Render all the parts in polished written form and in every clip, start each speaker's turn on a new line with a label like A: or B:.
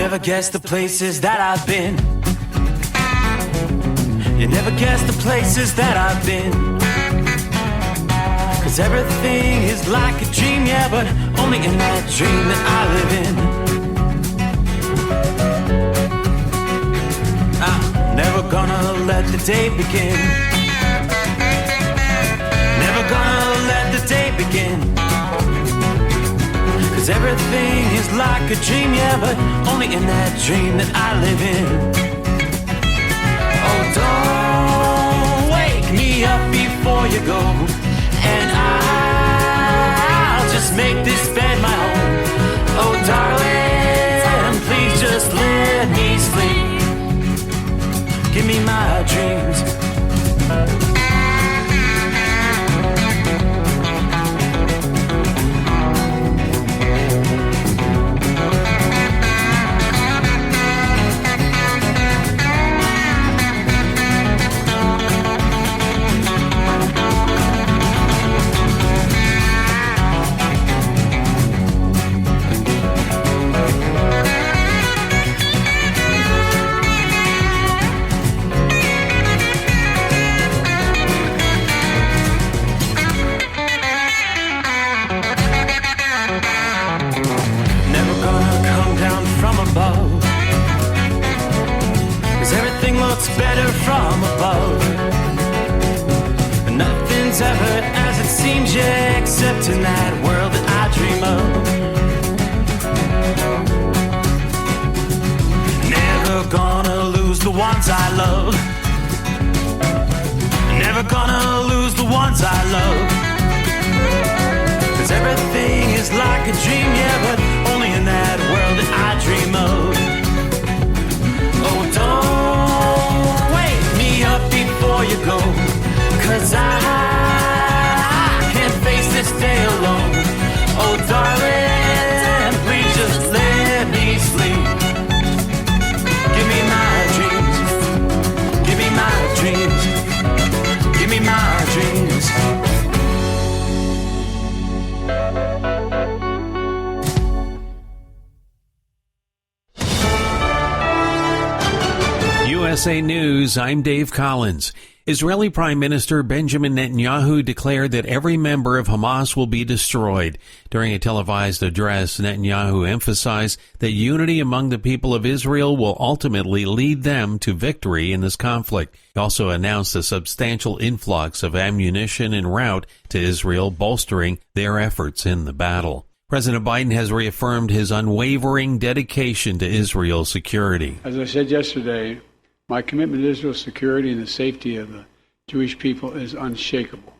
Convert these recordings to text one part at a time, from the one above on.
A: never guess the places that I've been. You never guess the places that I've been. 'Cause everything is like a dream, yeah, but only in that dream that I live in. I'm never gonna let the day begin. Never gonna let the day begin. 'Cause everything is like a dream, yeah, but only in that dream that I live in. Oh, don't wake me up before you go, and I'll just make this bed my home. Oh, darling, please just let me sleep. Give me my dreams. Better from above. Nothing's ever as it seems, yeah, except in that world that I dream of. Never gonna lose the ones I love. Never gonna lose the ones I love. 'Cause everything is like a dream, yeah, but only in that world that I dream of. Oh, don't wake me up before you go, 'cause I can't face this day alone. Oh, darling, please just let me sleep. Give me my dreams. Give me my dreams. Give me my dreams.
B: USA News, I'm Dave Collins. Israeli Prime Minister Benjamin Netanyahu declared that every member of Hamas will be destroyed. During a televised address, Netanyahu emphasized that unity among the people of Israel will ultimately lead them to victory in this conflict. He also announced a substantial influx of ammunition en route to Israel, bolstering their efforts in the battle. President Biden has reaffirmed his unwavering dedication to Israel's security.
C: As I said yesterday, my commitment to Israel's security and the safety of the Jewish people is unshakable.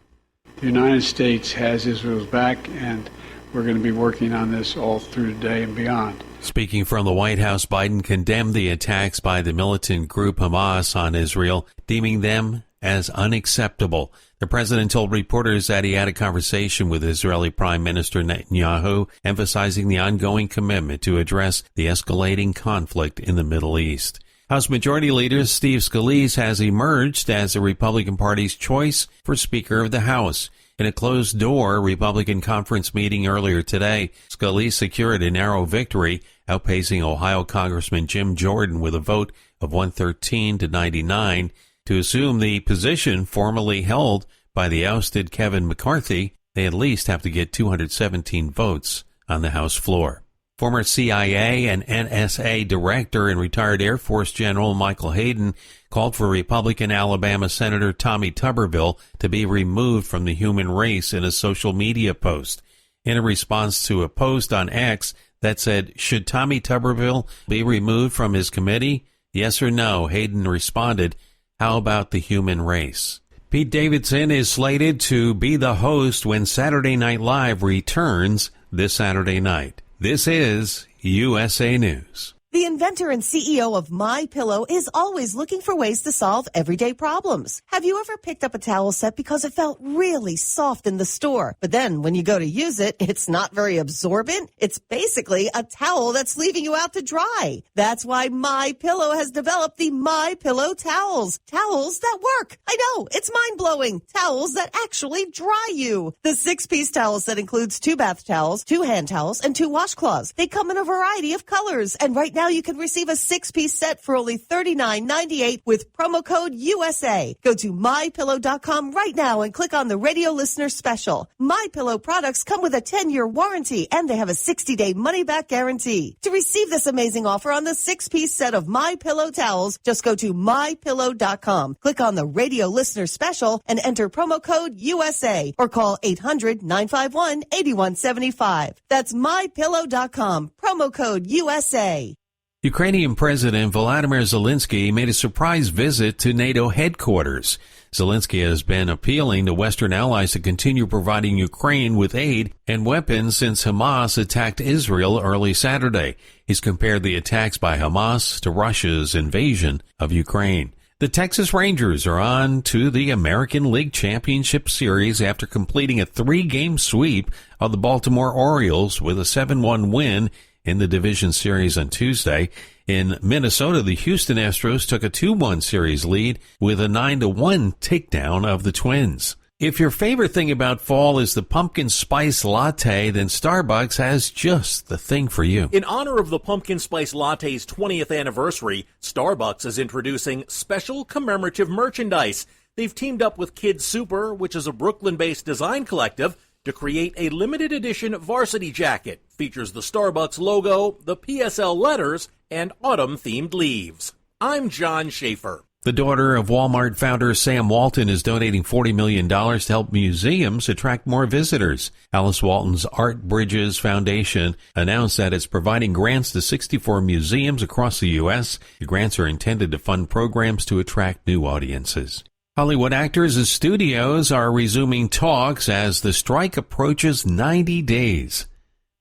C: The United States has Israel's back, and we're going to be working on this all through today and beyond.
B: Speaking from the White House, Biden condemned the attacks by the militant group Hamas on Israel, deeming them as unacceptable. The president told reporters that he had a conversation with Israeli Prime Minister Netanyahu, emphasizing the ongoing commitment to address the escalating conflict in the Middle East. House Majority Leader Steve Scalise has emerged as the Republican Party's choice for Speaker of the House. In a closed-door Republican conference meeting earlier today, Scalise secured a narrow victory, outpacing Ohio Congressman Jim Jordan with a vote of 113 to 99 to assume the position formerly held by the ousted Kevin McCarthy. They at least have to get 217 votes on the House floor. Former CIA and NSA Director and retired Air Force General Michael Hayden called for Republican Alabama Senator Tommy Tuberville to be removed from the human race in a social media post. In a response to a post on X that said, "Should Tommy Tuberville be removed from his committee? Yes or no?" Hayden responded, "How about the human race?" Pete Davidson is slated to be the host when Saturday Night Live returns this Saturday night. This is USA News.
D: The inventor and CEO of MyPillow is always looking for ways to solve everyday problems. Have you ever picked up a towel set because it felt really soft in the store, but then when you go to use it, it's not very absorbent? It's basically a towel that's leaving you out to dry. That's why MyPillow has developed the MyPillow towels. Towels that work. I know, it's mind-blowing. Towels that actually dry you. The 6-piece towel set includes 2 bath towels, 2 hand towels, and 2 washcloths. They come in a variety of colors, and right now Now you can receive a 6-piece set for only $39.98 with promo code USA. Go to MyPillow.com right now and click on the radio listener special. MyPillow products come with a 10-year warranty and they have a 60-day money-back guarantee. To receive this amazing offer on the 6-piece set of MyPillow towels, just go to MyPillow.com. Click on the radio listener special and enter promo code USA or call 800-951-8175. That's MyPillow.com. Promo code USA.
B: Ukrainian President Volodymyr Zelensky made a surprise visit to NATO headquarters. Zelensky has been appealing to Western allies to continue providing Ukraine with aid and weapons since Hamas attacked Israel early Saturday. He's compared the attacks by Hamas to Russia's invasion of Ukraine. The Texas Rangers are on to the American League Championship Series after completing a 3-game sweep of the Baltimore Orioles with a 7-1 win in the division series on Tuesday. In Minnesota, the Houston Astros took a 2-1 series lead with a 9-1 takedown of the Twins. If your favorite thing about fall is the pumpkin spice latte, then Starbucks has just the thing for you.
E: In honor of the pumpkin spice latte's 20th anniversary, Starbucks is introducing special commemorative merchandise. They've teamed up with Kids Super, which is a Brooklyn-based design collective, to create a limited edition varsity jacket. Features the Starbucks logo, the PSL letters, and autumn-themed leaves. I'm John Schaefer.
B: The daughter of Walmart founder Sam Walton is donating $40 million to help museums attract more visitors. Alice Walton's Art Bridges Foundation announced that it's providing grants to 64 museums across the U.S. The grants are intended to fund programs to attract new audiences. Hollywood actors and studios are resuming talks as the strike approaches 90 days.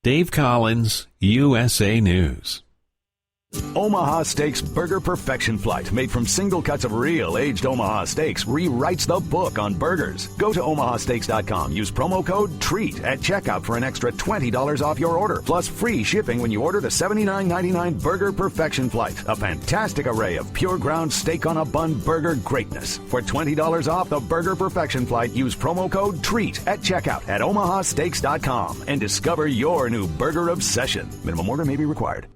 B: Dave Collins, USA News.
F: Omaha Steaks Burger Perfection Flight, made from single cuts of real aged Omaha steaks, rewrites the book on burgers. Go to omahasteaks.com. Use promo code TREAT at checkout for an extra $20 off your order, plus free shipping when you order the $79.99 Burger Perfection Flight. A fantastic array of pure ground steak on a bun burger greatness. For $20 off the Burger Perfection Flight, use promo code TREAT at checkout at omahasteaks.com and discover your new burger obsession. Minimum order may be required.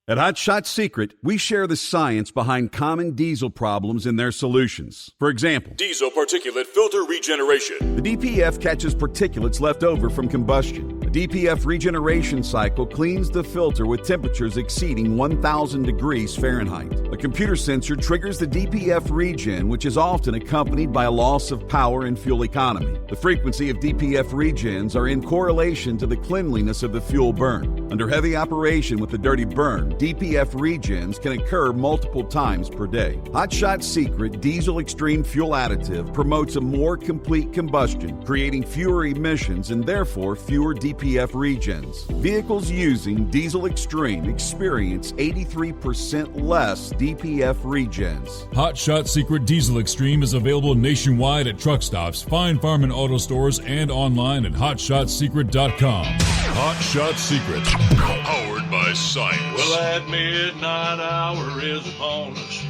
G: At Hot Shot Secret, we share the science behind common diesel problems and their solutions. For example,
H: diesel particulate filter regeneration.
G: The DPF catches particulates left over from combustion. The DPF regeneration cycle cleans the filter with temperatures exceeding 1,000 degrees Fahrenheit. A computer sensor triggers the DPF regen, which is often accompanied by a loss of power and fuel economy. The frequency of DPF regens are in correlation to the cleanliness of the fuel burn. Under heavy operation with the dirty burn, DPF regens can occur multiple times per day. Hot Shot Secret Diesel Extreme Fuel Additive promotes a more complete combustion, creating fewer emissions and therefore fewer DPF regens. Vehicles using Diesel Extreme experience 83% less DPF regens.
H: Hot Shot Secret Diesel Extreme is available nationwide at truck stops, fine farm and auto stores, and online at hotshotsecret.com. Hot Shot Secret, powered by science.
I: Well, that midnight hour is upon us,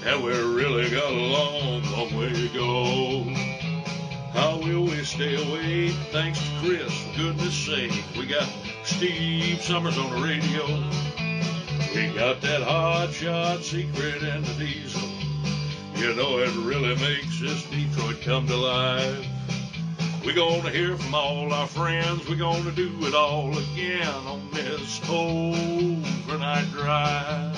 I: and we really got a long, long way to go. How will we stay awake? Thanks to Chris, for goodness sake. We got Steve Summers on the radio. We got that Hot Shot Secret and the diesel. You know it really makes this Detroit come to life. We're gonna hear from all our friends. We're gonna do it all again on this overnight drive.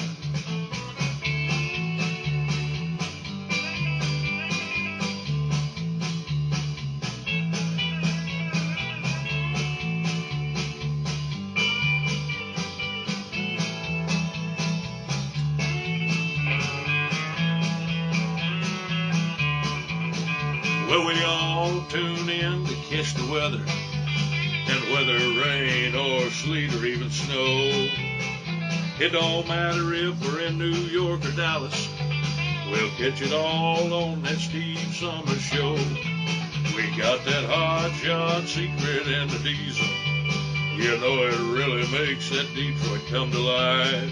I: Well, we all tune in to catch the weather, and whether rain or sleet or even snow, it don't matter if we're in New York or Dallas, we'll catch it all on that Steve Summers Show. We got that Hot Shot Secret and the diesel. You know it really makes that Detroit come to life.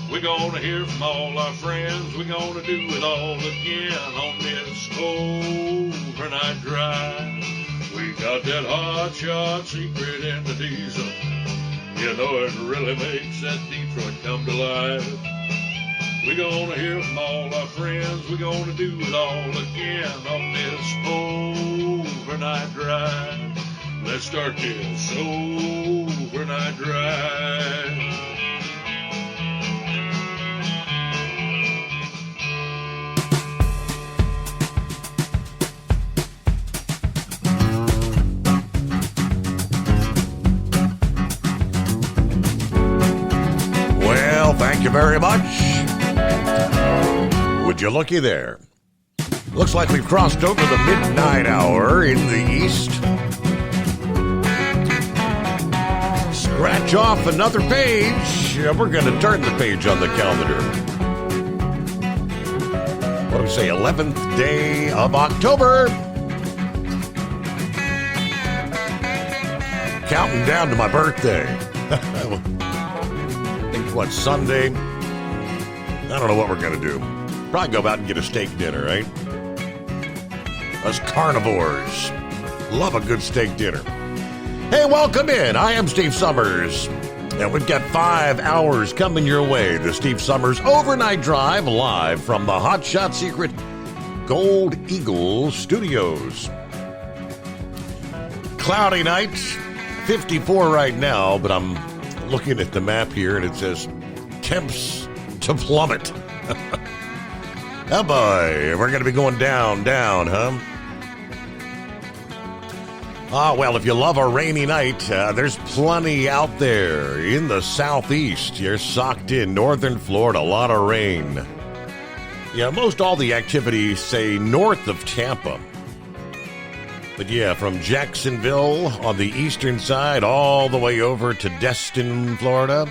I: We're gonna hear from all our friends. We're gonna do it all again on this overnight drive. We got that Hot Shot Secret and the diesel. You know it really makes that Detroit come to life. We're gonna hear from all our friends. We're gonna do it all again on this overnight drive. Let's start this overnight drive.
J: Well, thank you very much. Would you looky there? Looks like we've crossed over the midnight hour in the east. Scratch off another page. We're going to turn the page on the calendar. What do we say? 11th day of October. Counting down to my birthday. What, Sunday? I don't know what we're going to do. Probably go out and get a steak dinner, right? Us carnivores love a good steak dinner. Hey, welcome in. I am Steve Summers, and we've got 5 hours coming your way. The Steve Summers Overnight Drive live from the Hot Shot Secret Gold Eagle Studios. Cloudy night, 54 right now, but I'm looking at the map here, and it says temps to plummet. Oh boy, we're going to be going down, huh? Well, if you love a rainy night, there's plenty out there in the southeast. You're socked in northern Florida, a lot of rain. Yeah, most all the activity, say, north of Tampa. But yeah, from Jacksonville on the eastern side all the way over to Destin, Florida.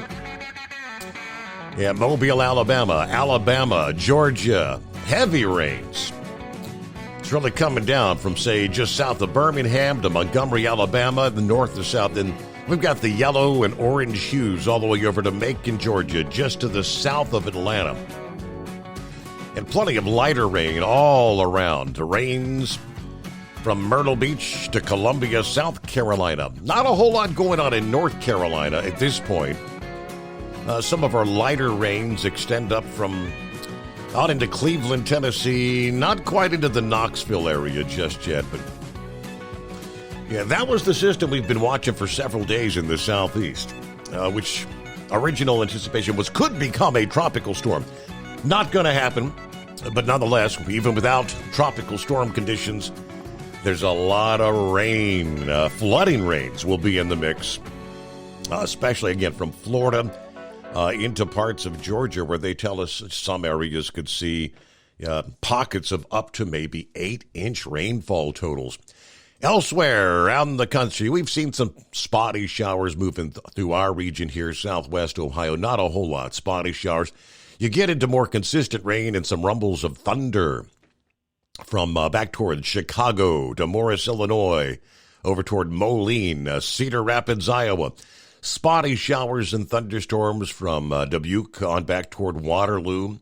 J: Yeah, Mobile, Alabama, Georgia, heavy rains. It's really coming down from, say, just south of Birmingham to Montgomery, Alabama, the north to south. And we've got the yellow and orange hues all the way over to Macon, Georgia, just to the south of Atlanta. And plenty of lighter rain all around. The rains from Myrtle Beach to Columbia, South Carolina. Not a whole lot going on in North Carolina at this point. Some of our lighter rains extend up from out into Cleveland, Tennessee, not quite into the Knoxville area just yet, but yeah, that was the system we've been watching for several days in the southeast, which original anticipation was could become a tropical storm. Not going to happen, but nonetheless, even without tropical storm conditions, there's a lot of rain. Flooding rains will be in the mix, especially, again, from Florida into parts of Georgia, where they tell us some areas could see pockets of up to maybe 8-inch rainfall totals. Elsewhere around the country, we've seen some spotty showers moving through our region here, southwest Ohio. Not a whole lot, spotty showers. You get into more consistent rain and some rumbles of thunder from back toward Chicago to Morris, Illinois, over toward Moline, Cedar Rapids, Iowa. Spotty showers and thunderstorms from Dubuque on back toward Waterloo.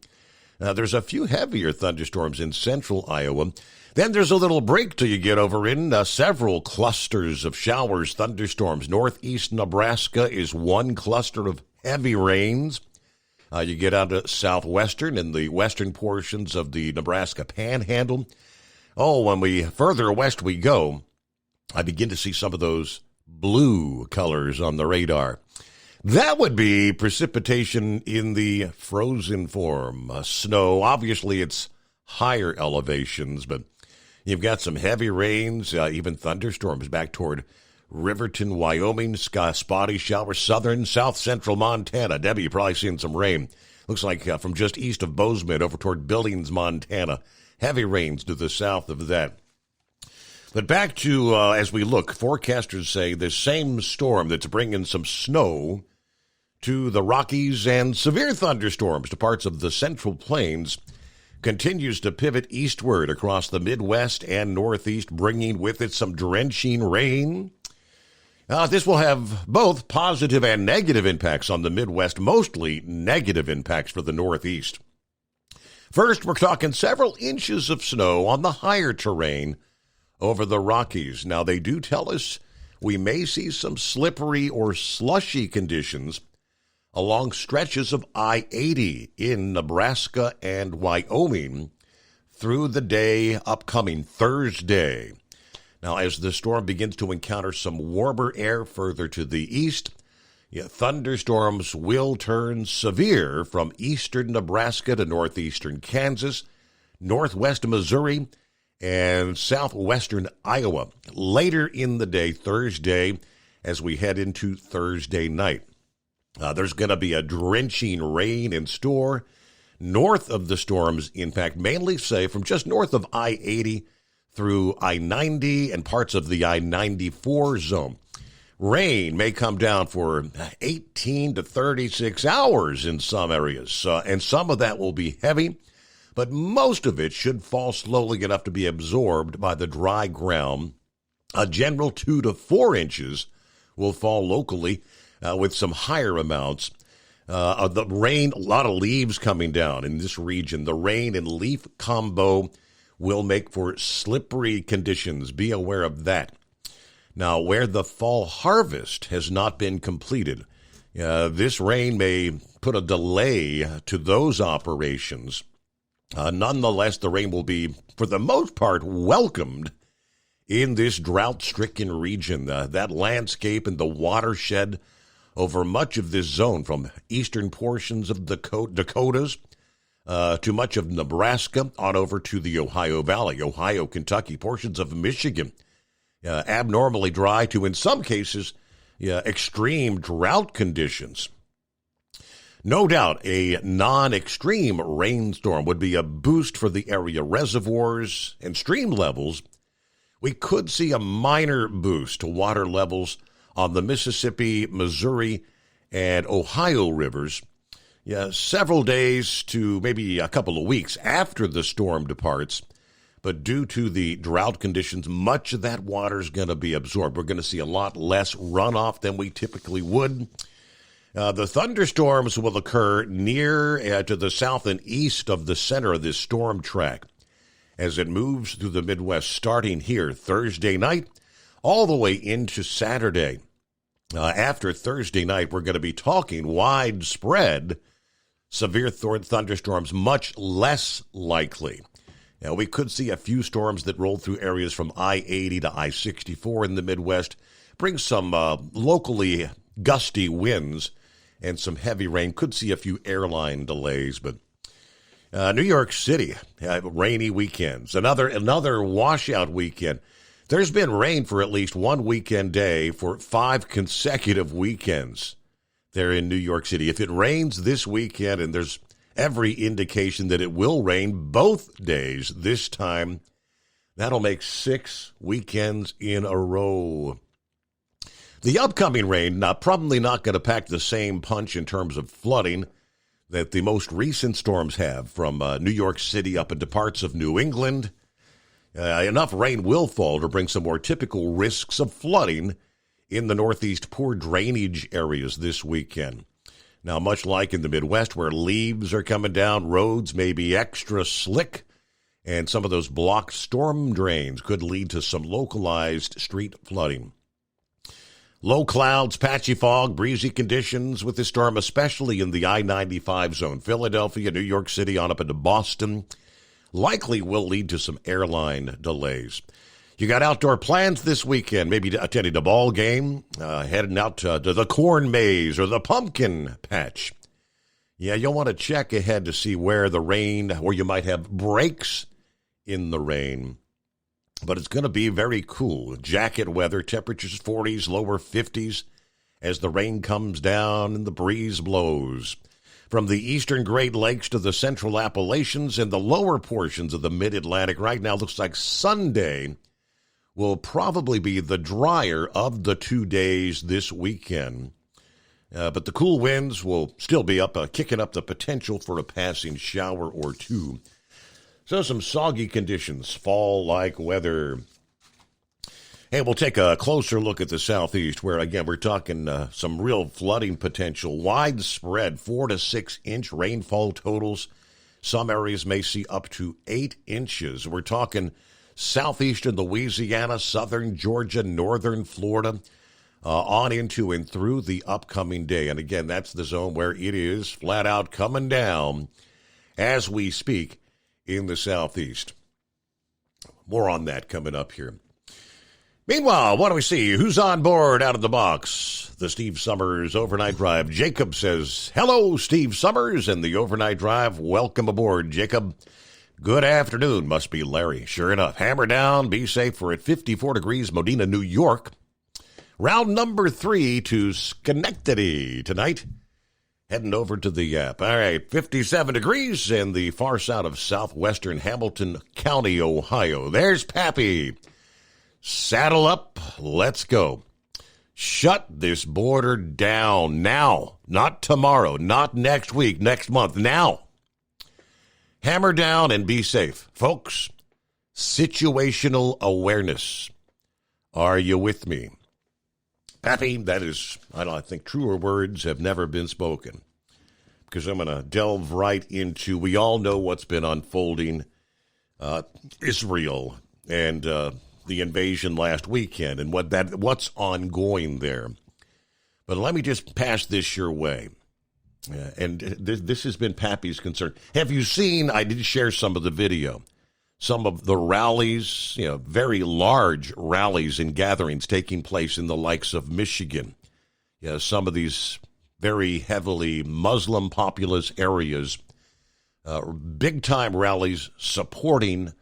J: There's a few heavier thunderstorms in central Iowa. Then there's a little break till you get over in several clusters of showers, thunderstorms. Northeast Nebraska is one cluster of heavy rains. You get out to southwestern and the western portions of the Nebraska Panhandle. Oh, when we further west we go, I begin to see some of those blue colors on the radar. That would be precipitation in the frozen form. Snow, obviously it's higher elevations, but you've got some heavy rains, even thunderstorms back toward Riverton, Wyoming, spotty showers, southern, south-central Montana. Debbie, you're probably seeing some rain. Looks like from just east of Bozeman over toward Billings, Montana. Heavy rains to the south of that. But back to, as we look, forecasters say the same storm that's bringing some snow to the Rockies and severe thunderstorms to parts of the Central Plains continues to pivot eastward across the Midwest and Northeast, bringing with it some drenching rain. This will have both positive and negative impacts on the Midwest, mostly negative impacts for the Northeast. First, we're talking several inches of snow on the higher terrain over the Rockies. Now, they do tell us we may see some slippery or slushy conditions along stretches of I-80 in Nebraska and Wyoming through the day upcoming Thursday. Now, as the storm begins to encounter some warmer air further to the east, thunderstorms will turn severe from eastern Nebraska to northeastern Kansas, northwest Missouri, and southwestern Iowa later in the day Thursday as we head into Thursday night. There's going to be a drenching rain in store north of the storms, in fact, mainly say from just north of I-80 through I-90 and parts of the I-94 zone. Rain may come down for 18 to 36 hours in some areas, and some of that will be heavy, but most of it should fall slowly enough to be absorbed by the dry ground. A general 2 to 4 inches will fall locally with some higher amounts. Of the rain, a lot of leaves coming down in this region. The rain and leaf combo will make for slippery conditions. Be aware of that. Now, where the fall harvest has not been completed, this rain may put a delay to those operations. Nonetheless, the rain will be, for the most part, welcomed in this drought-stricken region. That landscape and the watershed over much of this zone, from eastern portions of the Dakotas to much of Nebraska, on over to the Ohio Valley, Ohio, Kentucky, portions of Michigan, abnormally dry to, in some cases, extreme drought conditions. No doubt a non-extreme rainstorm would be a boost for the area reservoirs and stream levels. We could see a minor boost to water levels on the Mississippi, Missouri, and Ohio rivers, several days to maybe a couple of weeks after the storm departs. But due to the drought conditions, much of that water is going to be absorbed. We're going to see a lot less runoff than we typically would. The thunderstorms will occur near to the south and east of the center of this storm track as it moves through the Midwest, starting here Thursday night all the way into Saturday. After Thursday night, we're going to be talking widespread severe thunderstorms, much less likely. Now, we could see a few storms that roll through areas from I-80 to I-64 in the Midwest, bring some locally gusty winds and some heavy rain. Could see a few airline delays, but New York City, rainy weekends, another washout weekend. There's been rain for at least one weekend day for 5 consecutive weekends there in New York City. If it rains this weekend, and there's every indication that it will rain both days this time, that'll make 6 weekends in a row. The upcoming rain, probably not going to pack the same punch in terms of flooding that the most recent storms have from New York City up into parts of New England. Enough rain will fall to bring some more typical risks of flooding in the Northeast poor drainage areas this weekend. Now, much like in the Midwest where leaves are coming down, roads may be extra slick, and some of those blocked storm drains could lead to some localized street flooding. Low clouds, patchy fog, breezy conditions with this storm, especially in the I-95 zone. Philadelphia, New York City, on up into Boston, likely will lead to some airline delays. You got outdoor plans this weekend, maybe attending a ball game, heading out to the corn maze or the pumpkin patch. Yeah, you'll want to check ahead to see where you might have breaks in the rain. But it's going to be very cool. Jacket weather, temperatures 40s, lower 50s as the rain comes down and the breeze blows. From the eastern Great Lakes to the central Appalachians and the lower portions of the mid-Atlantic, right now looks like Sunday will probably be the drier of the 2 days this weekend. But the cool winds will still be up, kicking up the potential for a passing shower or two. So some soggy conditions, fall-like weather. Hey, we'll take a closer look at the southeast where, again, we're talking some real flooding potential. Widespread 4 to 6 inch rainfall totals. Some areas may see up to 8 inches. We're talking southeastern Louisiana, southern Georgia, northern Florida, on into and through the upcoming day. And again, that's the zone where it is flat out coming down as we speak in the southeast. More on that coming up here. Meanwhile, what do we see? Who's on board out of the box? The Steve Summers Overnight Drive. Jacob says, hello, Steve Summers and the Overnight Drive. Welcome aboard, Jacob. Good afternoon. Must be Larry. Sure enough. Hammer down. Be safe. We're at 54 degrees, Modena, New York. Round number 3 to Schenectady tonight. Heading over to the Yap. All right, 57 degrees in the far side of southwestern Hamilton County, Ohio. There's Pappy. Saddle up. Let's go. Shut this border down now. Not tomorrow. Not next week. Next month. Now. Hammer down and be safe. Folks, situational awareness. Are you with me? Pappy, that is, I think truer words have never been spoken. Because I'm going to delve right into, we all know what's been unfolding, Israel and the invasion last weekend and what's ongoing there. But let me just pass this your way. And this has been Pappy's concern. Have you seen, I did share some of the video, some of the rallies, very large rallies and gatherings taking place in the likes of Michigan. Some of these very heavily Muslim populous areas, big-time rallies supporting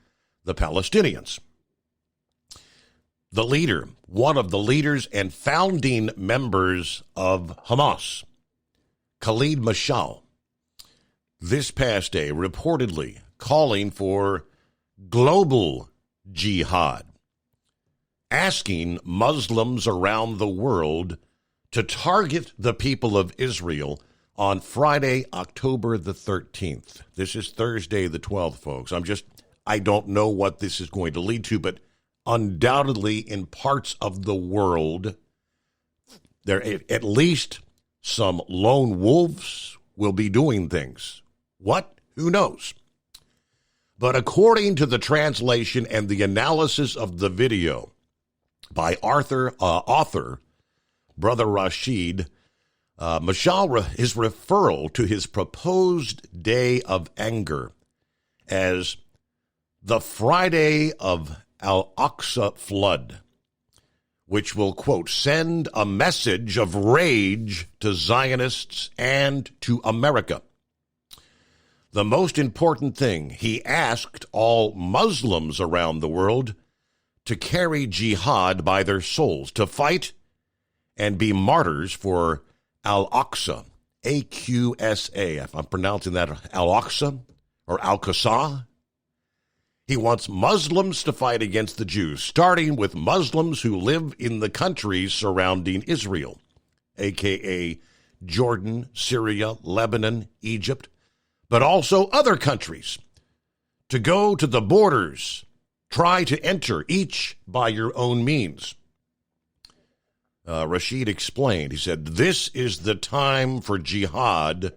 J: the Palestinians. The leader, one of the leaders and founding members of Hamas, Khalid Mashal, this past day reportedly calling for global jihad, asking Muslims around the world to target the people of Israel on Friday, October the 13th. This is Thursday the 12th, folks. I don't know what this is going to lead to, but undoubtedly in parts of the world, there at least some lone wolves will be doing things. What? Who knows? But according to the translation and the analysis of the video by author Brother Rashid, Mashal, his referral to his proposed day of anger as the Friday of Al-Aqsa flood, which will, quote, send a message of rage to Zionists and to America. The most important thing, he asked all Muslims around the world to carry jihad by their souls, to fight and be martyrs for Al-Aqsa, A-Q-S-A, if I'm pronouncing that Al-Aqsa or Al-Qasa. He wants Muslims to fight against the Jews, starting with Muslims who live in the countries surrounding Israel, a.k.a. Jordan, Syria, Lebanon, Egypt, but also other countries, to go to the borders, try to enter, each by your own means. Rashid explained, he said, this is the time for jihad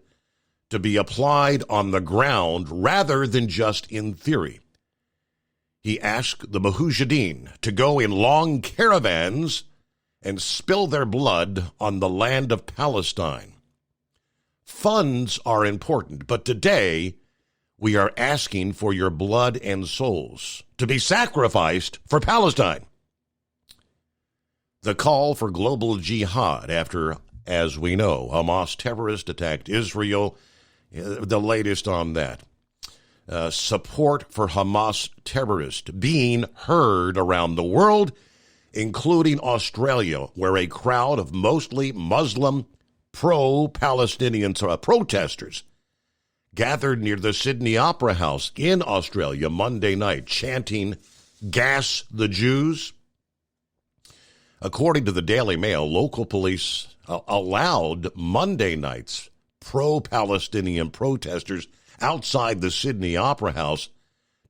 J: to be applied on the ground rather than just in theory. He asked the Mujahideen to go in long caravans and spill their blood on the land of Palestine. Funds are important, but today we are asking for your blood and souls to be sacrificed for Palestine. The call for global jihad after, as we know, Hamas terrorists attacked Israel, the latest on that. Support for Hamas terrorists being heard around the world, including Australia, where a crowd of mostly Muslim pro-Palestinian protesters gathered near the Sydney Opera House in Australia Monday night, chanting, "Gas the Jews." According to the Daily Mail, local police allowed Monday night's pro-Palestinian protesters outside the Sydney Opera House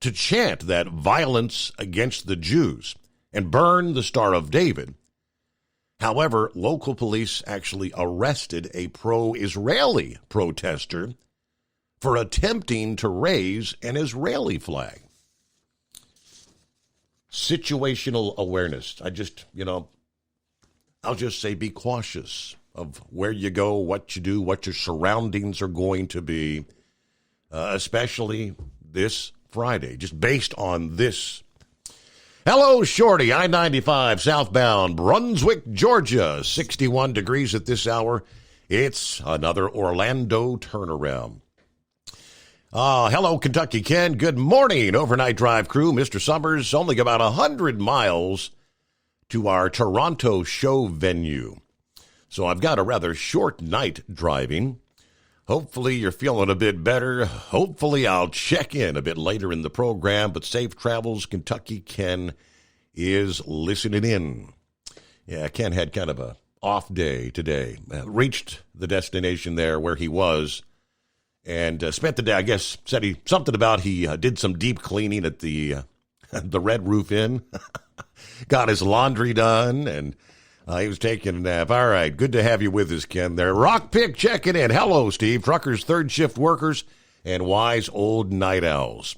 J: to chant that violence against the Jews and burn the Star of David. However, local police actually arrested a pro-Israeli protester for attempting to raise an Israeli flag. situational awareness. I'll just say be cautious of where you go, what you do, what your surroundings are going to be, especially this Friday, just based on this. Hello, Shorty, I-95 southbound, Brunswick, Georgia, 61 degrees at this hour. It's another Orlando turnaround. Hello, Kentucky Ken. Good morning, overnight drive crew. Mr. Summers, only about 100 miles to our Toronto show venue. So I've got a rather short night driving. Hopefully you're feeling a bit better. Hopefully I'll check in a bit later in the program, but safe travels. Kentucky Ken is listening in. Yeah, Ken had kind of a off day today. Reached the destination there where he was and spent the day, I guess, said something about he did some deep cleaning at the Red Roof Inn. Got his laundry done, and he was taking a nap. All right, good to have you with us, Ken, there. Rock Pick checking in. Hello, Steve. Truckers, third shift workers, and wise old night owls.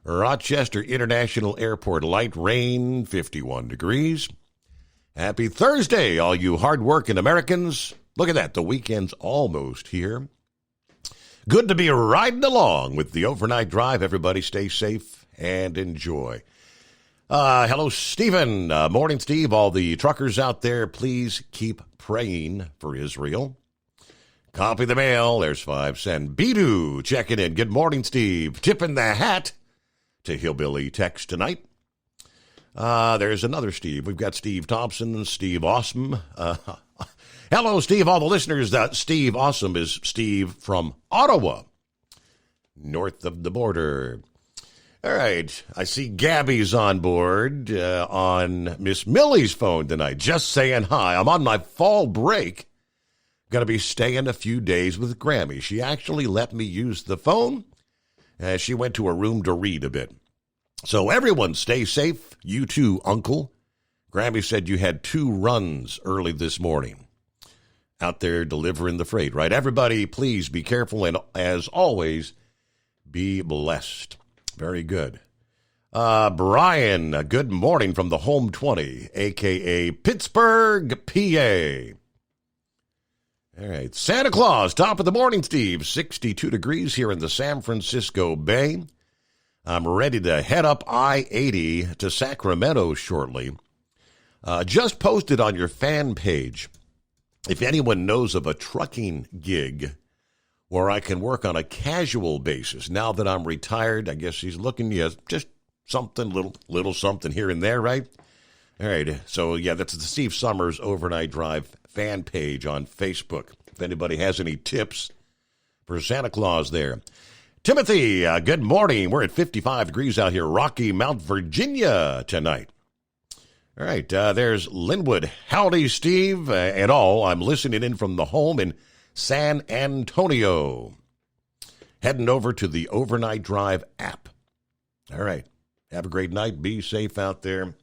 J: Rochester International Airport, light rain, 51 degrees. Happy Thursday, all you hard-working Americans. Look at that, the weekend's almost here. Good to be riding along with the overnight drive. Everybody stay safe and enjoy. Hello, Stephen. Morning, Steve. All the truckers out there, please keep praying for Israel. Copy the mail. There's 5 cents. Bidu checking in. Good morning, Steve. Tipping the hat to Hillbilly Text tonight. There's another Steve. We've got Steve Thompson, Steve Awesome. Hello, Steve. All the listeners, Steve Awesome is Steve from Ottawa, north of the border. All right, I see Gabby's on board on Miss Millie's phone tonight, just saying hi. I'm on my fall break. Going to be staying a few days with Grammy. She actually let me use the phone. She went to her room to read a bit. So everyone stay safe. You too, Uncle. Grammy said you had 2 runs early this morning. Out there delivering the freight, right? Everybody, please be careful. And as always, be blessed. Very good. Brian, good morning from the Home 20, a.k.a. Pittsburgh, PA. All right. Santa Claus, top of the morning, Steve. 62 degrees here in the San Francisco Bay. I'm ready to head up I-80 to Sacramento shortly. Just posted on your fan page, if anyone knows of a trucking gig where I can work on a casual basis. Now that I'm retired, I guess he's looking, just something, little something here and there, right? All right, so yeah, that's the Steve Summers Overnight Drive fan page on Facebook. If anybody has any tips for Santa Claus there. Timothy, good morning. We're at 55 degrees out here, Rocky Mount, Virginia tonight. All right, there's Linwood. Howdy, Steve, and all. I'm listening in from the home in San Antonio. Heading over to the Overnight Drive app. All right. Have a great night. Be safe out there.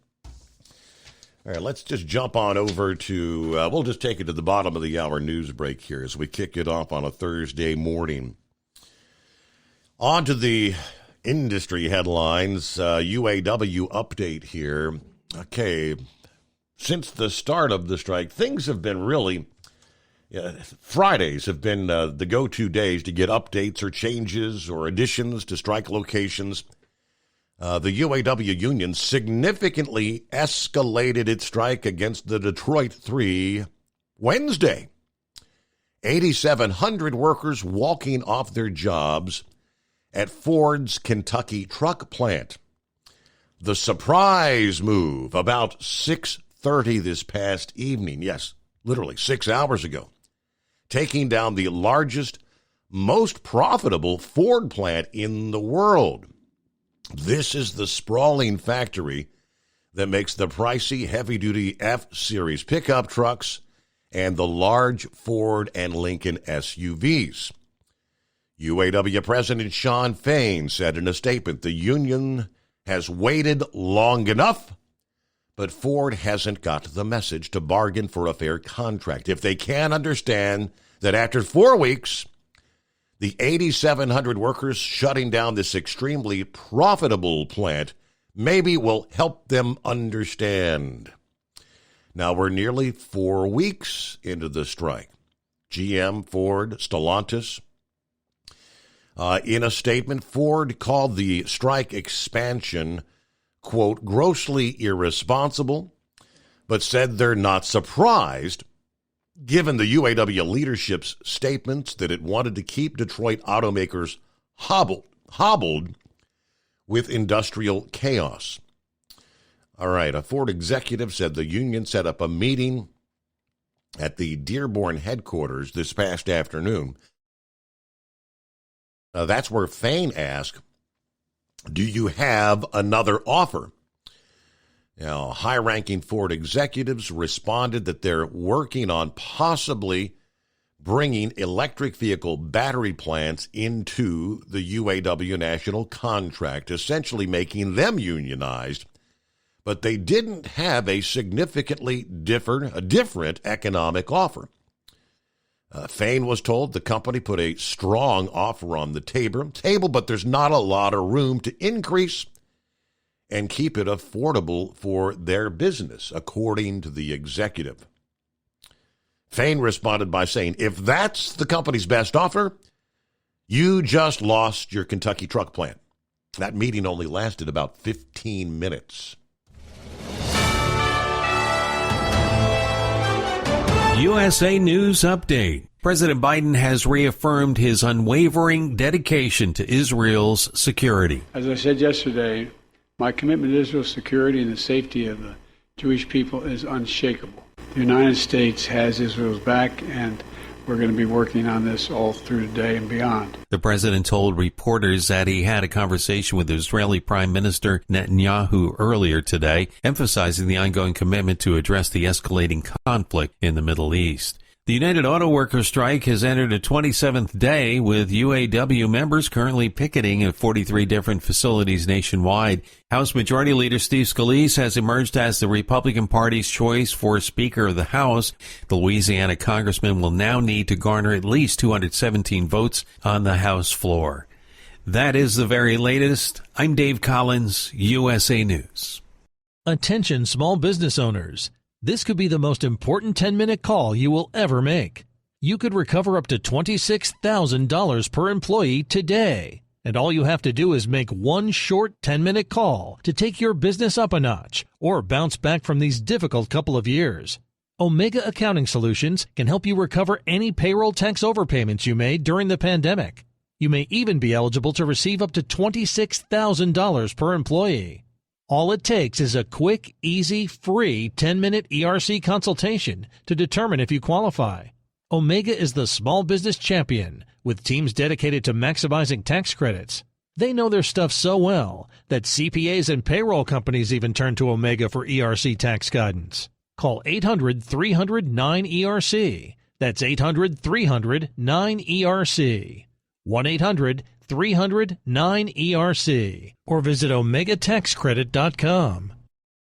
J: All right, let's just jump on over to, we'll just take it to the bottom of the hour news break here as we kick it off on a Thursday morning. On to the industry headlines. UAW update here. Okay, since the start of the strike, things have been really... Fridays have been the go-to days to get updates or changes or additions to strike locations. The UAW union significantly escalated its strike against the Detroit 3 Wednesday. 8,700 workers walking off their jobs at Ford's Kentucky truck plant. The surprise move about 6:30 this past evening. Yes, literally 6 hours ago. Taking down the largest, most profitable Ford plant in the world. This is the sprawling factory that makes the pricey heavy-duty F-Series pickup trucks and the large Ford and Lincoln SUVs. UAW President Shawn Fain said in a statement, the union has waited long enough, but Ford hasn't got the message to bargain for a fair contract. If they can't understand that after 4 weeks, the 8,700 workers shutting down this extremely profitable plant maybe will help them understand. Now we're nearly 4 weeks into the strike. GM, Ford, Stellantis. In a statement, Ford called the strike expansion, quote, grossly irresponsible, but said they're not surprised given the UAW leadership's statements that it wanted to keep Detroit automakers hobbled with industrial chaos. All right, a Ford executive said the union set up a meeting at the Dearborn headquarters this past afternoon. That's where Fain asked, do you have another offer? Now, high-ranking Ford executives responded that they're working on possibly bringing electric vehicle battery plants into the UAW national contract, essentially making them unionized. But they didn't have a significantly different economic offer. Fain was told the company put a strong offer on the table, but there's not a lot of room to increase and keep it affordable for their business, according to the executive. Fain responded by saying, if that's the company's best offer, you just lost your Kentucky truck plant. That meeting only lasted about 15 minutes.
B: USA News Update. President Biden has reaffirmed his unwavering dedication to Israel's security.
C: As I said yesterday, my commitment to Israel's security and the safety of the Jewish people is unshakable. The United States has Israel's back, and we're going to be working on this all through today and beyond.
B: The president told reporters that he had a conversation with Israeli Prime Minister Netanyahu earlier today, emphasizing the ongoing commitment to address the escalating conflict in the Middle East. The United Auto Workers strike has entered a 27th day, with UAW members currently picketing at 43 different facilities nationwide. House Majority Leader Steve Scalise has emerged as the Republican Party's choice for Speaker of the House. The Louisiana congressman will now need to garner at least 217 votes on the House floor. That is the very latest. I'm Dave Collins, USA News.
K: Attention small business owners. This could be the most important 10-minute call you will ever make. You could recover up to $26,000 per employee today. And all you have to do is make one short 10-minute call to take your business up a notch or bounce back from these difficult couple of years. Omega Accounting Solutions can help you recover any payroll tax overpayments you made during the pandemic. You may even be eligible to receive up to $26,000 per employee. All it takes is a quick, easy, free 10-minute ERC consultation to determine if you qualify. Omega is the small business champion with teams dedicated to maximizing tax credits. They know their stuff so well that CPAs and payroll companies even turn to Omega for ERC tax guidance. Call 800-300-9ERC. That's 800-300-9ERC. 1-800-300-9ERC. Or visit OmegaTaxCredit.com.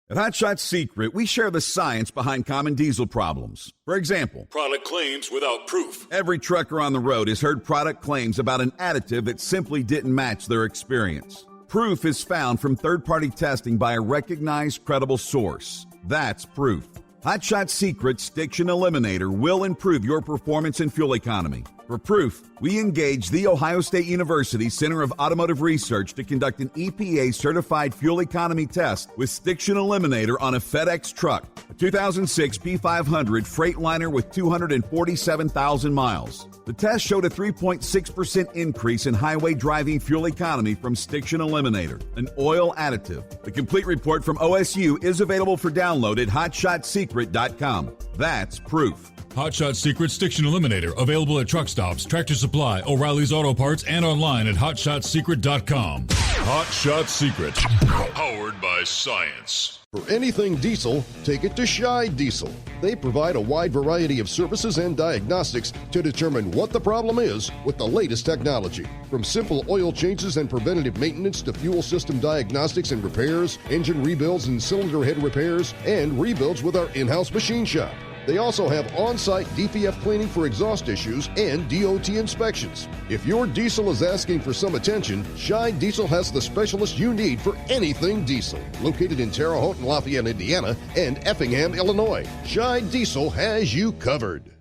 G: At Hot Shot Secret, we share the science behind common diesel problems. For example,
H: Product claims without proof.
G: every trucker on the road has heard product claims about an additive that simply didn't match their experience. Proof is found from third-party testing by a recognized, credible source. That's proof. Hot Shot Secret's Stiction Eliminator will improve your performance and fuel economy. For proof, we engaged the Ohio State University Center of Automotive Research to conduct an EPA-certified fuel economy test with Stiction Eliminator on a FedEx truck, a 2006 P500 Freightliner with 247,000 miles. The test showed a 3.6% increase in highway driving fuel economy from Stiction Eliminator, an oil additive. The complete report from OSU is available for download at HotShotSecret.com. That's proof.
H: Hot Shot Secret Stiction Eliminator, available at truck stops, Tractor Supply, O'Reilly's Auto Parts, and online at HotShotSecret.com. Hot Shot Secret, powered by science.
L: For anything diesel, take it to Shy Diesel. They provide a wide variety of services and diagnostics to determine what the problem is with the latest technology. From simple oil changes and preventative maintenance to fuel system diagnostics and repairs, engine rebuilds and cylinder head repairs, and rebuilds with our in-house machine shop. They also have on-site DPF cleaning for exhaust issues and DOT inspections. If your diesel is asking for some attention, Shine Diesel has the specialist you need for anything diesel. Located in Terre Haute and Lafayette, Indiana, and Effingham, Illinois, Shine Diesel has you covered.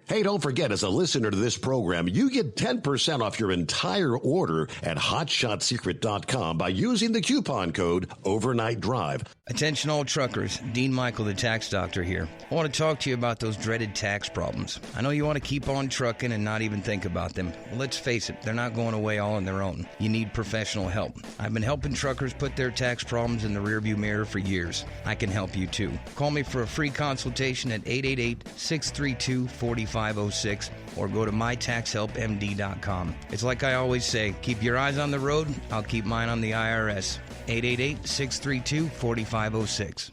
J: Hey, don't forget, as a listener to this program, you get 10% off your entire order at HotShotSecret.com by using the coupon code Overnight Drive.
M: Attention all truckers, Dean Michael, the tax doctor here. I want to talk to you about those dreaded tax problems. I know you want to keep on trucking and not even think about them. Well, let's face it, they're not going away all on their own. You need professional help. I've been helping truckers put their tax problems in the rearview mirror for years. I can help you too. Call me for a free consultation at 888-632-4506 or go to mytaxhelpmd.com. It's like I always say, keep your eyes on the road, I'll keep mine on the IRS. 888-632-4506.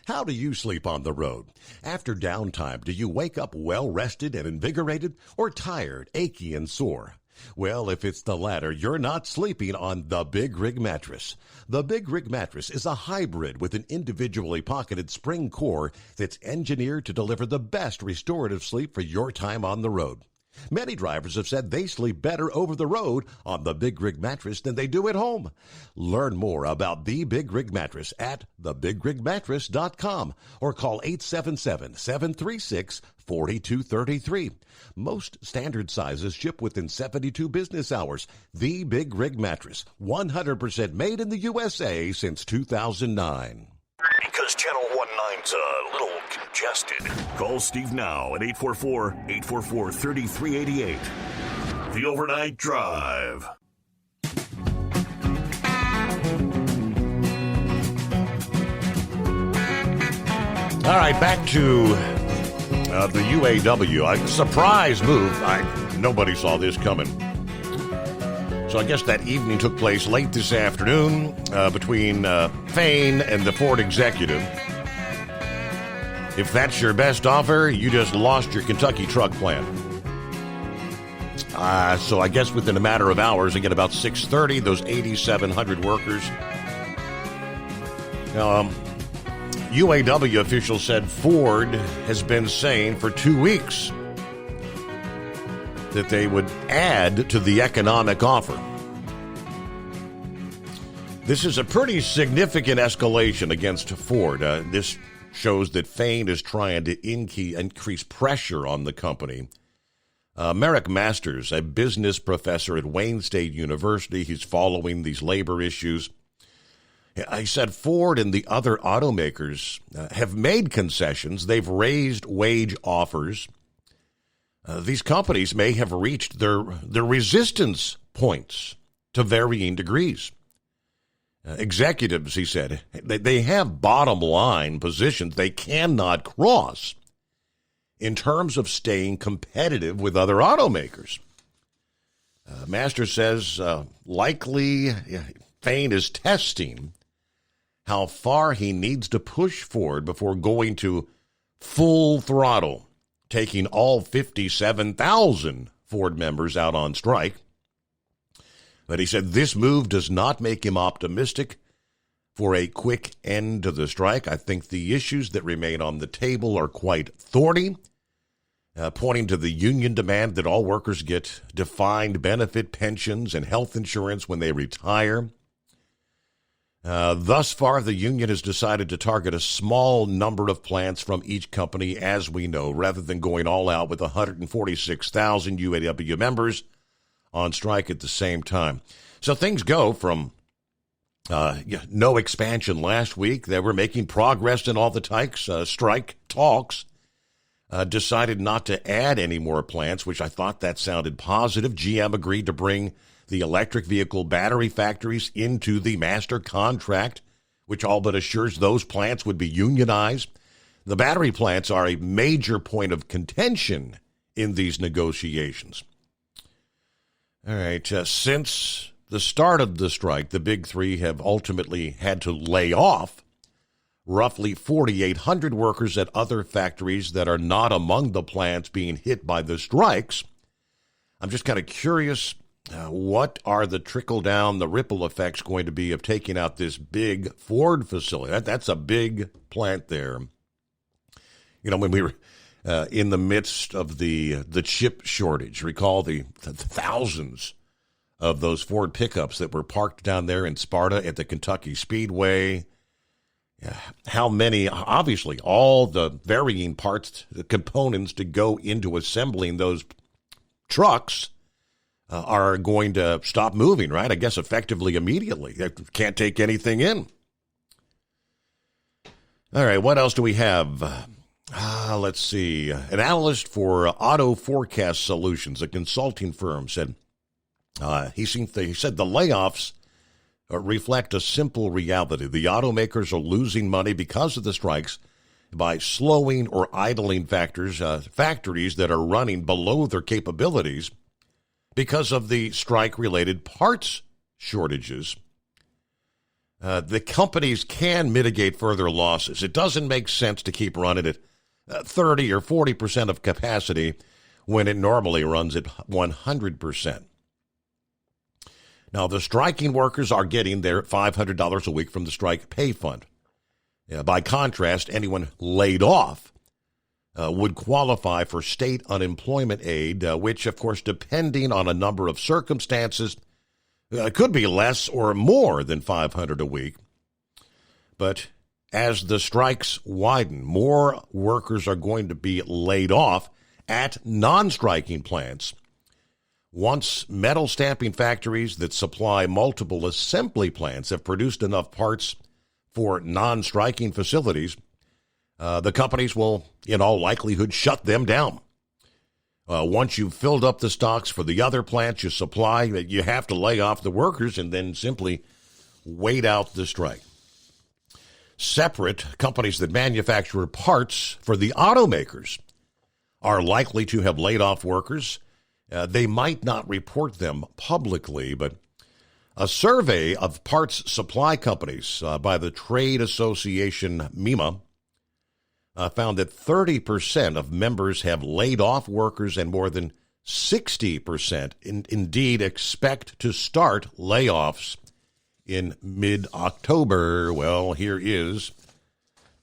J: How do you sleep on the road? After downtime, do you wake up well-rested and invigorated or tired, achy, and sore? Well, if it's the latter, you're not sleeping on the Big Rig Mattress. The Big Rig Mattress is a hybrid with an individually pocketed spring core that's engineered to deliver the best restorative sleep for your time on the road. Many drivers have said they sleep better over the road on the Big Rig Mattress than they do at home. Learn more about the Big Rig Mattress at thebigrigmattress.com or call 877-736-4233. Most standard sizes ship within 72 business hours. The Big Rig Mattress, 100% made in the USA since 2009.
F: Because Channel 19's a little congested. Call Steve now at 844-844-3388. The Overnight Drive.
J: All right, back to the UAW. A surprise move. Nobody saw this coming. So I guess that evening took place late this afternoon between Fain and the Ford executive. If that's your best offer, you just lost your Kentucky truck plant. So I guess within a matter of hours, again about 6:30, those 8,700 workers. UAW officials said Ford has been saying for 2 weeks that they would add to the economic offer. This is a pretty significant escalation against Ford. This shows that Fain is trying to increase pressure on the company. Merrick Masters, a business professor at Wayne State University, he's following these labor issues. He said Ford and the other automakers have made concessions. They've raised wage offers. These companies may have reached their resistance points to varying degrees. Executives, he said, they have bottom line positions they cannot cross in terms of staying competitive with other automakers. Master says likely Fain is testing how far he needs to push Ford before going to full throttle, taking all 57,000 Ford members out on strike. But he said this move does not make him optimistic for a quick end to the strike. I think the issues that remain on the table are quite thorny, pointing to the union demand that all workers get defined benefit pensions and health insurance when they retire. Thus far, the union has decided to target a small number of plants from each company, as we know, rather than going all out with 146,000 UAW members on strike at the same time. So things go from no expansion last week. They were making progress in all the strike talks. Decided not to add any more plants, which I thought that sounded positive. GM agreed to bring the electric vehicle battery factories into the master contract, which all but assures those plants would be unionized. The battery plants are a major point of contention in these negotiations. All right, since the start of the strike, the Big Three have ultimately had to lay off roughly 4,800 workers at other factories that are not among the plants being hit by the strikes. I'm just kind of curious, what are the trickle-down, the ripple effects going to be of taking out this big Ford facility? That's a big plant there. You know, when we were in the midst of the chip shortage. Recall the thousands of those Ford pickups that were parked down there in Sparta at the Kentucky Speedway. How many, obviously, all the varying parts, the components to go into assembling those trucks are going to stop moving, right? I guess effectively immediately. They can't take anything in. All right, what else do we have? Let's see. An analyst for Auto Forecast Solutions, a consulting firm, said he said the layoffs reflect a simple reality. The automakers are losing money because of the strikes by slowing or idling factories that are running below their capabilities because of the strike-related parts shortages. The companies can mitigate further losses. It doesn't make sense to keep running at 30 or 40% of capacity when it normally runs at 100%. Now, the striking workers are getting their $500 a week from the strike pay fund. By contrast, anyone laid off would qualify for state unemployment aid, which, of course, depending on a number of circumstances, could be less or more than $500 a week. But as the strikes widen, more workers are going to be laid off at non-striking plants. Once metal stamping factories that supply multiple assembly plants have produced enough parts for non-striking facilities, the companies will, in all likelihood, shut them down. Once you've filled up the stocks for the other plants you supply, you have to lay off the workers and then simply wait out the strike. Separate companies that manufacture parts for the automakers are likely to have laid off workers. They might not report them publicly, but a survey of parts supply companies by the trade association MEMA found that 30% of members have laid off workers and more than 60% indeed expect to start layoffs in mid-October. Well, here is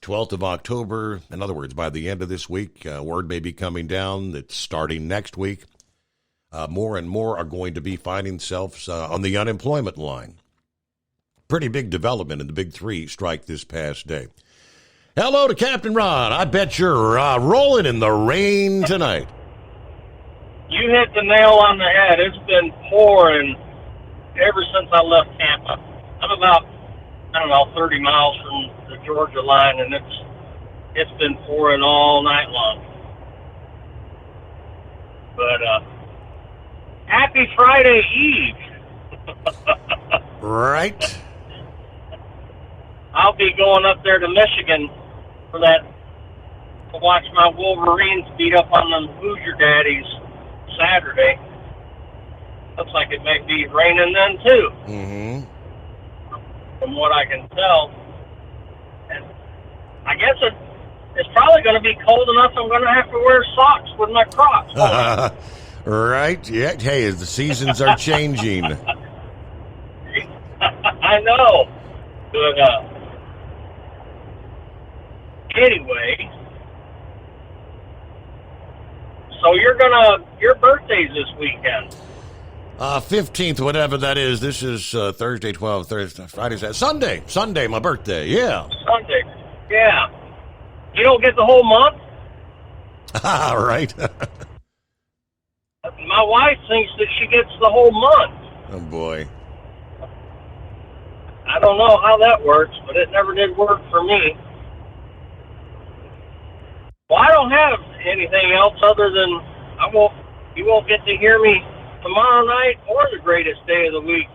J: 12th of October. In other words, by the end of this week, word may be coming down that starting next week, more and more are going to be finding themselves on the unemployment line. Pretty big development in the Big Three strike this past day. Hello to Captain Ron. I bet you're rolling in the rain tonight.
N: You hit the nail on the head. It's been pouring ever since I left Tampa. I'm about, 30 miles from the Georgia line, and it's been pouring all night long. But happy Friday Eve.
J: Right.
N: I'll be going up there to Michigan for that, to watch my Wolverines beat up on them Hoosier Daddies Saturday. Looks like it may be raining then, too.
J: Mm-hmm.
N: From what I can tell. And I guess it's probably going to be cold enough I'm going to have to wear socks with my Crocs.
J: Right. Yeah. Hey, the seasons are changing.
N: I know. But anyway, so your birthday's this weekend.
J: 15th, whatever that is. This is Thursday, 12, Thursday, Friday, Saturday. Sunday, my birthday. Yeah.
N: Sunday. Yeah. You don't get the whole month?
J: Right.
N: My wife thinks that she gets the whole month.
J: Oh, boy.
N: I don't know how that works, but it never did work for me. Well, I don't have anything else other than you won't get to hear me tomorrow night or the greatest day of the week,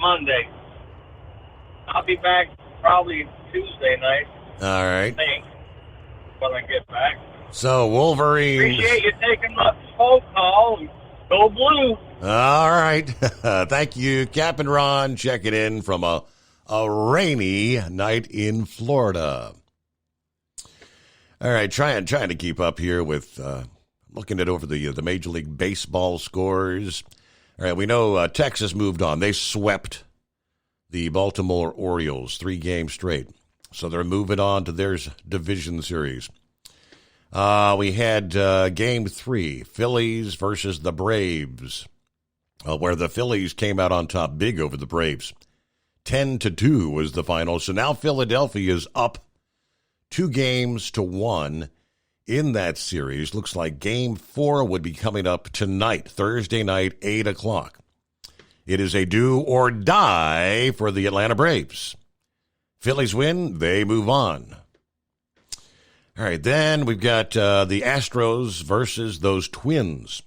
N: Monday. I'll be back probably Tuesday night.
J: All right.
N: I think, when I get back.
J: So, Wolverines.
N: Appreciate you taking my phone call. And go Blue.
J: All right. Thank you, Captain Ron, checking in from a rainy night in Florida. All right, trying to keep up here with looking at over the Major League Baseball scores. All right, we know Texas moved on. They swept the Baltimore Orioles 3 games straight. So they're moving on to their division series. We had Game 3, Phillies versus the Braves, where the Phillies came out on top big over the Braves. 10-2 was the final. So now Philadelphia is up 2-1 in that series. Looks like Game 4 would be coming up tonight, Thursday night, 8 o'clock. It is a do or die for the Atlanta Braves. Phillies win, they move on. All right, then we've got the Astros versus those Twins.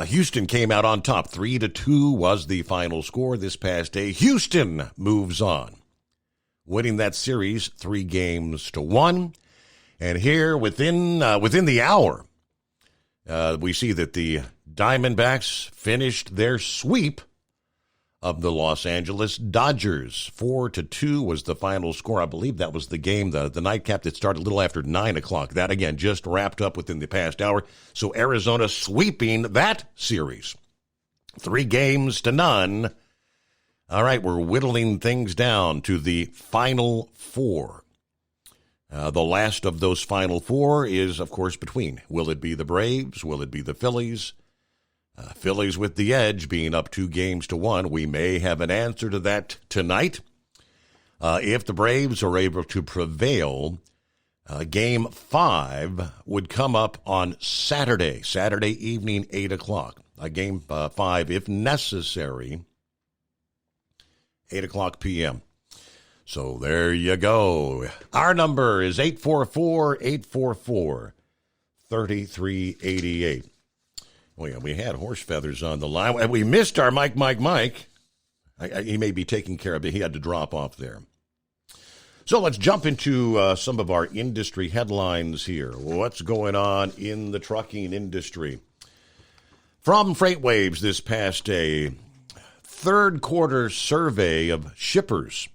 J: Houston came out on top. 3-2 was the final score this past day. Houston moves on, winning that series 3-1. And here within the hour, we see that the Diamondbacks finished their sweep of the Los Angeles Dodgers. 4-2 was the final score. I believe that was the game, the nightcap that started a little after 9 o'clock. That, again, just wrapped up within the past hour. So Arizona sweeping that series. 3-0. All right, we're whittling things down to the final four. The last of those final four is, of course, between. Will it be the Braves? Will it be the Phillies? Phillies with the edge, being up 2-1. We may have an answer to that tonight. If the Braves are able to prevail, Game 5 would come up on Saturday evening, 8 o'clock. Game 5, if necessary, 8 o'clock p.m. So there you go. Our number is 844-844-3388. Oh, yeah, we had horse feathers on the line. And we missed our Mike. He may be taking care of it. He had to drop off there. So let's jump into some of our industry headlines here. What's going on in the trucking industry? From FreightWaves this past day, third quarter survey of shippers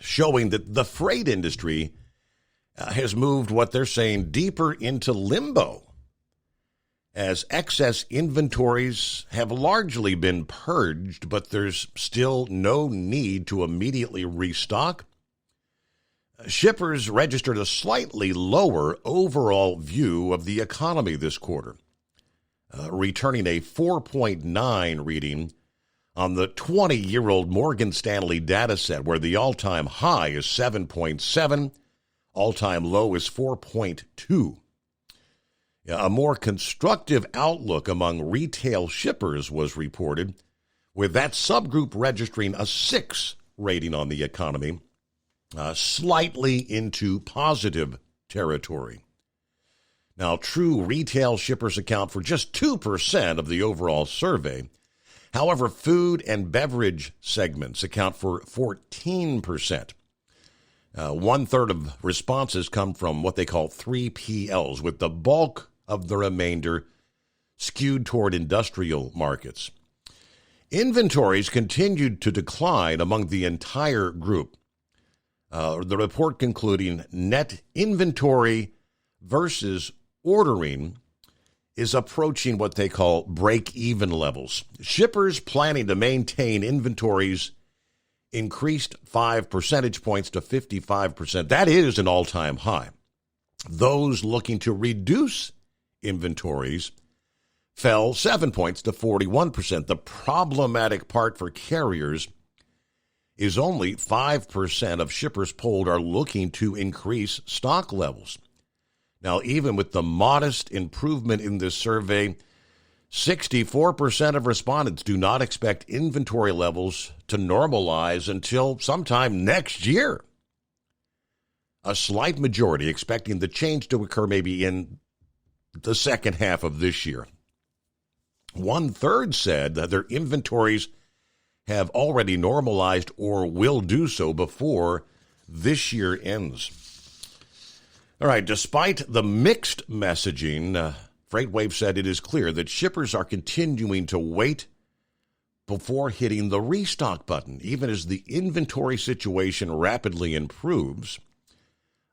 J: showing that the freight industry has moved what they're saying deeper into limbo as excess inventories have largely been purged, but there's still no need to immediately restock. Shippers registered a slightly lower overall view of the economy this quarter, returning a 4.9 reading on the 20-year-old Morgan Stanley data set, where the all-time high is 7.7, all-time low is 4.2. A more constructive outlook among retail shippers was reported, with that subgroup registering a 6 rating on the economy, slightly into positive territory. Now, true retail shippers account for just 2% of the overall survey. However, food and beverage segments account for 14%. One-third of responses come from what they call 3PLs, with the bulk of the remainder skewed toward industrial markets. Inventories continued to decline among the entire group. The report concluding net inventory versus ordering is approaching what they call break-even levels. Shippers planning to maintain inventories increased 5 percentage points to 55%. That is an all-time high. Those looking to reduce inventories fell 7 points to 41%. The problematic part for carriers is only 5% of shippers polled are looking to increase stock levels. Now, even with the modest improvement in this survey, 64% of respondents do not expect inventory levels to normalize until sometime next year. A slight majority expecting the change to occur maybe in the second half of this year. 1/3 said that their inventories have already normalized or will do so before this year ends. All right, despite the mixed messaging, FreightWave said it is clear that shippers are continuing to wait before hitting the restock button, even as the inventory situation rapidly improves.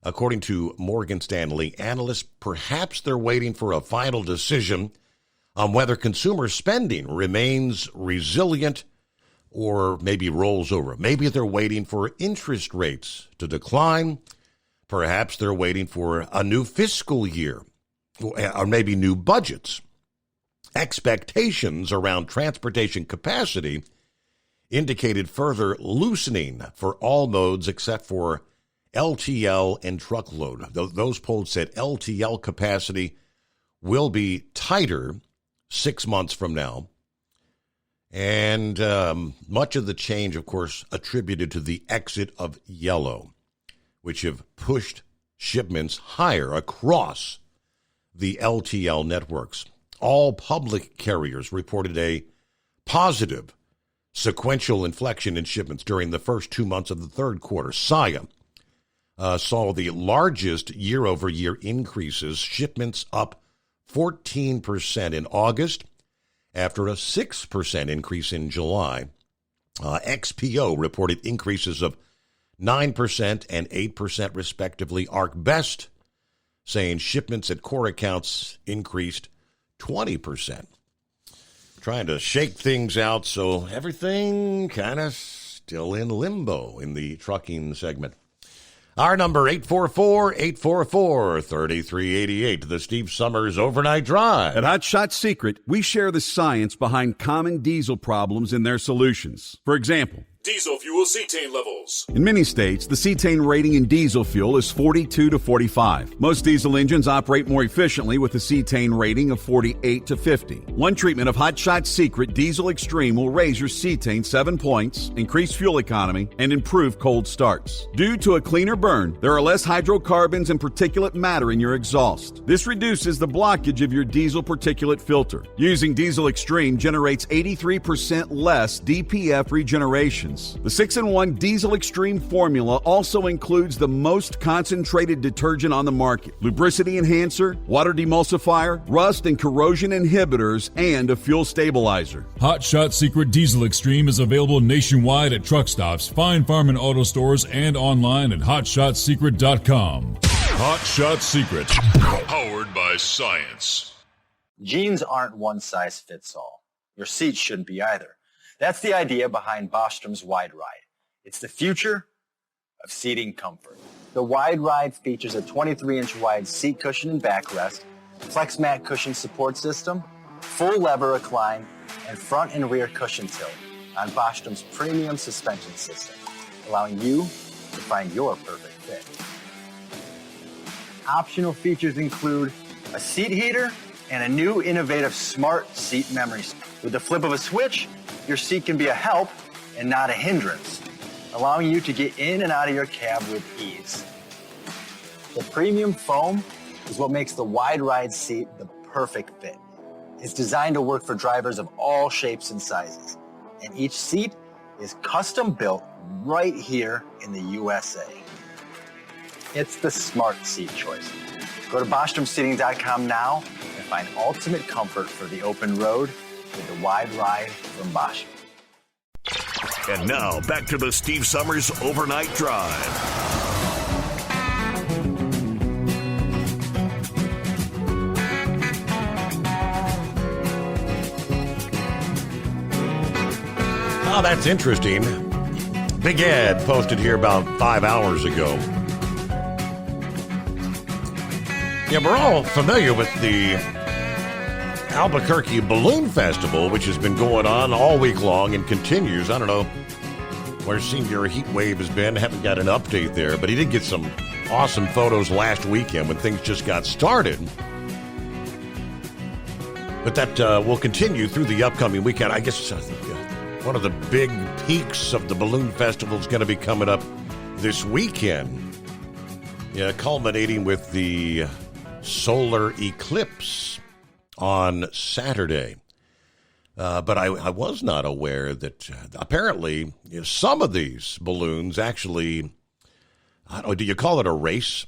J: According to Morgan Stanley analysts, perhaps they're waiting for a final decision on whether consumer spending remains resilient or maybe rolls over. Maybe they're waiting for interest rates to decline Perhaps they're waiting for a new fiscal year or maybe new budgets. Expectations around transportation capacity indicated further loosening for all modes except for LTL and truckload. Those polls said LTL capacity will be tighter 6 months from now. And much of the change, of course, attributed to the exit of Yellow, which have pushed shipments higher across the LTL networks. All public carriers reported a positive sequential inflection in shipments during the first 2 months of the third quarter. Saia saw the largest year-over-year increases, shipments up 14% in August after a 6% increase in July. XPO reported increases of 9% and 8% respectively. ArcBest saying shipments at core accounts increased 20%. Trying to shake things out so everything kind of still in limbo in the trucking segment. Our number, 844-844-3388, the Steve Summers Overnight Drive.
G: At Hot Shot Secret, we share the science behind common diesel problems and their solutions. For example,
H: Diesel fuel cetane levels.
G: in many states, the cetane rating in diesel fuel is 42 to 45. Most diesel engines operate more efficiently with a cetane rating of 48 to 50. One treatment of Hot Shot Secret Diesel Extreme will raise your cetane 7 points, increase fuel economy, and improve cold starts. Due to a cleaner burn, there are less hydrocarbons and particulate matter in your exhaust. This reduces the blockage of your diesel particulate filter. Using Diesel Extreme generates 83% less DPF regeneration. The 6-in-1 Diesel Extreme formula also includes the most concentrated detergent on the market, lubricity enhancer, water demulsifier, rust and corrosion inhibitors, and a fuel stabilizer.
H: Hot Shot Secret Diesel Extreme is available nationwide at truck stops, Fine Farm and auto stores, and online at hotshotsecret.com. Hot Shot Secret, powered by science.
O: Jeans aren't one size fits all. Your seats shouldn't be either. That's the idea behind Bostrom's Wide Ride. It's the future of seating comfort. The Wide Ride features a 23-inch wide seat cushion and backrest, flex mat cushion support system, full lever recline, and front and rear cushion tilt on Bostrom's premium suspension system, allowing you to find your perfect fit. Optional features include a seat heater and a new innovative smart seat memory. With the flip of a switch, your seat can be a help and not a hindrance, allowing you to get in and out of your cab with ease. The premium foam is what makes the Wide Ride seat the perfect fit. It's designed to work for drivers of all shapes and sizes, and each seat is custom built right here in the USA. It's the smart seat choice. Go to BostromSeating.com now and find ultimate comfort for the open road with the Wide Ride from Bosch.
F: And now, back to the Steve Summers Overnight Drive.
J: Oh, that's interesting. Big Ed posted here about 5 hours ago. Yeah, we're all familiar with the Albuquerque Balloon Festival, which has been going on all week long and continues. I don't know where Senior Heat Wave has been. Haven't got an update there, but he did get some awesome photos last weekend when things just got started. But that will continue through the upcoming weekend. I guess one of the big peaks of the Balloon Festival is going to be coming up this weekend. Yeah, culminating with the solar eclipse on Saturday. But I was not aware that apparently some of these balloons actually, I don't know, do you call it a race?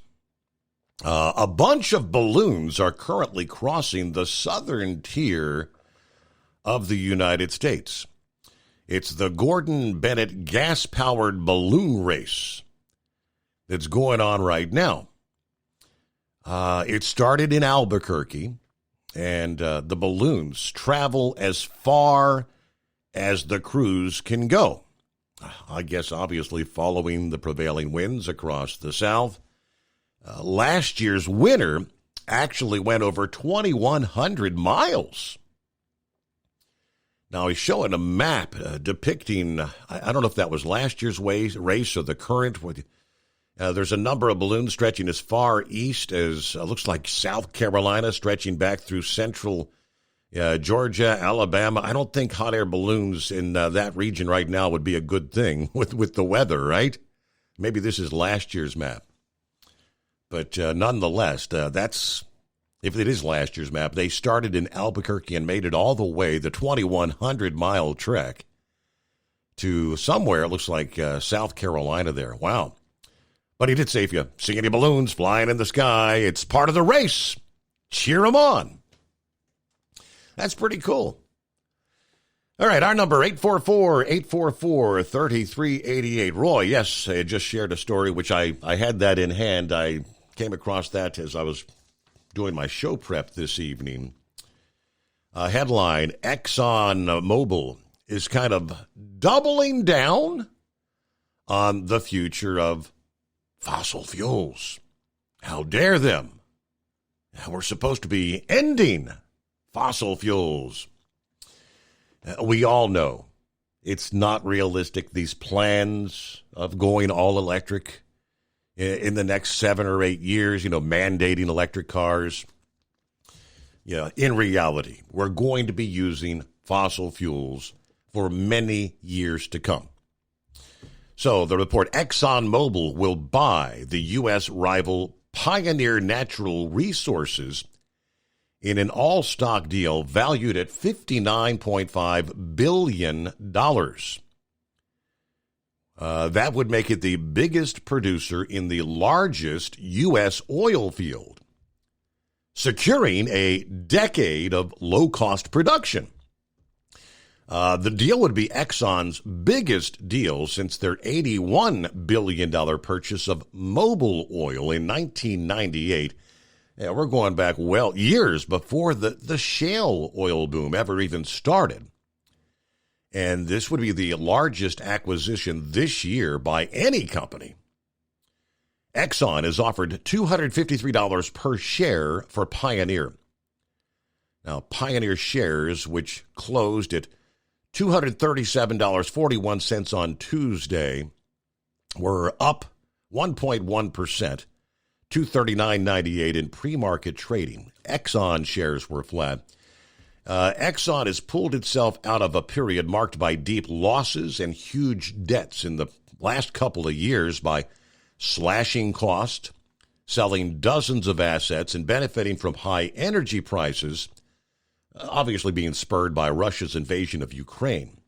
J: A bunch of balloons are currently crossing the southern tier of the United States. It's the Gordon Bennett gas-powered balloon race that's going on right now. It started in Albuquerque, and the balloons travel as far as the crews can go. I guess obviously following the prevailing winds across the south. Last year's winner actually went over 2,100 miles. Now, he's showing a map depicting, I don't know if that was last year's race or the current. There's a number of balloons stretching as far east as, looks like South Carolina, stretching back through central Georgia, Alabama. I don't think hot air balloons in that region right now would be a good thing with the weather, right? Maybe this is last year's map. But nonetheless, that's, if it is last year's map, they started in Albuquerque and made it all the way, the 2,100-mile trek, to somewhere, it looks like South Carolina there. Wow. But he did say, if you see any balloons flying in the sky, it's part of the race. Cheer them on. That's pretty cool. All right, our number, 844-844-3388. Roy, yes, I just shared a story, which I had that in hand. I came across that as I was doing my show prep this evening. Headline, ExxonMobil is kind of doubling down on the future of fossil fuels. How dare them? We're supposed to be ending fossil fuels. We all know it's not realistic, these plans of going all electric in the next 7 or 8 years, mandating electric cars. In reality, we're going to be using fossil fuels for many years to come. So the report, ExxonMobil will buy the U.S. rival Pioneer Natural Resources in an all-stock deal valued at $59.5 billion. That would make it the biggest producer in the largest U.S. oil field, securing a decade of low-cost production. The deal would be Exxon's biggest deal since their $81 billion purchase of Mobil Oil in 1998. Yeah, we're going back, years before the shale oil boom ever even started. And this would be the largest acquisition this year by any company. Exxon has offered $253 per share for Pioneer. Now, Pioneer shares, which closed at $237.41 on Tuesday, were up 1.1%. $239.98 in pre-market trading. Exxon shares were flat. Exxon has pulled itself out of a period marked by deep losses and huge debts in the last couple of years by slashing cost, selling dozens of assets, and benefiting from high energy prices, obviously being spurred by Russia's invasion of Ukraine.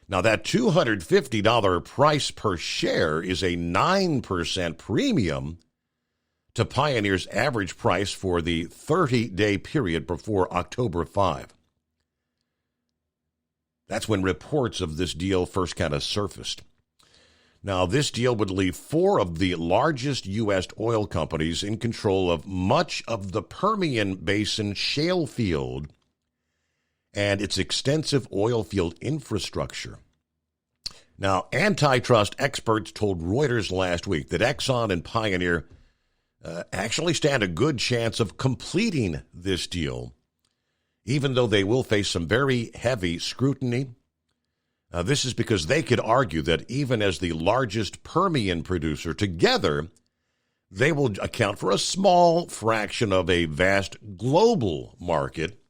J: Now, that $250 price per share is a 9% premium to Pioneer's average price for the 30-day period before October 5. That's when reports of this deal first kind of surfaced. Now, this deal would leave 4 of the largest U.S. oil companies in control of much of the Permian Basin shale field and its extensive oil field infrastructure. Now, antitrust experts told Reuters last week that Exxon and Pioneer actually stand a good chance of completing this deal, even though they will face some very heavy scrutiny. This is because they could argue that even as the largest Permian producer, together they will account for a small fraction of a vast global market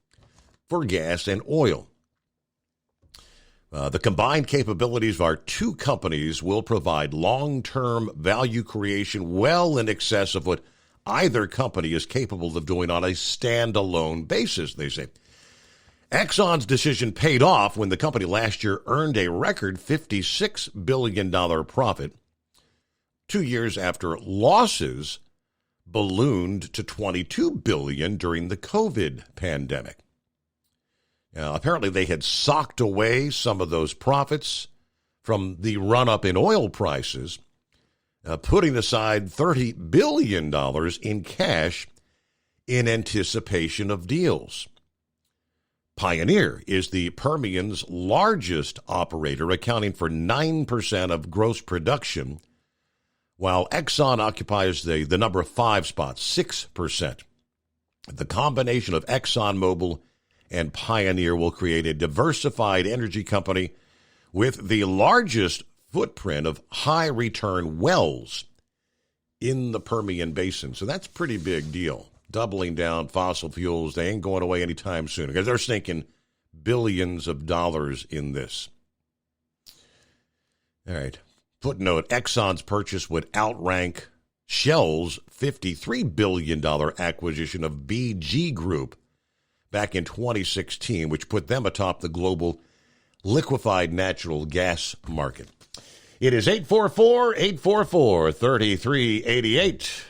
J: for gas and oil. The combined capabilities of our two companies will provide long-term value creation well in excess of what either company is capable of doing on a standalone basis, they say. Exxon's decision paid off when the company last year earned a record $56 billion profit, 2 years after losses ballooned to $22 billion during the COVID pandemic. Now, apparently they had socked away some of those profits from the run-up in oil prices, putting aside $30 billion in cash in anticipation of deals. Pioneer is the Permian's largest operator, accounting for 9% of gross production, while Exxon occupies the number 5 spot, 6%. The combination of ExxonMobil and Pioneer will create a diversified energy company with the largest footprint of high-return wells in the Permian Basin. So that's a pretty big deal. Doubling down fossil fuels, they ain't going away anytime soon because they're sinking billions of dollars in this. All right. Footnote, Exxon's purchase would outrank Shell's $53 billion acquisition of BG Group back in 2016, which put them atop the global liquefied natural gas market. It is 844-844-3388.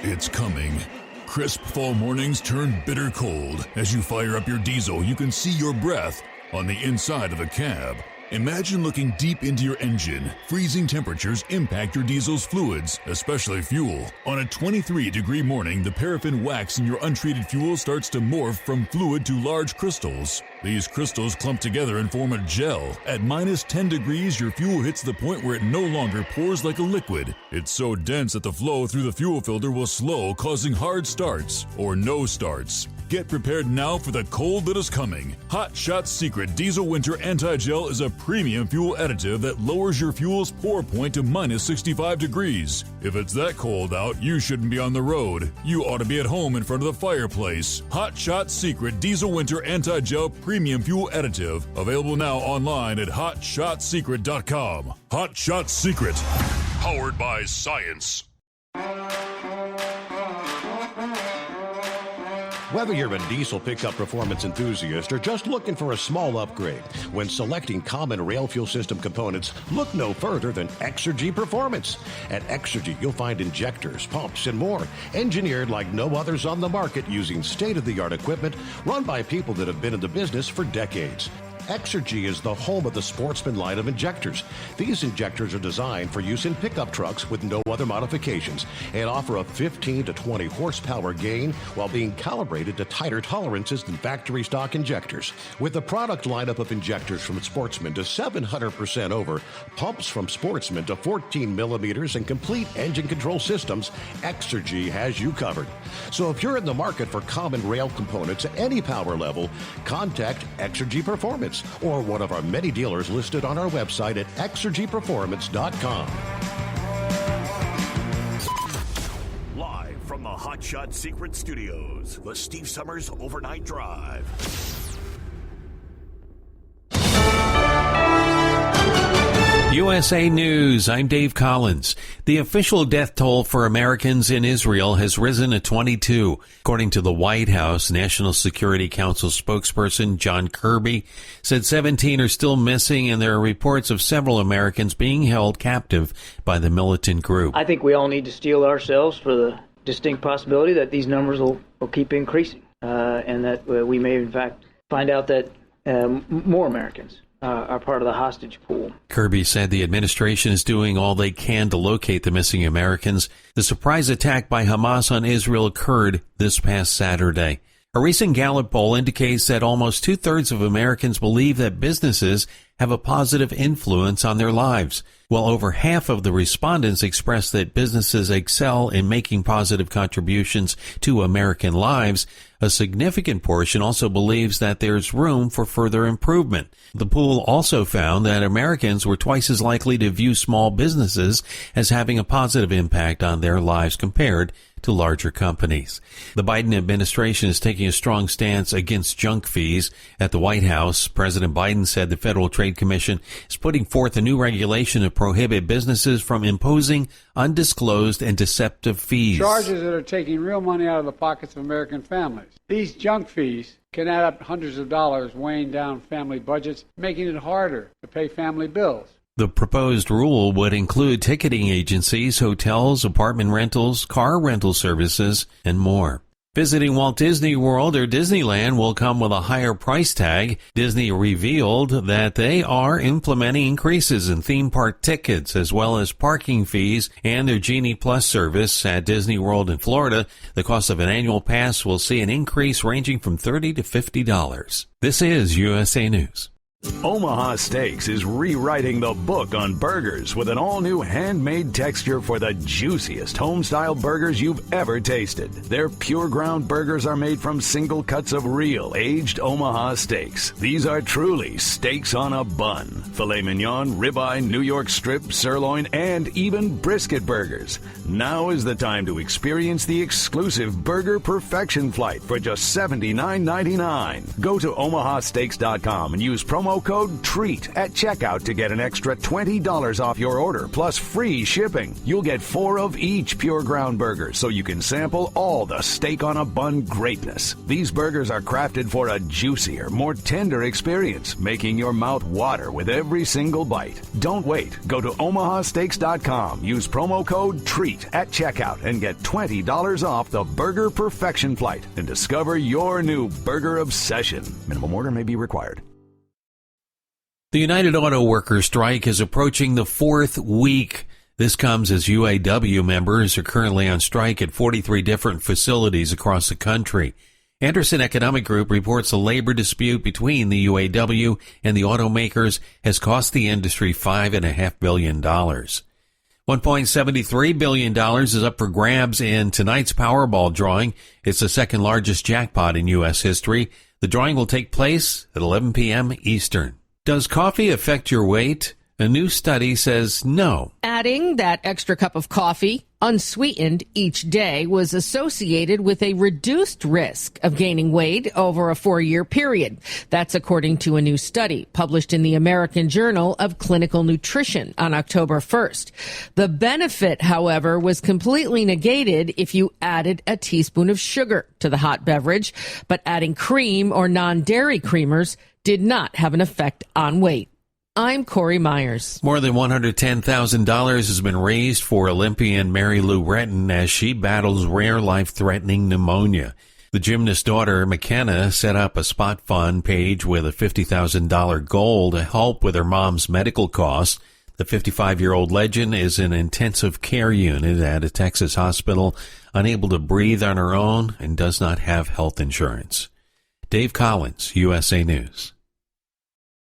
H: It's coming. Crisp fall mornings turn bitter cold. As you fire up your diesel, you can see your breath on the inside of the cab. Imagine looking deep into your engine. Freezing temperatures impact your diesel's fluids, especially fuel. On a 23-degree morning, the paraffin wax in your untreated fuel starts to morph from fluid to large crystals. These crystals clump together and form a gel. At minus 10 degrees, your fuel hits the point where it no longer pours like a liquid. It's so dense that the flow through the fuel filter will slow, causing hard starts or no starts. Get prepared now for the cold that is coming. Hot Shot Secret Diesel Winter Anti-Gel is a premium fuel additive that lowers your fuel's pour point to minus 65 degrees. If it's that cold out, you shouldn't be on the road. You ought to be at home in front of the fireplace. Hot Shot Secret Diesel Winter Anti-Gel Premium Fuel Additive. Available now online at HotShotSecret.com. Hot Shot Secret. Powered by science.
J: Whether you're a diesel pickup performance enthusiast or just looking for a small upgrade, when selecting common rail fuel system components, look no further than Exergy Performance. At Exergy, you'll find injectors, pumps, and more, engineered like no others on the market using state-of-the-art equipment run by people that have been in the business for decades. Exergy is the home of the Sportsman line of injectors. These injectors are designed for use in pickup trucks with no other modifications and offer a 15 to 20 horsepower gain while being calibrated to tighter tolerances than factory stock injectors. With a product lineup of injectors from Sportsman to 700% over, pumps from Sportsman to 14 millimeters, and complete engine control systems, Exergy has you covered. So if you're in the market for common rail components at any power level, contact Exergy Performance or one of our many dealers listed on our website at exergyperformance.com.
F: Live from the Hot Shot Secret Studios, the Steve Summers Overnight Drive.
B: USA News, I'm Dave Collins. The official death toll for Americans in Israel has risen to 22. According to the White House, National Security Council spokesperson John Kirby said 17 are still missing, and there are reports of several Americans being held captive by the militant group.
P: I think we all need to steel ourselves for the distinct possibility that these numbers will keep increasing, and that we may, in fact, find out that more Americans are part of the hostage pool.
B: Kirby said the administration is doing all they can to locate the missing Americans. The surprise attack by Hamas on Israel occurred this past Saturday. A recent Gallup poll indicates that almost two-thirds of Americans believe that businesses have a positive influence on their lives, while over half of the respondents expressed that businesses excel in making positive contributions to American lives. A significant portion also believes that there's room for further improvement. The poll also found that Americans were twice as likely to view small businesses as having a positive impact on their lives compared to larger companies. The Biden administration is taking a strong stance against junk fees. At the White House, President Biden said the Federal Trade Commission is putting forth a new regulation to prohibit businesses from imposing undisclosed and deceptive fees.
C: Charges that are taking real money out of the pockets of American families. These junk fees can add up hundreds of dollars, weighing down family budgets, making it harder to pay family bills.
B: The proposed rule would include ticketing agencies, hotels, apartment rentals, car rental services, and more. Visiting Walt Disney World or Disneyland will come with a higher price tag. Disney revealed that they are implementing increases in theme park tickets as well as parking fees and their Genie Plus service at Disney World in Florida. The cost of an annual pass will see an increase ranging from $30 to $50. This is USA News.
F: Omaha Steaks is rewriting the book on burgers with an all-new handmade texture for the juiciest home-style burgers you've ever tasted. Their pure ground burgers are made from single cuts of real, aged Omaha steaks. These are truly steaks on a bun. Filet mignon, ribeye, New York strip, sirloin, and even brisket burgers. Now is the time to experience the exclusive Burger Perfection Flight for just $79.99. Go to omahasteaks.com and use promo code TREAT at checkout to get an extra $20 off your order, plus free shipping. You'll get 4 of each pure ground burgers, so you can sample all the steak on a bun greatness. These burgers are crafted for a juicier, more tender experience, making your mouth water with every single bite. Don't wait. Go to omahasteaks.com. Use promo code TREAT at checkout and get $20 off the Burger Perfection Flight and discover your new burger obsession. Minimum order may be required.
B: The United Auto Workers strike is approaching the 4th week. This comes as UAW members are currently on strike at 43 different facilities across the country. Anderson Economic Group reports a labor dispute between the UAW and the automakers has cost the industry $5.5 billion. $1.73 billion is up for grabs in tonight's Powerball drawing. It's the second largest jackpot in U.S. history. The drawing will take place at 11 p.m. Eastern. Does coffee affect your weight? A new study says no.
Q: Adding that extra cup of coffee, unsweetened, each day was associated with a reduced risk of gaining weight over a 4-year period. That's according to a new study published in the American Journal of Clinical Nutrition on October 1st. The benefit, however, was completely negated if you added a teaspoon of sugar to the hot beverage, but adding cream or non-dairy creamers did not have an effect on weight. I'm Corey Myers.
B: More than $110,000 has been raised for Olympian Mary Lou Retton as she battles rare life-threatening pneumonia. The gymnast's daughter, McKenna, set up a spot fund page with a $50,000 goal to help with her mom's medical costs. The 55-year-old legend is in an intensive care unit at a Texas hospital, unable to breathe on her own and does not have health insurance. Dave Collins, USA News.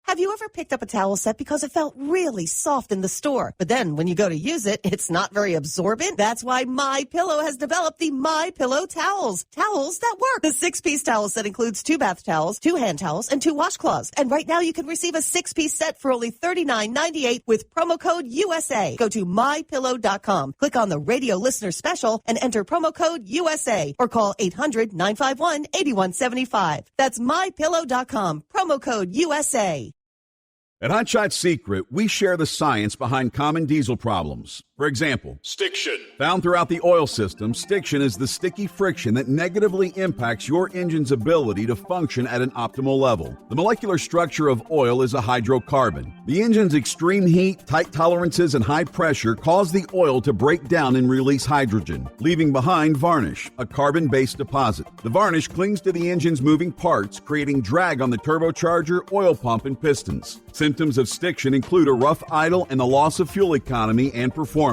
D: Have you ever picked up a towel set because it felt really soft in the store, but then when you go to use it, it's not very absorbent? That's why MyPillow has developed the MyPillow towels. Towels that work. The 6-piece towel set includes 2 bath towels, 2 hand towels, and 2 washcloths. And right now you can receive a 6-piece set for only $39.98 with promo code USA. Go to MyPillow.com, click on the radio listener special, and enter promo code USA, or call 800-951-8175. That's MyPillow.com, promo code USA.
G: At Hot Shot Secret, we share the science behind common diesel problems. For example,
H: Stiction.
G: Found throughout the oil system, stiction is the sticky friction that negatively impacts your engine's ability to function at an optimal level. The molecular structure of oil is a hydrocarbon. The engine's extreme heat, tight tolerances, and high pressure cause the oil to break down and release hydrogen, leaving behind varnish, a carbon-based deposit. The varnish clings to the engine's moving parts, creating drag on the turbocharger, oil pump, and pistons. Symptoms of stiction include a rough idle and the loss of fuel economy and performance.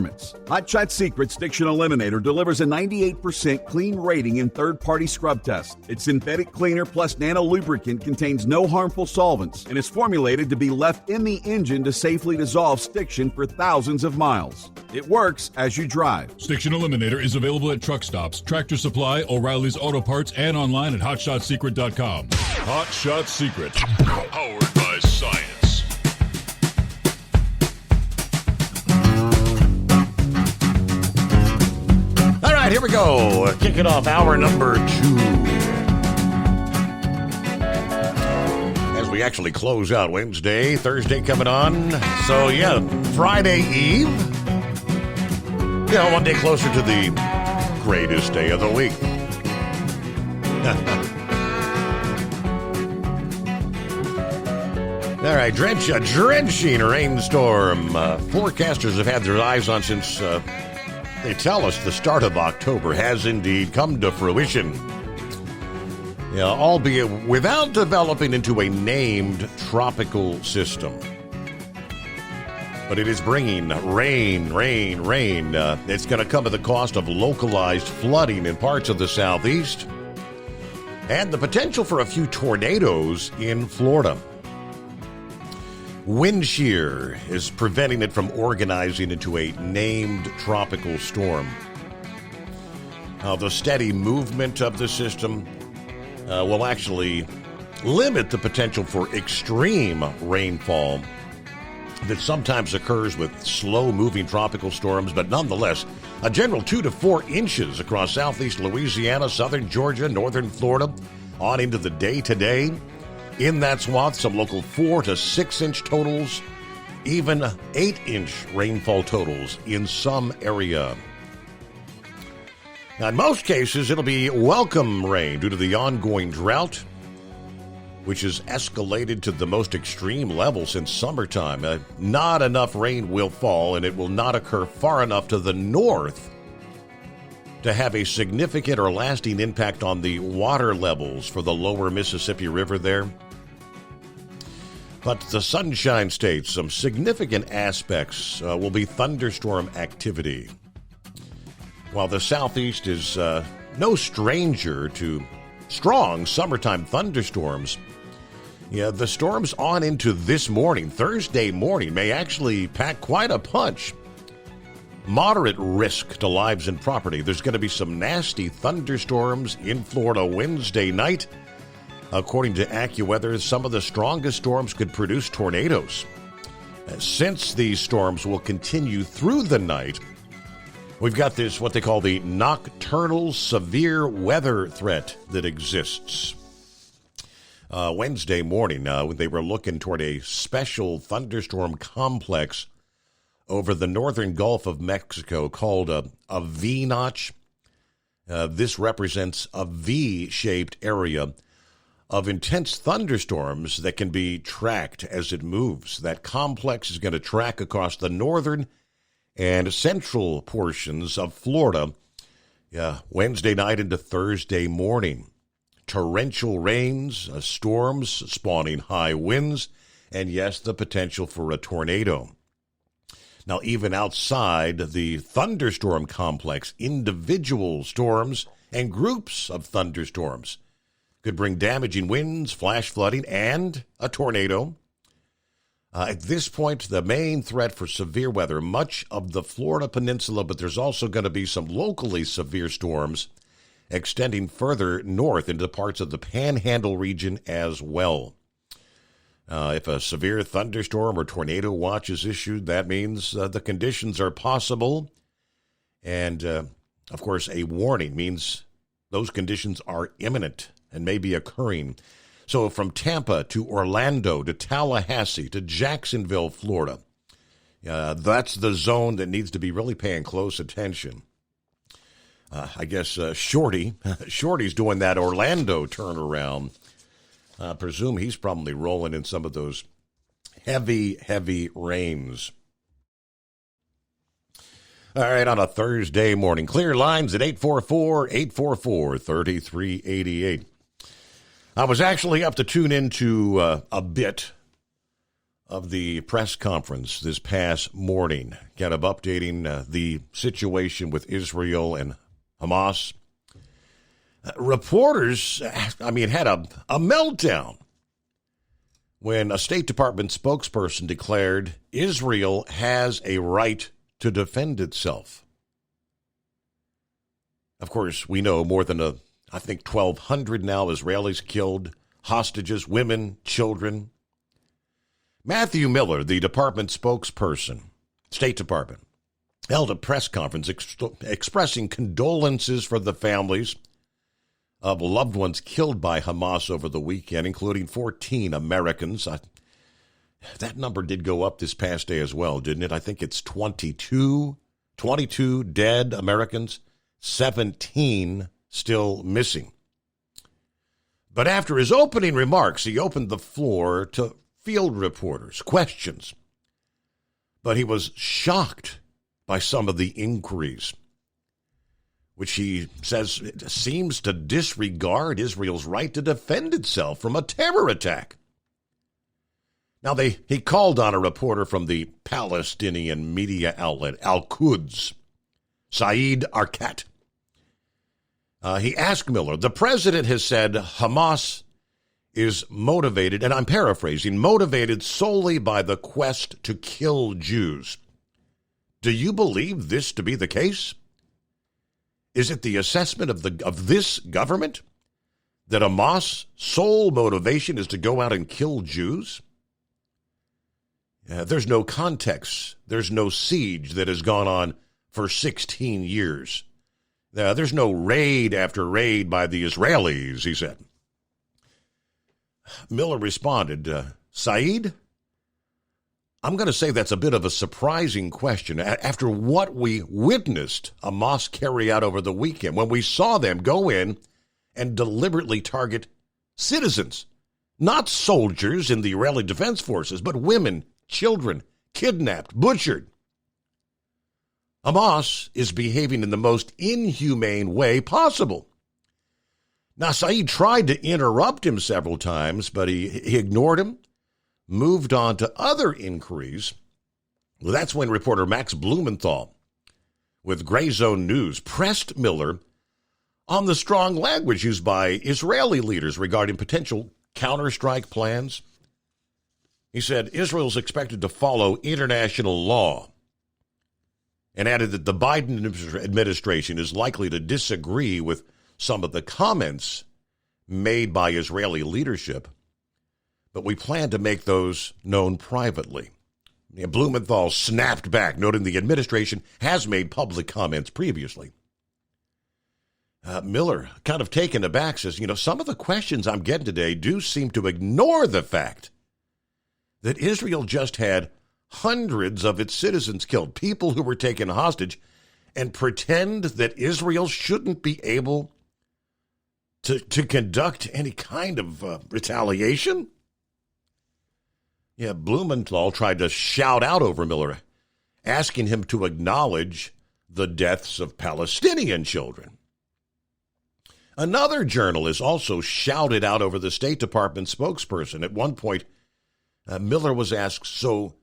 G: Hot Shot Secret Stiction Eliminator delivers a 98% clean rating in third-party scrub tests. Its synthetic cleaner plus nano lubricant contains no harmful solvents and is formulated to be left in the engine to safely dissolve stiction for thousands of miles. It works as you drive.
H: Stiction Eliminator is available at truck stops, Tractor Supply, O'Reilly's Auto Parts, and online at HotShotSecret.com. Hot Shot Secret, powered by science.
J: All right, here we go. Kicking off hour number 2. As we actually close out Wednesday, Thursday coming on. So, yeah, Friday Eve. You know, one day closer to the greatest day of the week. All right, drenching rainstorm. Forecasters have had their eyes on since... they tell us the start of October has indeed come to fruition. Yeah, albeit without developing into a named tropical system. But it is bringing rain. It's going to come at the cost of localized flooding in parts of the southeast. And the potential for a few tornadoes in Florida. Wind shear is preventing it from organizing into a named tropical storm. The steady movement of the system will actually limit the potential for extreme rainfall that sometimes occurs with slow-moving tropical storms, but nonetheless, a general 2 to 4 inches across southeast Louisiana, southern Georgia, northern Florida, on into the day today. In that swath, some local 4 to 6 inch totals, even 8-inch rainfall totals in some area. Now, in most cases, it'll be welcome rain due to the ongoing drought, which has escalated to the most extreme level since summertime. Not enough rain will fall, and it will not occur far enough to the north to have a significant or lasting impact on the water levels for the lower Mississippi River there. But the Sunshine State, some significant aspects will be thunderstorm activity. While the Southeast is no stranger to strong summertime thunderstorms, the storms on into this morning, Thursday morning, may actually pack quite a punch. Moderate risk to lives and property. There's going to be some nasty thunderstorms in Florida Wednesday night. According to AccuWeather, some of the strongest storms could produce tornadoes. Since these storms will continue through the night, we've got this, what they call the nocturnal severe weather threat that exists. Wednesday morning, they were looking toward a special thunderstorm complex over the northern Gulf of Mexico called a V-notch. This represents a V-shaped area of intense thunderstorms that can be tracked as it moves. That complex is going to track across the northern and central portions of Florida Wednesday night into Thursday morning. Torrential rains, storms spawning high winds, and yes, the potential for a tornado. Now, even outside the thunderstorm complex, individual storms and groups of thunderstorms could bring damaging winds, flash flooding, and a tornado. At this point, the main threat for severe weather, much of the Florida peninsula, but there's also going to be some locally severe storms extending further north into parts of the Panhandle region as well. If a severe thunderstorm or tornado watch is issued, that means the conditions are possible. And, of course, a warning means those conditions are imminent and may be occurring. So from Tampa to Orlando to Tallahassee to Jacksonville, Florida, that's the zone that needs to be really paying close attention. I guess Shorty's doing that Orlando turnaround. Presume he's probably rolling in some of those heavy rains. All right, on a Thursday morning. Clear lines at 844-844-3388. I was actually up to tune into a bit of the press conference this past morning, kind of updating the situation with Israel and Hamas. Reporters, had a meltdown when a State Department spokesperson declared Israel has a right to defend itself. Of course, we know more than 1,200 now Israelis killed, hostages, women, children. Matthew Miller, the department spokesperson, State Department, held a press conference expressing condolences for the families of loved ones killed by Hamas over the weekend, including 14 Americans. That number did go up this past day as well, didn't it? I think it's 22 dead Americans, 17 still missing. But after his opening remarks, he opened the floor to field reporters' questions. But he was shocked by some of the inquiries, which he says seems to disregard Israel's right to defend itself from a terror attack. Now, he called on a reporter from the Palestinian media outlet Al-Quds, Saeed Arkat. He asked Miller, the president has said Hamas is motivated, and I'm paraphrasing, motivated solely by the quest to kill Jews. Do you believe this to be the case? Is it the assessment of this government that Hamas' sole motivation is to go out and kill Jews? There's no context. There's no siege that has gone on for 16 years. There's no raid after raid by the Israelis, he said. Miller responded, Saeed, I'm going to say that's a bit of a surprising question after what we witnessed Hamas carry out over the weekend, when we saw them go in and deliberately target citizens, not soldiers in the Israeli Defense Forces, but women, children, kidnapped, butchered. Hamas is behaving in the most inhumane way possible. Now, Saeed tried to interrupt him several times, but he ignored him, moved on to other inquiries. Well, that's when reporter Max Blumenthal with Gray Zone News pressed Miller on the strong language used by Israeli leaders regarding potential counterstrike plans. He said Israel's expected to follow international law and added that the Biden administration is likely to disagree with some of the comments made by Israeli leadership, but we plan to make those known privately. Blumenthal snapped back, noting the administration has made public comments previously. Miller, kind of taken aback, says, some of the questions I'm getting today do seem to ignore the fact that Israel just had hundreds of its citizens killed, people who were taken hostage, and pretend that Israel shouldn't be able to conduct any kind of retaliation? Yeah, Blumenthal tried to shout out over Miller, asking him to acknowledge the deaths of Palestinian children. Another journalist also shouted out over the State Department spokesperson. At one point, Miller was asked, so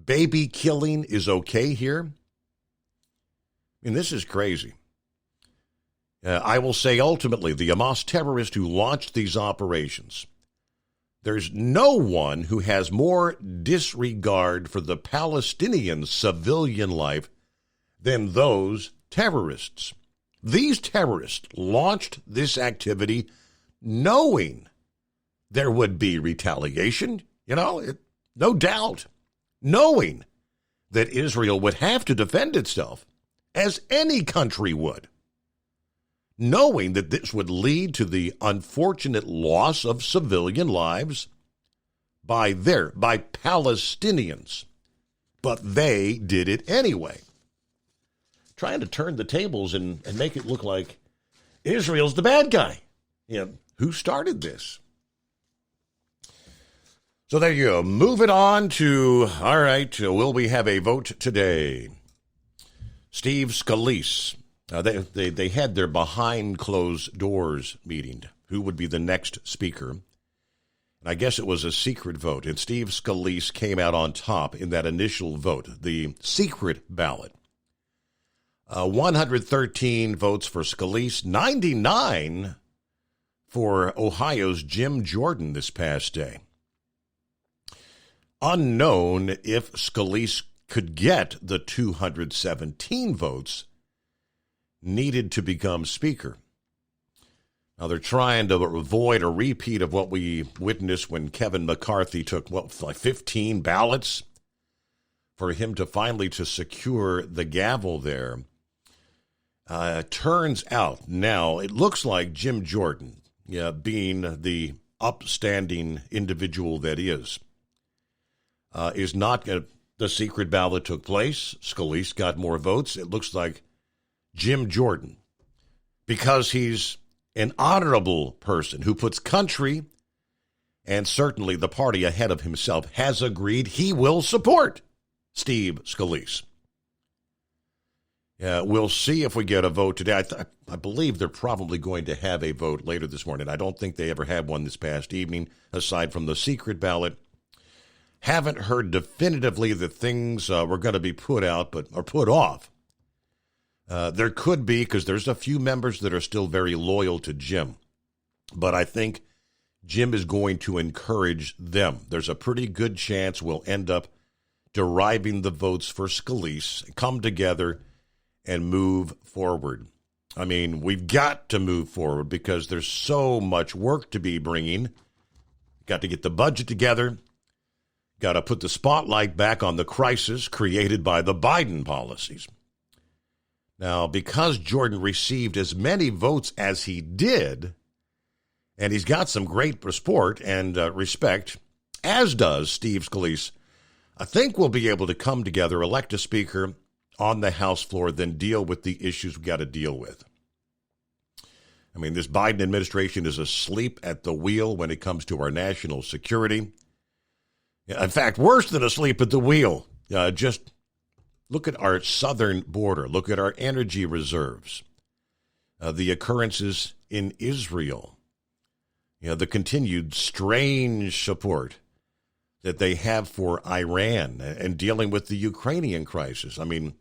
J: baby killing is okay here? I mean, this is crazy. I will say ultimately, the Hamas terrorists who launched these operations, there's no one who has more disregard for the Palestinian civilian life than those terrorists. These terrorists launched this activity knowing there would be retaliation, no doubt, knowing that Israel would have to defend itself, as any country would, knowing that this would lead to the unfortunate loss of civilian lives by Palestinians. But they did it anyway, trying to turn the tables and make it look like Israel's the bad guy. Who started this? So there you go. Moving on to, all right, will we have a vote today? Steve Scalise. They had their behind closed doors meeting. Who would be the next speaker? And I guess it was a secret vote. And Steve Scalise came out on top in that initial vote, the secret ballot. 113 votes for Scalise, 99 for Ohio's Jim Jordan this past day. Unknown if Scalise could get the 217 votes needed to become speaker. Now, they're trying to avoid a repeat of what we witnessed when Kevin McCarthy took, 15 ballots for him to finally to secure the gavel there. Turns out now it looks like Jim Jordan, being the upstanding individual that is not going to. The secret ballot took place. Scalise got more votes. It looks like Jim Jordan, because he's an honorable person who puts country and certainly the party ahead of himself, has agreed he will support Steve Scalise. We'll see if we get a vote today. I believe they're probably going to have a vote later this morning. I don't think they ever had one this past evening, aside from the secret ballot. Haven't heard definitively that things were going to be put out, or put off. There could be, because there's a few members that are still very loyal to Jim. But I think Jim is going to encourage them. There's a pretty good chance we'll end up deriving the votes for Scalise, come together and move forward. I mean, we've got to move forward because there's so much work to be bringing. Got to get the budget together. Got to put the spotlight back on the crisis created by the Biden policies. Now, because Jordan received as many votes as he did, and he's got some great support and respect, as does Steve Scalise, I think we'll be able to come together, elect a speaker on the House floor, then deal with the issues we got to deal with. I mean, this Biden administration is asleep at the wheel when it comes to our national security. In fact, worse than asleep at the wheel. Just look at our southern border. Look at our energy reserves. The occurrences in Israel. The continued strange support that they have for Iran and dealing with the Ukrainian crisis. I mean,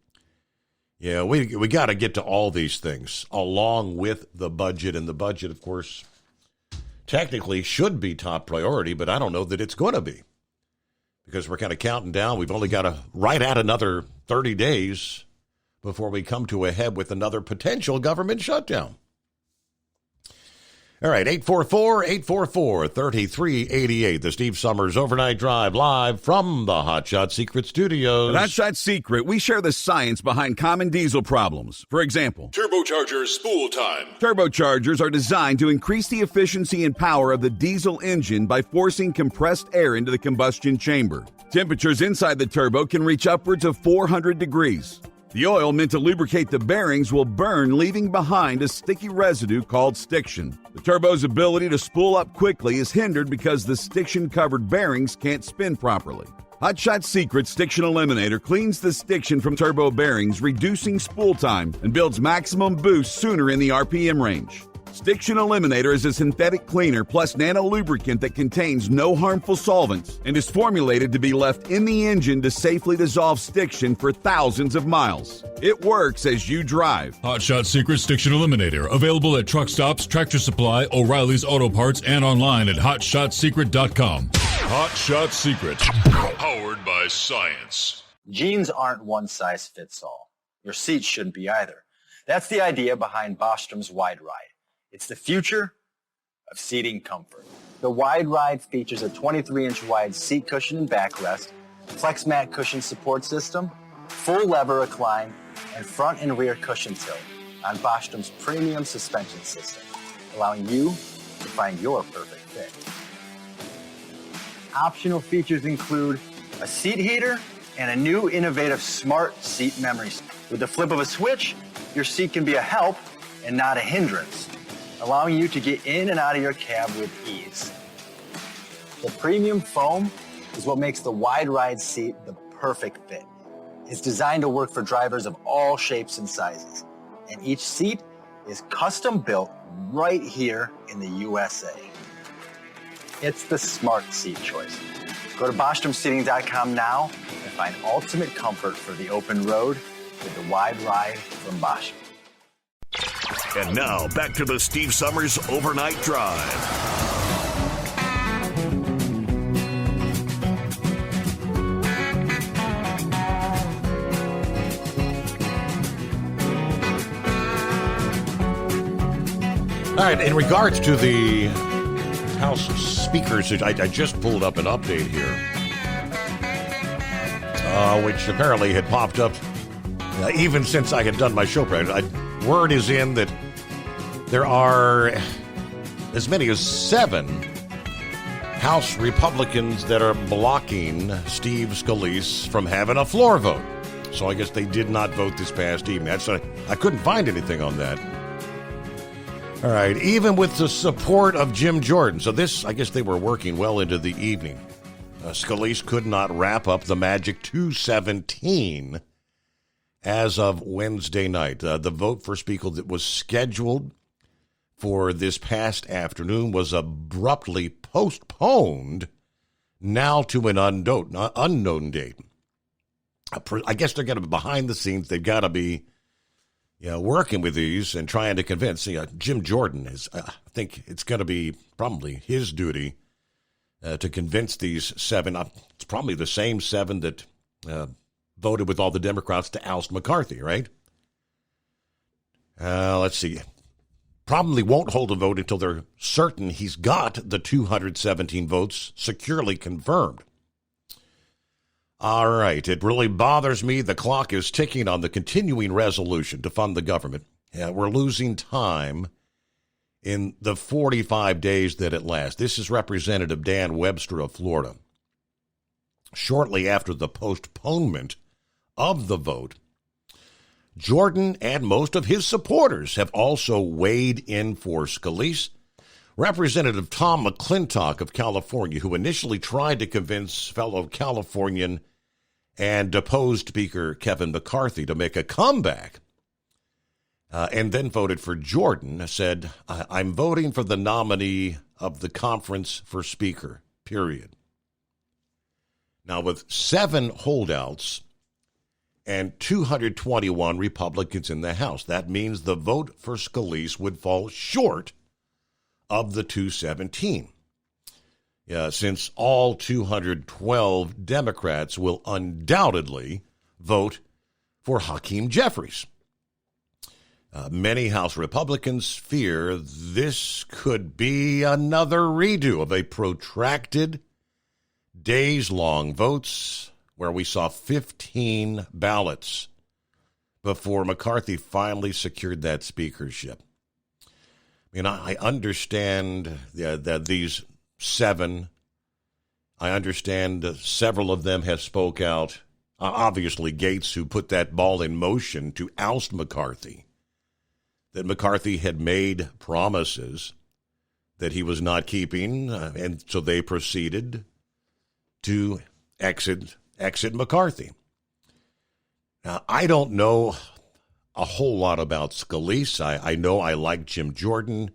J: we got to get to all these things along with the budget. And the budget, of course, technically should be top priority, but I don't know that it's going to be because we're kind of counting down. We've only got to right at another 30 days before we come to a head with another potential government shutdown. All right, 844-844-3388, the Steve Summers Overnight Drive, live from the Hot Shot Secret Studios.
G: At Hot Shot Secret, we share the science behind common diesel problems. For example,
H: Turbochargers spool time.
G: Turbochargers are designed to increase the efficiency and power of the diesel engine by forcing compressed air into the combustion chamber. Temperatures inside the turbo can reach upwards of 400 degrees. The oil meant to lubricate the bearings will burn, leaving behind a sticky residue called stiction. The turbo's ability to spool up quickly is hindered because the stiction-covered bearings can't spin properly. Hot Shot Secret Stiction Eliminator cleans the stiction from turbo bearings, reducing spool time, and builds maximum boost sooner in the RPM range. Stiction Eliminator is a synthetic cleaner plus nano-lubricant that contains no harmful solvents and is formulated to be left in the engine to safely dissolve stiction for thousands of miles. It works as you drive.
H: Hot Shot Secret Stiction Eliminator. Available at truck stops, Tractor Supply, O'Reilly's Auto Parts, and online at HotShotSecret.com. Hot Shot Secret. Powered by science.
O: Jeans aren't one size fits all. Your seats shouldn't be either. That's the idea behind Bostrom's Wide Ride. It's the future of seating comfort. The Wide Ride features a 23-inch wide seat cushion and backrest, flex mat cushion support system, full lever recline, and front and rear cushion tilt on Bostrom's premium suspension system, allowing you to find your perfect fit. Optional features include a seat heater and a new innovative smart seat memory. With the flip of a switch, your seat can be a help and not a hindrance, allowing you to get in and out of your cab with ease. The premium foam is what makes the Wide Ride seat the perfect fit. It's designed to work for drivers of all shapes and sizes, and each seat is custom built right here in the USA. It's the smart seat choice. Go to BostromSeating.com now and find ultimate comfort for the open road with the Wide Ride from Bostrom.
F: And now, back to the Steve Summers Overnight Drive.
J: All right, in regards to the House speakers, I just pulled up an update here, which apparently had popped up even since I had done my show. Word is in that there are as many as 7 House Republicans that are blocking Steve Scalise from having a floor vote. So I guess they did not vote this past evening. I couldn't find anything on that. All right, even with the support of Jim Jordan. So this, I guess they were working well into the evening. Scalise could not wrap up the magic 217 as of Wednesday night. The vote for Speaker that was scheduled for this past afternoon was abruptly postponed now to an unknown date. I guess they're going to be behind the scenes. They've got to be working with these and trying to convince. Jim Jordan is, I think it's going to be probably his duty to convince these 7. It's probably the same 7 that voted with all the Democrats to oust McCarthy, right? Let's see. Probably won't hold a vote until they're certain he's got the 217 votes securely confirmed. All right. It really bothers me. The clock is ticking on the continuing resolution to fund the government. We're losing time in the 45 days that it lasts. This is Representative Dan Webster of Florida. Shortly after the postponement of the vote, Jordan and most of his supporters have also weighed in for Scalise. Representative Tom McClintock of California, who initially tried to convince fellow Californian and deposed Speaker Kevin McCarthy to make a comeback, and then voted for Jordan, said, I'm voting for the nominee of the conference for Speaker, period. Now, with 7 holdouts and 221 Republicans in the House, that means the vote for Scalise would fall short of the 217. Since all 212 Democrats will undoubtedly vote for Hakeem Jeffries. Many House Republicans fear this could be another redo of a protracted, days-long votes where we saw 15 ballots before McCarthy finally secured that speakership. I understand that these 7, I understand several of them have spoke out. Obviously, Gaetz, who put that ball in motion to oust McCarthy, that McCarthy had made promises that he was not keeping, and so they proceeded to exit McCarthy. Now, I don't know a whole lot about Scalise. I know I like Jim Jordan.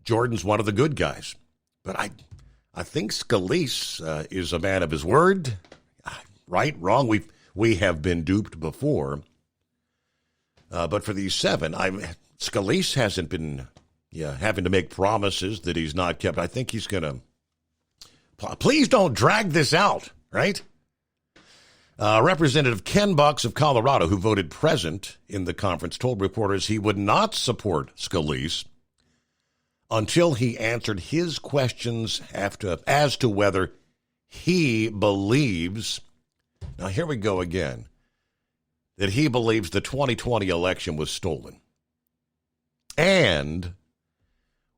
J: Jordan's one of the good guys. But I think Scalise is a man of his word. Right, wrong, we have been duped before. But for these 7, Scalise hasn't been having to make promises that he's not kept. I think he's going to... Please don't drag this out, right? Representative Ken Bucks of Colorado, who voted present in the conference, told reporters he would not support Scalise until he answered his questions as to whether he believes, now here we go again, that he believes the 2020 election was stolen, and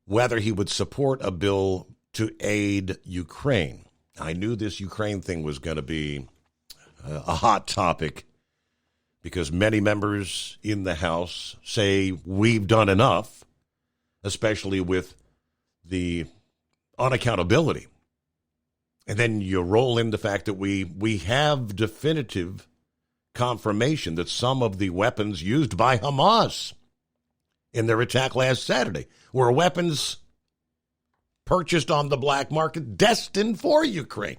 J: whether he would support a bill to aid Ukraine. I knew this Ukraine thing was going to be a hot topic because many members in the House say we've done enough, especially with the unaccountability. And then you roll in the fact that we have definitive confirmation that some of the weapons used by Hamas in their attack last Saturday were weapons purchased on the black market destined for Ukraine.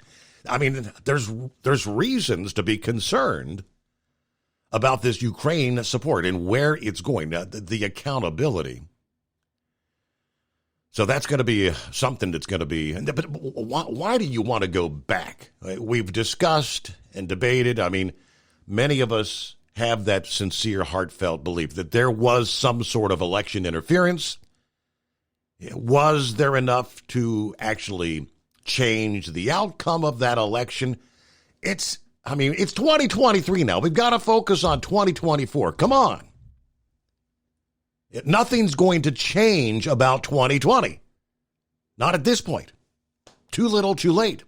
J: I mean, there's reasons to be concerned about this Ukraine support and where it's going, the accountability. So that's going to be something that's going to be, but why do you want to go back? We've discussed and debated. I mean, many of us have that sincere, heartfelt belief that there was some sort of election interference. Was there enough to actually change the outcome of that election? It's 2023 now. We've got to focus on 2024. Come on. Nothing's going to change about 2020. Not at this point. Too little, too late.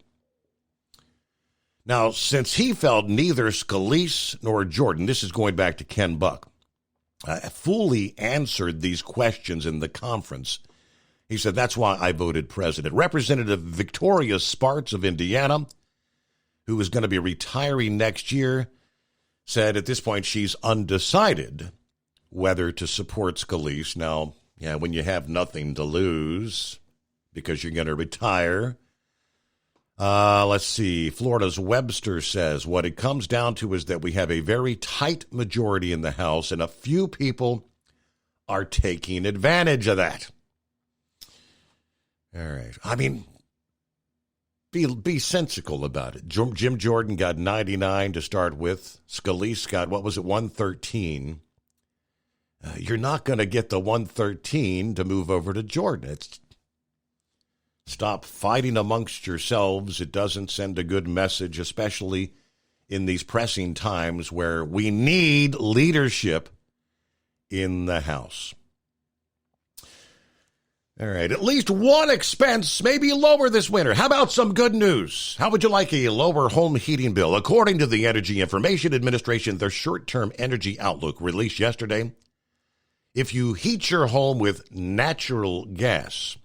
J: Now, since he felt neither Scalise nor Jordan, this is going back to Ken Buck, fully answered these questions in the conference, he said, that's why I voted president. Representative Victoria Spartz of Indiana, who is going to be retiring next year, said at this point she's undecided whether to support Scalise. Now, when you have nothing to lose because you're going to retire, Let's see. Florida's Webster says what it comes down to is that we have a very tight majority in the House, and a few people are taking advantage of that. All right. I mean, be sensical about it. Jim Jordan got 99 to start with. Scalise got, 113. You're not going to get the 113 to move over to Jordan. Stop fighting amongst yourselves. It doesn't send a good message, especially in these pressing times where we need leadership in the House. All right, at least one expense may be lower this winter. How about some good news? How would you like a lower home heating bill? According to the Energy Information Administration, their short-term energy outlook released yesterday, if you heat your home with natural gas,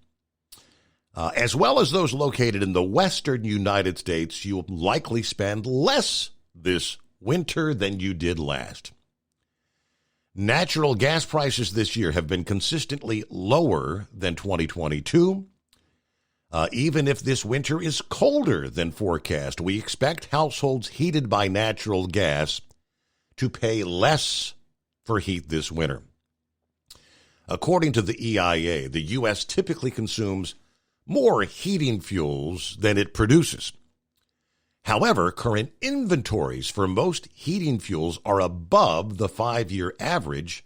J: as well as those located in the western United States, you'll likely spend less this winter than you did last. Natural gas prices this year have been consistently lower than 2022. Even if this winter is colder than forecast, we expect households heated by natural gas to pay less for heat this winter. According to the EIA, the U.S. typically consumes more heating fuels than it produces. However, current inventories for most heating fuels are above the 5-year average,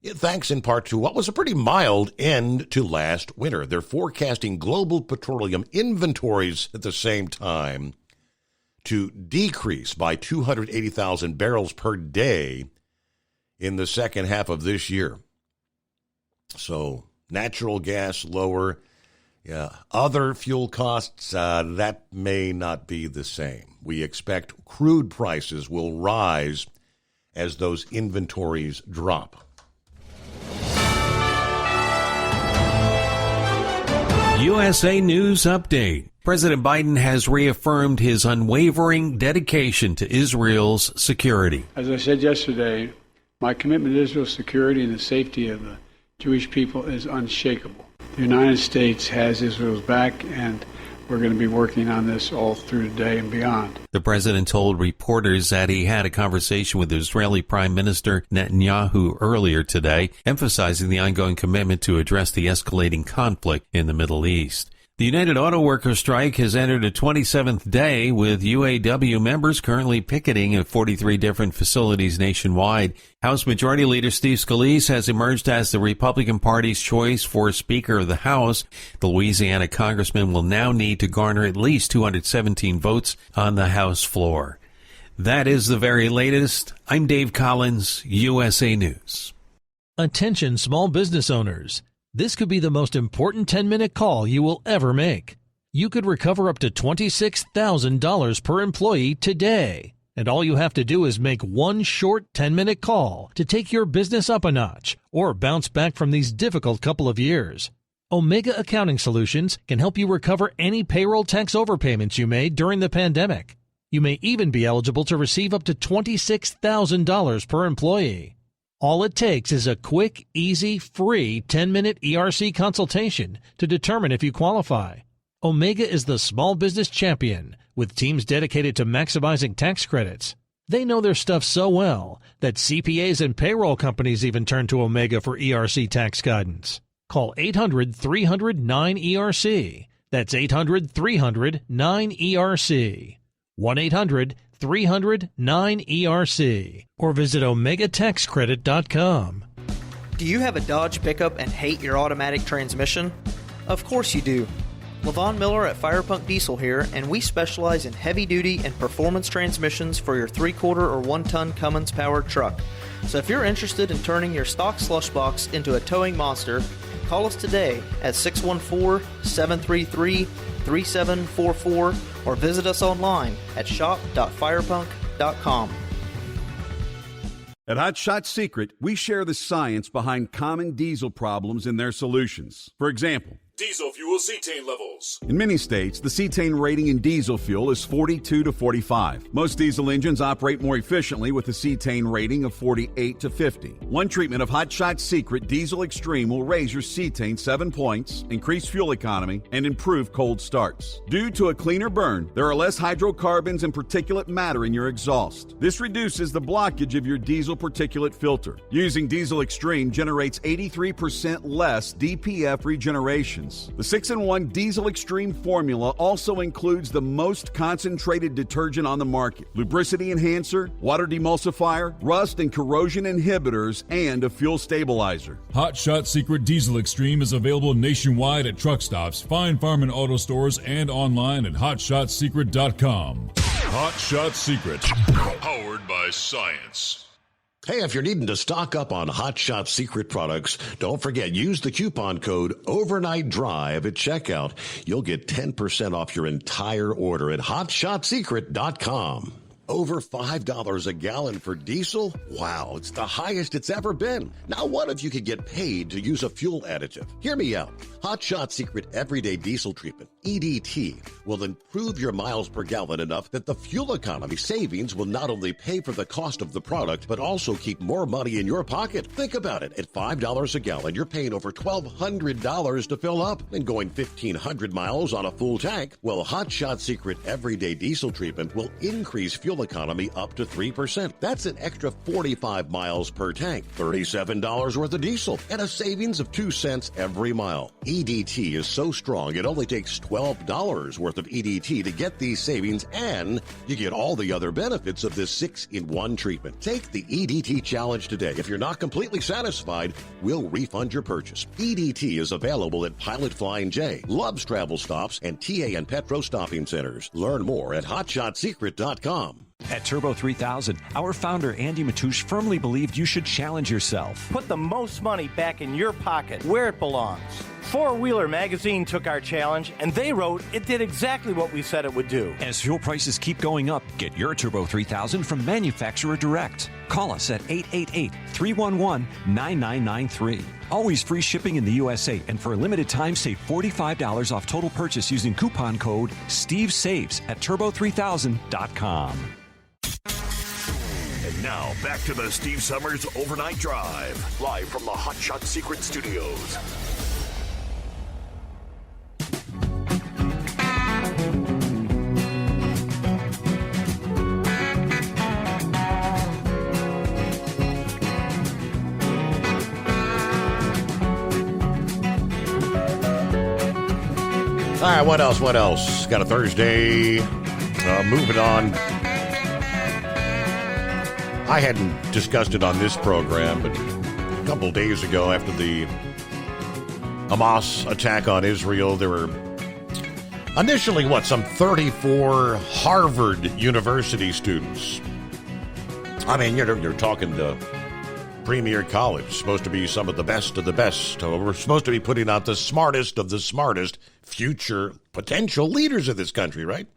J: thanks in part to what was a pretty mild end to last winter. They're forecasting global petroleum inventories at the same time to decrease by 280,000 barrels per day in the second half of this year. So natural gas lower. Yeah, other fuel costs, that may not be the same. We expect crude prices will rise as those inventories drop.
B: USA News Update. President Biden has reaffirmed his unwavering dedication to Israel's security.
C: As I said yesterday, my commitment to Israel's security and the safety of the Jewish people is unshakable. The United States has Israel's back, and we're going to be working on this all through today and beyond.
B: The president told reporters that he had a conversation with Israeli Prime Minister Netanyahu earlier today, emphasizing the ongoing commitment to address the escalating conflict in the Middle East. The United Auto Workers strike has entered a 27th day, with UAW members currently picketing at 43 different facilities nationwide. House Majority Leader Steve Scalise has emerged as the Republican Party's choice for Speaker of the House. The Louisiana congressman will now need to garner at least 217 votes on the House floor. That is the very latest. I'm Dave Collins, USA News.
K: Attention small business owners. This could be the most important 10-minute call you will ever make. You could recover up to $26,000 per employee today. And all you have to do is make one short 10-minute call to take your business up a notch or bounce back from these difficult couple of years. Omega Accounting Solutions can help you recover any payroll tax overpayments you made during the pandemic. You may even be eligible to receive up to $26,000 per employee. All it takes is a quick, easy, free 10-minute ERC consultation to determine if you qualify. Omega is the small business champion, with teams dedicated to maximizing tax credits. They know their stuff so well that CPAs and payroll companies even turn to Omega for ERC tax guidance. Call 800-300-9ERC. That's 800-300-9ERC. 1-800-300-9ERC. Or visit OmegaTaxCredit.com.
R: Do you have a Dodge pickup and hate your automatic transmission? Of course you do. LaVon Miller at Firepunk Diesel here, and we specialize in heavy-duty and performance transmissions for your 3-quarter or 1-ton Cummins-powered truck. So if you're interested in turning your stock slush box into a towing monster, call us today at 614-733-3744 or visit us online at shop.firepunk.com.
G: At Hot Shot Secret, we share the science behind common diesel problems and their solutions. For example,
H: diesel fuel cetane levels.
G: In many states, the cetane rating in diesel fuel is 42 to 45. Most diesel engines operate more efficiently with a cetane rating of 48 to 50. One treatment of Hot Shot Secret Diesel Extreme will raise your cetane 7 points, increase fuel economy, and improve cold starts. Due to a cleaner burn, there are less hydrocarbons and particulate matter in your exhaust. This reduces the blockage of your diesel particulate filter. Using Diesel Extreme generates 83% less DPF regenerations. The 6-in-1 Diesel Extreme formula also includes the most concentrated detergent on the market, lubricity enhancer, water demulsifier, rust and corrosion inhibitors, and a fuel stabilizer.
H: Hot Shot Secret Diesel Extreme is available nationwide at truck stops, Fine Farm and auto stores, and online at hotshotsecret.com. Hot Shot Secret, powered by science.
J: Hey, if you're needing to stock up on Hot Shot Secret products, don't forget, use the coupon code Overnight Drive at checkout. You'll get 10% off your entire order at hotshotsecret.com. Over $5 a gallon for diesel? Wow, it's the highest it's ever been. Now what if you could get paid to use a fuel additive? Hear me out. Hot Shot Secret Everyday Diesel Treatment, EDT, will improve your miles per gallon enough that the fuel economy savings will not only pay for the cost of the product, but also keep more money in your pocket. Think about it. At $5 a gallon, you're paying over $1,200 to fill up and going 1,500 miles on a full tank. Well, Hot Shot Secret Everyday Diesel Treatment will increase fuel economy up to 3%. That's an extra 45 miles per tank, $37 worth of diesel, and a savings of 2 cents every mile. EDT is so strong, it only takes $12 worth of EDT to get these savings, and you get all the other benefits of this 6-in-1 treatment. Take the EDT challenge today. If you're not completely satisfied, we'll refund your purchase. EDT is available at Pilot Flying J, Love's Travel Stops, and TA and Petro Stopping Centers. Learn more at hotshotsecret.com.
S: At Turbo 3000, our founder Andy Matouche firmly believed you should challenge yourself.
T: Put the most money back in your pocket, where it belongs. Four Wheeler Magazine took our challenge, and they wrote it did exactly what we said it would do.
S: As fuel prices keep going up, get your Turbo 3000 from manufacturer direct. Call us at 888-311-9993. Always free shipping in the USA, and for a limited time, save $45 off total purchase using coupon code SteveSaves at turbo3000.com.
F: And now, back to the Steve Summers Overnight Drive, live from the Hot Shot Secret Studios.
J: All right, what else? Got a Thursday. Moving on. I hadn't discussed it on this program, but a couple of days ago after the Hamas attack on Israel, there were initially, some 34 Harvard University students. I mean, you're talking to premier college, supposed to be some of the best of the best. We're supposed to be putting out the smartest of the smartest future potential leaders of this country, right?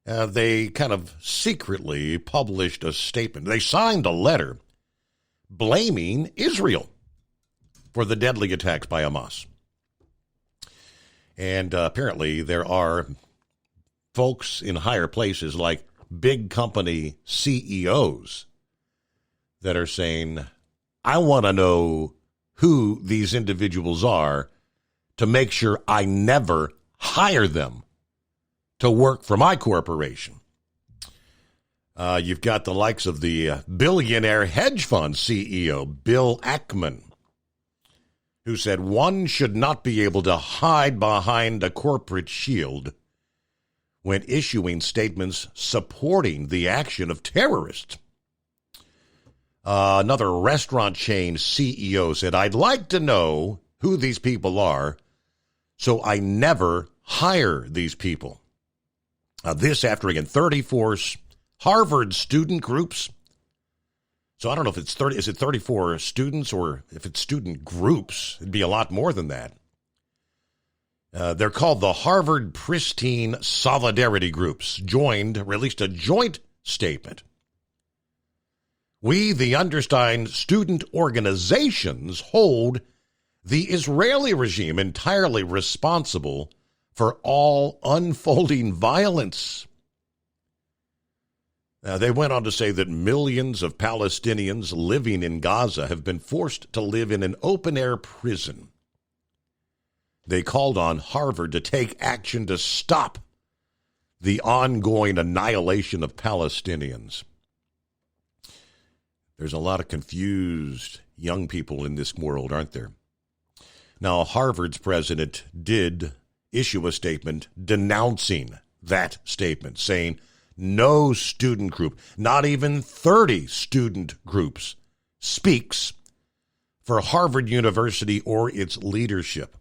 J: They kind of secretly published a statement. They signed a letter blaming Israel for the deadly attacks by Hamas. And apparently there are folks in higher places like big company CEOs that are saying, I want to know who these individuals are to make sure I never hire them to work for my corporation. You've got the likes of the billionaire hedge fund CEO, Bill Ackman, who said one should not be able to hide behind a corporate shield when issuing statements supporting the action of terrorists. Another restaurant chain CEO said, I'd like to know who these people are, so I never hire these people. This after, again, 34 Harvard student groups. So I don't know if it's 30, is it 34 students, or if it's student groups, it'd be a lot more than that. They're called the Harvard Pristine Solidarity Groups, released a joint statement. We, the undersigned student organizations, hold the Israeli regime entirely responsible for all unfolding violence. Now, they went on to say that millions of Palestinians living in Gaza have been forced to live in an open-air prison. They called on Harvard to take action to stop the ongoing annihilation of Palestinians. There's a lot of confused young people in this world, aren't there? Now, Harvard's president did issue a statement denouncing that statement, saying no student group, not even 30 student groups, speaks for Harvard University or its leadership.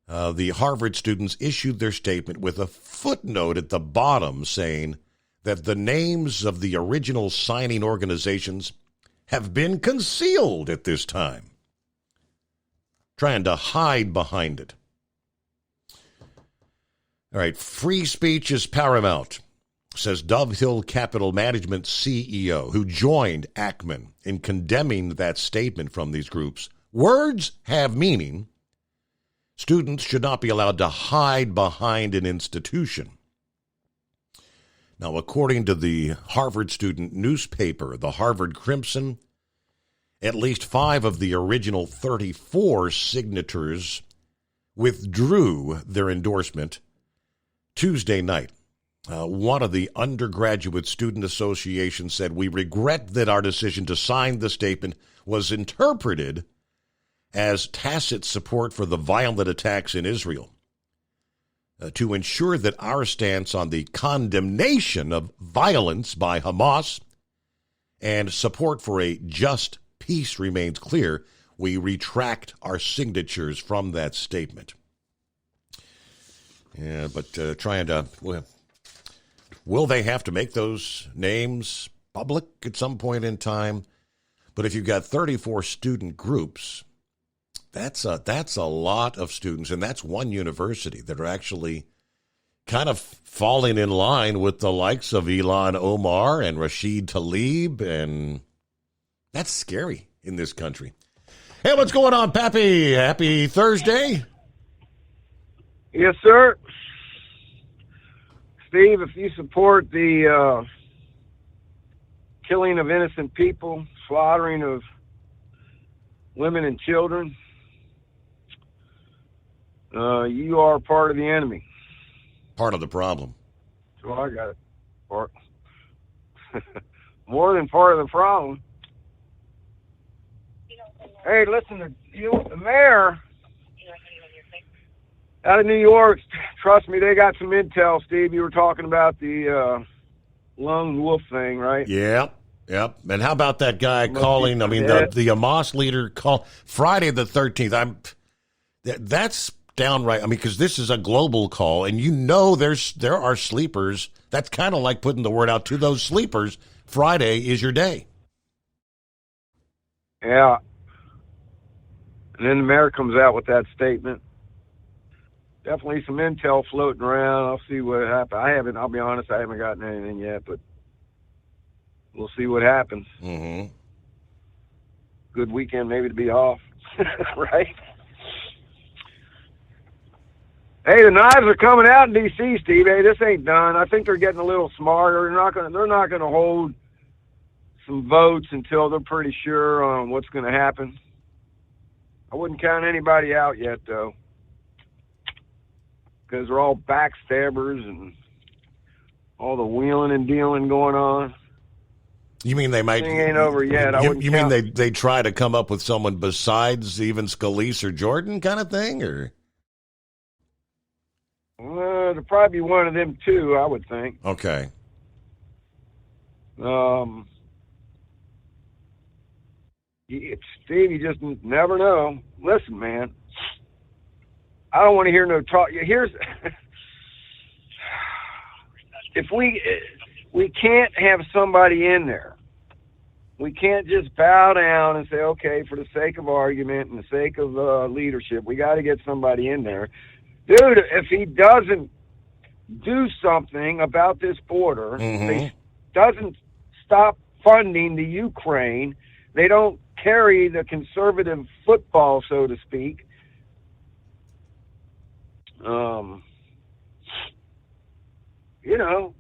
J: The Harvard students issued their statement with a footnote at the bottom saying that the names of the original signing organizations have been concealed at this time, trying to hide behind it. All right, free speech is paramount, says Dove Hill Capital Management CEO, who joined Ackman in condemning that statement from these groups. Words have meaning. Students should not be allowed to hide behind an institution. Now, according to the Harvard student newspaper, the Harvard Crimson, at least 5 of the original 34 signators withdrew their endorsement Tuesday night. One of the undergraduate student associations said, "We regret that our decision to sign the statement was interpreted as tacit support for the violent attacks in Israel. To ensure that our stance on the condemnation of violence by Hamas and support for a just peace remains clear, we retract our signatures from that statement." Yeah, but trying to... Will they have to make those names public at some point in time? But if you've got 34 student groups, that's a lot of students, and that's one university that are actually kind of falling in line with the likes of Ilhan Omar and Rashid Tlaib, and that's scary in this country. Hey, what's going on, Pappy? Happy Thursday.
U: Yes, sir. Steve, if you support the killing of innocent people, slaughtering of women and children, you are part of the enemy.
J: Part of the problem.
U: So I got it. More than part of the problem. Hey, listen, the mayor out of New York, trust me, they got some intel, Steve. You were talking about the lone wolf thing, right?
J: Yep. And how about that guy calling, the Hamas leader call Friday the 13th? That's downright, because this is a global call, and there are sleepers. That's kind of like putting the word out to those sleepers. Friday is your day.
U: Yeah. And then the mayor comes out with that statement. Definitely some intel floating around. I'll see what happens. I'll be honest, I haven't gotten anything yet, but we'll see what happens.
J: Mm-hmm.
U: Good weekend maybe to be off, right? Hey, the knives are coming out in D.C., Steve. Hey, this ain't done. I think they're getting a little smarter. They're not gonna hold some votes until they're pretty sure on what's going to happen. I wouldn't count anybody out yet, though, because they're all backstabbers and all the wheeling and dealing going on.
J: You mean they might?
U: Thing ain't over yet.
J: You mean they try to come up with someone besides even Scalise or Jordan, kind of thing, or?
U: There'll probably be one of them too, I would think.
J: Okay.
U: Steve, you just never know. Listen, man, I don't want to hear no talk. Here's if we can't have somebody in there. We can't just bow down and say, okay, for the sake of argument and the sake of leadership, we got to get somebody in there. Dude, if he doesn't do something about this border,
J: Mm-hmm.
U: they doesn't stop funding the Ukraine, they don't carry the conservative football, so to speak. You know,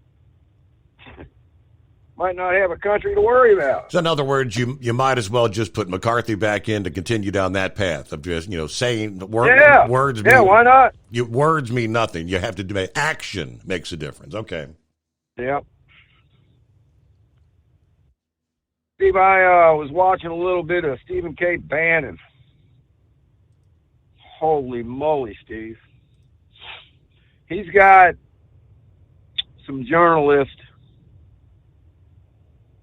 U: might not have a country to worry about.
J: So in other words, you might as well just put McCarthy back in to continue down that path of just, saying words.
U: Yeah, why not?
J: Words mean nothing. You have to do action makes a difference. Okay.
U: Yep. Steve, I was watching a little bit of Stephen K. Bannon. Holy moly, Steve. He's got some journalists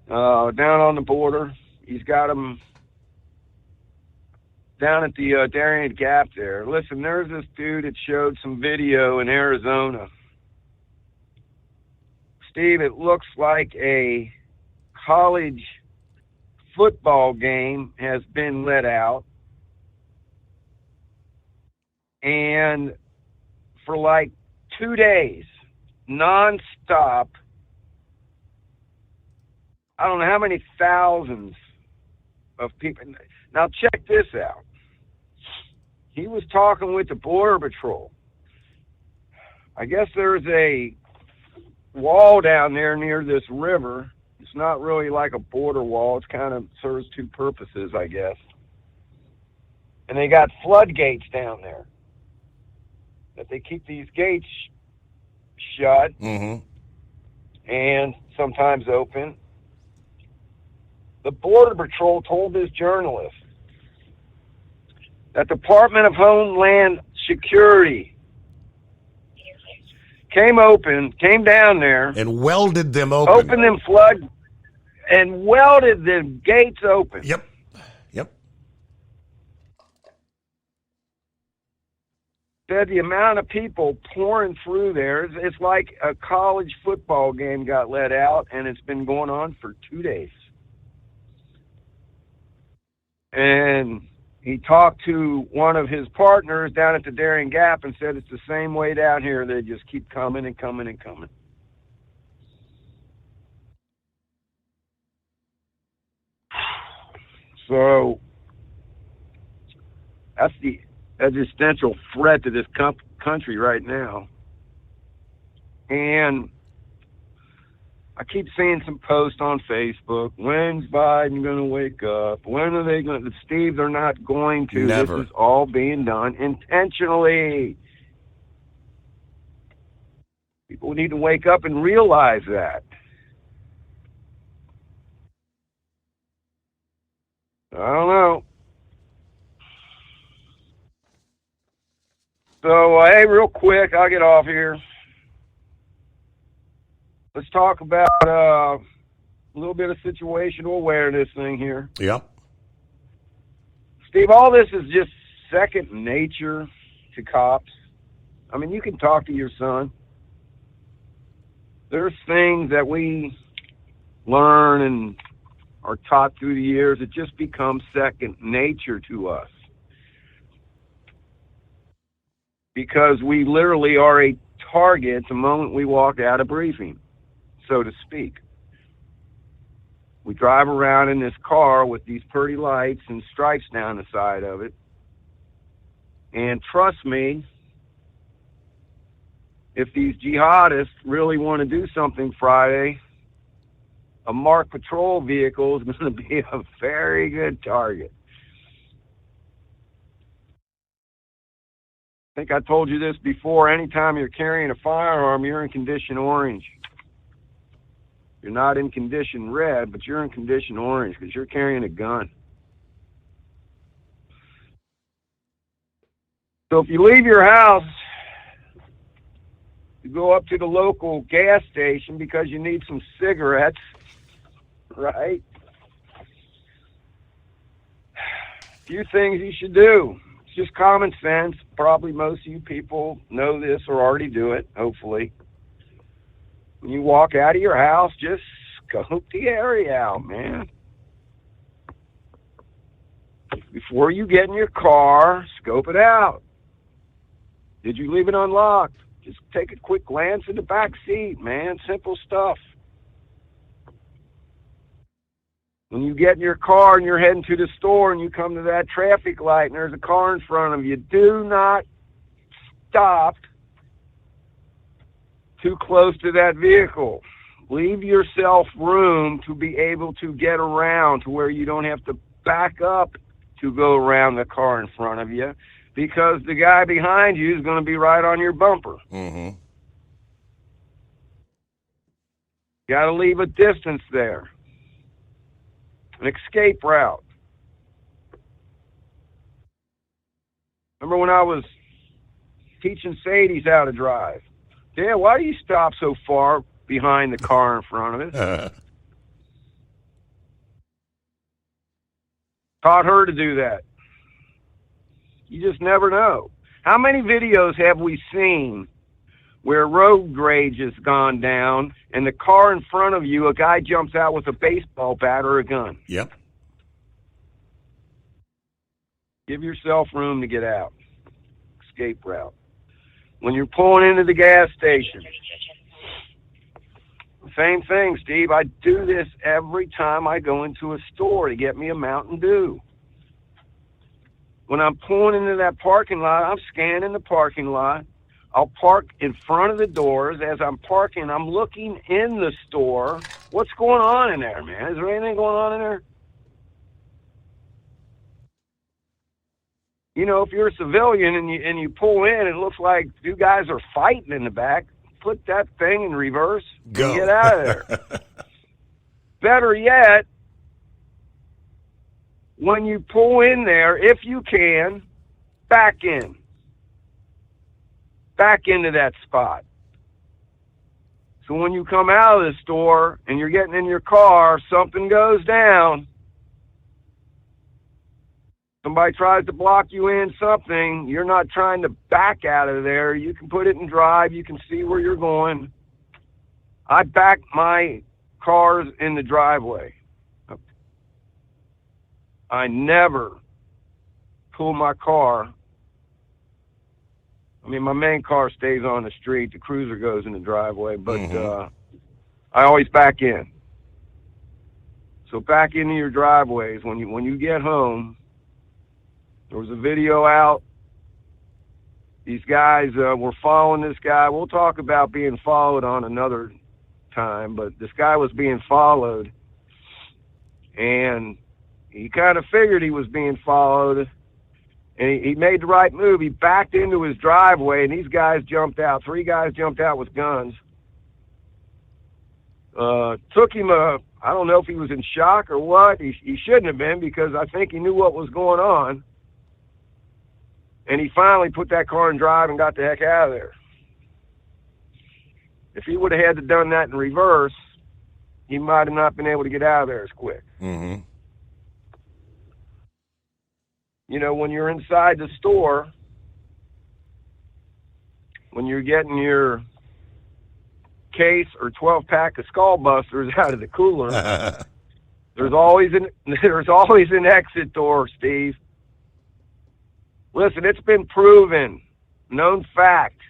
U: down on the border. He's got them down at the Darien Gap there. Listen, there's this dude that showed some video in Arizona. Steve, it looks like a college football game has been let out. And for like 2 days, nonstop, I don't know how many thousands of people. Now check this out. He was talking with the Border Patrol. I guess there's a wall down there near this river. It's not really like a border wall. It kind of serves two purposes, I guess. And they got floodgates down there. That they keep these gates shut and sometimes open. The Border Patrol told this journalist that Department of Homeland Security came down there
J: and welded them open.
U: Opened them flood and welded the gates open.
J: Yep.
U: Said the amount of people pouring through there, it's like a college football game got let out, and it's been going on for 2 days. And he talked to one of his partners down at the Darien Gap and said it's the same way down here. They just keep coming and coming and coming. So that's the existential threat to this country right now. And I keep seeing some posts on Facebook. When's Biden going to wake up? When are they going to? Steve, they're not going to.
J: Never.
U: This is all being done intentionally. People need to wake up and realize that. I don't know. So, hey, real quick, I'll get off here. Let's talk about a little bit of situational awareness thing here.
J: Yep.
U: Steve, all this is just second nature to cops. I mean, you can talk to your son. There's things that we learn and are taught through the years. It just becomes second nature to us. Because we literally are a target the moment we walk out of briefing, so to speak. We drive around in this car with these pretty lights and stripes down the side of it. And trust me, if these jihadists really want to do something Friday, a marked patrol vehicle is going to be a very good target. I think I told you this before. Anytime you're carrying a firearm, you're in condition orange. You're not in condition red, but you're in condition orange because you're carrying a gun. So if you leave your house, you go up to the local gas station because you need some cigarettes, right? A few things you should do. It's just common sense. Probably most of you people know this or already do it, hopefully. When you walk out of your house, just scope the area out, man. Before you get in your car, scope it out. Did you leave it unlocked? Just take a quick glance in the back seat, man. Simple stuff. When you get in your car and you're heading to the store and you come to that traffic light and there's a car in front of you, do not stop too close to that vehicle. Leave yourself room to be able to get around to where you don't have to back up to go around the car in front of you, because the guy behind you is going to be right on your bumper.
J: Mm-hmm.
U: Got to leave a distance there. An escape route. Remember when I was teaching Sadies how to drive? Yeah, why do you stop so far behind the car in front of it? Taught her to do that. You just never know. How many videos have we seen where road rage has gone down and the car in front of you, a guy jumps out with a baseball bat or a gun?
J: Yep.
U: Give yourself room to get out. Escape route. When you're pulling into the gas station, same thing, Steve. I do this every time I go into a store to get me a Mountain Dew. When I'm pulling into that parking lot, I'm scanning the parking lot. I'll park in front of the doors. As I'm parking, I'm looking in the store. What's going on in there, man? Is there anything going on in there? You know, if you're a civilian and you pull in, it looks like two guys are fighting in the back. Put that thing in reverse and get out of there. Better yet, when you pull in there, if you can, back in. Back into that spot. So when you come out of the store and you're getting in your car, something goes down. Somebody tries to block you in something, you're not trying to back out of there. You can put it in drive. You can see where you're going. I back my cars in the driveway. I never pull my car. I mean, my main car stays on the street. The Cruiser goes in the driveway, but I always back in. So back into your driveways when you get home. There was a video out. These guys were following this guy. We'll talk about being followed on another time, but this guy was being followed, and he kind of figured he was being followed, and he made the right move. He backed into his driveway, and these guys jumped out. 3 guys jumped out with guns. Took him I don't know if he was in shock or what. He shouldn't have been, because I think he knew what was going on. And he finally put that car in drive and got the heck out of there. If he would have had to done that in reverse, he might have not been able to get out of there as quick.
J: Mm-hmm.
U: You know, when you're inside the store, when you're getting your case or 12-pack of Skull Busters out of the cooler, there's always an exit door, Steve. Listen, it's been proven, known fact.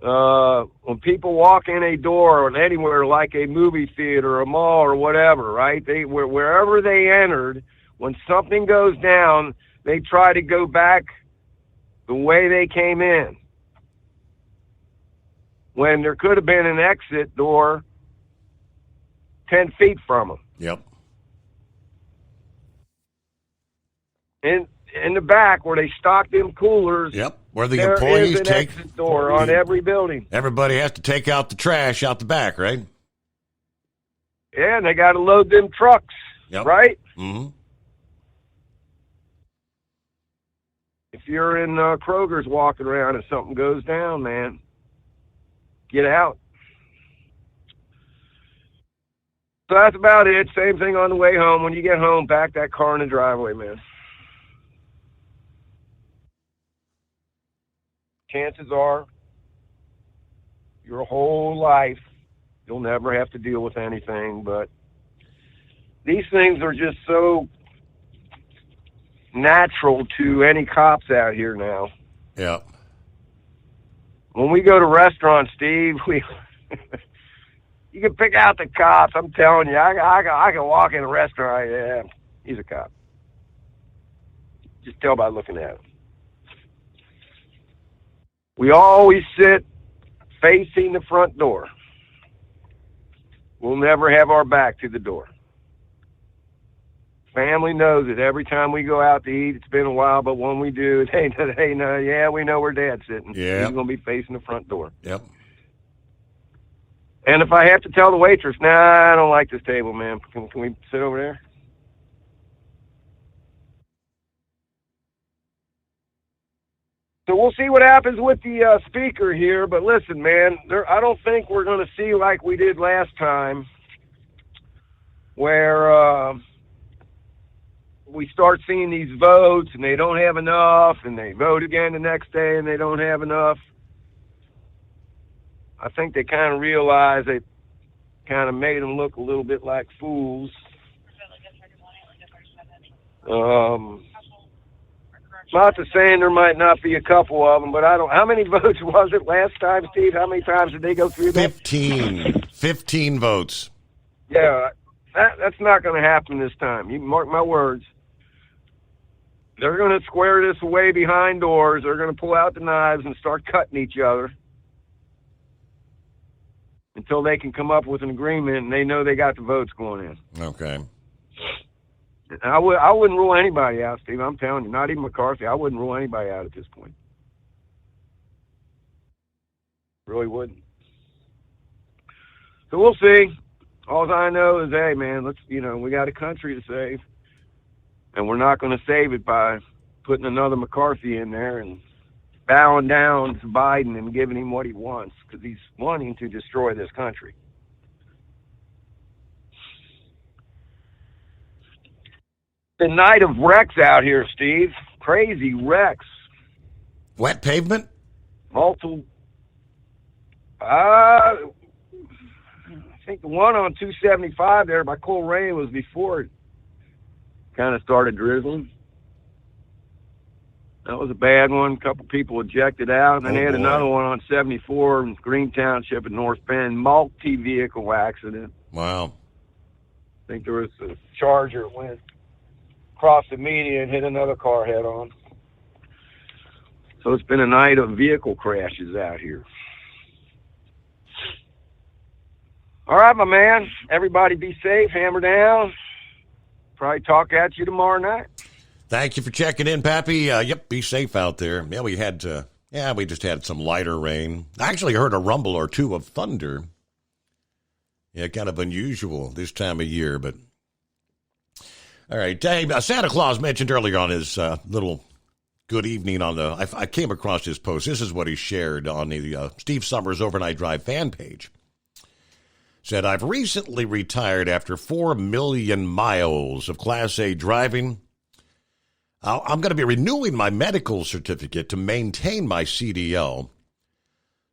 U: When people walk in a door or anywhere like a movie theater, a mall, or whatever, right? Wherever they entered, when something goes down, they try to go back the way they came in. When there could have been an exit door 10 feet from them.
J: Yep.
U: In the back where they stock them coolers.
J: Yep. Where the
U: there
J: employees
U: is an
J: take
U: exit door on every building.
J: Everybody has to take out the trash out the back, right?
U: Yeah, and they got to load them trucks, right?
J: Mm-hmm.
U: If you're in Kroger's walking around and something goes down, man, get out. So that's about it. Same thing on the way home. When you get home, back that car in the driveway, man. Chances are, your whole life, you'll never have to deal with anything, but these things are just so natural to any cops out here now.
J: Yeah.
U: When we go to restaurants, Steve, You can pick out the cops. I'm telling you, I can walk in a restaurant. Yeah, he's a cop. Just tell by looking at him. We always sit facing the front door. We'll never have our back to the door. Family knows it. Every time we go out to eat, it's been a while, but when we do, hey, no, yeah, we know where Dad's sitting.
J: Yeah.
U: He's going to be facing the front door.
J: Yep.
U: And if I have to tell the waitress, nah, I don't like this table, man. Can we sit over there? So we'll see what happens with the speaker here. But listen, man, I don't think we're going to see like we did last time, where we start seeing these votes and they don't have enough, and they vote again the next day and they don't have enough. I think they kind of realized they kind of made them look a little bit like fools. Not to saying there might not be a couple of them, but how many votes was it last time, Steve? How many times did they go through that?
J: 15 votes.
U: Yeah, that's not going to happen this time. You mark my words. They're going to square this away behind doors. They're going to pull out the knives and start cutting each other until they can come up with an agreement and they know they got the votes going in.
J: Okay.
U: I wouldn't rule anybody out, Steve. I'm telling you, not even McCarthy. I wouldn't rule anybody out at this point. Really wouldn't. So we'll see. All I know is, hey, man, we got a country to save, and we're not going to save it by putting another McCarthy in there and bowing down to Biden and giving him what he wants, because he's wanting to destroy this country. The night of wrecks out here, Steve. Crazy wrecks.
J: Wet pavement?
U: Multiple. I think the one on 275 there by Coleraine was before it kind of started drizzling. That was a bad one. A couple people ejected out. And then they had another one on 74 in Green Township in North Bend. Multi-vehicle accident.
J: Wow.
U: I think there was a Charger that went across the median and hit another car head on. So it's been a night of vehicle crashes out here. All right, my man. Everybody be safe. Hammer down. Probably talk at you tomorrow night.
J: Thank you for checking in, Pappy. Yep, be safe out there. Yeah, we just had some lighter rain. I actually heard a rumble or two of thunder. Yeah, kind of unusual this time of year, but all right. Dave, Santa Claus mentioned earlier on his little good evening on I came across his post. This is what he shared on the Steve Summers Overnight Drive fan page. Said, I've recently retired after 4 million miles of Class A driving. I'm going to be renewing my medical certificate to maintain my CDL.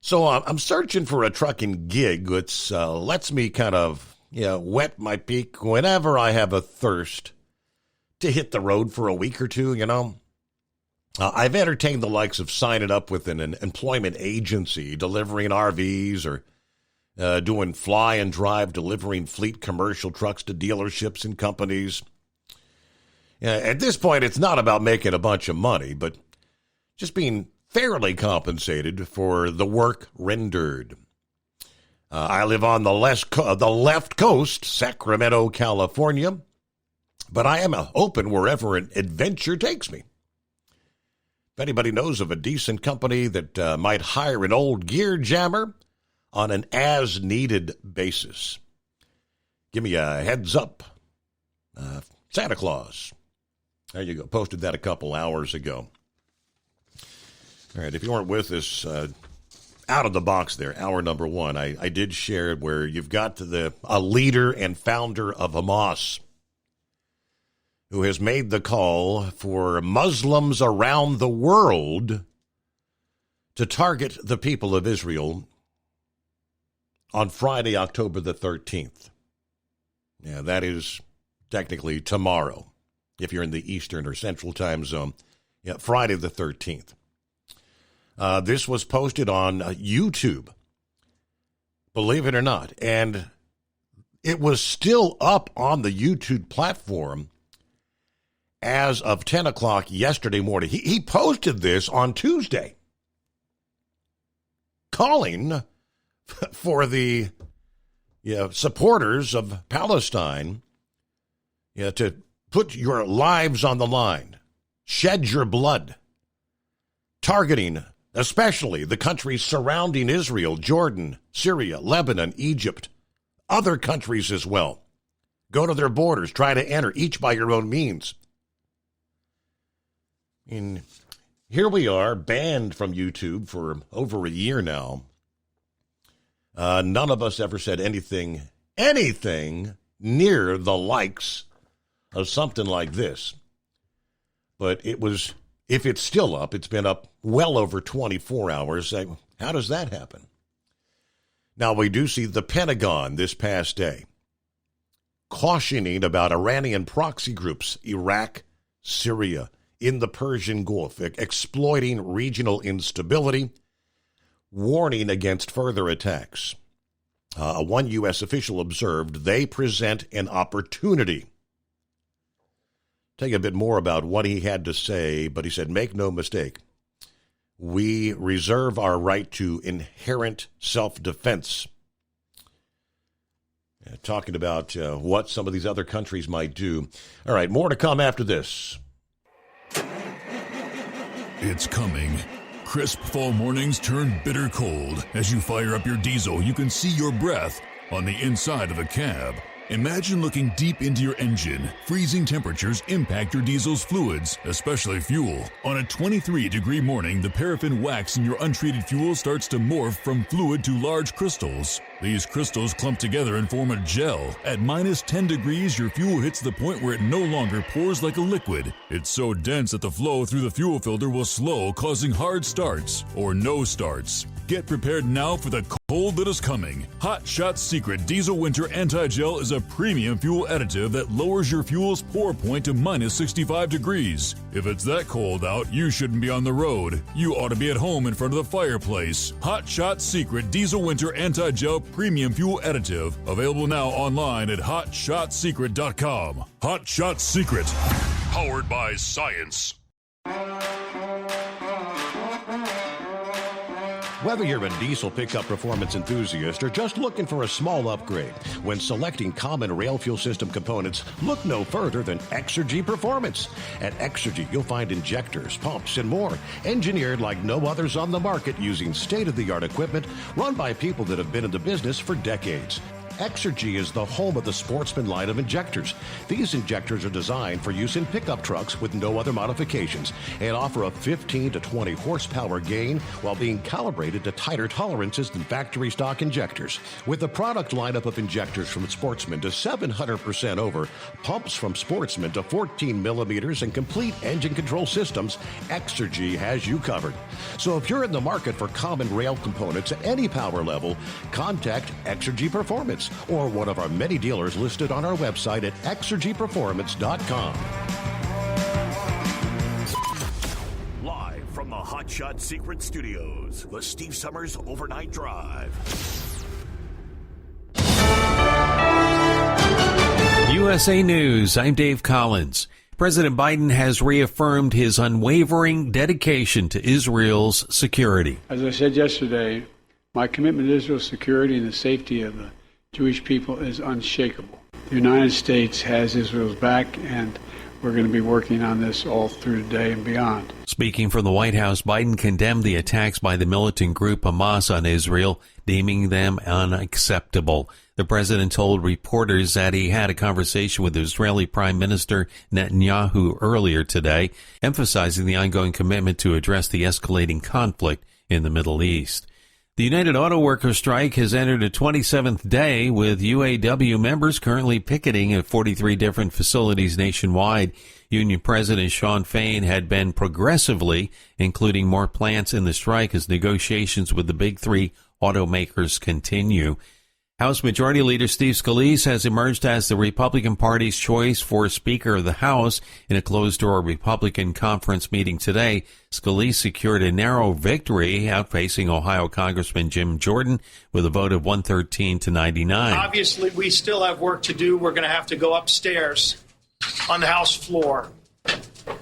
J: So I'm searching for a trucking gig that lets me kind of wet my beak whenever I have a thirst to hit the road for a week or two, I've entertained the likes of signing up with an employment agency, delivering RVs, or doing fly and drive, delivering fleet commercial trucks to dealerships and companies. At this point, it's not about making a bunch of money, but just being fairly compensated for the work rendered. I live on the left coast, Sacramento, California, but I am open wherever an adventure takes me. If anybody knows of a decent company that might hire an old gear jammer on an as-needed basis, give me a heads up. Santa Claus. There you go. Posted that a couple hours ago. All right, if you weren't with us, out of the box there, hour number one, I did share where you've got a leader and founder of Hamas who has made the call for Muslims around the world to target the people of Israel on Friday, October the 13th. Yeah, that is technically tomorrow, if you're in the Eastern or Central time zone. Yeah, Friday the 13th. This was posted on YouTube, believe it or not, and It was still up on the YouTube platform as of 10 o'clock yesterday morning. He posted this on Tuesday, calling for the supporters of Palestine to put your lives on the line, shed your blood, targeting especially the countries surrounding Israel, Jordan, Syria, Lebanon, Egypt, other countries as well. Go to their borders, try to enter, each by your own means. And here we are, banned from YouTube for over a year now. None of us ever said anything near the likes of something like this. But it was, if it's still up, it's been up well over 24 hours. How does that happen? Now, we do see the Pentagon this past day cautioning about Iranian proxy groups, Iraq, Syria, in the Persian Gulf, exploiting regional instability, warning against further attacks. One U.S. official observed they present an opportunity. Tell you a bit more about what he had to say, but he said, make no mistake, we reserve our right to inherent self-defense. Talking about what some of these other countries might do. All right, more to come after this.
H: It's coming. Crisp fall mornings turn bitter cold. As you fire up your diesel, you can see your breath on the inside of a cab. Imagine looking deep into your engine. Freezing temperatures impact your diesel's fluids, especially fuel. On a 23-degree morning, the paraffin wax in your untreated fuel starts to morph from fluid to large crystals. These crystals clump together and form a gel. At minus 10 degrees, your fuel hits the point where it no longer pours like a liquid. It's so dense that the flow through the fuel filter will slow, causing hard starts or no starts. Get prepared now for the cold that is coming. Hot Shot Secret Diesel Winter Anti-Gel is a premium fuel additive that lowers your fuel's pour point to minus 65 degrees. If it's that cold out, you shouldn't be on the road. You ought to be at home in front of the fireplace. Hot Shot Secret Diesel Winter Anti-Gel Premium Fuel Additive. Available now online at HotShotSecret.com. Hot Shot Secret. Powered by science.
J: Whether you're a diesel pickup performance enthusiast or just looking for a small upgrade, when selecting common rail fuel system components, look no further than Exergy Performance. At Exergy, you'll find injectors, pumps, and more, engineered like no others on the market using state-of-the-art equipment run by people that have been in the business for decades. Exergy is the home of the Sportsman line of injectors. These injectors are designed for use in pickup trucks with no other modifications and offer a 15 to 20 horsepower gain while being calibrated to tighter tolerances than factory stock injectors. With a product lineup of injectors from Sportsman to 700% over, pumps from Sportsman to 14 millimeters, and complete engine control systems, Exergy has you covered. So if you're in the market for common rail components at any power level, contact Exergy Performance or one of our many dealers listed on our website at exergyperformance.com.
F: Live from the Hot Shot Secret Studios, the Steve Summers Overnight Drive.
B: USA News, I'm Dave Collins. President Biden has reaffirmed his unwavering dedication to Israel's security.
C: As I said yesterday, my commitment to Israel's security and the safety of the Jewish people is unshakable. The United States has Israel's back, and we're going to be working on this all through today and beyond.
B: Speaking from the White House, Biden condemned the attacks by the militant group Hamas on Israel, deeming them unacceptable. The president told reporters that he had a conversation with Israeli Prime Minister Netanyahu earlier today, emphasizing the ongoing commitment to address the escalating conflict in the Middle East. The United Auto Workers strike has entered a 27th day, with UAW members currently picketing at 43 different facilities nationwide. Union President Shawn Fain had been progressively including more plants in the strike as negotiations with the big three automakers continue. House Majority Leader Steve Scalise has emerged as the Republican Party's choice for Speaker of the House. In a closed-door Republican conference meeting today, Scalise secured a narrow victory, outpacing Ohio Congressman Jim Jordan with a vote of 113 to 99.
A: Obviously, we still have work to do. We're going to have to go upstairs on the House floor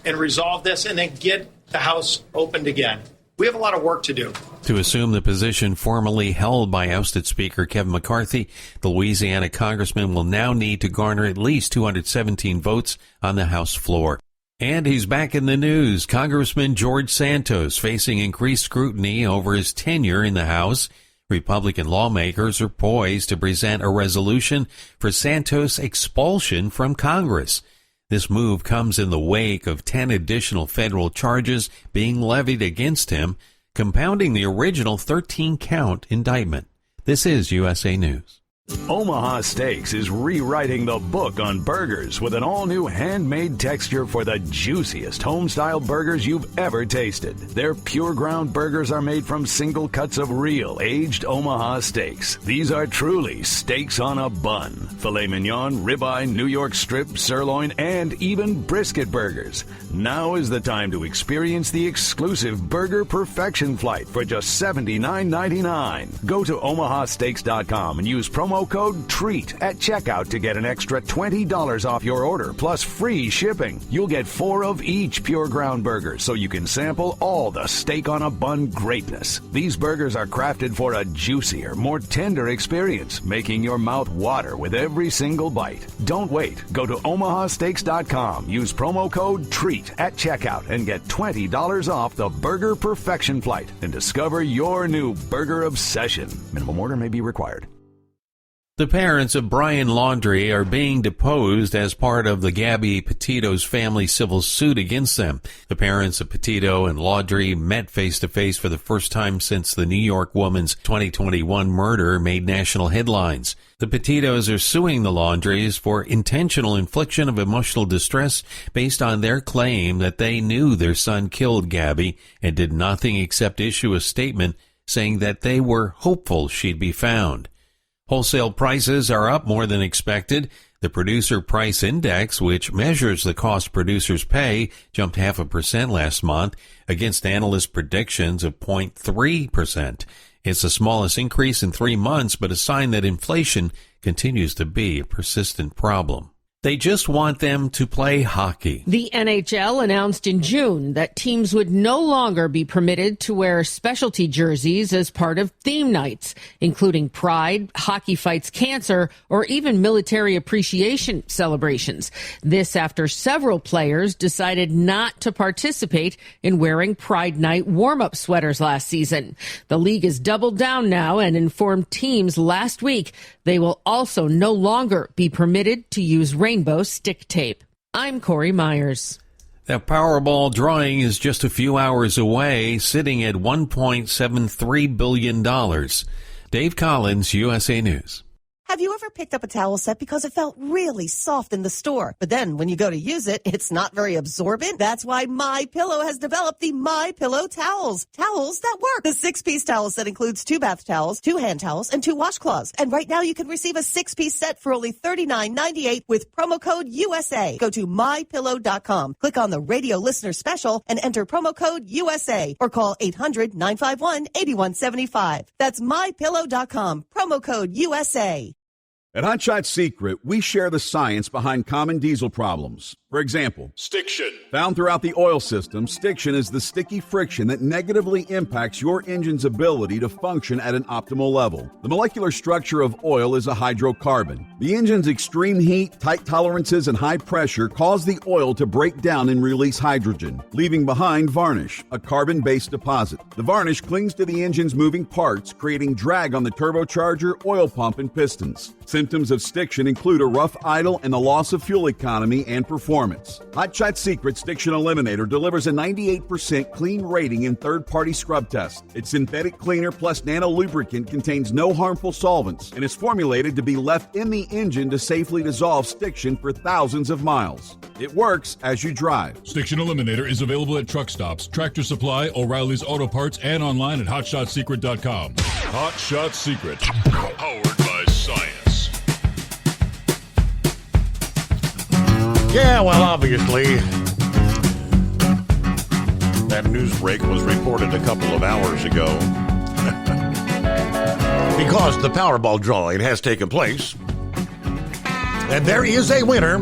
A: and resolve this and then get the House opened again. We have a lot of work to do.
B: To assume the position formerly held by ousted Speaker Kevin McCarthy, the Louisiana congressman will now need to garner at least 217 votes on the House floor. And he's back in the news. Congressman George Santos facing increased scrutiny over his tenure in the House. Republican lawmakers are poised to present a resolution for Santos' expulsion from Congress. This move comes in the wake of 10 additional federal charges being levied against him, compounding the original 13-count indictment. This is USA News.
F: Omaha Steaks is rewriting the book on burgers with an all-new handmade texture for the juiciest home-style burgers you've ever tasted. Their pure ground burgers are made from single cuts of real aged Omaha steaks. These are truly steaks on a bun. Filet mignon, ribeye, New York strip, sirloin, and even brisket burgers. Now is the time to experience the exclusive Burger Perfection Flight for just $79.99. Go to omahasteaks.com and use promo code TREAT at checkout to get an extra $20 off your order, plus free shipping. You'll get 4 of each pure ground burger, so you can sample all the steak on a bun greatness. These burgers are crafted for a juicier, more tender experience, making your mouth water with every single bite. Don't wait. Go to omahasteaks.com, use promo code TREAT at checkout, and get $20 off the Burger Perfection Flight and discover your new burger obsession. Minimum order may be required.
B: The parents of Brian Laundrie are being deposed as part of the Gabby Petito's family civil suit against them. The parents of Petito and Laundrie met face-to-face for the first time since the New York woman's 2021 murder made national headlines. The Petitos are suing the Laundries for intentional infliction of emotional distress based on their claim that they knew their son killed Gabby and did nothing except issue a statement saying that they were hopeful she'd be found. Wholesale prices are up more than expected. The Producer Price Index, which measures the cost producers pay, jumped 0.5% last month against analyst predictions of 0.3%. It's the smallest increase in 3 months, but a sign that inflation continues to be a persistent problem. They just want them to play hockey.
Q: The NHL announced in June that teams would no longer be permitted to wear specialty jerseys as part of theme nights, including Pride, Hockey Fights Cancer, or even military appreciation celebrations. This after several players decided not to participate in wearing Pride Night warm-up sweaters last season. The league has doubled down now and informed teams last week they will also no longer be permitted to use rainbow stick tape. I'm Corey Myers.
B: The Powerball drawing is just a few hours away, sitting at $1.73 billion. Dave Collins, USA News.
D: Have you ever picked up a towel set because it felt really soft in the store, but then when you go to use it, it's not very absorbent? That's why MyPillow has developed the MyPillow towels. Towels that work. The 6-piece towel set includes 2 bath towels, 2 hand towels, and 2 washcloths. And right now you can receive a 6-piece set for only $39.98 with promo code USA. Go to MyPillow.com, click on the radio listener special, and enter promo code USA, or call 800-951-8175. That's MyPillow.com, promo code USA.
G: At Hot Shot Secret, we share the science behind common diesel problems. For example,
H: stiction.
G: Found throughout the oil system, stiction is the sticky friction that negatively impacts your engine's ability to function at an optimal level. The molecular structure of oil is a hydrocarbon. The engine's extreme heat, tight tolerances, and high pressure cause the oil to break down and release hydrogen, leaving behind varnish, a carbon-based deposit. The varnish clings to the engine's moving parts, creating drag on the turbocharger, oil pump, and pistons. Symptoms of stiction include a rough idle and the loss of fuel economy and performance. Hot Shot Secret Stiction Eliminator delivers a 98% clean rating in third-party scrub tests. Its synthetic cleaner plus nano lubricant contains no harmful solvents and is formulated to be left in the engine to safely dissolve stiction for thousands of miles. It works as you drive.
H: Stiction Eliminator is available at truck stops, Tractor Supply, O'Reilly's Auto Parts, and online at HotShotSecret.com. Hot Shot Secret. Powered by Sun.
J: well, obviously, that news break was reported a couple of hours ago. Because the Powerball drawing has taken place. And there is a winner.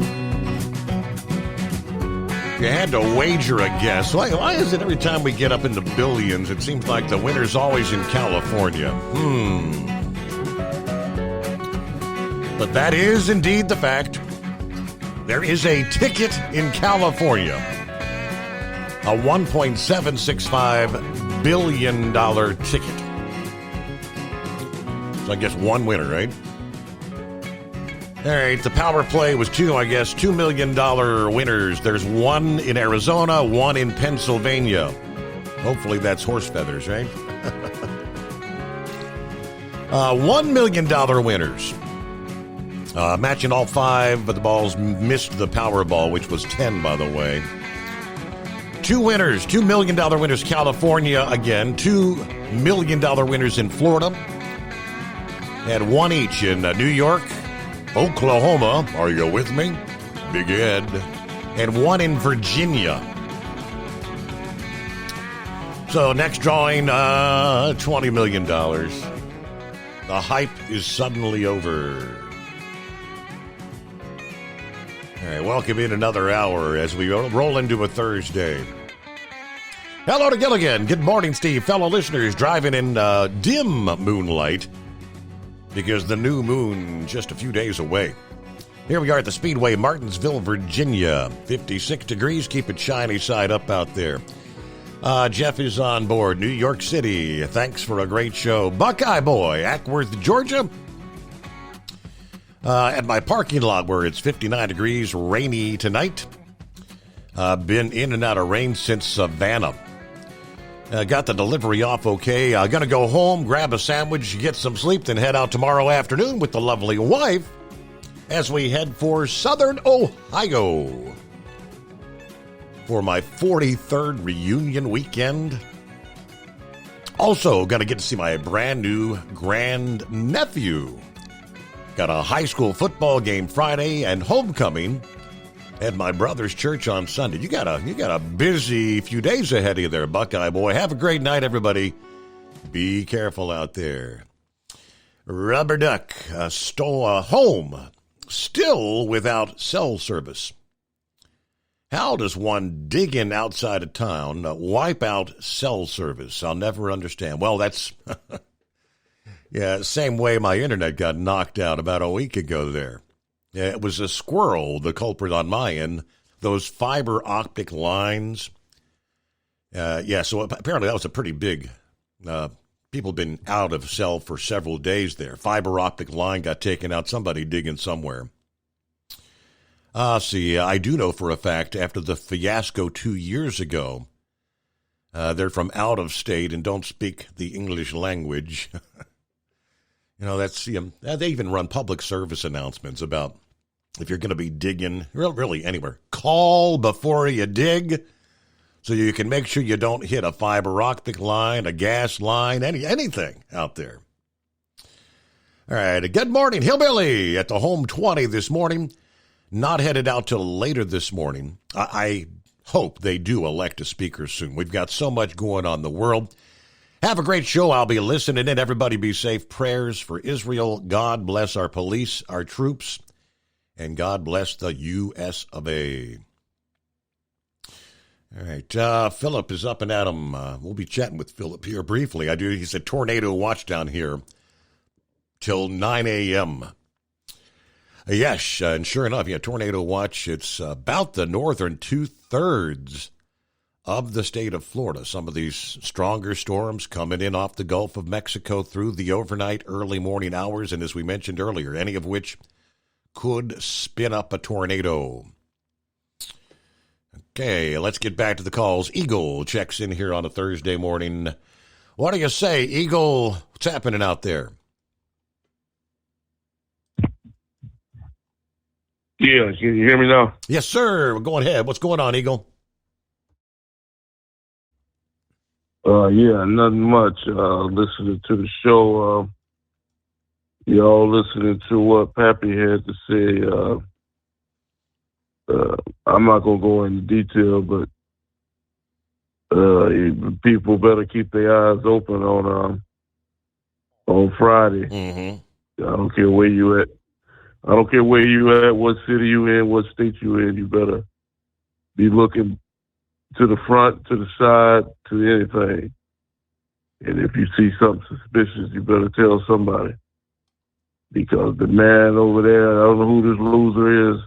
J: You had to wager a guess. Why is it every time we get up into billions, it seems like the winner's always in California? But that is indeed the fact. There is a ticket in California. A $1.765 billion ticket. So I guess one winner, right? All right, the power play was $2 million winners. There's one in Arizona, one in Pennsylvania. Hopefully that's horse feathers, right? $1 million winners. Matching all five, but the balls missed the Powerball, which was 10, by the way. Two winners, $2 million winners, California again. $2 million winners in Florida. And one each in New York, Oklahoma, are you with me? Big Ed. And one in Virginia. So next drawing, $20 million. The hype is suddenly over. All right, welcome in another hour as we roll into a Thursday. Hello to Gilligan. Good morning, Steve. Fellow listeners driving in dim moonlight because the new moon just a few days away. Here we are at the Speedway, Martinsville, Virginia. 56 degrees. Keep it shiny side up out there. Jeff is on board. New York City. Thanks for a great show. Buckeye Boy, Ackworth, Georgia. At my parking lot where it's 59 degrees, rainy tonight. Been in and out of rain since Savannah. Got the delivery off okay. Gonna go home, grab a sandwich, get some sleep, then head out tomorrow afternoon with the lovely wife as we head for Southern Ohio for my 43rd reunion weekend. Also, gonna get to see my brand new grandnephew. Got a high school football game Friday and homecoming at my brother's church on Sunday. You got a busy few days ahead of you there, Buckeye Boy. Have a great night, everybody. Be careful out there. Rubber Duck stole a home, still without cell service. How does one dig in outside of town, wipe out cell service? I'll never understand. Well, that's yeah, same way my internet got knocked out about a week ago there. Yeah, it was a squirrel, the culprit on my end. Those fiber optic lines. So apparently that was a pretty big, people have been out of cell for several days there. Fiber optic line got taken out, somebody digging somewhere. I do know for a fact after the fiasco 2 years ago, they're from out of state and don't speak the English language. That's they even run public service announcements about if you're going to be digging, really anywhere, call before you dig so you can make sure you don't hit a fiber optic line, a gas line, anything out there. All right, good morning, Hillbilly at the home 20 this morning. Not headed out till later this morning. I hope they do elect a speaker soon. We've got so much going on in the world. Have a great show. I'll be listening in. Everybody be safe. Prayers for Israel. God bless our police, our troops, and God bless the U.S. of A. All right. Philip is up and at 'em. We'll be chatting with Philip here briefly. He said tornado watch down here till 9 a.m. Yes, and sure enough, tornado watch. It's about the northern 2/3 of the state of Florida. Some of these stronger storms coming in off the Gulf of Mexico through the overnight, early morning hours, and as we mentioned earlier, any of which could spin up a tornado. Okay, let's get back to the calls. Eagle checks in here on a Thursday morning. What do you say, Eagle? What's happening out there?
E: Yeah, can you hear me now?
J: Yes, sir. Go ahead. What's going on, Eagle?
E: Nothing much. Listening to the show. Y'all listening to what Pappy had to say I'm not going to go into detail, but people better keep their eyes open on Friday.
J: Mm-hmm.
E: I don't care where you at. I don't care where you at, what city you in, what state you in. You better be looking to the front, to the side, to anything. And if you see something suspicious, you better tell somebody. Because the man over there, I don't know who this loser is,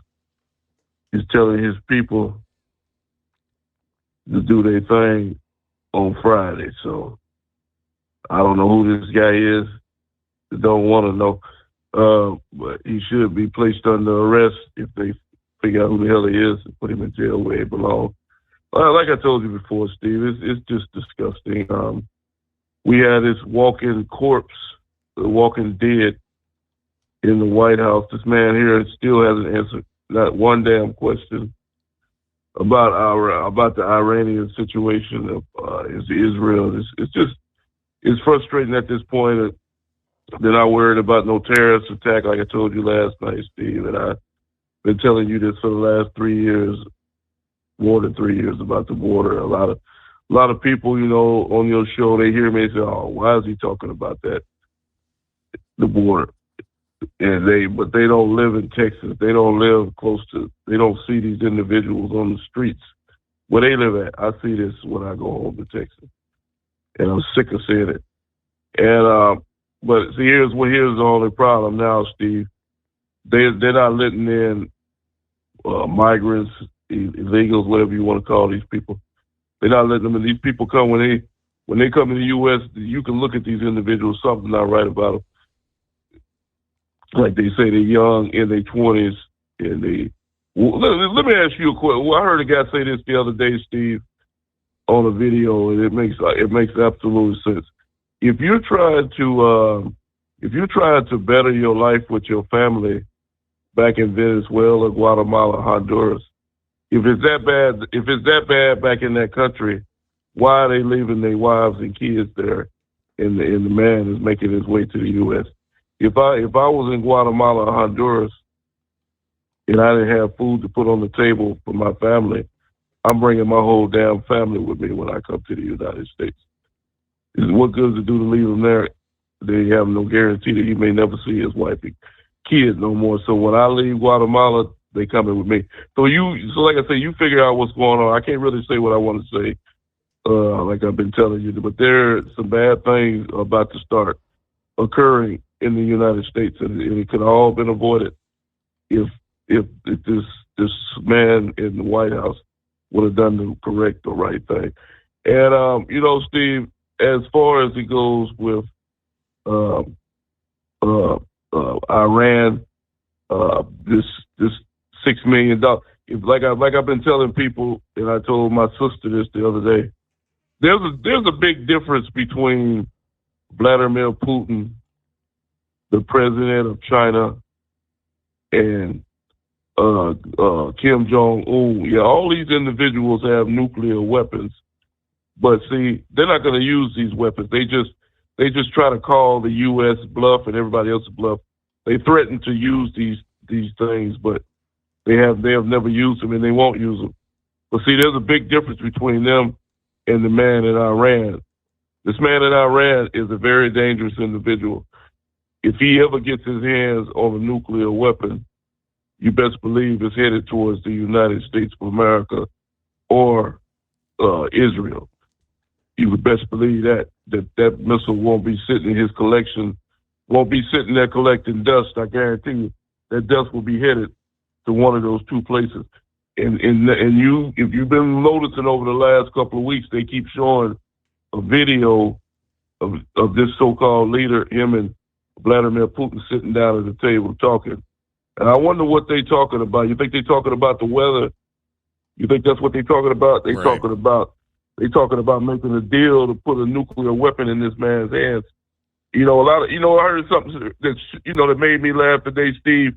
E: he's telling his people to do their thing on Friday. So I don't know who this guy is. I don't want to know. But he should be placed under arrest if they figure out who the hell he is and put him in jail where he belongs. Like I told you before, Steve, it's just disgusting. We had this walking corpse, walking dead in the White House. This man here still hasn't answered not one damn question about the Iranian situation of Israel. It's frustrating at this point. They're not worried about no terrorist attack, like I told you last night, Steve. And I've been telling you this for the last 3 years, more than 3 years, about the border. A lot of people, you know, on your show, they hear me and say, "Oh, why is he talking about that? The border." But they don't live in Texas. They don't live close to. They don't see these individuals on the streets where they live at. I see this when I go home to Texas, and I'm sick of seeing it. And but see, here's the only problem now, Steve. They're not letting in migrants, illegals, whatever you want to call these people. They're not letting them in. These people come when they come to the U.S. You can look at these individuals. Something's not right about them. Like they say, they're young, in their 20s, and they. Well, let me ask you a question. Well, I heard a guy say this the other day, Steve, on a video, and it makes absolute sense. If you're trying to better your life with your family back in Venezuela, Guatemala, Honduras, if it's that bad back in that country, why are they leaving their wives and kids there, and the man is making his way to the U.S.? If I was in Guatemala or Honduras and I didn't have food to put on the table for my family, I'm bringing my whole damn family with me when I come to the United States. What good does it do to leave them there? They have no guarantee that he may never see his wife and kids no more. So when I leave Guatemala, they coming with me. So like I say, you figure out what's going on. I can't really say what I want to say, like I've been telling you, but there are some bad things about to start occurring in the United States, and it could have all been avoided if this man in the White House would have done the correct or right thing. And you know, Steve, as far as it goes with Iran, this $6 million. Like I've been telling people, and I told my sister this the other day. There's a big difference between Vladimir Putin, the president of China, and Kim Jong-un. Yeah, all these individuals have nuclear weapons. But see, they're not going to use these weapons. They just try to call the U.S. bluff and everybody else bluff. They threaten to use these things, but they have never used them, and they won't use them. But see, there's a big difference between them and the man in Iran. This man in Iran is a very dangerous individual. If he ever gets his hands on a nuclear weapon, you best believe it's headed towards the United States of America or Israel. You would best believe that missile won't be sitting in his collection, won't be sitting there collecting dust. I guarantee you that dust will be headed to one of those two places. And if you've been noticing over the last couple of weeks, they keep showing a video of this so-called leader, him and Vladimir Putin sitting down at the table talking. And I wonder what they're talking about. You think they're talking about the weather? You think that's what they're talking about? They're talking about making a deal to put a nuclear weapon in this man's hands. You know, I heard something that made me laugh today, Steve.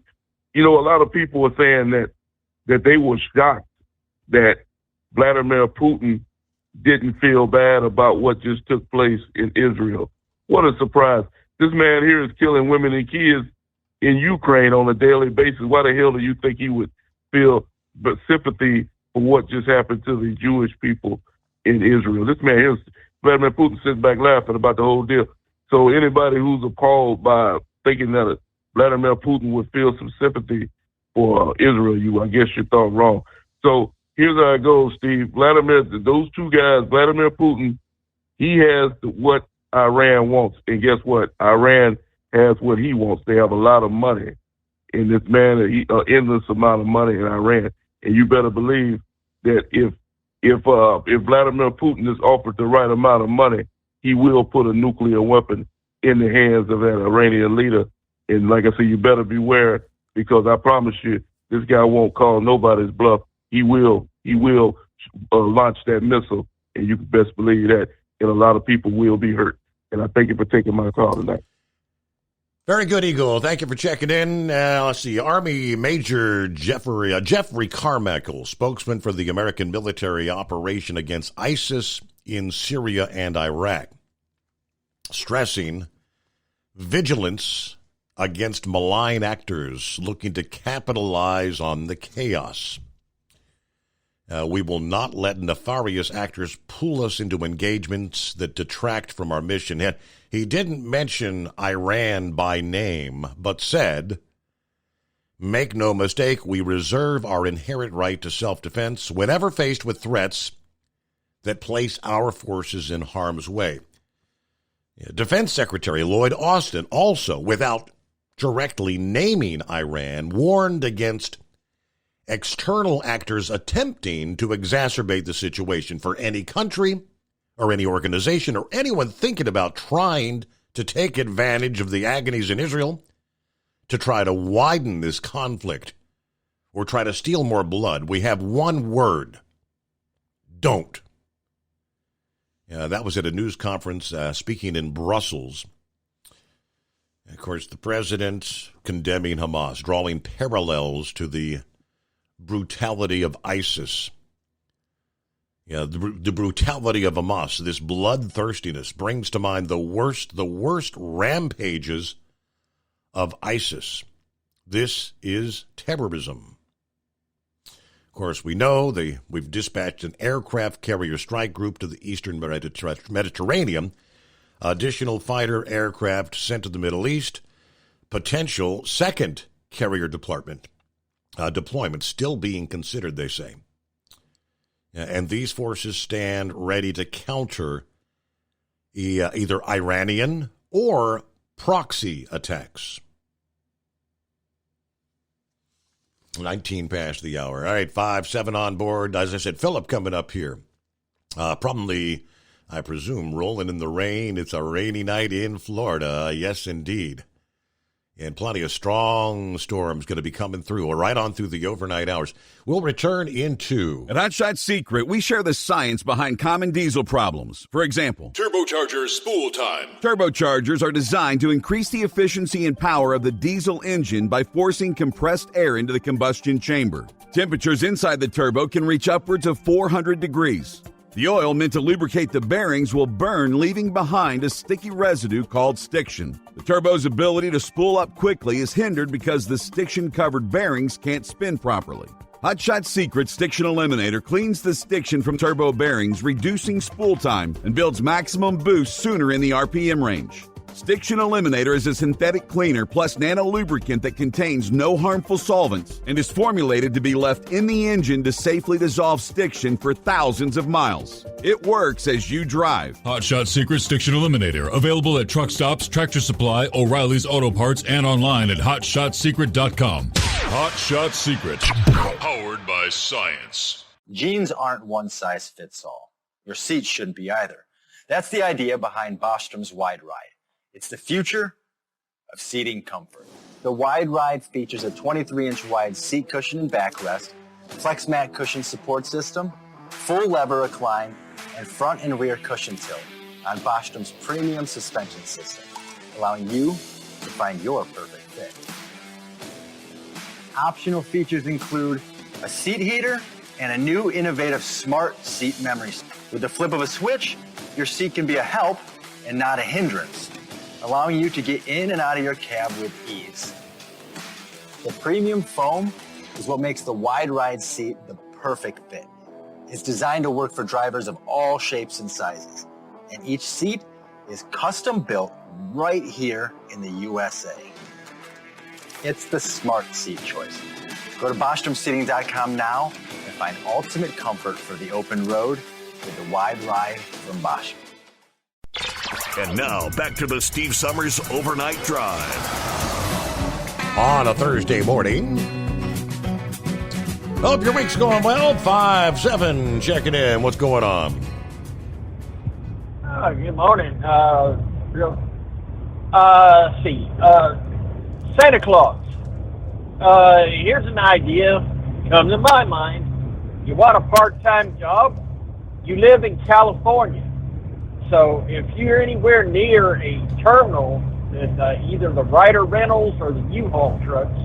E: You know, a lot of people were saying that they were shocked that Vladimir Putin didn't feel bad about what just took place in Israel. What a surprise. This man here is killing women and kids in Ukraine on a daily basis. Why the hell do you think he would feel sympathy for what just happened to the Jewish people in Israel. This man here, Vladimir Putin, sitting back laughing about the whole deal. So anybody who's appalled by thinking that Vladimir Putin would feel some sympathy for Israel, I guess you thought wrong. So here's how it goes, Steve. Those two guys, Vladimir Putin, he has what Iran wants. And guess what? Iran has what he wants. They have a lot of money. And this man, endless amount of money in Iran. And you better believe that if Vladimir Putin is offered the right amount of money, he will put a nuclear weapon in the hands of that Iranian leader. And like I said, you better beware, because I promise you, this guy won't call nobody's bluff. He will launch that missile, and you can best believe that. And a lot of people will be hurt. And I thank you for taking my call tonight.
J: Very good, Eagle. Thank you for checking in. Let's see. Army Major Jeffrey Carmichael, spokesman for the American military operation against ISIS in Syria and Iraq, stressing vigilance against malign actors looking to capitalize on the chaos. We will not let nefarious actors pull us into engagements that detract from our mission. He didn't mention Iran by name, but said, "Make no mistake, we reserve our inherent right to self-defense whenever faced with threats that place our forces in harm's way." Defense Secretary Lloyd Austin also, without directly naming Iran, warned against external actors attempting to exacerbate the situation for any country or any organization or anyone thinking about trying to take advantage of the agonies in Israel to try to widen this conflict or try to steal more blood. We have one word: don't. That was at a news conference speaking in Brussels. Of course, the president condemning Hamas, drawing parallels to the brutality of ISIS. The brutality of Hamas, this bloodthirstiness, brings to mind the worst rampages of ISIS. This is terrorism. Of course, we know we've dispatched an aircraft carrier strike group to the eastern Mediterranean, additional fighter aircraft sent to the Middle East, potential second carrier deployment still being considered, they say. And these forces stand ready to counter either Iranian or proxy attacks. 19 past the hour. All right, 5-7 on board. As I said, Philip coming up here. Probably, I presume, rolling in the rain. It's a rainy night in Florida. Yes, indeed. And plenty of strong storms going to be coming through, or right on through the overnight hours. We'll return into...
G: At Hot Shot Secret, we share the science behind common diesel problems. For example,
H: Turbocharger spool time.
G: Turbochargers are designed to increase the efficiency and power of the diesel engine by forcing compressed air into the combustion chamber. Temperatures inside the turbo can reach upwards of 400 degrees. The oil meant to lubricate the bearings will burn, leaving behind a sticky residue called stiction. The turbo's ability to spool up quickly is hindered because the stiction-covered bearings can't spin properly. Hot Shot Secret Stiction Eliminator cleans the stiction from turbo bearings, reducing spool time, and builds maximum boost sooner in the RPM range. Stiction Eliminator is a synthetic cleaner plus nano-lubricant that contains no harmful solvents and is formulated to be left in the engine to safely dissolve stiction for thousands of miles. It works as you drive.
H: Hot Shot Secret Stiction Eliminator. Available at truck stops, Tractor Supply, O'Reilly's Auto Parts, and online at HotShotSecret.com. Hot Shot Secret. Powered by science.
O: Jeans aren't one size fits all. Your seats shouldn't be either. That's the idea behind Bostrom's Wide Ride. It's the future of seating comfort. The Wide Ride features a 23-inch wide seat cushion and backrest, flex mat cushion support system, full lever recline, and front and rear cushion tilt on Bostrom's premium suspension system, allowing you to find your perfect fit. Optional features include a seat heater and a new innovative smart seat memory. With the flip of a switch, your seat can be a help and not a hindrance, allowing you to get in and out of your cab with ease. The premium foam is what makes the Wide Ride seat the perfect fit. It's designed to work for drivers of all shapes and sizes, and each seat is custom built right here in the USA. It's the smart seat choice. Go to BostromSeating.com now and find ultimate comfort for the open road with the Wide Ride from Bostrom.
F: And now, back to the Steve Summers Overnight Drive.
J: On a Thursday morning. Hope your week's going well. 5-7 checking in. What's going on?
I: Good morning. Santa Claus. Here's an idea come to my mind. You want a part-time job? You live in California. So if you're anywhere near a terminal with either the Ryder Rentals or the U-Haul trucks,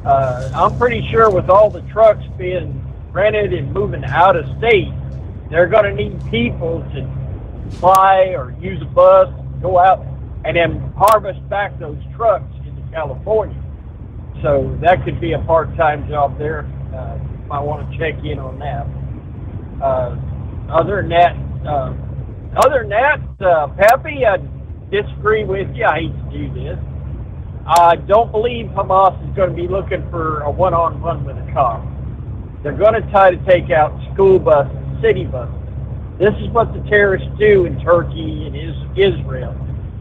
I: I'm pretty sure with all the trucks being rented and moving out of state, they're going to need people to fly or use a bus, go out, and then harvest back those trucks into California. So that could be a part-time job there. You might want to check in on that. Other than that, Pepe, I disagree with you. I hate to do this. I don't believe Hamas is going to be looking for a one-on-one with a cop. They're going to try to take out school buses, city buses. This is what the terrorists do in Turkey and Israel.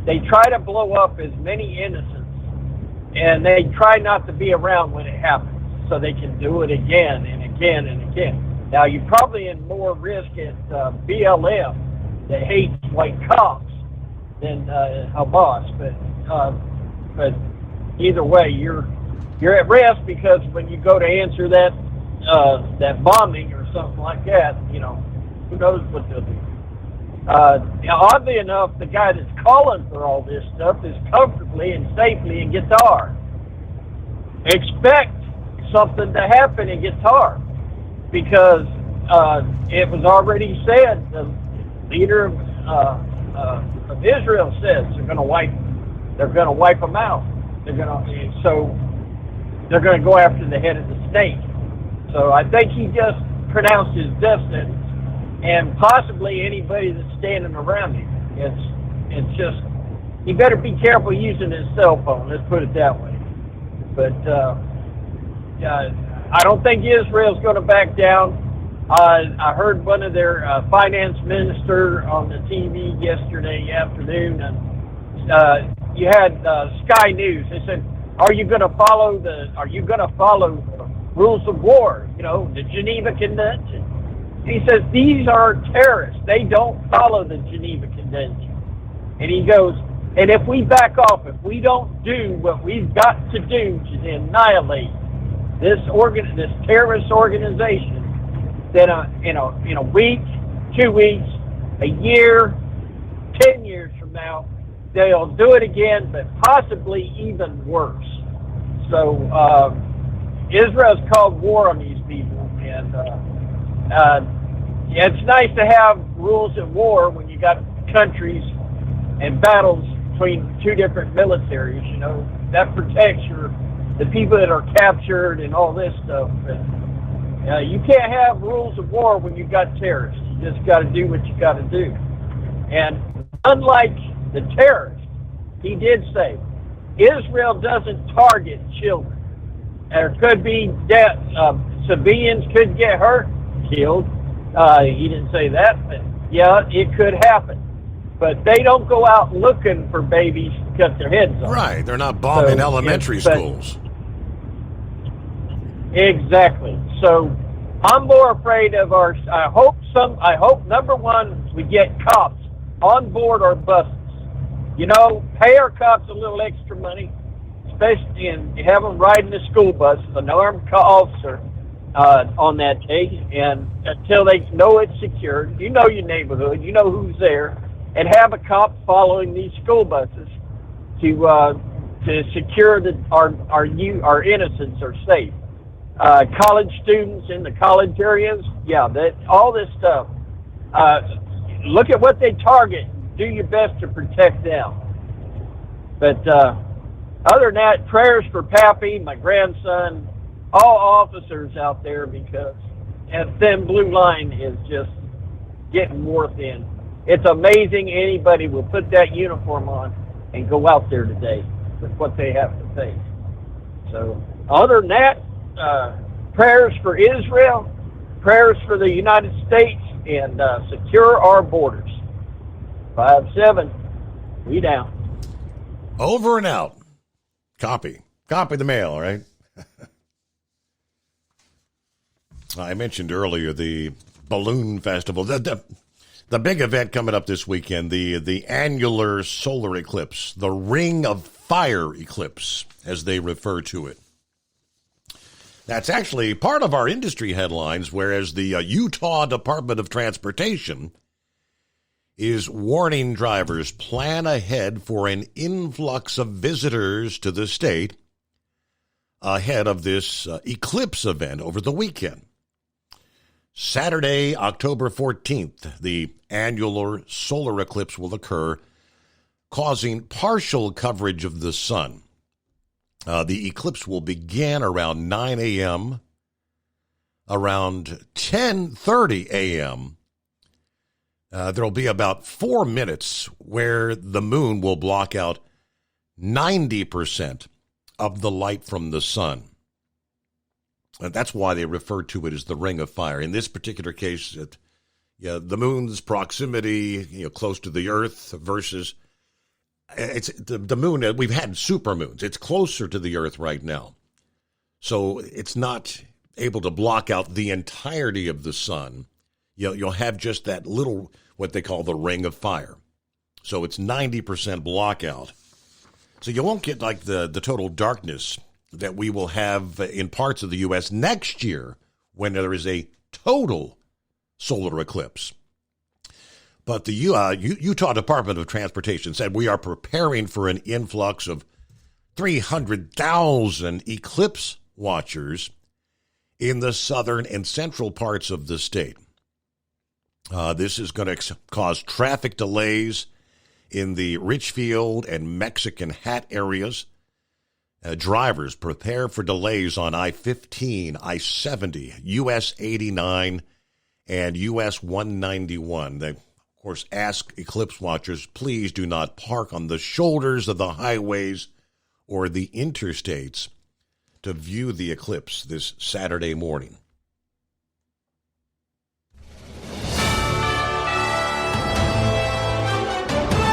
I: They try to blow up as many innocents, and they try not to be around when it happens, so they can do it again and again and again. Now, you're probably in more risk at BLM that hates white cops than Hamas, but either way, you're at risk, because when you go to answer that bombing or something like that, you know, who knows what they'll do. Oddly enough, the guy that's calling for all this stuff is comfortably and safely in Qatar. Expect something to happen in Qatar, because it was already said, the leader of Israel says they're going to wipe them out. They're going to go after the head of the state. So I think he just pronounced his death sentence, and possibly anybody that's standing around him. It's just, he better be careful using his cell phone, let's put it that way. But I don't think Israel's going to back down. I heard one of their finance minister on the TV yesterday afternoon, and you had Sky News. They said, "Are you going to follow the rules of war? You know, the Geneva Convention." He says these are terrorists. They don't follow the Geneva Convention. And he goes, and if we back off, if we don't do what we've got to do to annihilate this terrorist organization, then in a week, 2 weeks, a year, 10 years from now, they'll do it again, but possibly even worse. So Israel's called war on these people, and it's nice to have rules of war when you got countries and battles between two different militaries. You know, that protects the people that are captured and all this stuff. And, you can't have rules of war when you've got terrorists. You just got to do what you got to do. And unlike the terrorists, he did say, Israel doesn't target children. There could be death. Civilians could get hurt, killed. He didn't say that, but yeah, it could happen. But they don't go out looking for babies to cut their heads off.
J: Right, they're not bombing elementary schools.
I: Exactly. So I'm more afraid of I hope number one, we get cops on board our buses. You know, pay our cops a little extra money, especially have them riding the school bus, an armed officer on that day, and until they know it's secured. You know your neighborhood, you know who's there, and have a cop following these school buses to secure that our innocents are safe. College students in the college areas, all this stuff. Look at what they target. Do your best to protect them. But other than that, prayers for Pappy, my grandson, all officers out there, because that thin blue line is just getting more thin. It's amazing anybody will put that uniform on and go out there today with what they have to face. So other than that, prayers for Israel, prayers for the United States, and secure our borders. 5-7, we down.
J: Over and out. Copy the mail, all right? I mentioned earlier the balloon festival, the big event coming up this weekend, the annular solar eclipse, the Ring of Fire eclipse, as they refer to it. That's actually part of our industry headlines, whereas the Utah Department of Transportation is warning drivers plan ahead for an influx of visitors to the state ahead of this eclipse event over the weekend. Saturday, October 14th, the annular solar eclipse will occur, causing partial coverage of the sun. The eclipse will begin around 9 a.m. Around 10:30 a.m., there will be about 4 minutes where the moon will block out 90% of the light from the sun. And that's why they refer to it as the Ring of Fire. In this particular case, the moon's proximity, close to the Earth versus it's the moon. We've had supermoons. It's closer to the Earth right now, so it's not able to block out the entirety of the sun. You'll have just that little, what they call the Ring of Fire. So it's 90% blockout. So you won't get like the total darkness that we will have in parts of the U.S. next year when there is a total solar eclipse. But the Utah Department of Transportation said we are preparing for an influx of 300,000 eclipse watchers in the southern and central parts of the state. This is going to cause traffic delays in the Richfield and Mexican Hat areas. Drivers prepare for delays on I-15, I-70, US 89, and US 191. They, of course, ask eclipse watchers, please do not park on the shoulders of the highways or the interstates to view the eclipse this Saturday morning.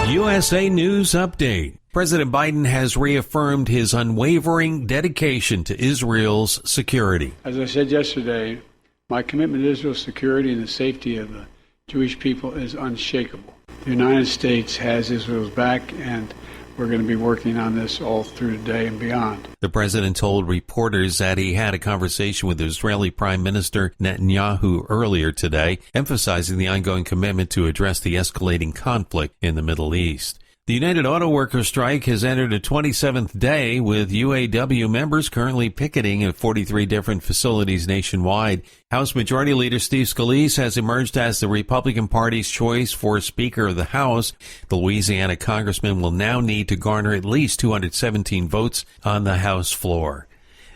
B: USA News Update. President Biden has reaffirmed his unwavering dedication to Israel's security.
C: As I said yesterday, my commitment to Israel's security and the safety of the Jewish people is unshakable. The United States has Israel's back, and we're going to be working on this all through today and beyond.
B: The president told reporters that he had a conversation with Israeli Prime Minister Netanyahu earlier today, emphasizing the ongoing commitment to address the escalating conflict in the Middle East. The United Auto Workers strike has entered a 27th day, with UAW members currently picketing at 43 different facilities nationwide. House Majority Leader Steve Scalise has emerged as the Republican Party's choice for Speaker of the House. The Louisiana congressman will now need to garner at least 217 votes on the House floor.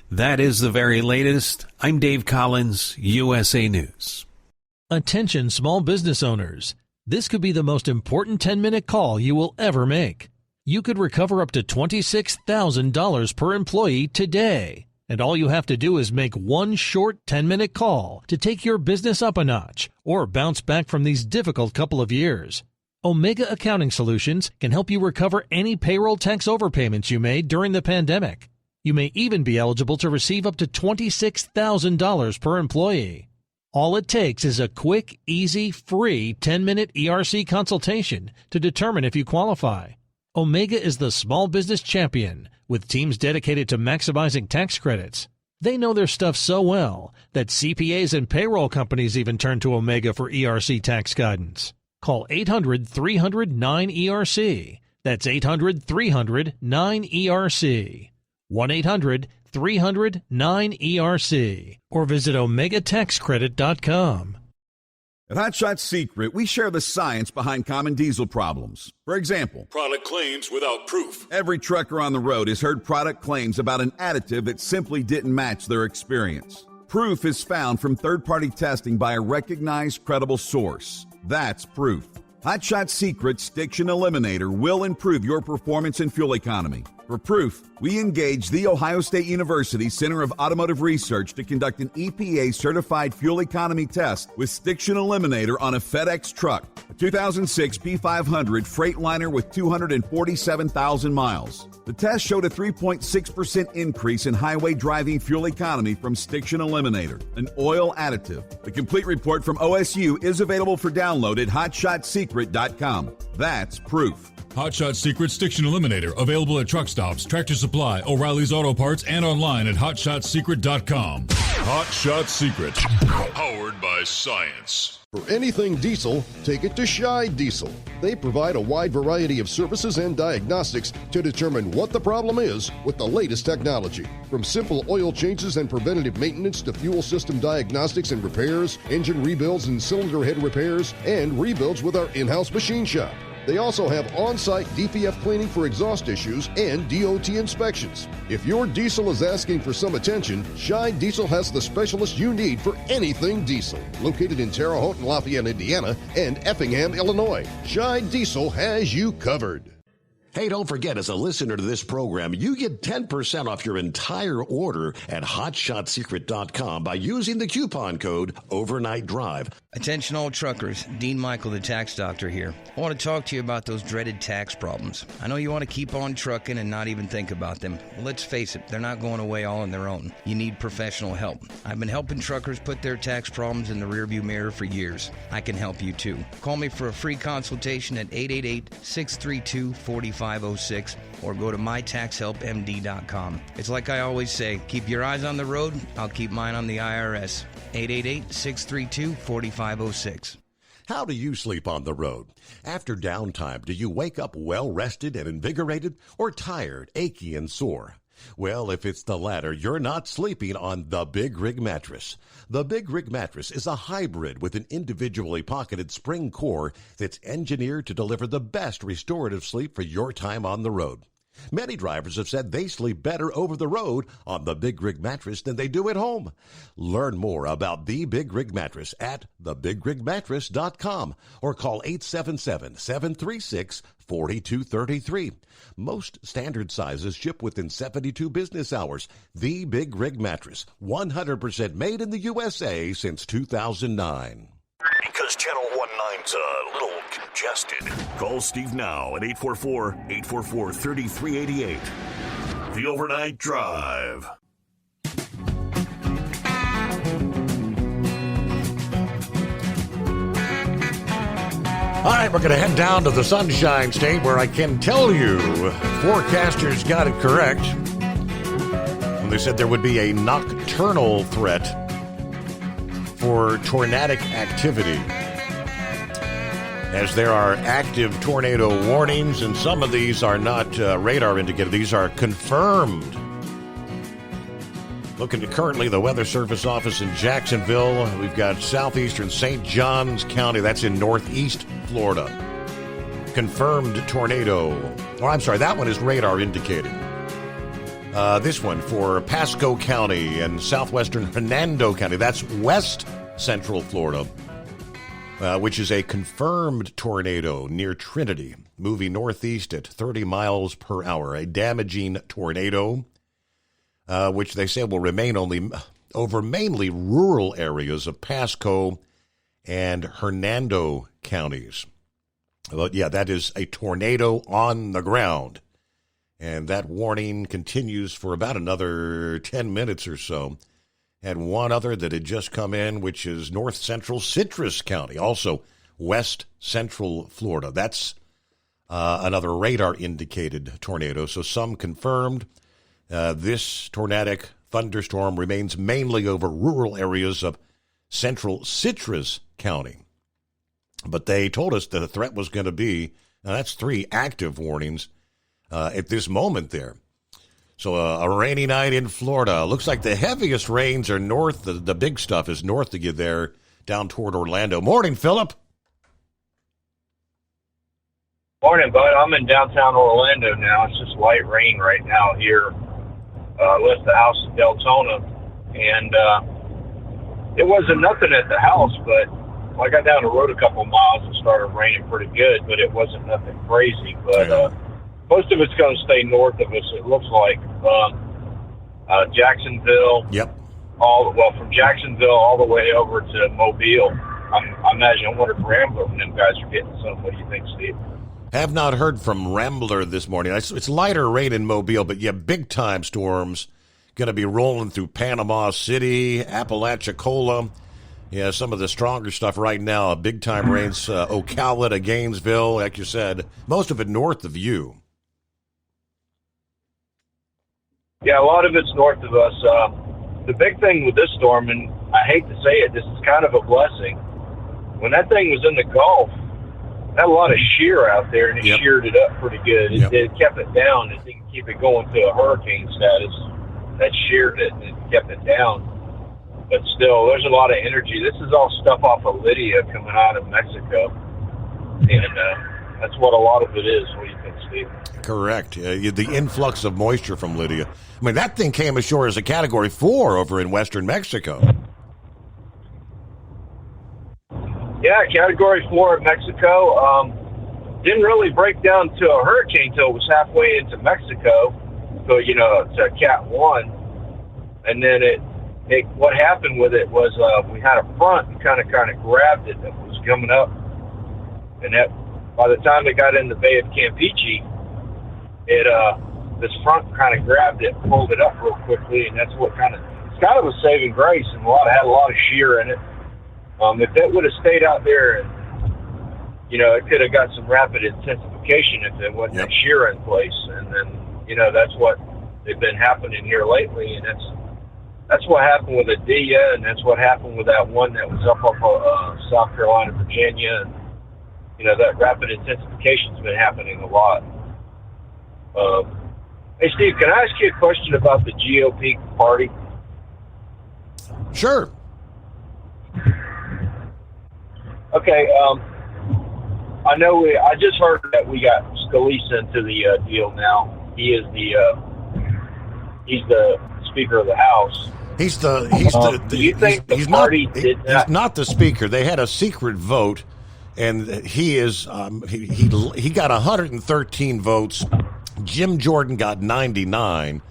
B: That is the very latest. I'm Dave Collins, USA News.
K: Attention small business owners. This could be the most important 10-minute call you will ever make. You could recover up to $26,000 per employee today. And all you have to do is make one short 10-minute call to take your business up a notch or bounce back from these difficult couple of years. Omega Accounting Solutions can help you recover any payroll tax overpayments you made during the pandemic. You may even be eligible to receive up to $26,000 per employee. All it takes is a quick, easy, free 10-minute ERC consultation to determine if you qualify. Omega is the small business champion with teams dedicated to maximizing tax credits. They know their stuff so well that CPAs and payroll companies even turn to Omega for ERC tax guidance. Call 800-300-9ERC. That's 800-300-9ERC. 1-800-300-9ERC. Or visit OmegaTaxCredit.com.
G: At Hot Shot Secret, we share the science behind common diesel problems. For example,
H: Product claims without proof.
G: every trucker on the road has heard product claims about an additive that simply didn't match their experience. Proof is found from third-party testing by a recognized, credible source. That's proof. Hot Shot Secret's Stiction Eliminator will improve your performance and fuel economy. For proof, we engaged the Ohio State University Center of Automotive Research to conduct an EPA-certified fuel economy test with Stiction Eliminator on a FedEx truck, a 2006 P500 Freightliner with 247,000 miles. The test showed a 3.6% increase in highway driving fuel economy from Stiction Eliminator, an oil additive. The complete report from OSU is available for download at hotshotsecret.com. That's proof.
H: Hot Shot Secret Stiction Eliminator, available at truck stops, Tractor Supply, O'Reilly's Auto Parts, and online at hotshotsecret.com. Hot Shot Secret, powered by science.
L: For anything diesel, take it to Scheid Diesel. They provide a wide variety of services and diagnostics to determine what the problem is with the latest technology. From simple oil changes and preventative maintenance to fuel system diagnostics and repairs, engine rebuilds and cylinder head repairs, and rebuilds with our in-house machine shop. They also have on-site DPF cleaning for exhaust issues and DOT inspections. If your diesel is asking for some attention, Scheid Diesel has the specialist you need for anything diesel. Located in Terre Haute and Lafayette, Indiana, and Effingham, Illinois, Scheid Diesel has you covered.
J: Hey, don't forget, as a listener to this program, you get 10% off your entire order at hotshotsecret.com by using the coupon code Overnight Drive.
M: Attention all truckers, Dean Michael, the tax doctor here. I want to talk to you about those dreaded tax problems. I know you want to keep on trucking and not even think about them. Well, let's face it, they're not going away all on their own. You need professional help. I've been helping truckers put their tax problems in the rearview mirror for years. I can help you too. Call me for a free consultation at 888-632-4506 or go to mytaxhelpmd.com. It's like I always say, keep your eyes on the road, I'll keep mine on the IRS. 888-632-4506.
J: How do you sleep on the road? After downtime, do you wake up well-rested and invigorated or tired, achy, and sore? Well, if it's the latter, you're not sleeping on the Big Rig Mattress. The Big Rig Mattress is a hybrid with an individually pocketed spring core that's engineered to deliver the best restorative sleep for your time on the road. Many drivers have said they sleep better over the road on the Big Rig Mattress than they do at home. Learn more about the Big Rig Mattress at thebigrigmattress.com or call 877-736-4233. Most standard sizes ship within 72 business hours. The Big Rig Mattress, 100% made in the USA since 2009.
F: Because Channel 19's a little congested. Call Steve now at 844-844-3388. The Overnight Drive.
J: All right, we're going to head down to the Sunshine State where I can tell you forecasters got it correct when they said there would be a nocturnal threat for tornadic activity, as there are active tornado warnings, and some of these are not radar indicated. These are confirmed. Looking at currently the Weather Service office in Jacksonville, we've got southeastern St. Johns County. That's in northeast Florida. Confirmed tornado. Oh, I'm sorry, that one is radar indicated. This one for Pasco County and southwestern Hernando County. That's west central Florida, which is a confirmed tornado near Trinity, moving northeast at 30 miles per hour. A damaging tornado, which they say will remain only over mainly rural areas of Pasco and Hernando counties. Well, yeah, that is a tornado on the ground. And that warning continues for about another 10 minutes or so. And one other that had just come in, which is north central Citrus County, also west central Florida. That's another radar indicated tornado. So some confirmed. This tornadic thunderstorm remains mainly over rural areas of central Citrus County. But they told us that the threat was going to be, now that's 3 active warnings at this moment there. So a rainy night in Florida. Looks like the heaviest rains are north. The big stuff is north of you there down toward Orlando. Morning, Philip.
N: Morning, bud. I'm in downtown Orlando now. It's just light rain right now here. Left the house in Deltona, and it wasn't nothing at the house, but I got down the road a couple miles and started raining pretty good, but it wasn't nothing crazy. But most of it's going to stay north of us, it looks like. Jacksonville.
J: Yep.
N: From Jacksonville all the way over to Mobile. I imagine, I wonder if Rambler and them guys are getting some. What do you think, Steve?
J: Have not heard from Rambler this morning. It's lighter rain in Mobile, but yeah, big-time storms going to be rolling through Panama City, Apalachicola. Yeah, some of the stronger stuff right now. Big-time rains, Ocala to Gainesville, like you said. Most of it north of you.
N: Yeah, a lot of it's north of us. The big thing with this storm, and I hate to say it, this is kind of a blessing. When that thing was in the Gulf, had a lot of shear out there, and it sheared it up pretty good. It kept it down. It didn't keep it going to a hurricane status. That sheared it and kept it down. But still, there's a lot of energy. This is all stuff off of Lydia coming out of Mexico. And that's what a lot of it is. What do you think, Steve?
J: Correct. The influx of moisture from Lydia. I mean, that thing came ashore as a Category 4 over in western Mexico.
N: Yeah, Category 4 in Mexico. Didn't really break down to a hurricane until it was halfway into Mexico. So, to Cat 1. And then what happened with it was we had a front and kind of grabbed it that was coming up. And that, by the time it got in the Bay of Campeche, this front kind of grabbed it, pulled it up real quickly, and that's what it's kind of a saving grace, and had a lot of shear in it. If it would have stayed out there, it could have got some rapid intensification if it wasn't that shear in place. And then, that's what they've been happening here lately, and that's what happened with Adia, and that's what happened with that one that was up off South Carolina, Virginia. And, that rapid intensification's been happening a lot. Hey, Steve, can I ask you a question about the GOP party?
J: Sure. Okay,
N: I know I just heard that we got Scalise into the deal now. He's the Speaker of the House.
J: He's not the Speaker. They had a secret vote, and he is he got 113 votes. Jim Jordan got 99.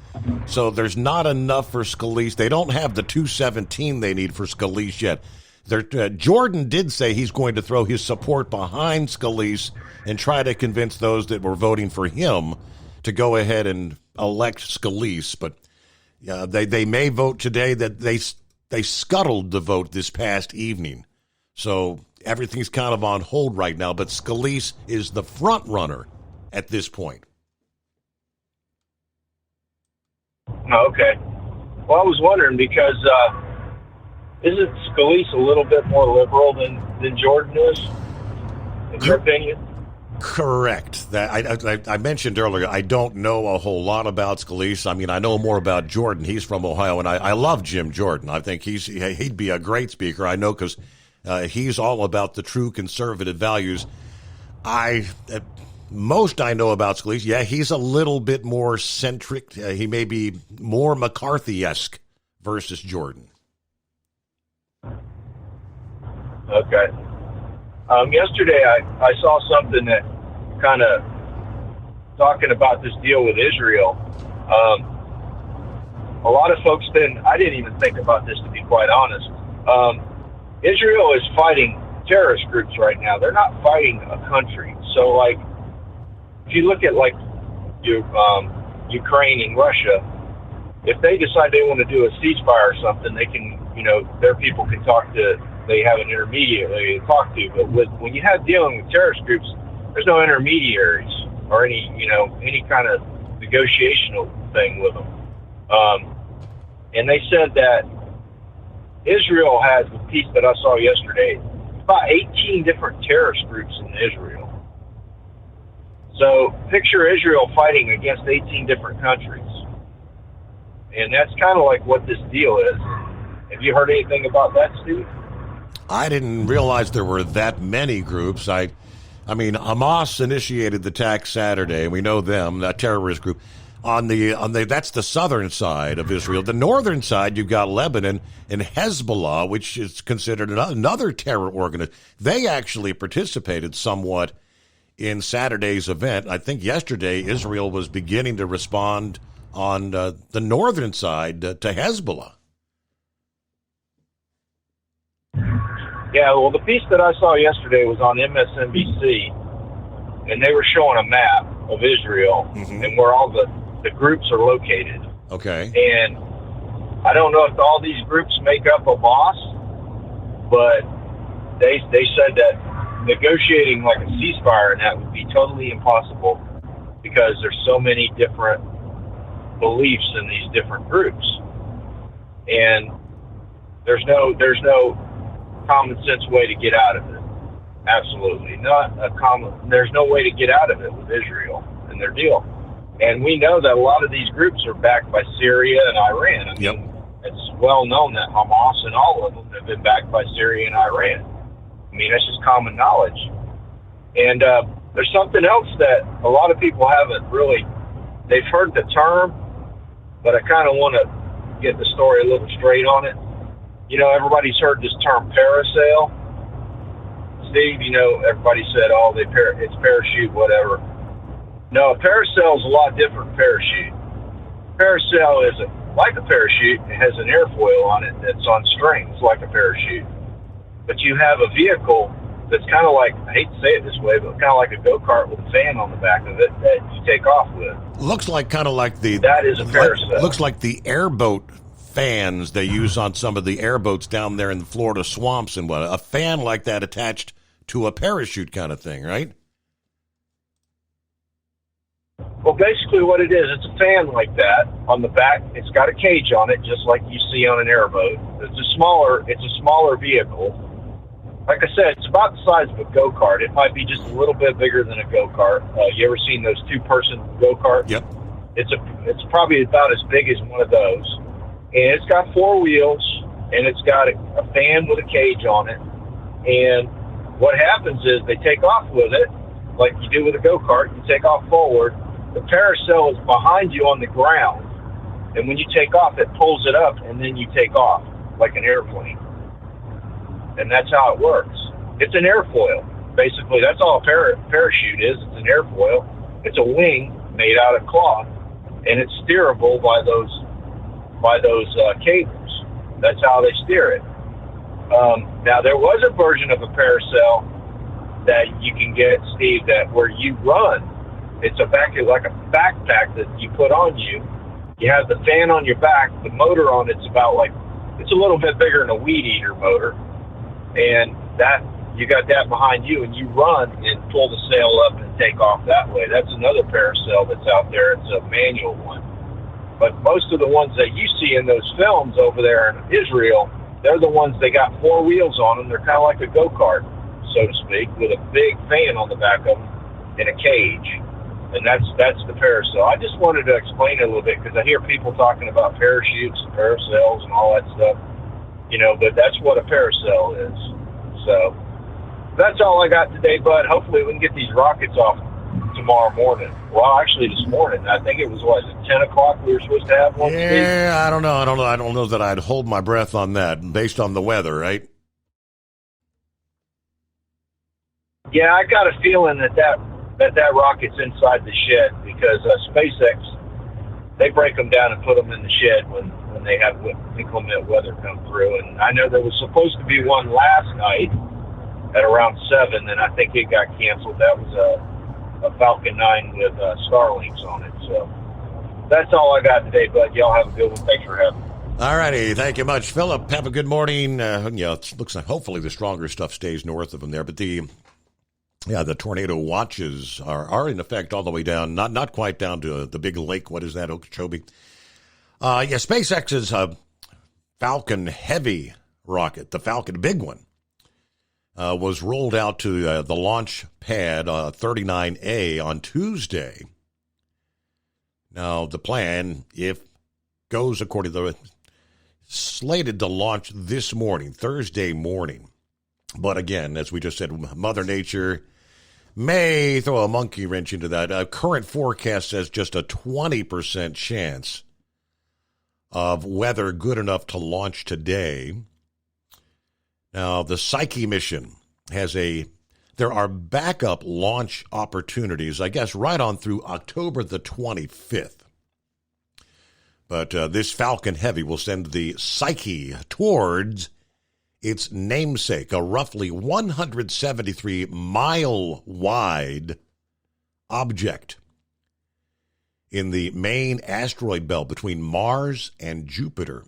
J: So there's not enough for Scalise. They don't have the 217 they need for Scalise yet. Jordan did say he's going to throw his support behind Scalise and try to convince those that were voting for him to go ahead and elect Scalise. But they may vote today. That they scuttled the vote this past evening. So everything's kind of on hold right now. But Scalise is the front runner at this point.
N: Okay. Well, I was wondering because isn't Scalise a little bit more liberal than Jordan is, in your opinion?
J: Correct. That I mentioned earlier, I don't know a whole lot about Scalise. I mean, I know more about Jordan. He's from Ohio, and I love Jim Jordan. I think he'd be a great speaker. I know because he's all about the true conservative values. Most I know about Scalise, he's a little bit more centric. He may be more McCarthy-esque versus Jordan.
N: Okay. Yesterday I saw something that kind of talking about this deal with Israel. A lot of folks I didn't even think about this, to be quite honest. Israel is fighting terrorist groups right now. They're not fighting a country. So, if you look at Ukraine and Russia, if they decide they want to do a ceasefire or something, they can, their people can they have an intermediary they talk to. But when you have dealing with terrorist groups, there's no intermediaries or any kind of negotiational thing with them. And they said that Israel has, the piece that I saw yesterday, about 18 different terrorist groups in Israel. So picture Israel fighting against 18 different countries. And that's kind of like what this deal is. Have you heard anything about that, Steve?
J: I didn't realize there were that many groups. I mean, Hamas initiated the attack Saturday. We know them, that terrorist group. On the that's the southern side of Israel. The northern side, you've got Lebanon and Hezbollah, which is considered another terror organization. They actually participated somewhat in Saturday's event. I think yesterday Israel was beginning to respond on the northern side to Hezbollah.
N: Yeah, well, the piece that I saw yesterday was on MSNBC, and they were showing a map of Israel and where all the groups are located.
J: Okay.
N: And I don't know if all these groups make up Hamas, but they said that negotiating like a ceasefire and that would be totally impossible because there's so many different beliefs in these different groups. And there's no common sense way to get out of it. Absolutely not there's no way to get out of it with Israel and their deal. And we know that a lot of these groups are backed by Syria and Iran. I mean, it's well known that Hamas and all of them have been backed by Syria and Iran. I mean, that's just common knowledge. And there's something else that a lot of people haven't really, they've heard the term, but I kind of want to get the story a little straight on it. You know, everybody's heard this term parasail. Steve, you know, everybody said, it's parachute, whatever. No, a parasail is a lot different from parachute. Parasail is like a parachute. It has an airfoil on it that's on strings like a parachute. But you have a vehicle that's kind of like, I hate to say it this way, but kind of like a go-kart with a fan on the back of it that you take off with.
J: Looks like kind of like
N: that is a parasail.
J: Looks like the airboat fans they use on some of the airboats down there in the Florida swamps and what. A fan like that attached to a parachute kind of thing, right?
N: Well, basically what it is, it's a fan like that on the back. It's got a cage on it, just like you see on an airboat. It's a smaller vehicle. Like I said, it's about the size of a go-kart. It might be just a little bit bigger than a go-kart. You ever seen those two-person go-karts?
J: Yep.
N: It's probably about as big as one of those. And it's got four wheels, and it's got a fan with a cage on it. And what happens is they take off with it, like you do with a go-kart. You take off forward. The parasail is behind you on the ground, and when you take off, it pulls it up, and then you take off like an airplane. And that's how it works. It's an airfoil. Basically, that's all a parachute is. It's an airfoil. It's a wing made out of cloth, and it's steerable by those cables. That's how they steer it. Now, there was a version of a parasail that you can get, Steve, that where you run. It's like a backpack that you put on you. You have the fan on your back. The motor on it's it's a little bit bigger than a weed eater motor, and that you got that behind you, and you run and pull the sail up and take off that way. That's another parasail that's out there. It's a manual one. But most of the ones that you see in those films over there in Israel, they're the ones they got four wheels on them. They're kind of like a go-kart, so to speak, with a big fan on the back of them and a cage. And that's the parasail. I just wanted to explain it a little bit because I hear people talking about parachutes and parasails and all that stuff, you know, but that's what a parasail is. So that's all I got today, bud. Hopefully we can get these rockets off tomorrow morning. Well, actually this morning. I think it was, 10 o'clock we were supposed to have one?
J: Yeah, I don't know. I don't know that I'd hold my breath on that based on the weather, right?
N: Yeah, I got a feeling that rocket's inside the shed because SpaceX, they break them down and put them in the shed when they have inclement weather come through. And I know there was supposed to be one last night at around 7, and I think it got canceled. That was a Falcon 9 with Starlinks on it. So that's all I got today, bud. Y'all have a good one. Thanks for having me.
J: All righty. Thank you much, Philip. Have a good morning. It looks like hopefully the stronger stuff stays north of them there, but the tornado watches are in effect all the way down, not quite down to the big lake. What is that, Okeechobee? SpaceX's Falcon Heavy rocket, the Falcon big one, was rolled out to the launch pad 39A on Tuesday. Now, the plan, if goes according to the slated to launch this morning, Thursday morning, But again, as we just said, Mother Nature may throw a monkey wrench into that. Current forecast says just a 20% chance of weather good enough to launch today. Now, the Psyche mission there are backup launch opportunities, I guess, right on through October the 25th. But this Falcon Heavy will send the Psyche towards its namesake, a roughly 173-mile-wide object in the main asteroid belt between Mars and Jupiter.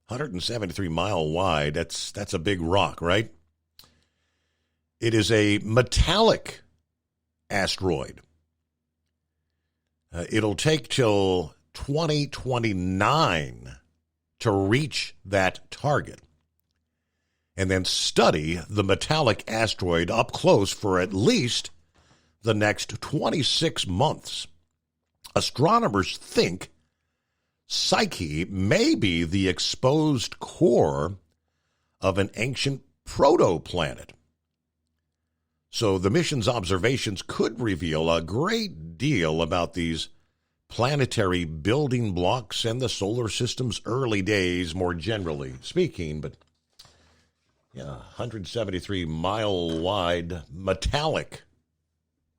J: 173-mile wide, that's a big rock, right? It is a metallic asteroid. It'll take till 2029 to reach that target, and then study the metallic asteroid up close for at least the next 26 months. Astronomers think Psyche may be the exposed core of an ancient protoplanet. So the mission's observations could reveal a great deal about these planetary building blocks and the solar system's early days, more generally speaking, but 173-mile wide metallic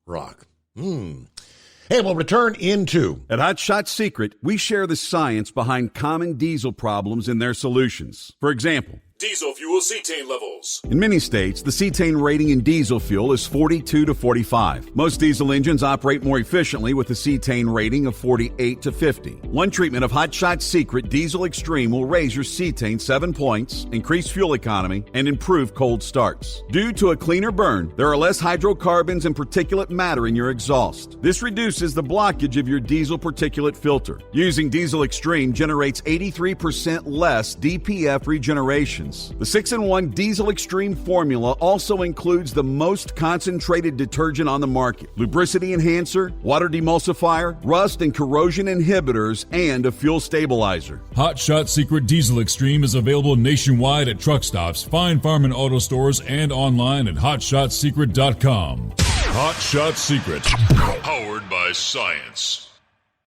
J: rock. Hey, we'll return into...
G: At Hot Shot Secret, we share the science behind common diesel problems and their solutions. For example,
H: Diesel fuel cetane levels.
G: in many states, the cetane rating in diesel fuel is 42 to 45. Most diesel engines operate more efficiently with a cetane rating of 48 to 50. One treatment of Hot Shot Secret Diesel Extreme will raise your cetane 7 points, increase fuel economy, and improve cold starts. Due to a cleaner burn, there are less hydrocarbons and particulate matter in your exhaust. This reduces the blockage of your diesel particulate filter. Using Diesel Extreme generates 83% less DPF regeneration. The 6-in-1 Diesel Extreme formula also includes the most concentrated detergent on the market, lubricity enhancer, water demulsifier, rust and corrosion inhibitors, and a fuel stabilizer.
H: Hot Shot Secret Diesel Extreme is available nationwide at truck stops, Fine Farm and auto stores, and online at hotshotsecret.com. Hot Shot Secret, powered by science.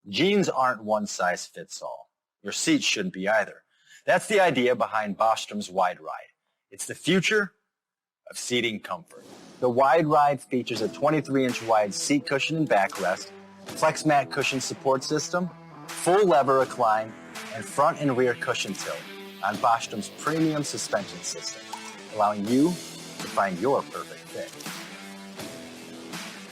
O: Jeans aren't one size fits all. Your seats shouldn't be either. That's the idea behind Bostrom's Wide Ride. It's the future of seating comfort. The Wide Ride features a 23-inch wide seat cushion and backrest, flex mat cushion support system, full lever recline, and front and rear cushion tilt on Bostrom's premium suspension system, allowing you to find your perfect fit.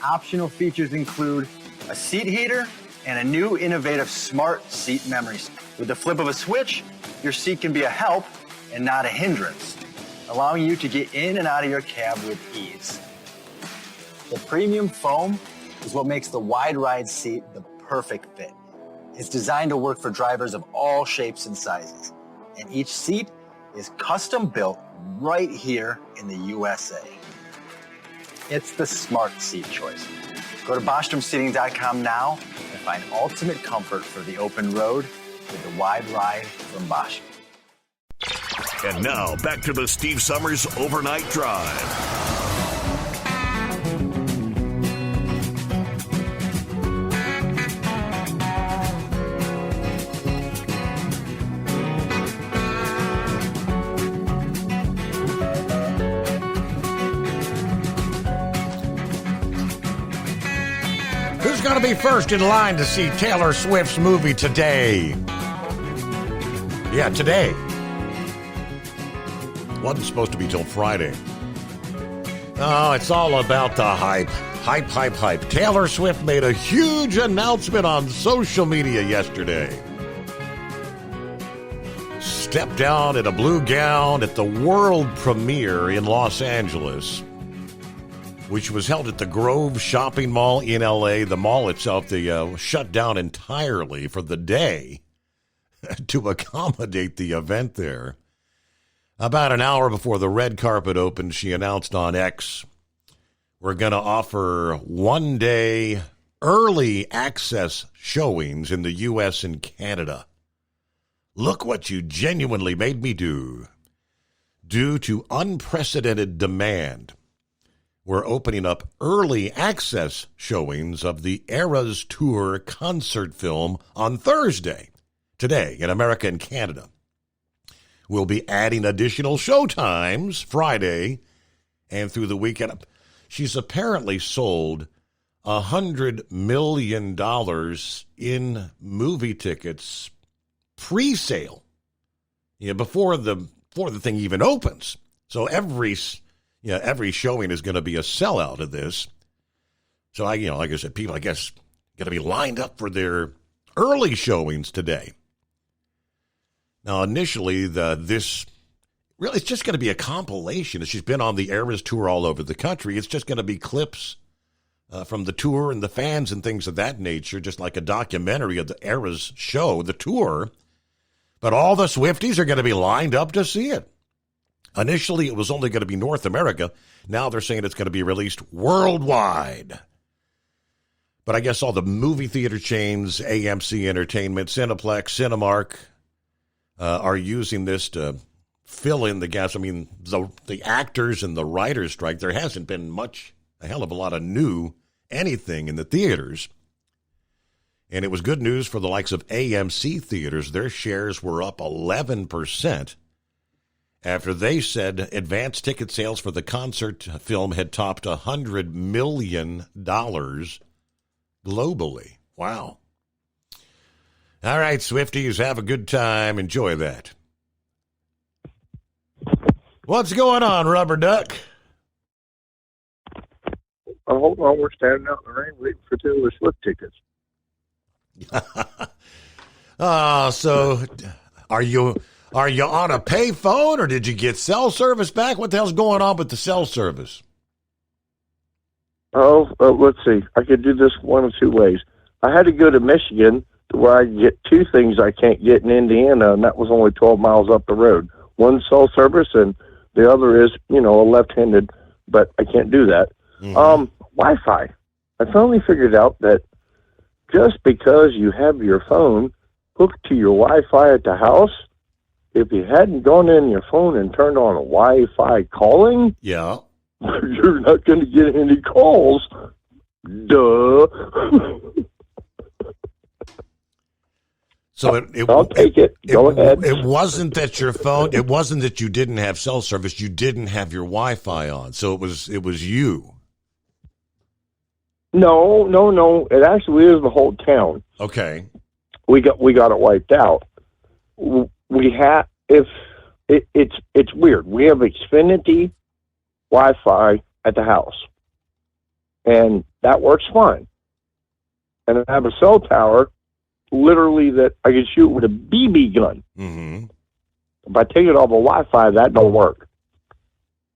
O: Optional features include a seat heater and a new innovative smart seat memory. With the flip of a switch, your seat can be a help and not a hindrance, allowing you to get in and out of your cab with ease. The premium foam is what makes the Wide Ride seat the perfect fit. It's designed to work for drivers of all shapes and sizes, and each seat is custom built right here in the USA. It's the smart seat choice. Go to BostromSeating.com now and find ultimate comfort for the open road with the Wide Ride from Bosch.
F: And now, back to the Steve Summers Overnight Drive.
J: Who's going to be first in line to see Taylor Swift's movie today? Yeah, today. Wasn't supposed to be till Friday. Oh, it's all about the hype. Hype. Taylor Swift made a huge announcement on social media yesterday. Stepped down in a blue gown at the world premiere in Los Angeles, which was held at the Grove Shopping Mall in L.A. The mall itself, they shut down entirely for the day to accommodate the event there. About an hour before the red carpet opened, she announced on X, we're going to offer one-day early access showings in the U.S. and Canada. Look what you genuinely made me do. Due to unprecedented demand, we're opening up early access showings of the Eras Tour concert film on Thursday, today, in America and Canada. We'll be adding additional show times Friday and through the weekend. She's apparently sold $100 million in movie tickets pre-sale, before the thing even opens. So every showing is going to be a sellout of this. So like I said, people, I guess, going to be lined up for their early showings today. Now, initially, it's just going to be a compilation. She's been on the Eras Tour all over the country. It's just going to be clips from the tour and the fans and things of that nature, just like a documentary of the Eras show, the tour. But all the Swifties are going to be lined up to see it. Initially, it was only going to be North America. Now they're saying it's going to be released worldwide. But I guess all the movie theater chains, AMC Entertainment, Cineplex, Cinemark, are using this to fill in the gaps. I mean, the actors and the writers strike, there hasn't been a hell of a lot of new anything in the theaters. And it was good news for the likes of AMC theaters. Their shares were up 11% after they said advance ticket sales for the concert film had topped $100 million globally. Wow. All right, Swifties, have a good time. Enjoy that. What's going on, Rubber Duck?
P: Oh, hold on. We're standing out in the rain waiting for Taylor Swift tickets.
J: So are you on a pay phone, or did you get cell service back? What the hell's going on with the cell service?
P: Let's see. I could do this one of two ways. I had to go to Michigan to where I can get two things I can't get in Indiana, and that was only 12 miles up the road. One cell service, and the other is, a left-handed, but I can't do that. Mm-hmm. Wi-Fi. I finally figured out that just because you have your phone hooked to your Wi-Fi at the house, if you hadn't gone in your phone and turned on a Wi-Fi calling,
J: yeah,
P: you're not going to get any calls. Duh.
J: So
P: I'll take it. Go ahead.
J: It wasn't that your phone. It wasn't that you didn't have cell service. You didn't have your Wi-Fi on. So it was you.
P: No. It actually is the whole town.
J: Okay.
P: We got it wiped out. It's weird. We have Xfinity Wi-Fi at the house, and that works fine. And I have a cell tower, literally, that I can shoot with a BB gun.
J: Mm-hmm.
P: If I take it off of Wi-Fi, that don't work.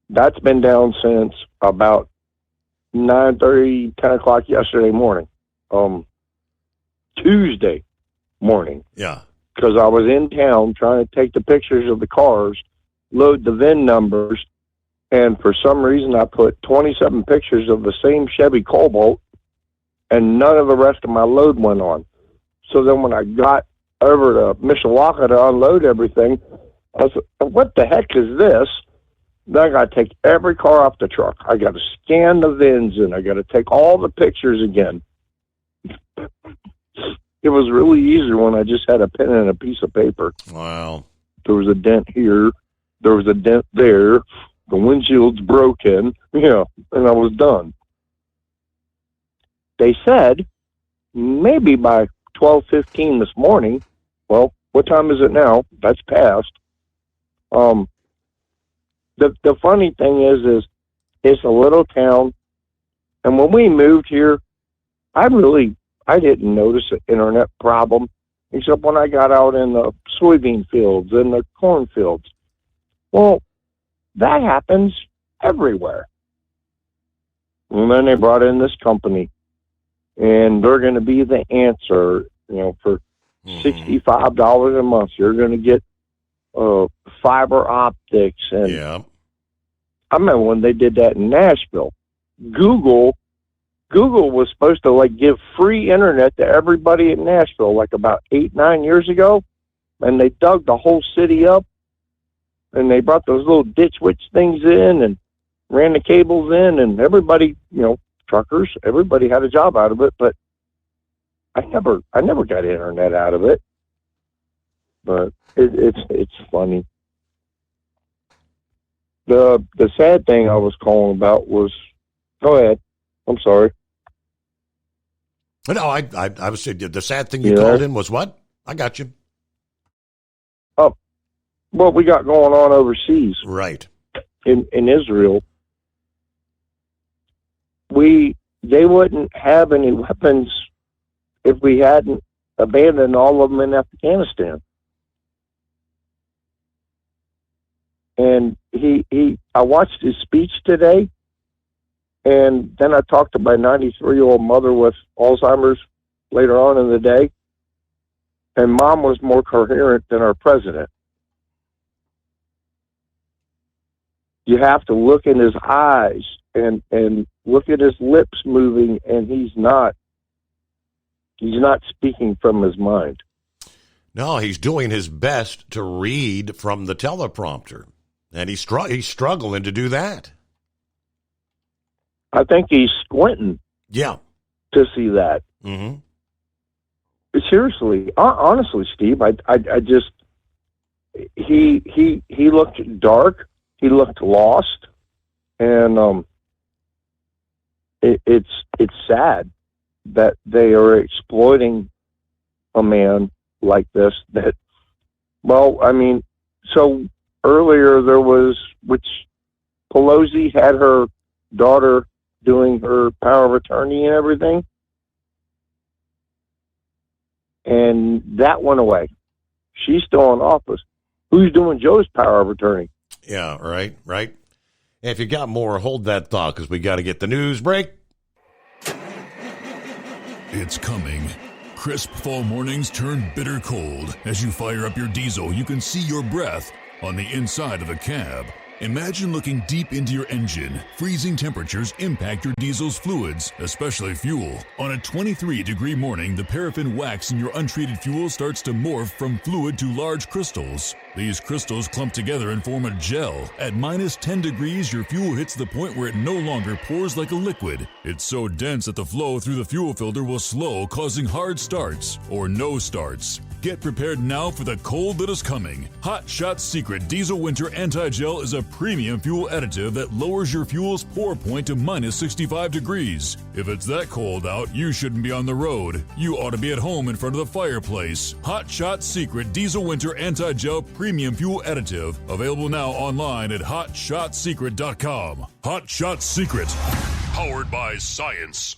P: That's been down since about 9:30, 10 o'clock yesterday morning. Tuesday morning.
J: Yeah.
P: Because I was in town trying to take the pictures of the cars, load the VIN numbers, and for some reason I put 27 pictures of the same Chevy Cobalt, and none of the rest of my load went on. So then when I got over to Mishawaka to unload everything, I was like, what the heck is this? Then I got to take every car off the truck. I got to scan the VINs, and I got to take all the pictures again. It was really easier when I just had a pen and a piece of paper.
J: Wow.
P: There was a dent here. There was a dent there. The windshield's broken. And I was done. They said maybe by 12:15 this morning. Well, what time is it now? That's past. The funny thing is it's a little town, and when we moved here, I didn't notice an internet problem, except when I got out in the soybean fields and the cornfields. Well, that happens everywhere. And then they brought in this company, and they're going to be the answer, for $65 a month. You're going to get fiber optics. And
J: yeah.
P: I remember when they did that in Nashville. Google was supposed to give free internet to everybody in Nashville about 8-9 years ago, and they dug the whole city up. and they brought those little ditch witch things in and ran the cables in, and everybody, truckers, everybody had a job out of it, but I never got internet out of it. But it's funny. The sad thing I was calling about was, go ahead. I'm sorry.
J: No, I was saying the sad thing you called in was what? I got you.
P: Oh, what we got going on overseas.
J: Right.
P: In Israel. They wouldn't have any weapons if we hadn't abandoned all of them in Afghanistan. And I watched his speech today, and then I talked to my 93-year-old mother with Alzheimer's later on in the day, and Mom was more coherent than our president. You have to look in his eyes and look at his lips moving, and he's not speaking from his mind.
J: No, he's doing his best to read from the teleprompter, and he's struggling to do that.
P: I think he's squinting.
J: Yeah.
P: To see that.
J: Mm-hmm.
P: Seriously, honestly, Steve, I just he looked dark. He looked lost, and it's sad that they are exploiting a man like this. That, well, I mean, so earlier there was, which Pelosi had her daughter doing her power of attorney and everything, and that went away. She's still in office. Who's doing Joe's power of attorney?
J: Yeah, right. If you got more, hold that thought, because we got to get the news break.
H: It's coming. Crisp fall mornings turn bitter cold. As you fire up your diesel, you can see your breath on the inside of a cab. Imagine looking deep into your engine. Freezing temperatures impact your diesel's fluids, especially fuel. On a 23-degree morning, the paraffin wax in your untreated fuel starts to morph from fluid to large crystals. These crystals clump together and form a gel. At minus 10 degrees, your fuel hits the point where it no longer pours like a liquid. It's so dense that the flow through the fuel filter will slow, causing hard starts or no starts. Get prepared now for the cold that is coming. Hot Shot Secret Diesel Winter Anti-Gel is a premium fuel additive that lowers your fuel's pour point to minus 65 degrees. If it's that cold out, you shouldn't be on the road. You ought to be at home in front of the fireplace. Hot Shot Secret Diesel Winter Anti-Gel Premium Fuel Additive. Available now online at HotShotSecret.com. Hot Shot Secret. Powered by science.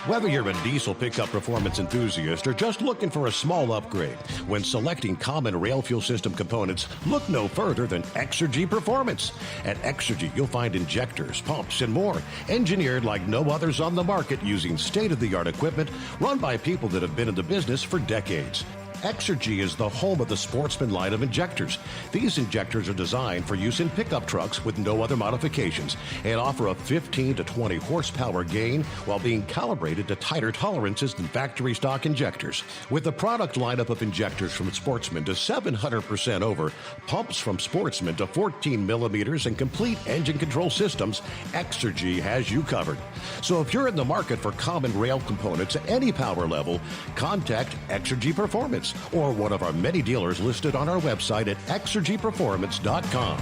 J: Whether you're a diesel pickup performance enthusiast or just looking for a small upgrade, when selecting common rail fuel system components, look no further than Exergy Performance. At Exergy, you'll find injectors, pumps, and more, engineered like no others on the market using state-of-the-art equipment run by people that have been in the business for decades. Exergy is the home of the Sportsman line of injectors. These injectors are designed for use in pickup trucks with no other modifications and offer a 15 to 20 horsepower gain while being calibrated to tighter tolerances than factory stock injectors. With a product lineup of injectors from Sportsman to 700% over, pumps from Sportsman to 14 millimeters, and complete engine control systems, Exergy has you covered. So if you're in the market for common rail components at any power level, contact Exergy Performance or one of our many dealers listed on our website at exergyperformance.com.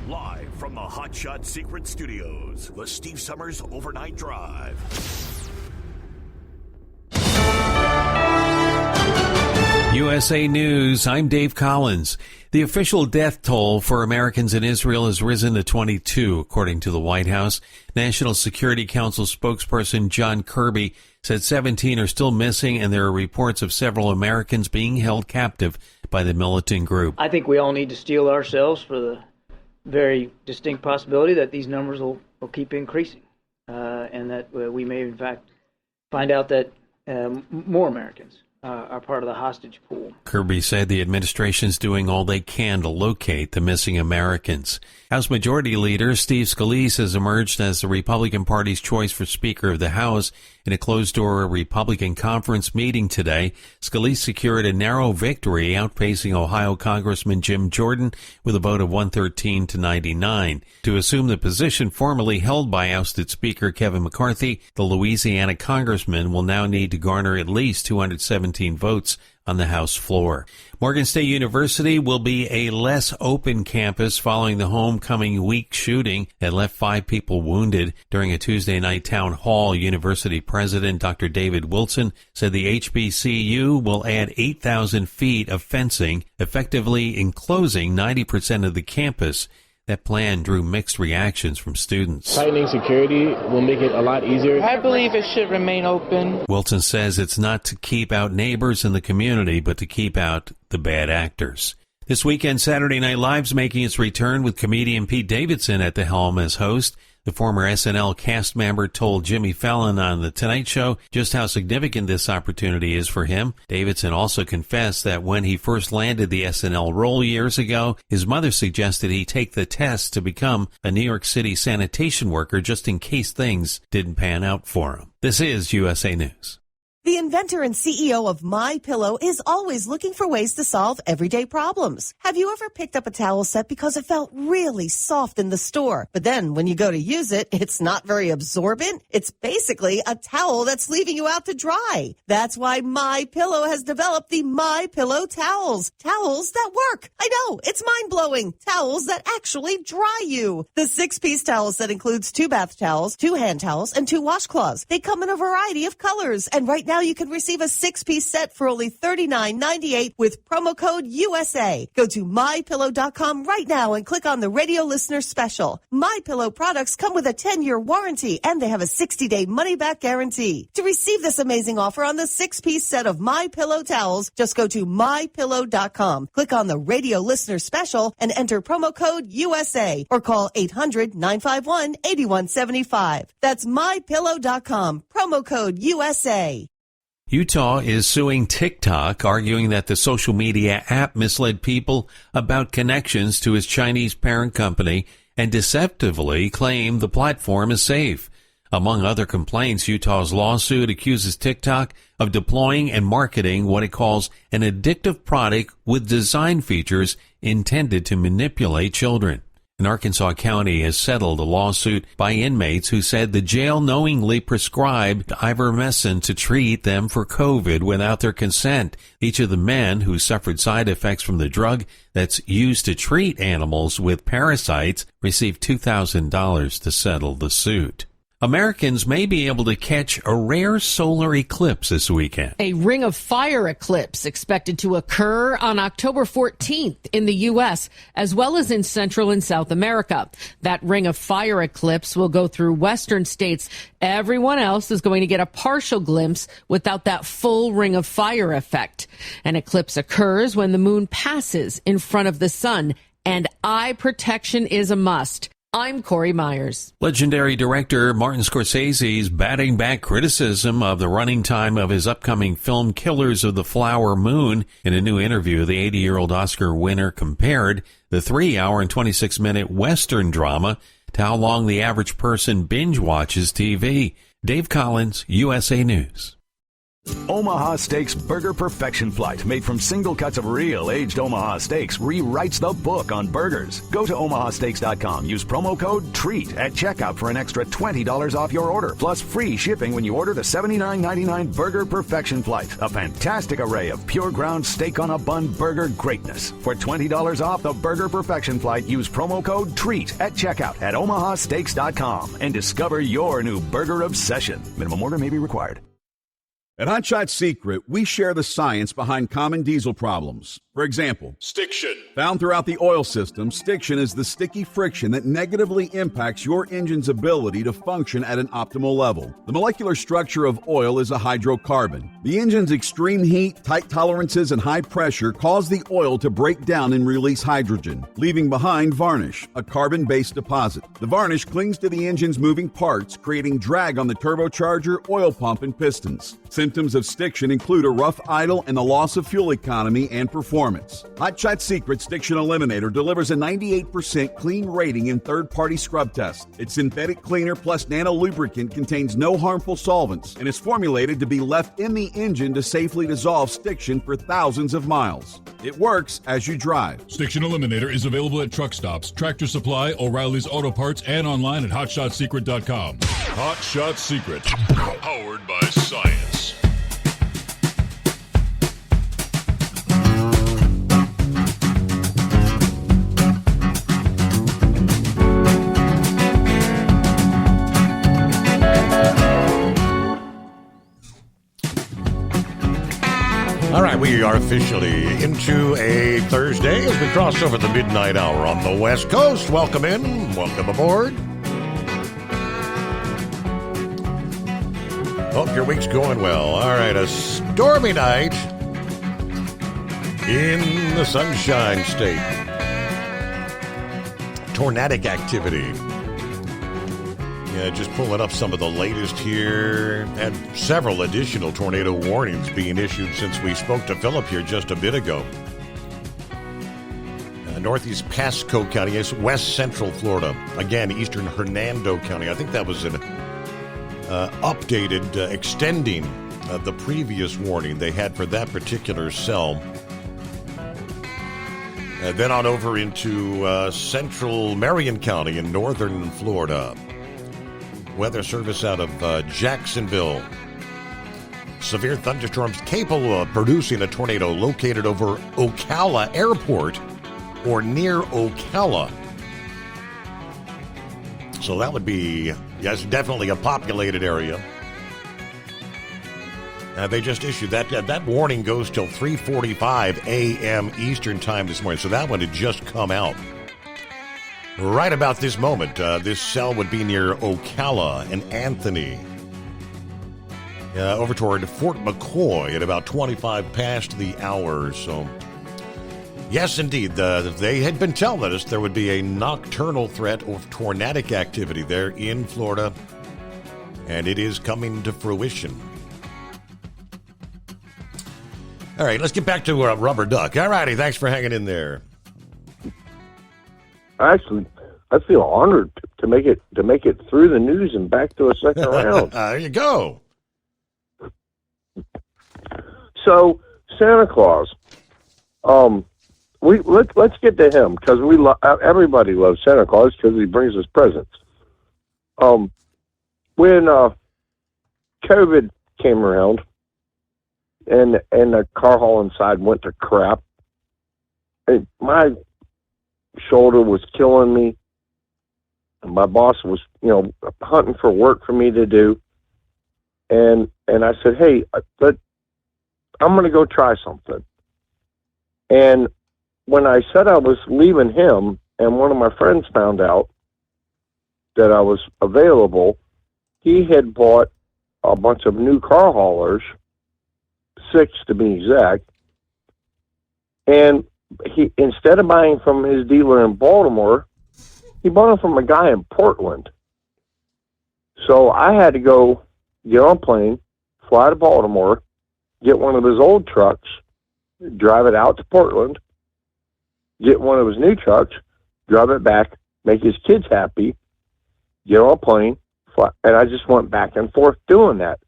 F: Live from the Hot Shot Secret Studios, the Steve Summers Overnight Drive.
B: USA News, I'm Dave Collins. The official death toll for Americans in Israel has risen to 22, according to the White House. National Security Council spokesperson John Kirby said 17 are still missing, and there are reports of several Americans being held captive by the militant group.
R: I think we all need to steel ourselves for the very distinct possibility that these numbers will keep increasing, and that we may, in fact, find out that more Americans are part of the hostage pool.
B: Kirby said the administration's doing all they can to locate the missing Americans. House Majority Leader Steve Scalise has emerged as the Republican Party's choice for Speaker of the House In a closed-door Republican conference meeting today, Scalise secured a narrow victory, outpacing Ohio Congressman Jim Jordan with a vote of 113 to 99. To assume the position formerly held by ousted Speaker Kevin McCarthy, the Louisiana congressman will now need to garner at least 217 votes on the House floor. Morgan State University will be a less open campus following the homecoming week shooting that left 5 people wounded. During a Tuesday night town hall, University President Dr. David Wilson said the HBCU will add 8,000 feet of fencing, effectively enclosing 90% of the campus. That plan drew mixed reactions from students.
T: Tightening security will make it a lot easier.
V: I believe it should remain open.
B: Wilson says it's not to keep out neighbors in the community, but to keep out the bad actors. This weekend, Saturday Night Live's making its return with comedian Pete Davidson at the helm as host. The former SNL cast member told Jimmy Fallon on The Tonight Show just how significant this opportunity is for him. Davidson also confessed that when he first landed the SNL role years ago, his mother suggested he take the test to become a New York City sanitation worker just in case things didn't pan out for him. This is USA News.
D: The inventor and CEO of MyPillow is always looking for ways to solve everyday problems. Have you ever picked up a towel set because it felt really soft in the store, but then when you go to use it, it's not very absorbent? It's basically a towel that's leaving you out to dry. That's why MyPillow has developed the MyPillow towels. Towels that work. I know, it's mind-blowing. Towels that actually dry you. The 6-piece towel set includes 2 bath towels, 2 hand towels, and 2 washcloths. They come in a variety of colors, and right now you can receive a 6-piece set for only $39.98 with promo code USA. Go to MyPillow.com right now and click on the radio listener special. MyPillow products come with a 10-year warranty and they have a 60-day money-back guarantee. To receive this amazing offer on the 6-piece set of MyPillow towels, just go to MyPillow.com. Click on the radio listener special and enter promo code USA or call 800-951-8175. That's MyPillow.com. Promo code USA.
B: Utah is suing TikTok, arguing that the social media app misled people about connections to its Chinese parent company and deceptively claimed the platform is safe. Among other complaints, Utah's lawsuit accuses TikTok of deploying and marketing what it calls an addictive product with design features intended to manipulate children. An Arkansas county has settled a lawsuit by inmates who said the jail knowingly prescribed ivermectin to treat them for COVID without their consent. Each of the men who suffered side effects from the drug that's used to treat animals with parasites received $2,000 to settle the suit. Americans may be able to catch a rare solar eclipse this weekend.
Q: A ring of fire eclipse expected to occur on October 14th in the U.S., as well as in Central and South America. That ring of fire eclipse will go through western states. Everyone else is going to get a partial glimpse without that full ring of fire effect. An eclipse occurs when the moon passes in front of the sun, and eye protection is a must. I'm Corey Myers.
B: Legendary director Martin Scorsese is batting back criticism of the running time of his upcoming film Killers of the Flower Moon. In a new interview, the 80-year-old Oscar winner compared the 3-hour and 26-minute Western drama to how long the average person binge watches TV. Dave Collins, USA News.
F: Omaha Steaks Burger Perfection Flight, made from single cuts of real aged Omaha steaks, rewrites the book on burgers. Go to omahasteaks.com. Use promo code TREAT at checkout for an extra $20 off your order, plus free shipping when you order the $79.99 Burger Perfection Flight. A fantastic array of pure ground steak on a bun burger greatness. For $20 off the Burger Perfection Flight, use promo code TREAT at checkout at omahasteaks.com and discover your new burger obsession. Minimum order may be required.
G: At Hot Shot Secret, we share the science behind common diesel problems. For example,
H: Stiction.
G: Found throughout the oil system, stiction is the sticky friction that negatively impacts your engine's ability to function at an optimal level. The molecular structure of oil is a hydrocarbon. The engine's extreme heat, tight tolerances, and high pressure cause the oil to break down and release hydrogen, leaving behind varnish, a carbon-based deposit. The varnish clings to the engine's moving parts, creating drag on the turbocharger, oil pump, and pistons. Since symptoms of stiction include a rough idle and the loss of fuel economy and performance. Hot Shot Secret Stiction Eliminator delivers a 98% clean rating in third-party scrub tests. Its synthetic cleaner plus nano lubricant contains no harmful solvents and is formulated to be left in the engine to safely dissolve stiction for thousands of miles. It works as you drive.
H: Stiction Eliminator is available at truck stops, Tractor Supply, O'Reilly's Auto Parts, and online at HotShotSecret.com. Hot Shot Secret, powered by science.
J: All right, we are officially into a Thursday as we cross over the midnight hour on the West Coast. Welcome in. Welcome aboard. Hope your week's going well. All right, a stormy night in the Sunshine State. Tornadic activity. Yeah, just pulling up some of the latest here, and several additional tornado warnings being issued since we spoke to Philip here just a bit ago. Northeast Pasco County, west central Florida. Again, eastern Hernando County. I think that was an updated, extending the previous warning they had for that particular cell. Then on over into central Marion County in northern Florida. Weather Service out of Jacksonville. Severe thunderstorms capable of producing a tornado located over Ocala Airport or near Ocala. So that would be, yes, definitely a populated area. They just issued that. That warning goes till 3:45 a.m. Eastern time this morning. So that one had just come out. Right about this moment, this cell would be near Ocala and Anthony. Over toward Fort McCoy at about 25 past the hour. So, yes, indeed, they had been telling us there would be a nocturnal threat of tornadic activity there in Florida, and it is coming to fruition. All right, let's get back to Rubber Duck. All righty, thanks for hanging in there.
P: Actually, I feel honored to make it through the news and back to a second round.
J: There you go.
P: So Santa Claus, let's get to him because everybody loves Santa Claus because he brings us presents. When COVID came around and the car hauling side went to crap, my shoulder was killing me. My boss was, hunting for work for me to do. And I said, hey, I'm going to go try something. And when I said I was leaving him and one of my friends found out that I was available, he had bought a bunch of new car haulers, 6 to be exact. And he, instead of buying from his dealer in Baltimore, he bought them from a guy in Portland. So I had to go get on a plane, fly to Baltimore, get one of his old trucks, drive it out to Portland, get one of his new trucks, drive it back, make his kids happy, get on a plane, fly, and I just went back and forth doing that.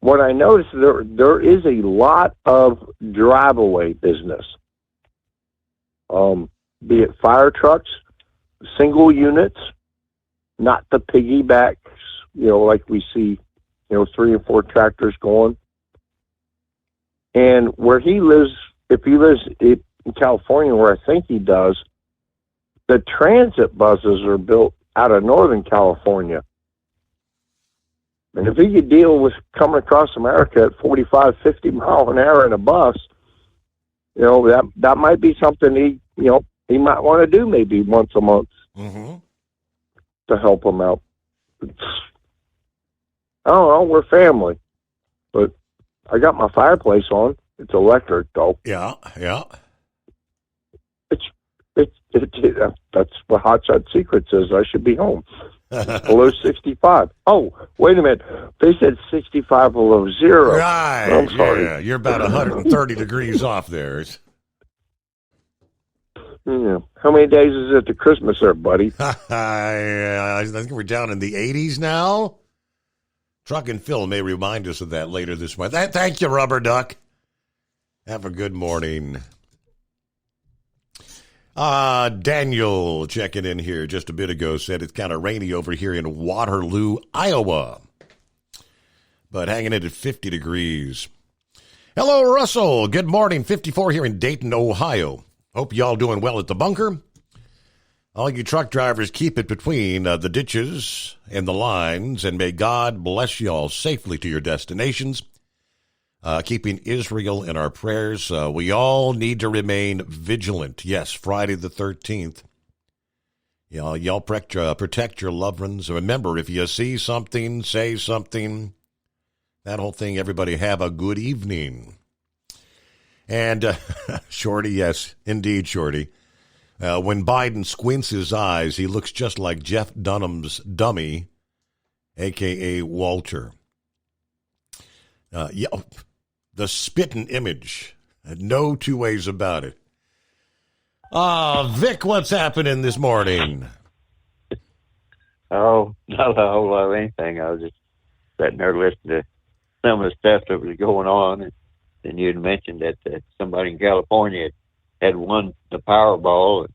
P: What I noticed, there is a lot of drive-away business. Be it fire trucks, single units, not the piggybacks, like we see, 3 and 4 tractors going. And where he lives, if he lives in California, where I think he does, the transit buses are built out of Northern California. And if he could deal with coming across America at 45, 50 miles an hour in a bus, that might be something he might want to do maybe once a month to help him out. I don't know, we're family. But I got my fireplace on. It's electric, though.
J: Yeah.
P: That's what Hot Shot Secret says. I should be home. below 65. Oh, wait a minute. They said 65 below zero.
J: Right.
P: I'm sorry.
J: Yeah, you're about 130 degrees off there.
P: Yeah. How many days is it to Christmas there, buddy?
J: I think we're down in the 80s now. Truck and Phil may remind us of that later this month. Thank you, Rubber Duck. Have a good morning. Daniel checking in here just a bit ago said it's kind of rainy over here in Waterloo, Iowa, but hanging in at 50 degrees. Hello, Russell. Good morning. 54 here in Dayton, Ohio. Hope y'all doing well at the bunker. All you truck drivers, keep it between the ditches and the lines, and may God bless y'all safely to your destinations. Keeping Israel in our prayers. We all need to remain vigilant. Yes, Friday the 13th. Y'all protect your loved ones. Remember, if you see something, say something. That whole thing, everybody have a good evening. And Shorty, yes, indeed, Shorty. When Biden squints his eyes, he looks just like Jeff Dunham's dummy, a.k.a. Walter. The spitting image. No two ways about it. Vic, what's happening this morning?
S: Oh, not a whole lot of anything. I was just sitting there listening to some of the stuff that was going on. And you'd mentioned that somebody in California had won the Powerball.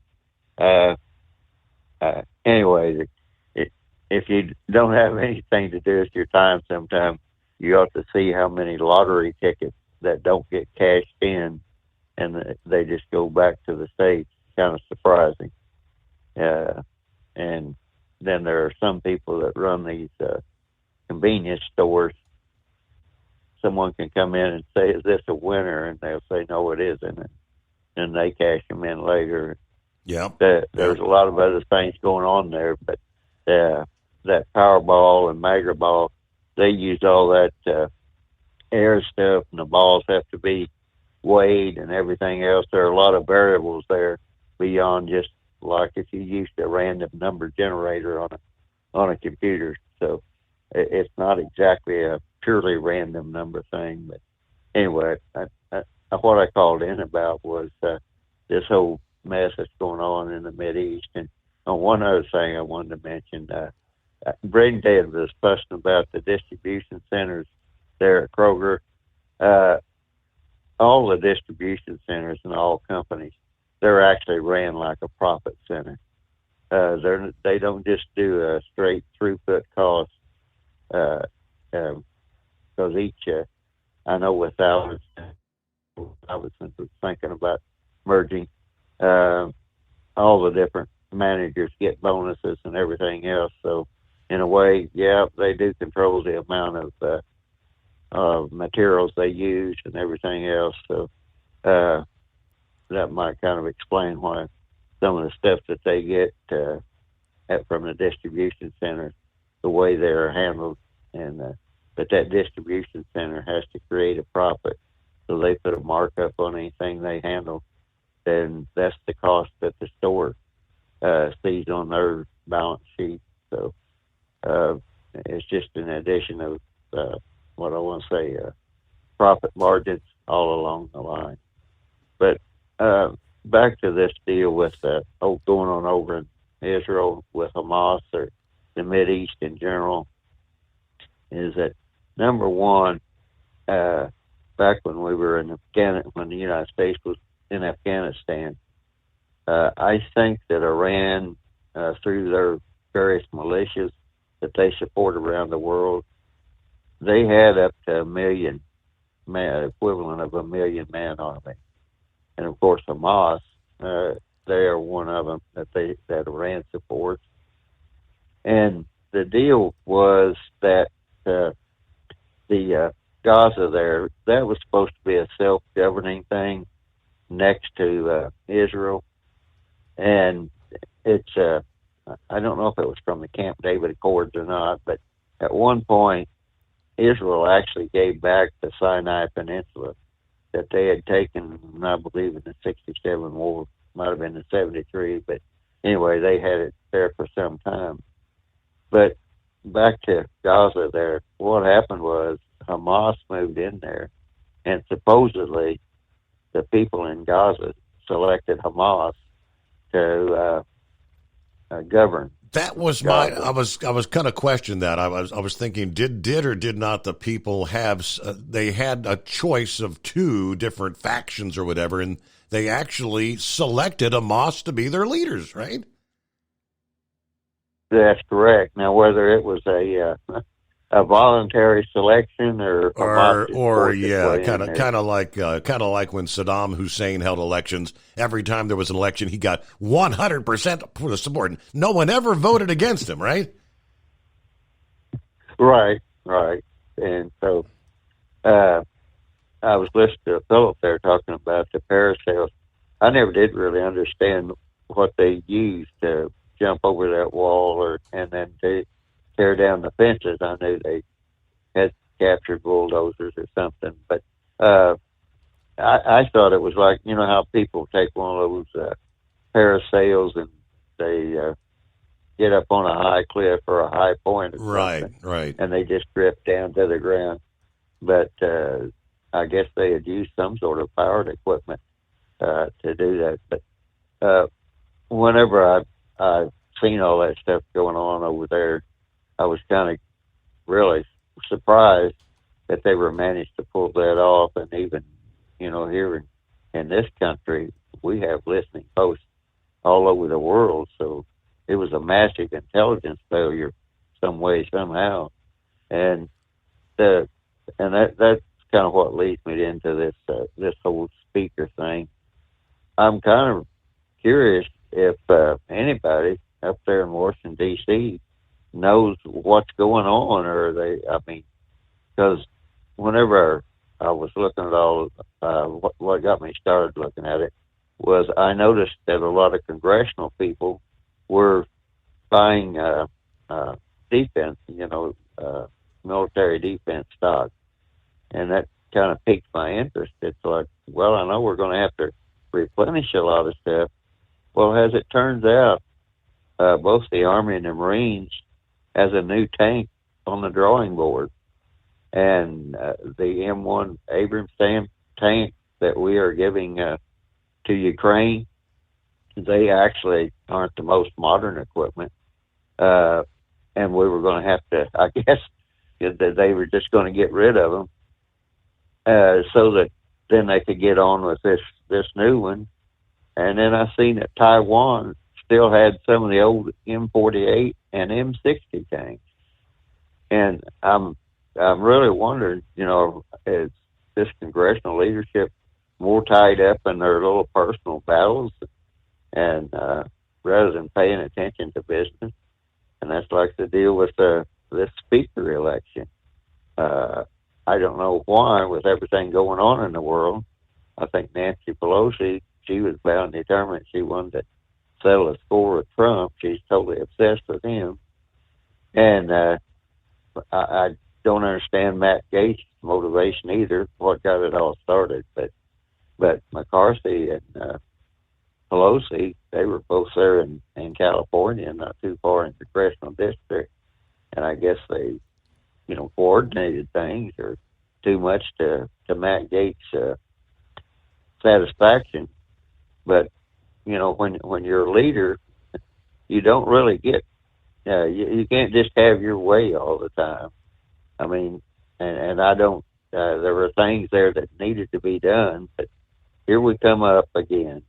S: Anyway, if you don't have anything to do with your time sometime, you ought to see how many lottery tickets that don't get cashed in and they just go back to the States. Kind of surprising. And then there are some people that run these convenience stores. Someone can come in and say, is this a winner? And they'll say, no, it isn't. And they cash them in later.
J: Yeah.
S: There's a lot of other things going on there, but that Powerball and Mega Ball, they use all that air stuff, and the balls have to be weighed and everything else. There are a lot of variables there beyond just like if you used a random number generator on a computer. So it's not exactly a purely random number thing. But anyway, what I called in about was this whole mess that's going on in the Mideast. And one other thing I wanted to mention, Brendan was fussing about the distribution centers there at Kroger. All the distribution centers and all companies, they're actually ran like a profit center. They don't just do a straight throughput cost. Because each, I know with Albertsons was thinking about merging, all the different managers get bonuses and everything else. So in a way, yeah, they do control the amount of materials they use and everything else. So that might kind of explain why some of the stuff that they get from the distribution center, the way they're handled, and but that distribution center has to create a profit, so they put a markup on anything they handle. Then that's the cost that the store sees on their balance sheet. So it's just an addition of what I want to say, profit margins all along the line. But back to this deal with going on over in Israel with Hamas or the Mideast in general, is that number one, back when we were in when the United States was in Afghanistan, I think that Iran, through their various militias that they support around the world, they had up to 1 million man, equivalent of 1 million man army. And of course, Hamas, they are one of them that Iran supports. And the deal was that the Gaza there, that was supposed to be a self-governing thing next to Israel. And it's, I don't know if it was from the Camp David Accords or not, but at one point, Israel actually gave back the Sinai Peninsula that they had taken, I believe, in the 67 war, might have been the 73, but anyway, they had it there for some time. But back to Gaza there, what happened was Hamas moved in there, and supposedly the people in Gaza selected Hamas to govern.
J: That was my. I was kind of questioning that. I was thinking, did or did not the people have? They had a choice of two different factions or whatever, and they actually selected Hamas to be their leaders, right?
S: That's correct. Now, whether it was a voluntary selection or
J: yeah, kind of like when Saddam Hussein held elections. Every time there was an election, he got 100% for the support. No one ever voted against him, right?
S: Right. And so I was listening to Philip there talking about the parasails. I never did really understand what they used to jump over that wall and then to tear down the fences. I knew they had captured bulldozers or something, but I thought it was like, you know how people take one of those parasails and they get up on a high cliff or a high point or something,
J: right,
S: and they just drift down to the ground. But I guess they had used some sort of powered equipment to do that. But whenever I seen all that stuff going on over there, I was kind of really surprised that they were managed to pull that off. And even, you know, here in this country, we have listening posts all over the world. So it was a massive intelligence failure some way, somehow. And that's kind of what leads me into this whole speaker thing. I'm kind of curious if anybody up there in Washington, D.C. knows what's going on, or because whenever I was looking at all, what got me started looking at it was I noticed that a lot of congressional people were buying defense, military defense stock, and that kind of piqued my interest. It's like, well, I know we're going to have to replenish a lot of stuff. Well, as it turns out, both the Army and the Marines has a new tank on the drawing board. And the M1 Abrams tank that we are giving to Ukraine, they actually aren't the most modern equipment. And we were going to have to, I guess, that they were just going to get rid of them so that then they could get on with this new one. And then I seen that Taiwan still had some of the old M48 and M60 tanks. And I'm really wondering, is this congressional leadership more tied up in their little personal battles and rather than paying attention to business? And that's like the deal with this speaker election. I don't know why, with everything going on in the world. I think Nancy Pelosi, she was bound and determined she wanted to settle a score with Trump. She's totally obsessed with him. And I don't understand Matt Gaetz' motivation either, what got it all started. But McCarthy and Pelosi, they were both there in California, not too far in the congressional district. And I guess they, coordinated things or too much to Matt Gaetz' satisfaction. But, when you're a leader, you don't really get, you can't just have your way all the time. I mean, and I don't, there were things there that needed to be done, but here we come up again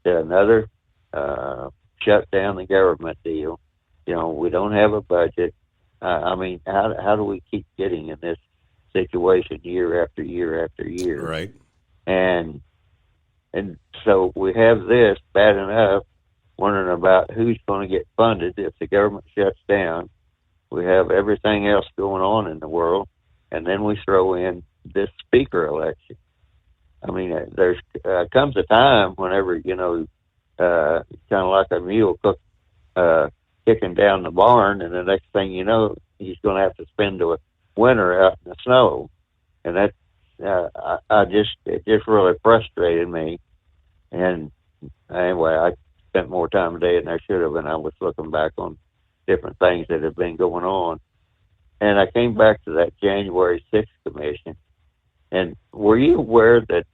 S: to another shut down the government deal. We don't have a budget. I mean, how do we keep getting in this situation year after year after year?
J: Right.
S: And so we have this bad enough, wondering about who's going to get funded if the government shuts down. We have everything else going on in the world, and then we throw in this speaker election. I mean, there's comes a time whenever, kind of like a mule kicking down the barn, and the next thing you know, he's going to have to spend the winter out in the snow. And that, it just really frustrated me. And anyway, I spent more time today than I should have, and I was looking back on different things that have been going on. And I came back to that January 6th commission. And were you aware that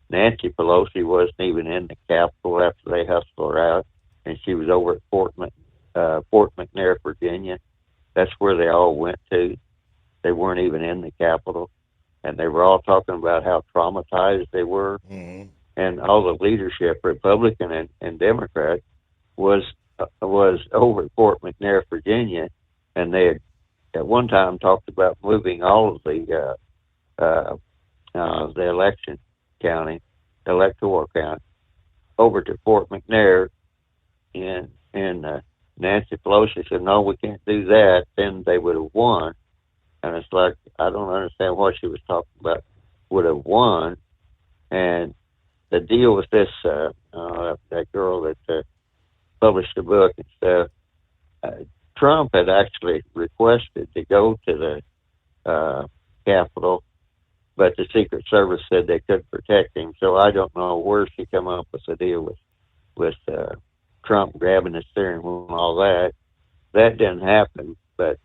S: Nancy Pelosi wasn't even in the Capitol after they hustled her out, and she was over at Fort McNair, Virginia? That's where they all went to. They weren't even in the Capitol, and they were all talking about how traumatized they were.
J: Mm-hmm.
S: And all the leadership, Republican and Democrat, was over at Fort McNair, Virginia, and they had at one time talked about moving all of the electoral count over to Fort McNair, and Nancy Pelosi said, no, we can't do that. Then they would have won. And it's like, I don't understand what she was talking about, would have won. And the deal with this, that girl that published the book and stuff, Trump had actually requested to go to the Capitol, but the Secret Service said they couldn't protect him. So I don't know where she come up with the deal with Trump grabbing the steering wheel and all that. That didn't happen, but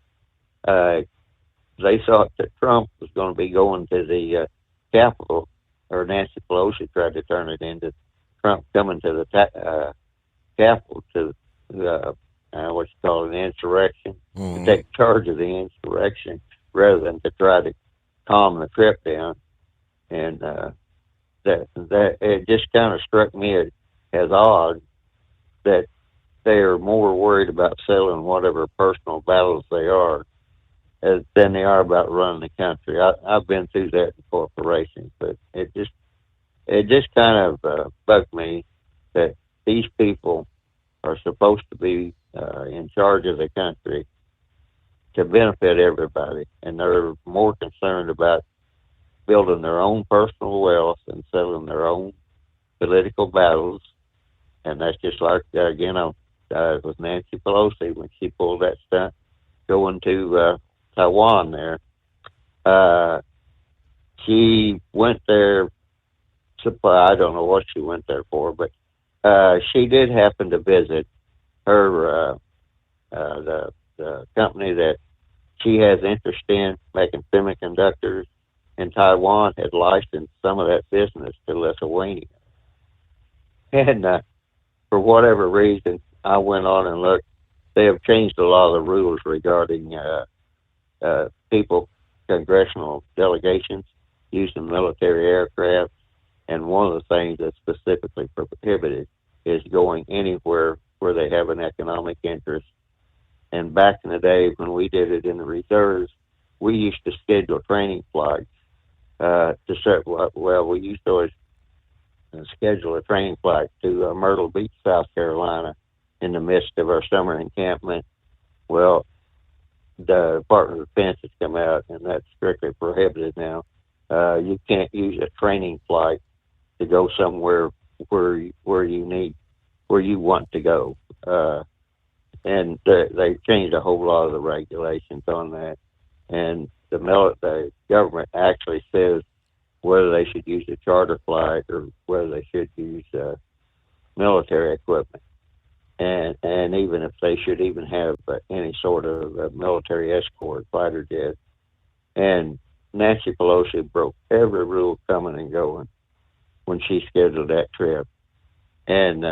S: they thought that Trump was going to be going to the Capitol, or Nancy Pelosi tried to turn it into Trump coming to the Capitol to what you call an insurrection, to take charge of the insurrection rather than to try to calm the trip down. And that it just kind of struck me as odd that they are more worried about settling whatever personal battles they are than they are about running the country. I've been through that in corporations, but it just kind of bugged me that these people are supposed to be in charge of the country to benefit everybody, and they're more concerned about building their own personal wealth and settling their own political battles. And that's just like, again, with Nancy Pelosi when she pulled that stunt going to Taiwan there. She went there, I don't know what she went there for, but she did happen to visit her the company that she has interest in making semiconductors in Taiwan had licensed some of that business to Lithuania. And for whatever reason, I went on and looked. They have changed a lot of the rules regarding congressional delegations using military aircraft. And one of the things that's specifically prohibited is going anywhere where they have an economic interest. And back in the day when we did it in the reserves, we used to schedule training flights we used to always schedule a training flight to Myrtle Beach, South Carolina, in the midst of our summer encampment. Well, the Department of Defense has come out, and that's strictly prohibited now. You can't use a training flight to go somewhere where you want to go. And they changed a whole lot of the regulations on that. And the government actually says whether they should use a charter flight or whether they should use military equipment. And even if they should even have any sort of military escort fighter jet. And Nancy Pelosi broke every rule coming and going when she scheduled that trip. And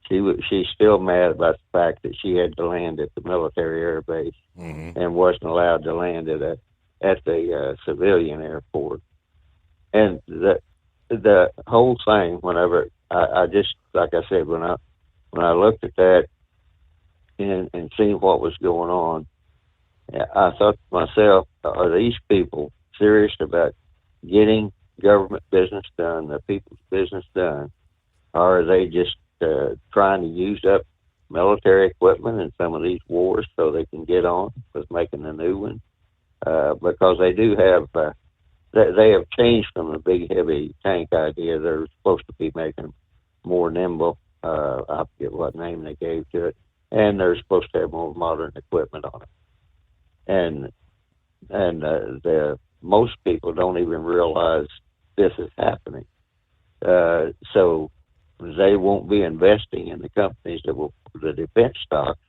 S: she's still mad about the fact that she had to land at the military air base and wasn't allowed to land at the civilian airport. And the whole thing, whenever I just, like I said, when I looked at that and seen what was going on, I thought to myself, are these people serious about getting government business done, the people's business done, or are they just trying to use up military equipment in some of these wars so they can get on with making a new one? Because they do have, they have changed from the big heavy tank idea. They're supposed to be making them more nimble. I forget what name they gave to it. And they're supposed to have more modern equipment on it. And most people don't even realize this is happening. So they won't be investing in the companies that will, the defense stocks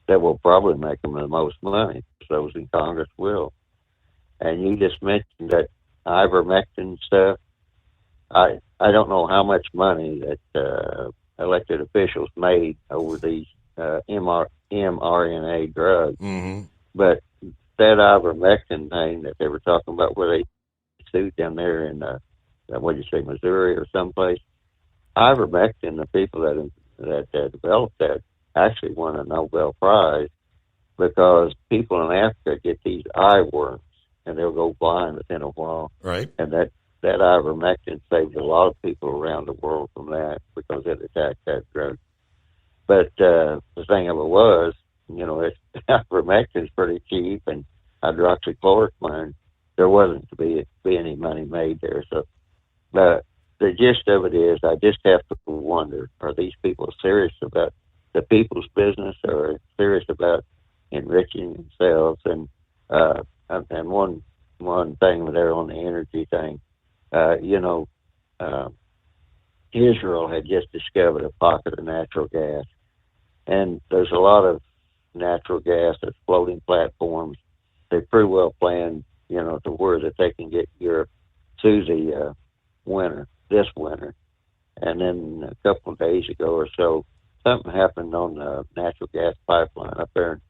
S: that will probably make them the most money. Those in Congress will. And you just mentioned that ivermectin stuff. I don't know how much money that elected officials made over these mRNA drugs, but that ivermectin thing that they were talking about, where they sued down there in what did you say, Missouri or someplace. Ivermectin, the people that developed that actually won a Nobel Prize because people in Africa get these eye worms and they'll go blind within a while.
J: Right.
S: And that ivermectin saved a lot of people around the world from that because it attacked that drug. But the thing of it was, ivermectin is pretty cheap, and hydroxychloroquine, there wasn't to be any money made there. So the gist of it is, I just have to wonder, are these people serious about the people's business, or serious about enriching themselves? And one thing there on the energy thing, Israel had just discovered a pocket of natural gas, and there's a lot of natural gas at floating platforms. They pretty well planned, to where that they can get Europe through the this winter. And then a couple of days ago or so, something happened on the natural gas pipeline up there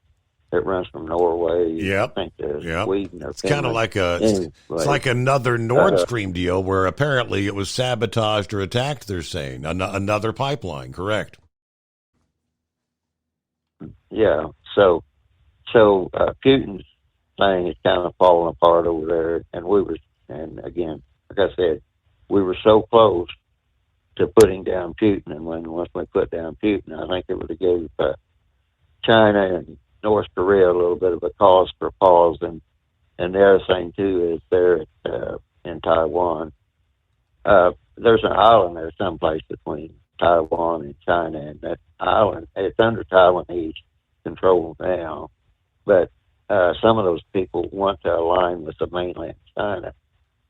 S: that runs from Norway, I think, to Sweden. Or
J: it's kind of like it's like another Nord Stream deal where apparently it was sabotaged or attacked, they're saying. Another pipeline, correct?
S: Yeah, so Putin's thing is kind of falling apart over there, and again, like I said, we were so close to putting down Putin, and once we put down Putin, I think it would have gave China and North Korea a little bit of a cause for pause, and the other thing too is there in Taiwan, there's an island there someplace between Taiwan and China, and that island, it's under Taiwanese control now, but some of those people want to align with the mainland China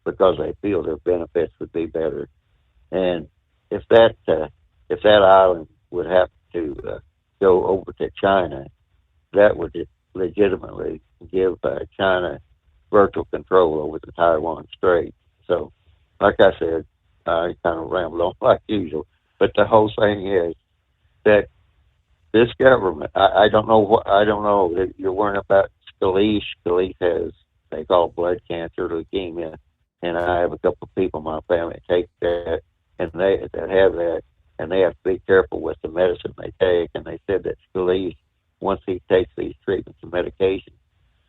S: because they feel their benefits would be better. And if that island would have to go over to China, that would legitimately give China virtual control over the Taiwan Strait. So, like I said, I kind of rambled on like usual, but the whole thing is that this government, I don't know that you're worrying about Scalise. Scalise has, they call it blood cancer, leukemia, and I have a couple of people in my family that take that, and that have that, and they have to be careful with the medicine they take. And they said that Scalise, once he takes these treatments and medications,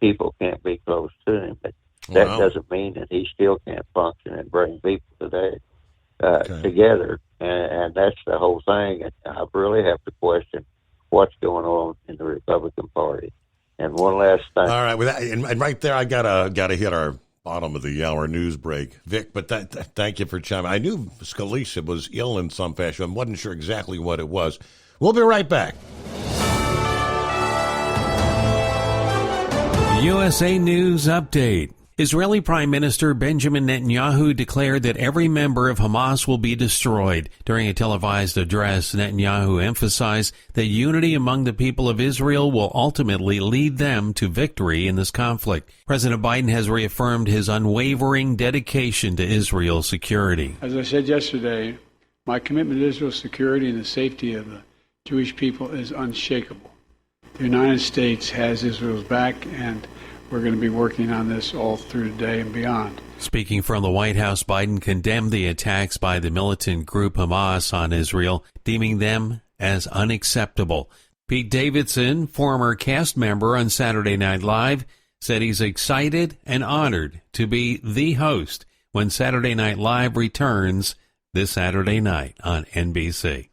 S: people can't be close to him. But that doesn't mean that he still can't function and bring people today together. And that's the whole thing. And I really have to question what's going on in the Republican Party. And one last thing.
J: All right, with that, and right there, I gotta hit our bottom of the hour news break, Vic. But thank you for chiming. I knew Scalise was ill in some fashion. I wasn't sure exactly what it was. We'll be right back.
B: USA News Update. Israeli Prime Minister Benjamin Netanyahu declared that every member of Hamas will be destroyed. During a televised address, Netanyahu emphasized that unity among the people of Israel will ultimately lead them to victory in this conflict. President Biden has reaffirmed his unwavering dedication to Israel's security.
C: As I said yesterday, my commitment to Israel's security and the safety of the Jewish people is unshakable. The United States has Israel's back, and we're going to be working on this all through today and beyond.
B: Speaking from the White House, Biden condemned the attacks by the militant group Hamas on Israel, deeming them as unacceptable. Pete Davidson, former cast member on Saturday Night Live, said he's excited and honored to be the host when Saturday Night Live returns this Saturday night on NBC.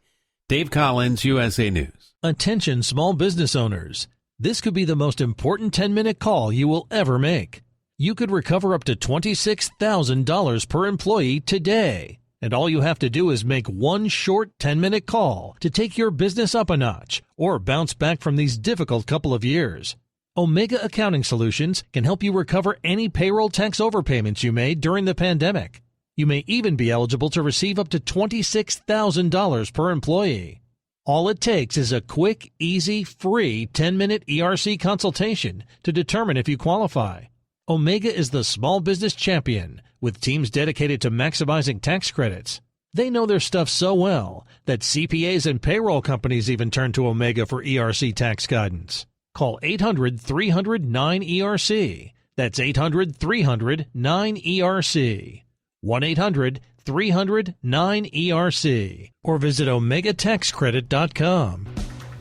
B: Dave Collins, USA News.
K: Attention small business owners. This could be the most important 10-minute call you will ever make. You could recover up to $26,000 per employee today. And all you have to do is make one short 10-minute call to take your business up a notch or bounce back from these difficult couple of years. Omega Accounting Solutions can help you recover any payroll tax overpayments you made during the pandemic. You may even be eligible to receive up to $26,000 per employee. All it takes is a quick, easy, free 10-minute ERC consultation to determine if you qualify. Omega is the small business champion with teams dedicated to maximizing tax credits. They know their stuff so well that CPAs and payroll companies even turn to Omega for ERC tax guidance. Call 800-300-9ERC. That's 800-300-9ERC. 1-800-300-9ERC. Or visit OmegaTaxCredit.com.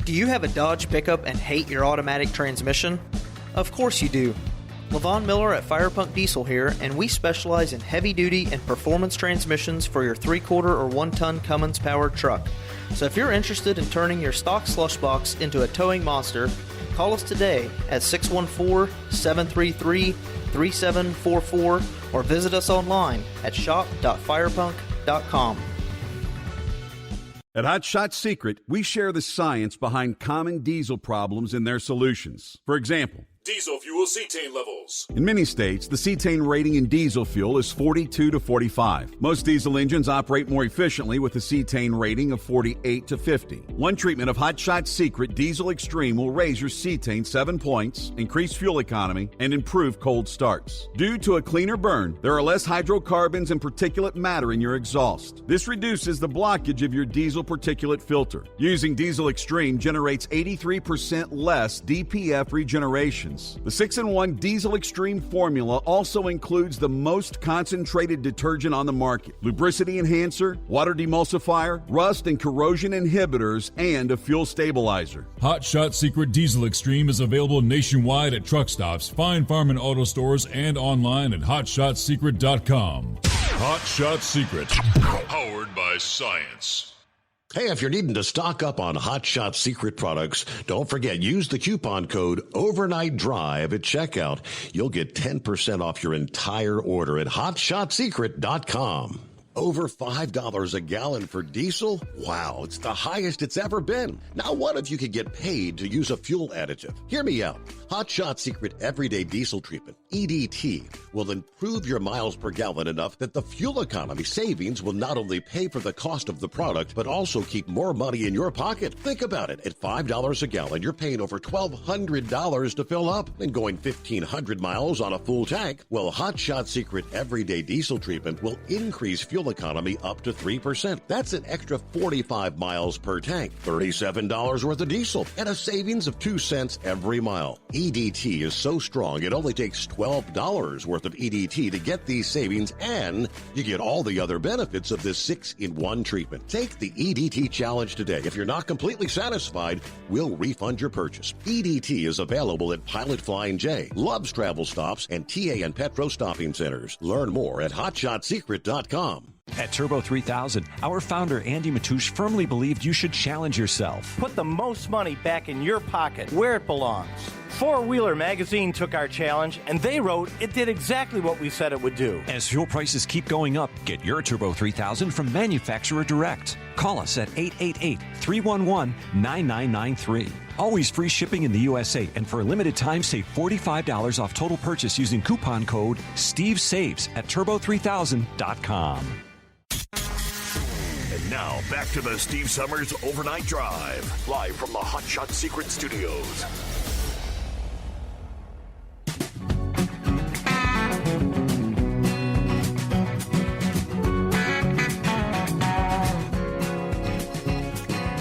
A: Do you have a Dodge pickup and hate your automatic transmission? Of course you do. LaVon Miller at Firepunk Diesel here, and we specialize in heavy-duty and performance transmissions for your 3/4 or 1-ton Cummins-powered truck. So if you're interested in turning your stock slush box into a towing monster, call us today at 614-733-3744 or visit us online at shop.firepunk.com.
G: At Hot Shot Secret, we share the science behind common diesel problems and their solutions. For example,
H: Diesel fuel cetane levels.
G: in many states, the cetane rating in diesel fuel is 42 to 45. Most diesel engines operate more efficiently with a cetane rating of 48 to 50. One treatment of Hot Shot Secret Diesel Extreme will raise your cetane 7 points, increase fuel economy, and improve cold starts. Due to a cleaner burn, there are less hydrocarbons and particulate matter in your exhaust. This reduces the blockage of your diesel particulate filter. Using Diesel Extreme generates 83% less DPF regeneration. The 6-in-1 Diesel Extreme formula also includes the most concentrated detergent on the market, lubricity enhancer, water demulsifier, rust and corrosion inhibitors, and a fuel stabilizer.
H: Hot Shot Secret Diesel Extreme is available nationwide at truck stops, Fine Farm and auto stores, and online at hotshotsecret.com. Hot Shot Secret, powered by science.
J: Hey, if you're needing to stock up on Hot Shot Secret products, don't forget, use the coupon code Overnight Drive at checkout. You'll get 10% off your entire order at hotshotsecret.com. Over $5 a gallon for diesel? Wow, it's the highest it's ever been. Now, what if you could get paid to use a fuel additive? Hear me out. Hot Shot Secret Everyday Diesel Treatment, EDT, will improve your miles per gallon enough that the fuel economy savings will not only pay for the cost of the product, but also keep more money in your pocket. Think about it. At $5 a gallon, you're paying over $1,200 to fill up and going 1,500 miles on a full tank. Well, Hot Shot Secret Everyday Diesel Treatment will increase fuel economy up to 3%. That's an extra 45 miles per tank, $37 worth of diesel, and a savings of 2 cents every mile. EDT is so strong, it only takes $12 worth of EDT to get these savings, and you get all the other benefits of this 6-in-1 treatment. Take the EDT challenge today. If you're not completely satisfied, we'll refund your purchase. EDT is available at Pilot Flying J, Love's Travel Stops, and TA and Petro Stopping Centers. Learn more at hotshotsecret.com.
U: At Turbo 3000, our founder Andy Matouche firmly believed you should challenge yourself.
W: Put the most money back in your pocket, where it belongs. Four Wheeler Magazine took our challenge, and they wrote it did exactly what we said it would do.
U: As fuel prices keep going up, get your Turbo 3000 from manufacturer direct. Call us at 888-311-9993. Always free shipping in the USA, and for a limited time, save $45 off total purchase using coupon code STEVESAVES at turbo3000.com.
F: And now, back to the Steve Summers Overnight Drive, live from the Hot Shot Secret Studios.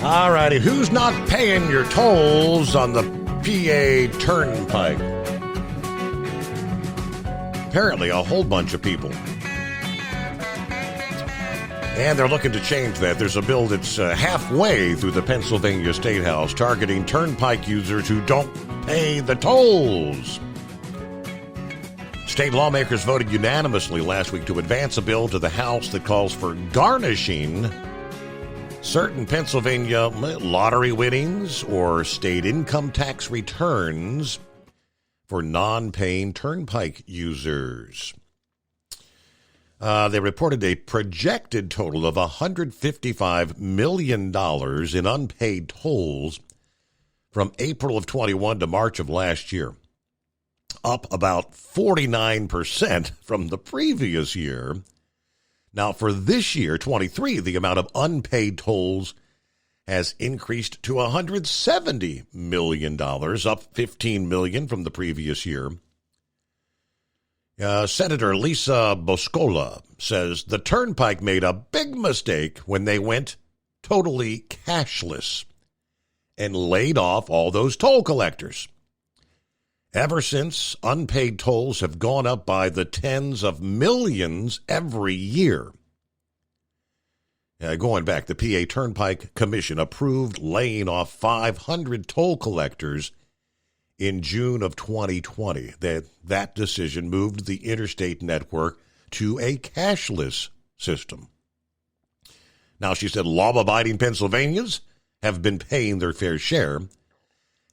J: All righty, who's not paying your tolls on the PA Turnpike? Apparently a whole bunch of people. And they're looking to change that. There's a bill that's halfway through the Pennsylvania State House targeting Turnpike users who don't pay the tolls. State lawmakers voted unanimously last week to advance a bill to the House that calls for garnishing certain Pennsylvania lottery winnings or state income tax returns for non-paying Turnpike users. They reported a projected total of $155 million in unpaid tolls from April of 21 to March of last year, up about 49% from the previous year. Now, for this year, 23, the amount of unpaid tolls has increased to $170 million, up $15 million from the previous year. Senator Lisa Boscola says the Turnpike made a big mistake when they went totally cashless and laid off all those toll collectors. Ever since, unpaid tolls have gone up by the tens of millions every year. Going back, the PA Turnpike Commission approved laying off 500 toll collectors in June of 2020. That decision moved the interstate network to a cashless system. Now, she said law-abiding Pennsylvanians have been paying their fair share.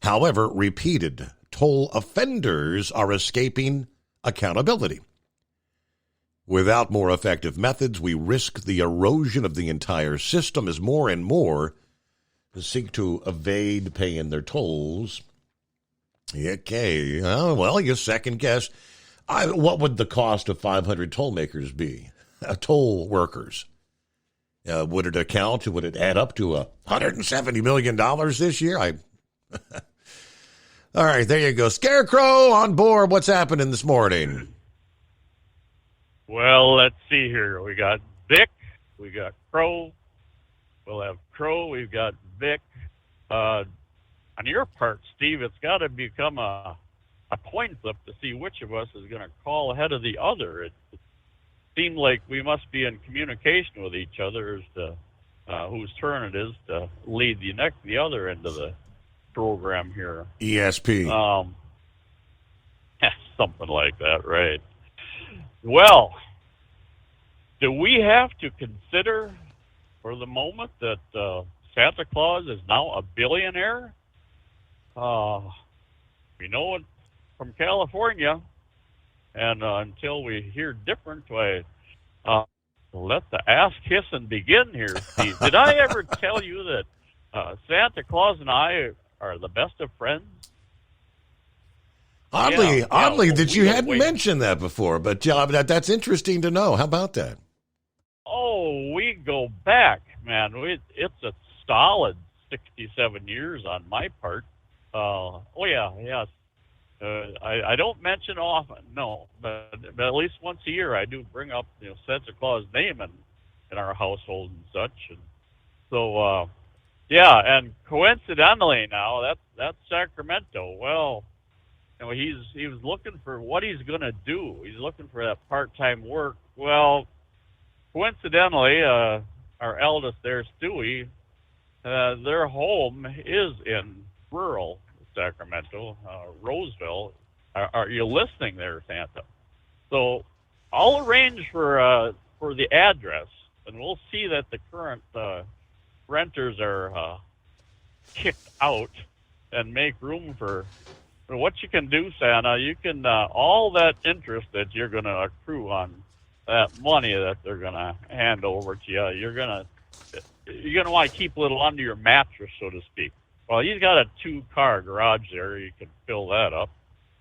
J: However, repeated toll offenders are escaping accountability. Without more effective methods, we risk the erosion of the entire system as more and more seek to evade paying their tolls. Okay, well, you second guess. What would the cost of 500 toll makers be? Toll workers. Would it add up to $170 million this year? All right, there you go. Scarecrow on board. What's happening this morning?
E: Well, let's see here. We got Vic. We got Crow. We'll have Crow. We've got Vic. On your part, Steve, it's got to become a coin flip to see which of us is going to call ahead of the other. It seemed like we must be in communication with each other as to whose turn it is to lead the other end of the program here.
J: ESP.
E: Something like that, right? Well, do we have to consider for the moment that Santa Claus is now a billionaire? We know it from California, and until we hear different, let the ass kissing begin here, Steve. Did I ever tell you that Santa Claus and I are the best of friends?
J: Oddly that you hadn't mentioned that before, but that's interesting to know. How about that?
E: Oh, we go back, man. It's a solid 67 years on my part. Yes. I don't mention often, no, but at least once a year I do bring up Santa Claus' name in our household and such, and so and coincidentally now that's Sacramento. Well, he was looking for what he's going to do. He's looking for that part-time work. Well, coincidentally, our eldest there, Stewie, their home is in rural Sacramento, Roseville. Are you listening there, Santa? So I'll arrange for the address, and we'll see that the current renters are kicked out and make room for what you can do, Santa. You can all that interest that you're going to accrue on that money that they're going to hand over to you. You're going to want to keep a little under your mattress, so to speak. Well, he's got a 2-car garage there. You can fill that up,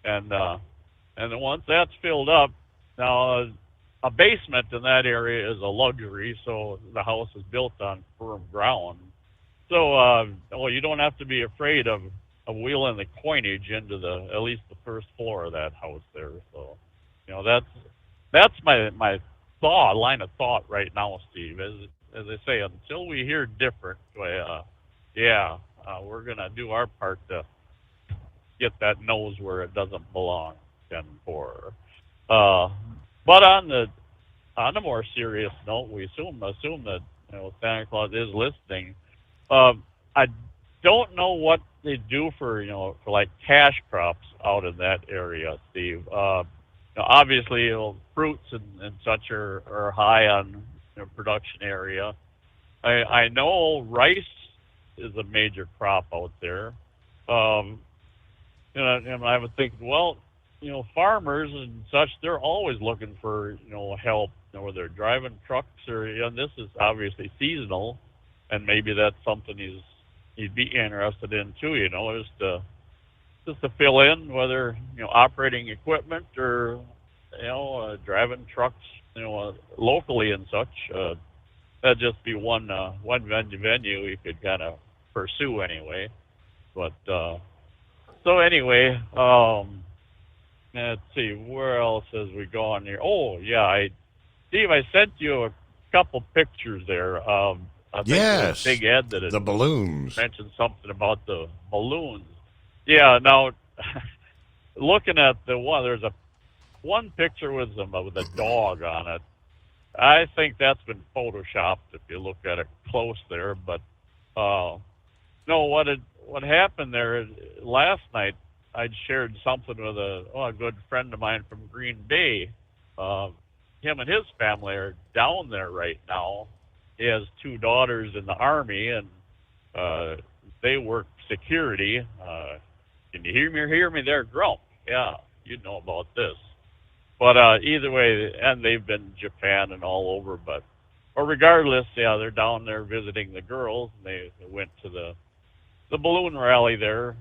E: and then once that's filled up, now a basement in that area is a luxury. So the house is built on firm ground. So you don't have to be afraid of wheeling the coinage into at least the first floor of that house there. So that's my line of thought right now, Steve. As I say, until we hear different, we're going to do our part to get that nose where it doesn't belong. But on the more serious note, we assume that Santa Claus is listening. I don't know what they do for like cash crops out in that area, Steve. Obviously, fruits and such are high on production area. I know rice is a major crop out there. And I would think, farmers and such, they're always looking for, help, where they're driving trucks and this is obviously seasonal, and maybe that's something he'd be interested in too, just to fill in, whether, operating equipment or, driving trucks, locally and such. that'd just be one venue you could kind of pursue anyway. But so anyway, let's see, where else as we go on here? Oh yeah, Steve, I sent you a couple pictures there. I think it was Big Ed that
J: the balloons
E: mentioned something about the balloons. Yeah, now looking at the one, there's one picture with a dog on it. I think that's been photoshopped if you look at it close there. But no, what happened there last night? I'd shared something with a good friend of mine from Green Bay. Him and his family are down there right now. He has 2 daughters in the Army, and they work security. Can you hear me there, Grump? Yeah, you know about this. But either way, and they've been Japan and all over. But regardless, yeah, they're down there visiting the girls. And they went to the balloon rally there.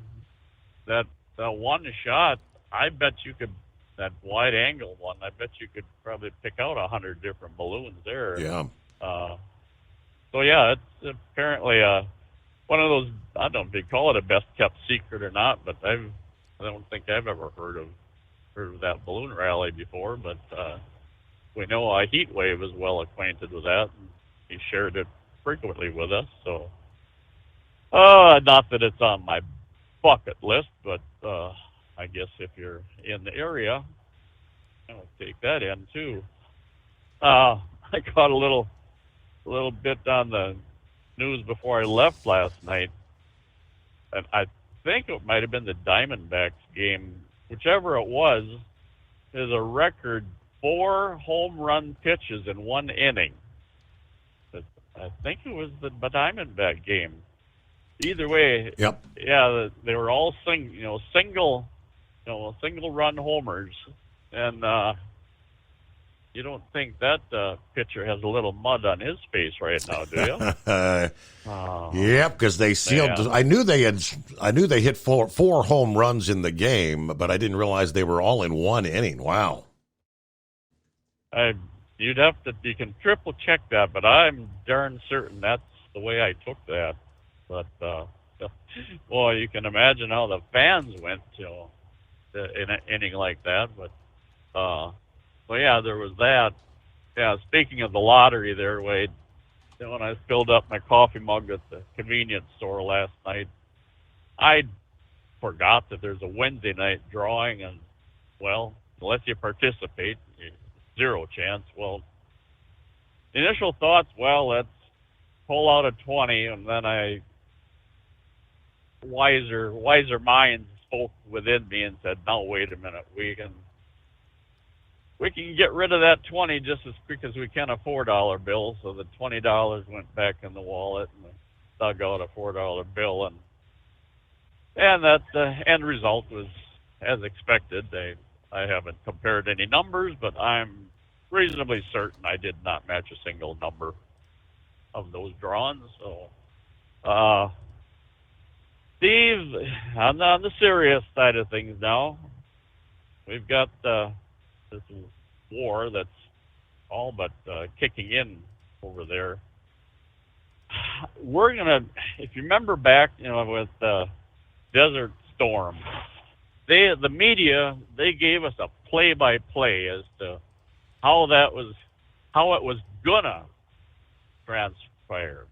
E: That one shot, I bet you could, that wide angle one, I bet you could probably pick out 100 different balloons there.
J: Yeah.
E: So yeah, it's apparently one of those, I don't know if they call it a best kept secret or not, but I don't think I've ever heard of that balloon rally before. But we know Heatwave is well acquainted with that, and he shared it frequently with us. So not that it's on my bucket list, but I guess if you're in the area, I'll take that in too. I caught a little bit on the news before I left last night, and I think it might have been the Diamondbacks game. Whichever it was, is a record 4 home run pitches in 1 inning. But I think it was the Diamondback game. Either way,
J: yep.
E: Yeah, they were all single run homers, and you don't think that pitcher has a little mud on his face right now, do you?
J: Yep, because they sealed. Yeah. I knew they hit four home runs in the game, but I didn't realize they were all in 1 inning. Wow.
E: You can triple check that, but I'm darn certain that's the way I took that. But well, you can imagine how the fans went in an inning like that. But well, yeah, there was that. Yeah, speaking of the lottery there, Wade, when I filled up my coffee mug at the convenience store last night, I forgot that there's a Wednesday night drawing, and, well, unless you participate, 0 chance. Well, the initial thoughts, well, let's pull out a 20, and then wiser minds spoke within me and said, no, wait a minute, we can get rid of that 20 just as quick as we can a $4 bill. So the $20 went back in the wallet and dug out a $4 bill, and that the end result was as expected. I haven't compared any numbers, but I'm reasonably certain I did not match a single number of those drawn. So, Steve, on the serious side of things now, we've got this war that's all but kicking in over there. We're gonna, if you remember back, with Desert Storm, the media, they gave us a play-by-play as to how it was gonna transpire.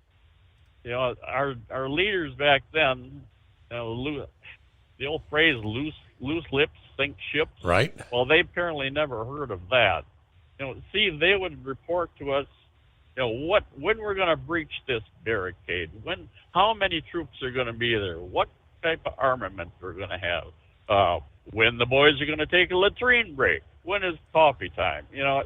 E: Our leaders back then, the old phrase "loose lips sink ships."
J: Right.
E: Well, they apparently never heard of that. See, they would report to us, when we're going to breach this barricade, how many troops are going to be there, what type of armament we're going to have, when the boys are going to take a latrine break, when is coffee time. Yeah,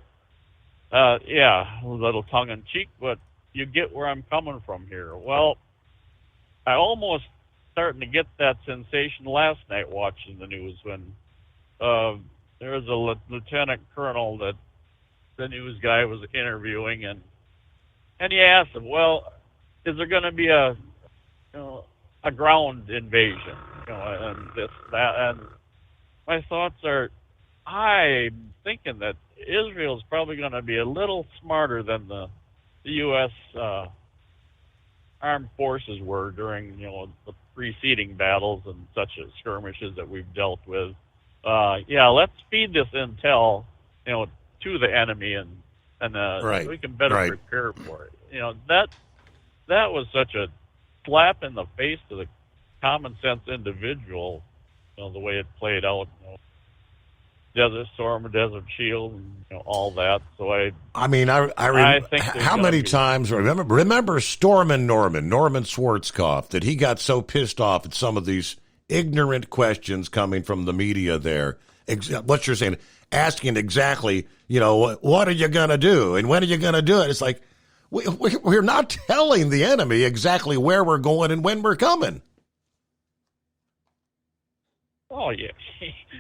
E: a little tongue in cheek, but you get where I'm coming from here. Well, I almost starting to get that sensation last night watching the news when there was a lieutenant colonel that the news guy was interviewing, and he asked him, well, is there going to be a ground invasion, and this, that, and my thoughts are, I'm thinking that Israel's probably going to be a little smarter than the the U.S. Armed forces were during, the preceding battles and such as skirmishes that we've dealt with. Let's feed this intel, to the enemy and
J: Right.
E: so we can better
J: Right.
E: prepare for it. That was such a slap in the face to the common sense individual, the way it played out. Desert Storm, Desert Shield, and all that. So I think
J: how many times remember Stormin' Norman Schwarzkopf, that he got so pissed off at some of these ignorant questions coming from the media there. What you're saying, asking exactly, what are you going to do and when are you going to do it? It's like, we're not telling the enemy exactly where we're going and when we're coming.
E: Oh yeah,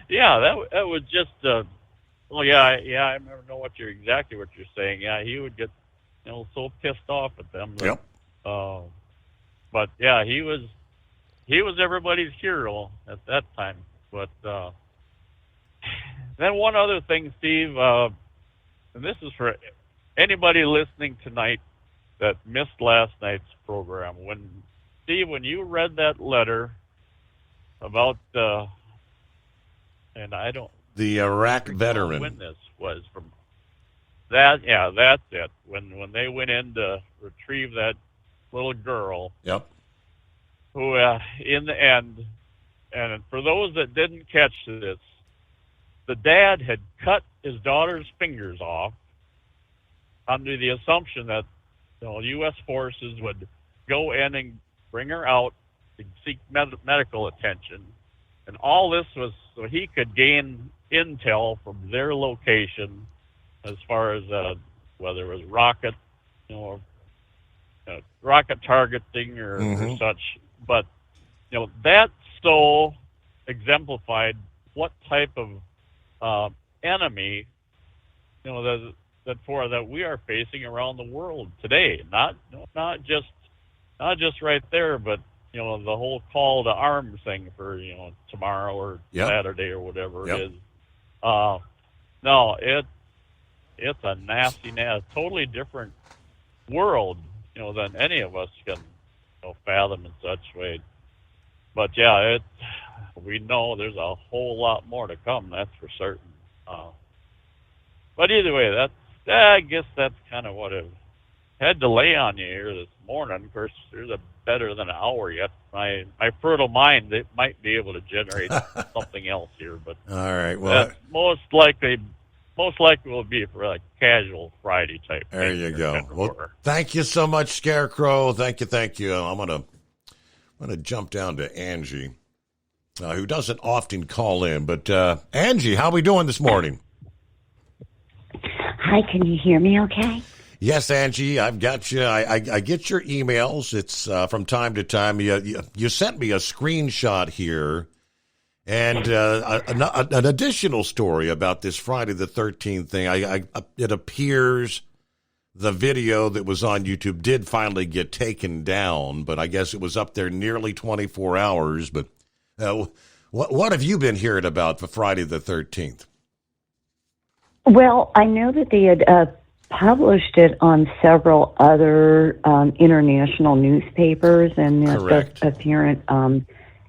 E: yeah. That was just. I remember what you're saying. Yeah, he would get, so pissed off at them.
J: Yep.
E: But yeah, he was everybody's hero at that time. But then one other thing, Steve, and this is for anybody listening tonight that missed last night's program. When you read that letter about and I don't
J: the Iraq veteran.
E: When this was from that, that's it. When they went in to retrieve that little girl.
J: Yep.
E: Who, in the end, and for those that didn't catch this, the dad had cut his daughter's fingers off under the assumption that U.S. forces would go in and bring her out to seek medical attention. And all this was so he could gain intel from their location as far as whether it was rocket, rocket targeting or such. But, that so exemplified what type of enemy, that we are facing around the world today. Not just right there, but the whole call to arms thing for tomorrow or Saturday or whatever it is. No, it's a nasty, totally different world, than any of us can fathom in such way. But we know there's a whole lot more to come. That's for certain. But either way, I guess that's kind of what I had to lay on you here this morning. Of course, there's a better than an hour yet. My fertile mind, it might be able to generate something else here, but
J: all right. Well,
E: that's most likely will be for a casual Friday type.
J: There you go. Well, thank you so much, Scarecrow. Thank you. I'm gonna jump down to Angie, who doesn't often call in, but Angie, how are we doing this morning?
I: Hi, can you hear me okay?
J: Yes, Angie, I've got you. I get your emails. It's from time to time. You sent me a screenshot here and an additional story about this Friday the 13th thing. It appears the video that was on YouTube did finally get taken down, but I guess it was up there nearly 24 hours. But what have you been hearing about for Friday the 13th?
I: Well, I know that they had published it on several other international newspapers, and the apparent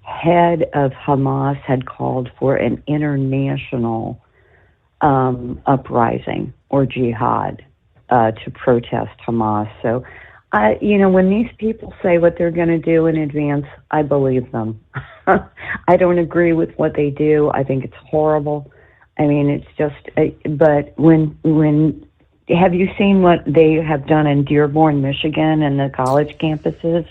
I: head of Hamas had called for an international uprising or jihad to protest Hamas. So, when these people say what they're going to do in advance, I believe them. I don't agree with what they do. I think it's horrible. I mean, it's just, but when have you seen what they have done in Dearborn, Michigan, and the college campuses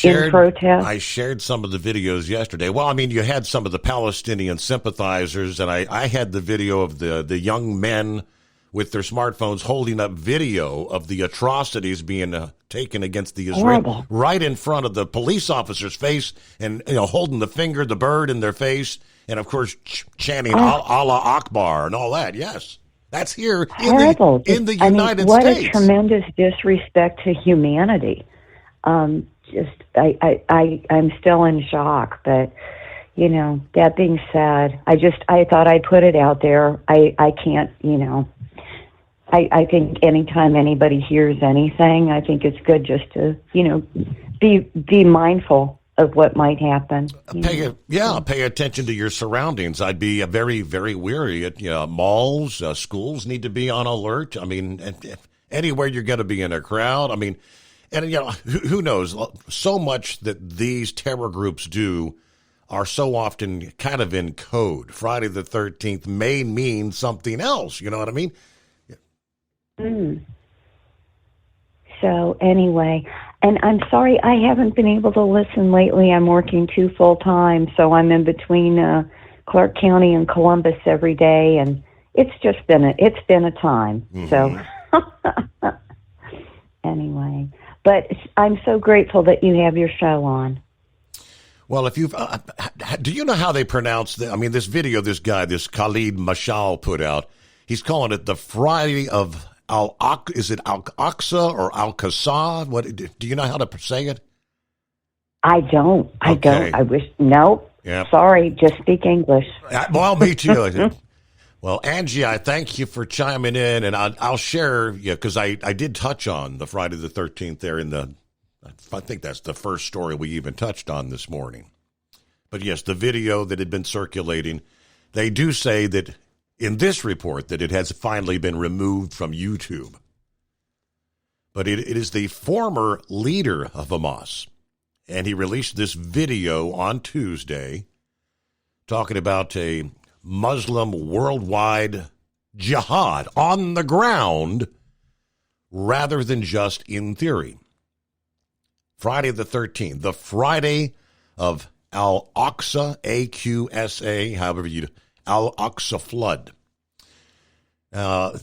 I: in protest?
J: I shared some of the videos yesterday. Well, I mean, you had some of the Palestinian sympathizers, and I had the video of the young men with their smartphones holding up video of the atrocities being taken against the Israelis right in front of the police officer's face, and holding the bird in their face, and of course chanting Allah Akbar and all that. Yes. That's here
I: horrible.
J: in the United
I: what
J: States.
I: What a tremendous disrespect to humanity. I'm still in shock, but that being said, I thought I'd put it out there. I can't, I think anytime anybody hears anything, I think it's good just to, be mindful of what might happen.
J: Pay attention to your surroundings. I'd be very, very wary. Malls, schools need to be on alert. I mean, anywhere you're going to be in a crowd. I mean, and who knows? So much that these terror groups do are so often kind of in code. Friday the 13th may mean something else. You know what I mean?
I: So anyway, and I'm sorry I haven't been able to listen lately. I'm working 2 full time, so I'm in between Clark County and Columbus every day, and it's just been a time. So anyway, but I'm so grateful that you have your show on.
J: Well, if you've, do you know how they pronounce this video this Khalid Mashal put out? He's calling it the Friday of is it Al-Aqsa or Al-Qasa? What, do you know how to say it?
I: I don't. I wish, no.
J: Yep.
I: Sorry, just speak English.
J: Well, me too. Well, Angie, I thank you for chiming in, and I'll share, because I did touch on the Friday the 13th there I think that's the first story we even touched on this morning. But yes, the video that had been circulating, they do say that in this report that it has finally been removed from YouTube. But it is the former leader of Hamas, and he released this video on Tuesday talking about a Muslim worldwide jihad on the ground rather than just in theory. Friday the 13th, the Friday of Al-Aqsa, A-Q-S-A, Al-Aqsa flood.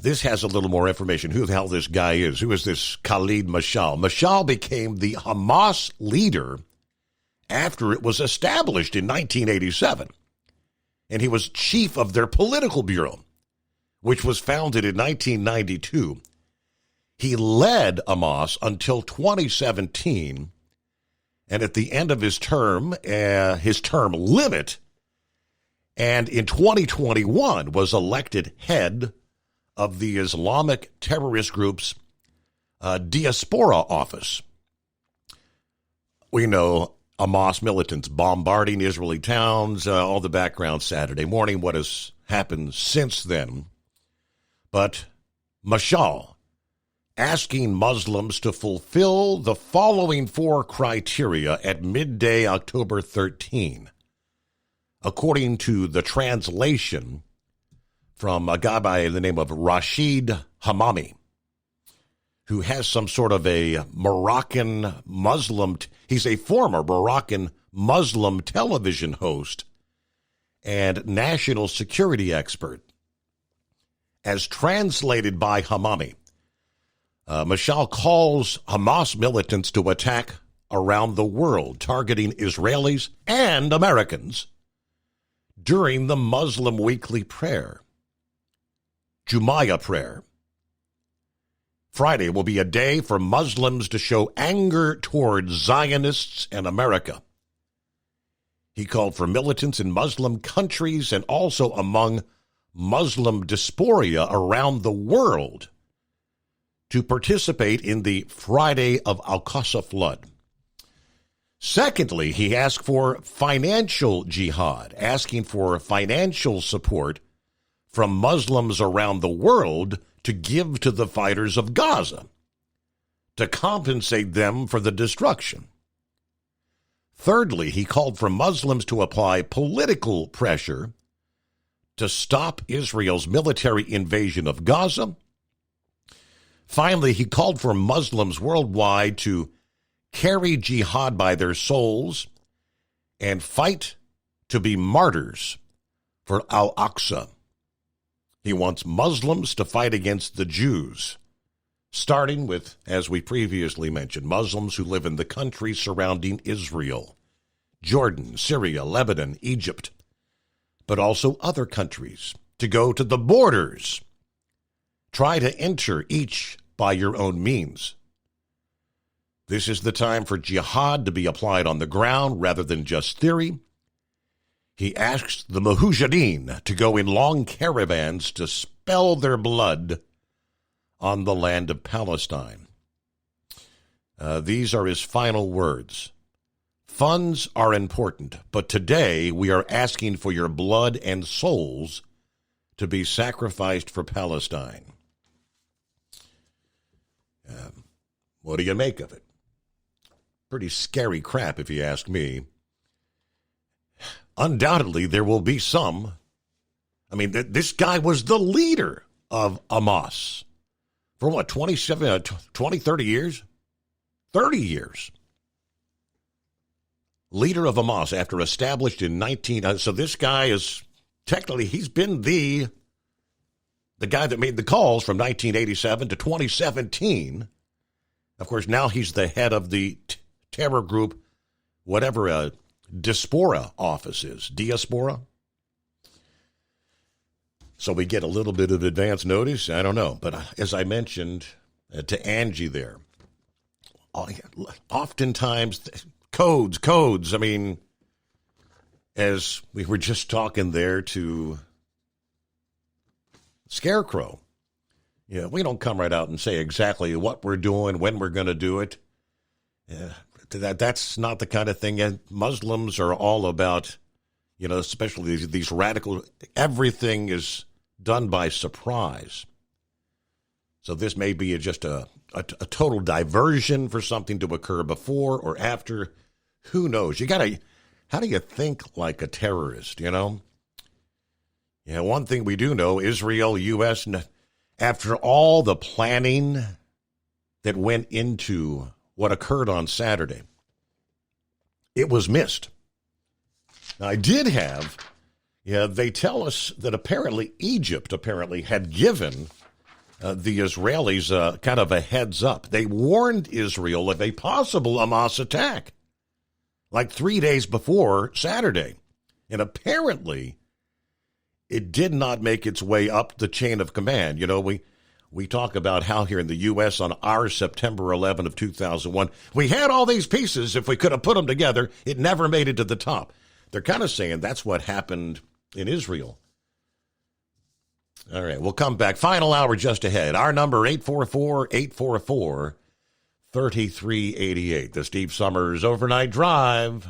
J: This has a little more information. Who the hell this guy is? Who is this Khalid Mashal? Mashal became the Hamas leader after it was established in 1987. And he was chief of their political bureau, which was founded in 1992. He led Hamas until 2017, and at the end of his term limit, and in 2021 was elected head of the Islamic terrorist group's diaspora office. We know Hamas militants bombarding Israeli towns, all the background Saturday morning, what has happened since then. But Mashal asking Muslims to fulfill the following 4 criteria at midday October 13. According to the translation from a guy by the name of Rashid Hamami, who has some sort of a Moroccan Muslim, he's a former Moroccan Muslim television host and national security expert. As translated by Hamami, Mashal calls Hamas militants to attack around the world, targeting Israelis and Americans during the Muslim weekly prayer, Jumu'ah prayer. Friday will be a day for Muslims to show anger towards Zionists and America. He called for militants in Muslim countries and also among Muslim diaspora around the world to participate in the Friday of Al-Aqsa flood. Secondly, he asked for financial jihad, asking for financial support from Muslims around the world to give to the fighters of Gaza, to compensate them for the destruction. Thirdly, he called for Muslims to apply political pressure to stop Israel's military invasion of Gaza. Finally, he called for Muslims worldwide to carry jihad by their souls and fight to be martyrs for Al-Aqsa. He wants Muslims to fight against the Jews, starting with, as we previously mentioned, Muslims who live in the countries surrounding Israel, Jordan, Syria, Lebanon, Egypt, but also other countries, to go to the borders. Try to enter each by your own means. This is the time for jihad to be applied on the ground rather than just theory. He asks the Mujahideen to go in long caravans to spill their blood on the land of Palestine. These are his final words. Funds are important, but today we are asking for your blood and souls to be sacrificed for Palestine. What do you make of it? Pretty scary crap, if you ask me. Undoubtedly, there will be some. I mean, this guy was the leader of Hamas for what, 20, 30 years? 30 years. Leader of Hamas after established in so this guy is technically, he's been the guy that made the calls from 1987 to 2017. Of course, now he's the head of the terror group, whatever Diaspora office is. Diaspora? So we get a little bit of advance notice. I don't know. But as I mentioned to Angie there, oftentimes codes. I mean, as we were just talking there to Scarecrow, we don't come right out and say exactly what we're doing, when we're going to do it. That's not the kind of thing. And Muslims are all about, especially these radical, everything is done by surprise. So this may be just a total diversion for something to occur before or after. Who knows? How do you think like a terrorist, one thing we do know, Israel, U.S., after all the planning that went into what occurred on Saturday, it was missed. Now, I did have, they tell us that Egypt had given the Israelis kind of a heads up. They warned Israel of a possible Hamas attack, like 3 days before Saturday. And apparently, it did not make its way up the chain of command. We talk about how here in the U.S. on our September 11 of 2001, we had all these pieces. If we could have put them together, it never made it to the top. They're kind of saying that's what happened in Israel. All right, we'll come back. Final hour just ahead. Our number, 844-844-3388. The Steve Summers Overnight Drive.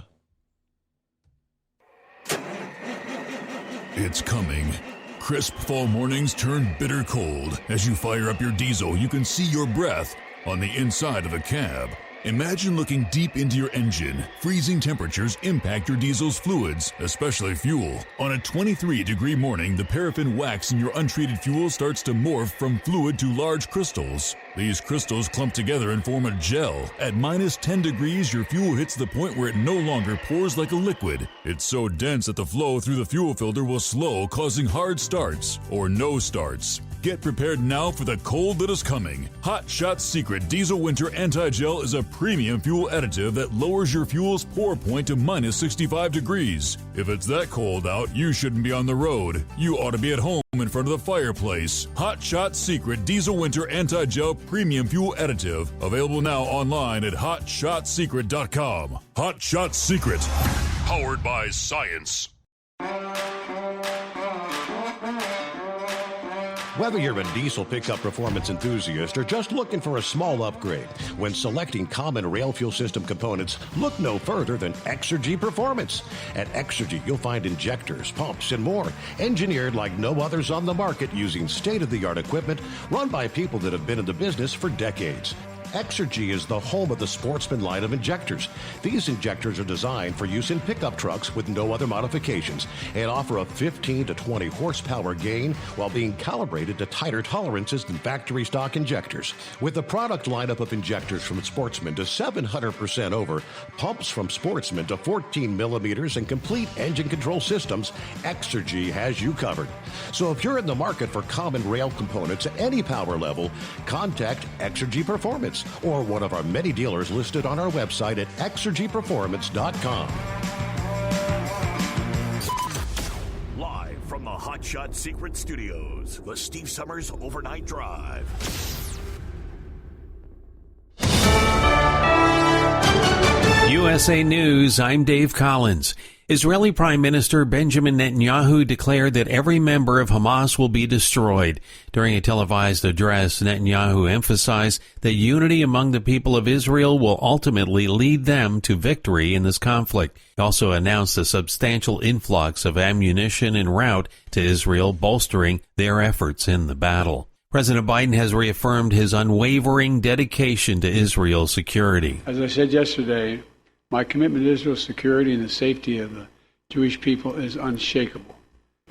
H: It's coming. Crisp fall mornings turn bitter cold. As you fire up your diesel, you can see your breath on the inside of the cab. Imagine looking deep into your engine. Freezing temperatures impact your diesel's fluids, especially fuel. On a 23-degree morning, the paraffin wax in your untreated fuel starts to morph from fluid to large crystals. These crystals clump together and form a gel. At minus 10 degrees, your fuel hits the point where it no longer pours like a liquid. It's so dense that the flow through the fuel filter will slow, causing hard starts or no starts. Get prepared now for the cold that is coming. Hot Shot Secret Diesel Winter Anti-Gel is a premium fuel additive that lowers your fuel's pour point to minus 65 degrees. If it's that cold out, you shouldn't be on the road. You ought to be at home in front of the fireplace. Hot Shot Secret Diesel Winter Anti-Gel Premium Fuel Additive. Available now online at HotShotSecret.com. Hot Shot Secret. Powered by science.
J: Whether you're a diesel pickup performance enthusiast or just looking for a small upgrade, when selecting common rail fuel system components, look no further than Exergy Performance. At Exergy, you'll find injectors, pumps, and more, engineered like no others on the market using state-of-the-art equipment run by people that have been in the business for decades. Exergy is the home of the Sportsman line of injectors. These injectors are designed for use in pickup trucks with no other modifications and offer a 15 to 20 horsepower gain while being calibrated to tighter tolerances than factory stock injectors. With the product lineup of injectors from Sportsman to 700% over, pumps from Sportsman to 14 millimeters, and complete engine control systems, Exergy has you covered. So if you're in the market for common rail components at any power level, contact Exergy Performance or one of our many dealers listed on our website at exergyperformance.com.
F: Live from the Hot Shot Secret Studios, the Steve Summers Overnight Drive.
B: USA News, I'm Dave Collins. Israeli Prime Minister Benjamin Netanyahu declared that every member of Hamas will be destroyed. During a televised address, Netanyahu emphasized that unity among the people of Israel will ultimately lead them to victory in this conflict. He also announced a substantial influx of ammunition en route to Israel, bolstering their efforts in the battle. President Biden has reaffirmed his unwavering dedication to Israel's security.
C: As I said yesterday, my commitment to Israel's security and the safety of the Jewish people is unshakable.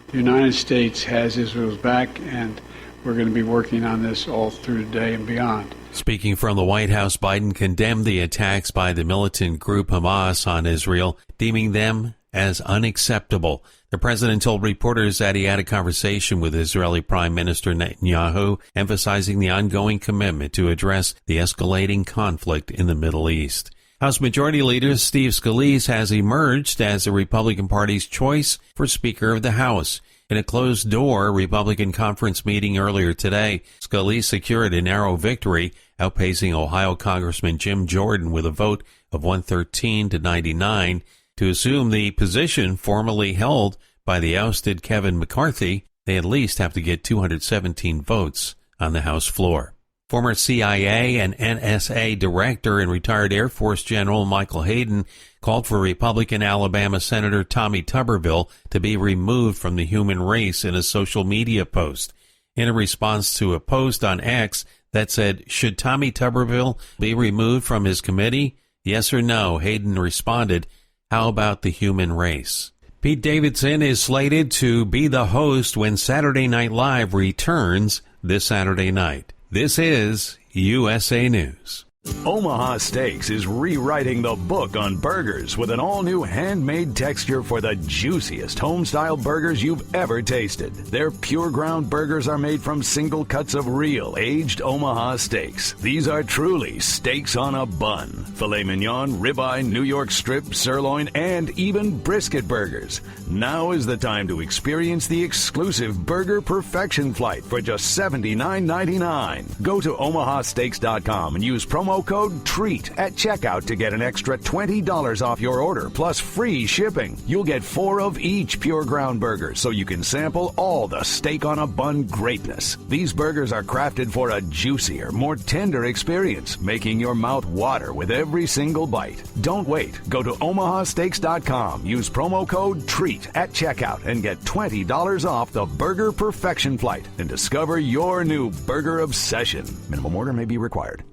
C: The United States has Israel's back, and we're going to be working on this all through today and beyond.
B: Speaking from the White House, Biden condemned the attacks by the militant group Hamas on Israel, deeming them as unacceptable. The president told reporters that he had a conversation with Israeli Prime Minister Netanyahu, emphasizing the ongoing commitment to address the escalating conflict in the Middle East. House Majority Leader Steve Scalise has emerged as the Republican Party's choice for Speaker of the House. In a closed-door Republican conference meeting earlier today, Scalise secured a narrow victory, outpacing Ohio Congressman Jim Jordan with a vote of 113 to 99 to assume the position formerly held by the ousted Kevin McCarthy. They at least have to get 217 votes on the House floor. Former CIA and NSA director and retired Air Force General Michael Hayden called for Republican Alabama Senator Tommy Tuberville to be removed from the human race in a social media post. In a response to a post on X that said, "Should Tommy Tuberville be removed from his committee? Yes or no?" Hayden responded, "How about the human race?" Pete Davidson is slated to be the host when Saturday Night Live returns this Saturday night. This is USA News.
F: Omaha Steaks is rewriting the book on burgers with an all-new handmade texture for the juiciest home-style burgers you've ever tasted. Their pure ground burgers are made from single cuts of real aged Omaha steaks. These are truly steaks on a bun. Filet mignon, ribeye, New York strip, sirloin, and even brisket burgers. Now is the time to experience the exclusive Burger Perfection Flight for just $79.99. Go to omahasteaks.com and use promo code TREAT at checkout to get an extra $20 off your order, plus free shipping. You'll get 4 of each pure ground burger, so you can sample all the steak on a bun greatness. These burgers are crafted for a juicier, more tender experience, making your mouth water with every single bite. Don't wait. Go to omahasteaks.com, use promo code TREAT at checkout, and get $20 off the Burger Perfection Flight and discover your new burger obsession. Minimum order may be required.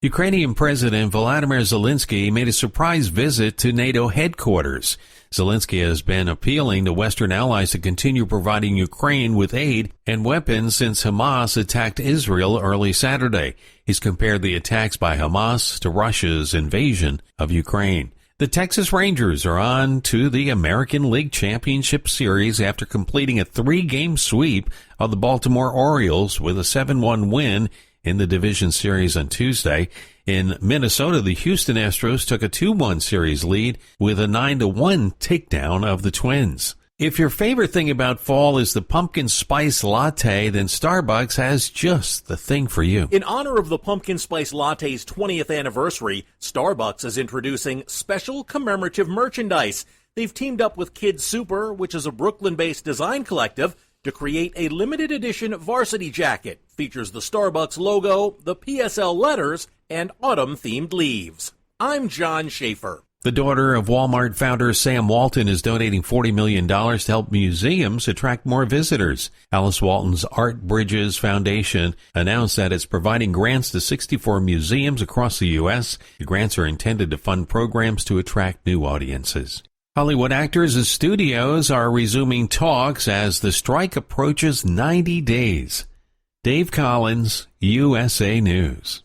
B: Ukrainian President Volodymyr Zelensky made a surprise visit to NATO headquarters. Zelensky has been appealing to Western allies to continue providing Ukraine with aid and weapons since Hamas attacked Israel early Saturday. He's compared the attacks by Hamas to Russia's invasion of Ukraine. The Texas Rangers are on to the American League Championship Series after completing a 3-game sweep of the Baltimore Orioles with a 7-1 win in the division series on Tuesday. In Minnesota, the Houston Astros took a 2-1 series lead with a 9-1 takedown of the Twins. If your favorite thing about fall is the pumpkin spice latte, then Starbucks has just the thing for you.
L: In honor of the pumpkin spice latte's 20th anniversary, Starbucks is introducing special commemorative merchandise. They've teamed up with Kids Super, which is a Brooklyn-based design collective, to create a limited edition varsity jacket. Features the Starbucks logo, the PSL letters, and autumn-themed leaves. I'm John Schaefer.
B: The daughter of Walmart founder Sam Walton is donating $40 million to help museums attract more visitors. Alice Walton's Art Bridges Foundation announced that it's providing grants to 64 museums across the U.S. The grants are intended to fund programs to attract new audiences. Hollywood actors and studios are resuming talks as the strike approaches 90 days. Dave Collins, USA News.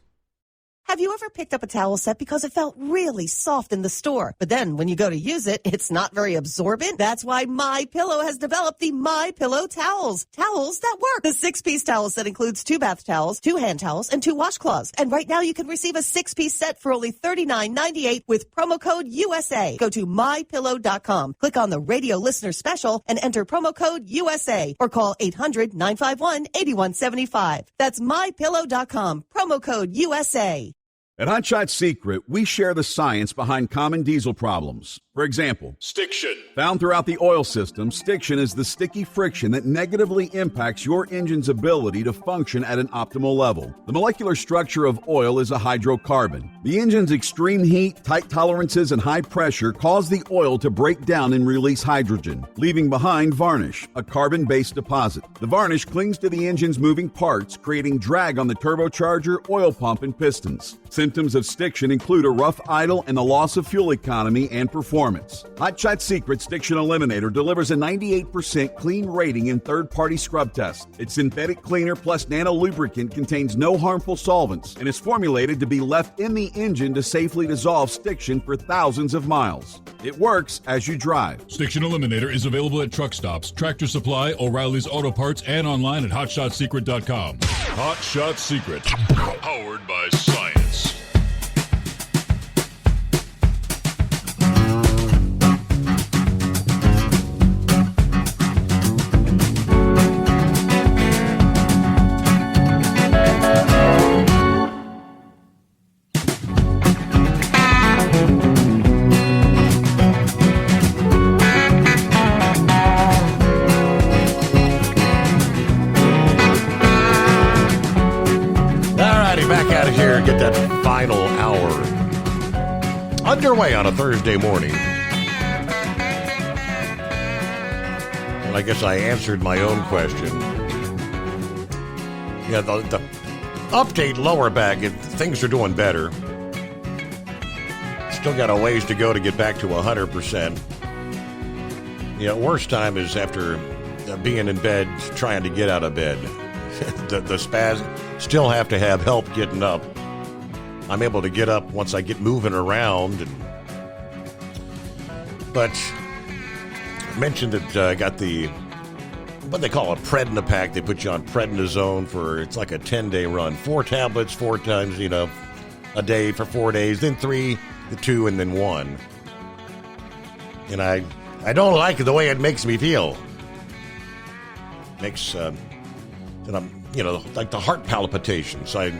D: Have you ever picked up a towel set because it felt really soft in the store, but then when you go to use it, it's not very absorbent? That's why MyPillow has developed the MyPillow towels. Towels that work. The 6-piece towel set includes 2 bath towels, 2 hand towels, and 2 washcloths. And right now you can receive a 6-piece set for only $39.98 with promo code USA. Go to MyPillow.com, click on the radio listener special, and enter promo code USA, or call 800-951-8175. That's MyPillow.com, promo code USA.
G: At Hot Shot Secret, we share the science behind common diesel problems. For example,
H: Stiction.
G: Found throughout the oil system, stiction is the sticky friction that negatively impacts your engine's ability to function at an optimal level. The molecular structure of oil is a hydrocarbon. The engine's extreme heat, tight tolerances, and high pressure cause the oil to break down and release hydrogen, leaving behind varnish, a carbon-based deposit. The varnish clings to the engine's moving parts, creating drag on the turbocharger, oil pump, and pistons. Symptoms of stiction include a rough idle and the loss of fuel economy and performance. Hot Shot Secret Stiction Eliminator delivers a 98% clean rating in third-party scrub tests. Its synthetic cleaner plus nano lubricant contains no harmful solvents and is formulated to be left in the engine to safely dissolve stiction for thousands of miles. It works as you drive.
H: Stiction Eliminator is available at truck stops, Tractor Supply, O'Reilly's Auto Parts, and online at HotShotSecret.com. Hot Shot Secret. Powered by science.
J: Get that final hour underway on a Thursday morning. And I guess I answered my own question. Yeah, the update lower back, things are doing better. Still got a ways to go to get back to 100%. Yeah, worst time is after being in bed, trying to get out of bed. the spasm, still have to have help getting up. I'm able to get up once I get moving around. But I mentioned that I got what they call a Prednipack. They put you on prednisone it's like a 10-day run. 4 tablets, 4 times, a day for 4 days, then 3, 2, and then 1. And I don't like the way it makes me feel. Makes, and I'm, like the heart palpitations. I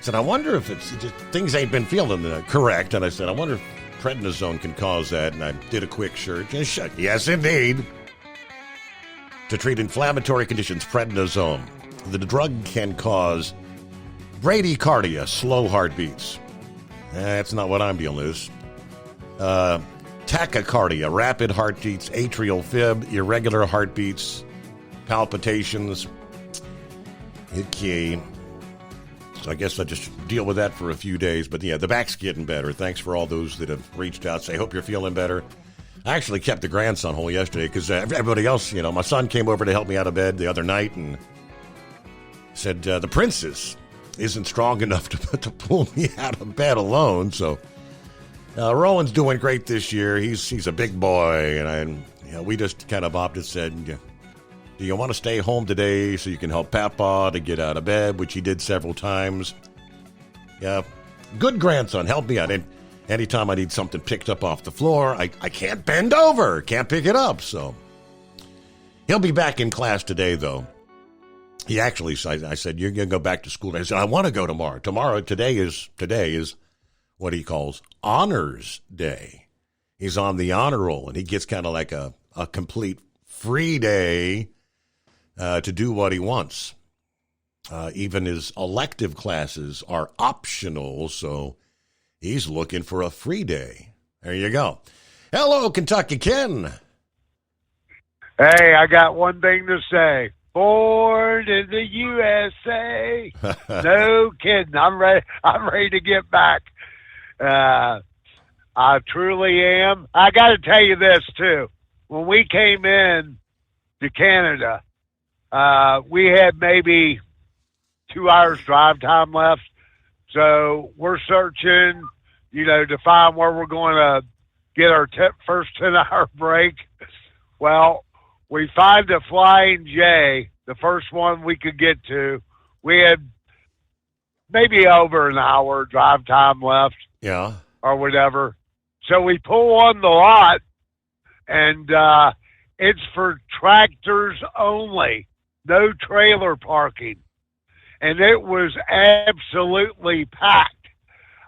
J: said, I wonder if it's just things ain't been feeling correct. And I said, I wonder if prednisone can cause that. And I did a quick search. Yes, indeed. To treat inflammatory conditions, prednisone. The drug can cause bradycardia, slow heartbeats. That's not what I'm dealing with. Tachycardia, rapid heartbeats, atrial fib, irregular heartbeats, palpitations. Okay. So I guess I just deal with that for a few days. But yeah, the back's getting better. Thanks for all those that have reached out. Say, hope you're feeling better. I actually kept the grandson home yesterday because everybody else, my son came over to help me out of bed the other night and said the princess isn't strong enough to pull me out of bed alone. So Rowan's doing great this year. He's a big boy. And we just kind of opted, said, do you want to stay home today so you can help Papa to get out of bed, which he did several times. Yeah, good grandson, help me out. And anytime I need something picked up off the floor, I can't bend over, can't pick it up. So he'll be back in class today, though. He actually said, I said, you're going to go back to school. I said, I want to go tomorrow. Today is what he calls Honors Day. He's on the honor roll, and he gets kind of like a complete free day to do what he wants. Even his elective classes are optional, so he's looking for a free day. There you go. Hello, Kentucky Ken.
M: Hey, I got one thing to say. Born in the USA. No kidding. I'm ready to get back. I truly am. I got to tell you this, too. When we came in to Canada, we had maybe 2 hours drive time left. So we're searching, to find where we're going to get our first 10-hour break. Well, we find a Flying J, the first one we could get to. We had maybe over an hour drive time left.
J: Yeah.
M: Or whatever. So we pull on the lot, and it's for tractors only, no trailer parking. And it was absolutely packed.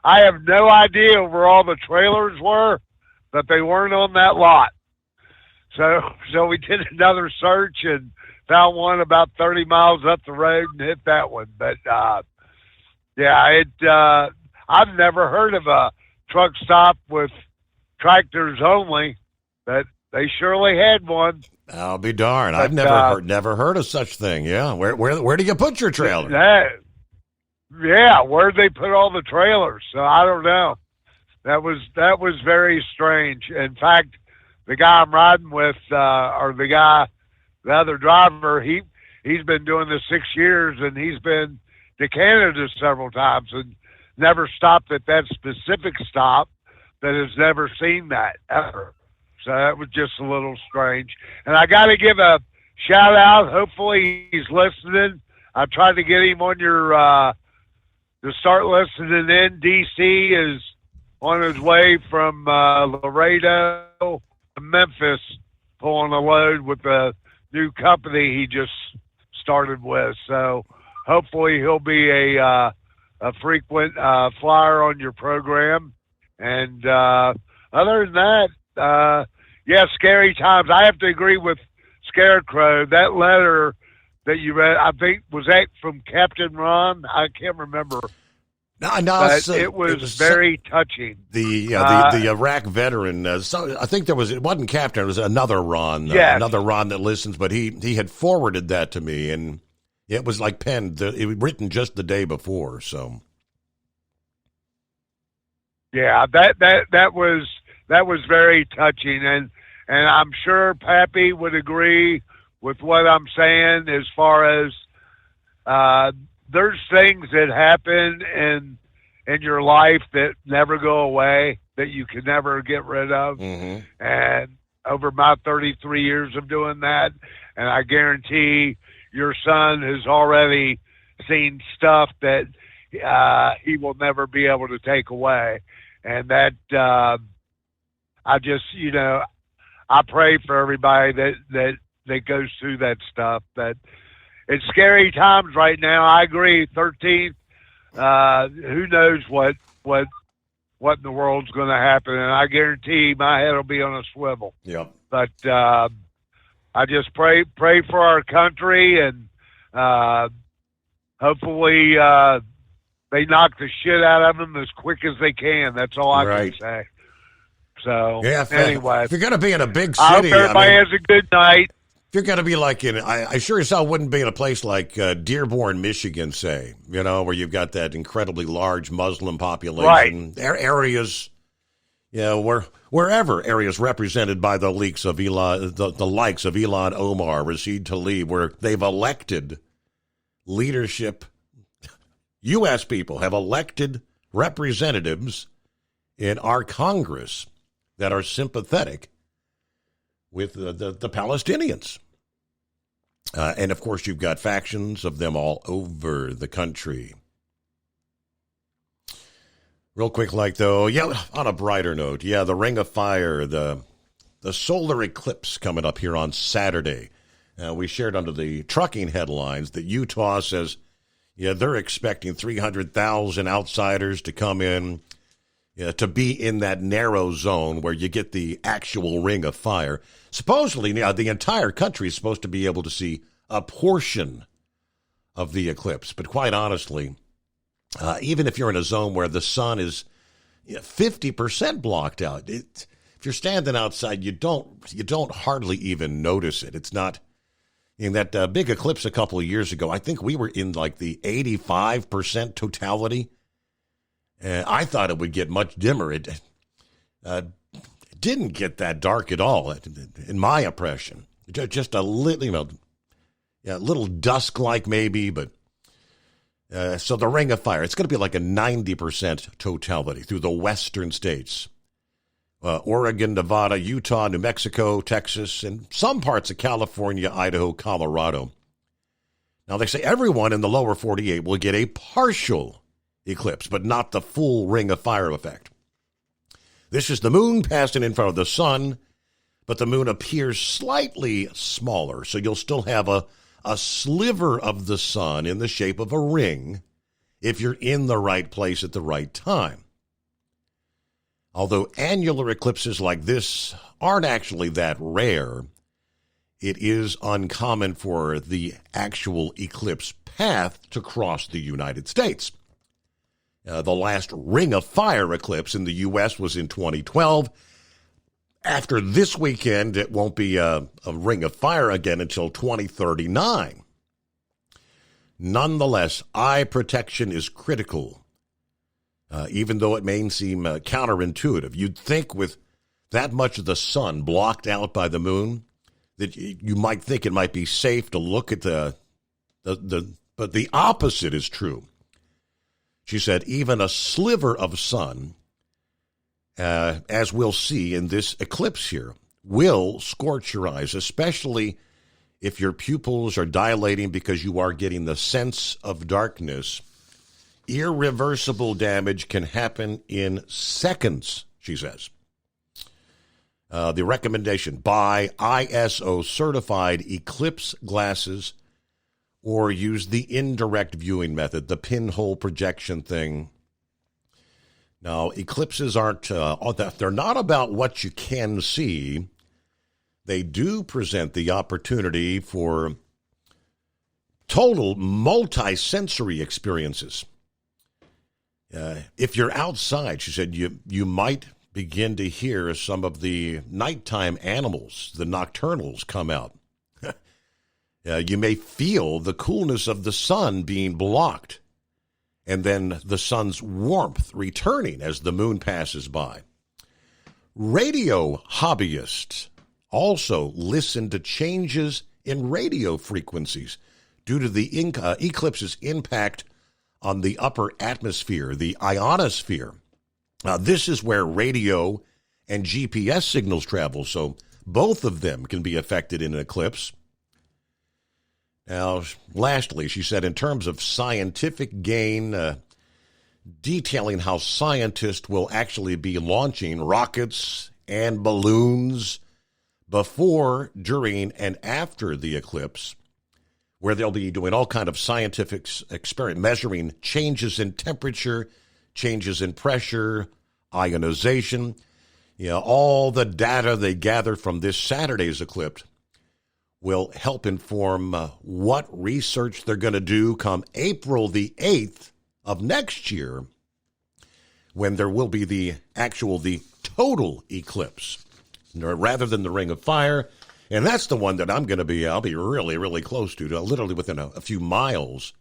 M: I have no idea where all the trailers were, but they weren't on that lot. So we did another search and found one about 30 miles up the road and hit that one. But I've never heard of a truck stop with tractors only, but they surely had one.
J: I'll be darned. I've never heard of such thing. Yeah. Where do you put your trailer?
M: Where'd they put all the trailers? So I don't know. That was very strange. In fact, the guy I'm riding with, the other driver, he's been doing this 6 years, and he's been to Canada several times and never stopped at that specific stop, but has never seen that ever. So that was just a little strange. And I got to give a shout out. Hopefully he's listening. I tried to get him on your to start listening in. DC is on his way from Laredo to Memphis, pulling a load with a new company he just started with. So hopefully he'll be a frequent flyer on your program. And other than that, scary times. I have to agree with Scarecrow. That letter that you read, I think, was that from Captain Ron? I can't remember.
J: No,
M: it was very touching.
J: The Iraq veteran. I think it wasn't Captain. It was another Ron.
M: Yes.
J: Another Ron that listens. But he had forwarded that to me, and it was like penned. It was written just the day before. So.
M: Yeah, that was very touching, and I'm sure Pappy would agree with what I'm saying as far as there's things that happen in your life that never go away, that you can never get rid of.
J: Mm-hmm.
M: And over my 33 years of doing that, and I guarantee your son has already seen stuff that he will never be able to take away. And that I just, I pray for everybody that goes through that stuff. That it's scary times right now. I agree. 13th, who knows what in the world's going to happen? And I guarantee my head will be on a swivel.
J: Yep.
M: But I just pray for our country, and hopefully they knock the shit out of them as quick as they can. That's all I can say. So, anyway.
J: If you're going to be in a big city.
M: I hope everybody has a good night.
J: If you're going to be like I sure as hell wouldn't be in a place like Dearborn, Michigan, say, where you've got that incredibly large Muslim population.
M: Right.
J: Areas, wherever areas represented by the likes of Ilhan Omar, Rashid Tlaib, where they've elected leadership. U.S. people have elected representatives in our Congress that are sympathetic with the Palestinians. And, of course, you've got factions of them all over the country. Real quick, on a brighter note, the Ring of Fire, the solar eclipse coming up here on Saturday. We shared under the trucking headlines that Utah says, they're expecting 300,000 outsiders to come in, to be in that narrow zone where you get the actual Ring of Fire. Supposedly, the entire country is supposed to be able to see a portion of the eclipse. But quite honestly, even if you're in a zone where the sun is 50% blocked out, if you're standing outside, you don't hardly even notice it. It's not. In that big eclipse a couple of years ago, I think we were in like the 85% totality. I thought it would get much dimmer. It didn't get that dark at all, in my impression. Just a little, little dusk-like maybe, but so the Ring of Fire, it's going to be like a 90% totality through the western states. Oregon, Nevada, Utah, New Mexico, Texas, and some parts of California, Idaho, Colorado. Now, they say everyone in the lower 48 will get a partial eclipse, but not the full Ring of Fire effect. This is the moon passing in front of the sun, but the moon appears slightly smaller, so you'll still have a sliver of the sun in the shape of a ring if you're in the right place at the right time. Although annular eclipses like this aren't actually that rare, it is uncommon for the actual eclipse path to cross the United States. The last Ring of Fire eclipse in the U.S. was in 2012. After this weekend, it won't be a Ring of Fire again until 2039. Nonetheless, eye protection is critical, even though it may seem counterintuitive. You'd think with that much of the sun blocked out by the moon that you might think it might be safe to look at but the opposite is true. She said even a sliver of sun, as we'll see in this eclipse here, will scorch your eyes, especially if your pupils are dilating because you are getting the sense of darkness. Irreversible damage can happen in seconds, she says. The recommendation, buy ISO certified eclipse glasses or use the indirect viewing method, the pinhole projection thing. Now, eclipses aren't, they're not about what you can see. They do present the opportunity for total multi-sensory experiences. If you're outside, she said, you might begin to hear some of the nighttime animals, the nocturnals, come out. You may feel the coolness of the sun being blocked, and then the sun's warmth returning as the moon passes by. Radio hobbyists also listen to changes in radio frequencies due to the eclipse's impact on the upper atmosphere, the ionosphere. This is where radio and GPS signals travel, so both of them can be affected in an eclipse. Now, lastly, she said, in terms of scientific gain, detailing how scientists will actually be launching rockets and balloons before, during, and after the eclipse, where they'll be doing all kind of scientific experiment, measuring changes in temperature, changes in pressure, ionization, all the data they gather from this Saturday's eclipse will help inform what research they're going to do come April the 8th of next year, when there will be the total eclipse, rather than the Ring of Fire. And that's the one that I'll be really, really close to literally within a few miles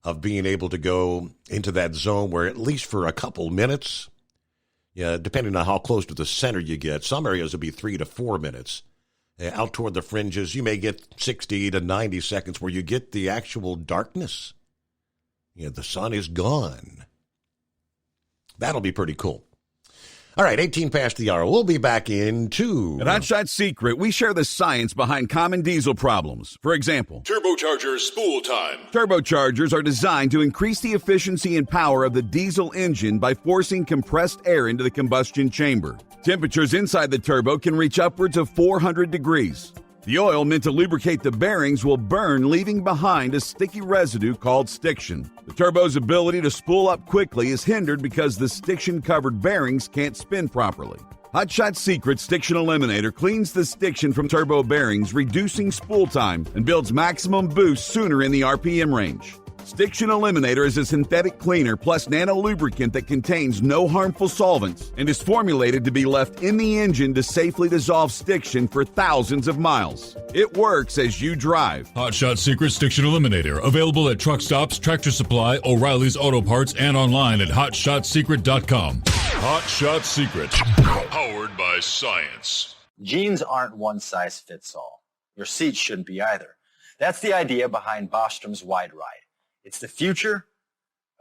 J: of being able to go into that zone where, at least for a couple minutes, depending on how close to the center you get, some areas will be 3 to 4 minutes. Out toward the fringes, you may get 60 to 90 seconds where you get the actual darkness. The sun is gone. That'll be pretty cool. All right, 18 past the hour. We'll be back in 2.
G: At Hot Shot Secret, we share the science behind common diesel problems. For example,
H: Turbocharger spool time.
G: Turbochargers are designed to increase the efficiency and power of the diesel engine by forcing compressed air into the combustion chamber. Temperatures inside the turbo can reach upwards of 400 degrees. The oil meant to lubricate the bearings will burn, leaving behind a sticky residue called stiction. The turbo's ability to spool up quickly is hindered because the stiction-covered bearings can't spin properly. Hot Shot Secret Stiction Eliminator cleans the stiction from turbo bearings, reducing spool time, and builds maximum boost sooner in the RPM range. Stiction Eliminator is a synthetic cleaner plus nano lubricant that contains no harmful solvents and is formulated to be left in the engine to safely dissolve stiction for thousands of miles. It works as you drive.
H: Hot Shot Secret Stiction Eliminator. Available at truck stops, Tractor Supply, O'Reilly's Auto Parts, and online at HotShotSecret.com. Hot Shot Secret. Powered by science.
N: Jeans aren't one size fits all. Your seats shouldn't be either. That's the idea behind Bostrom's Wide Ride. It's the future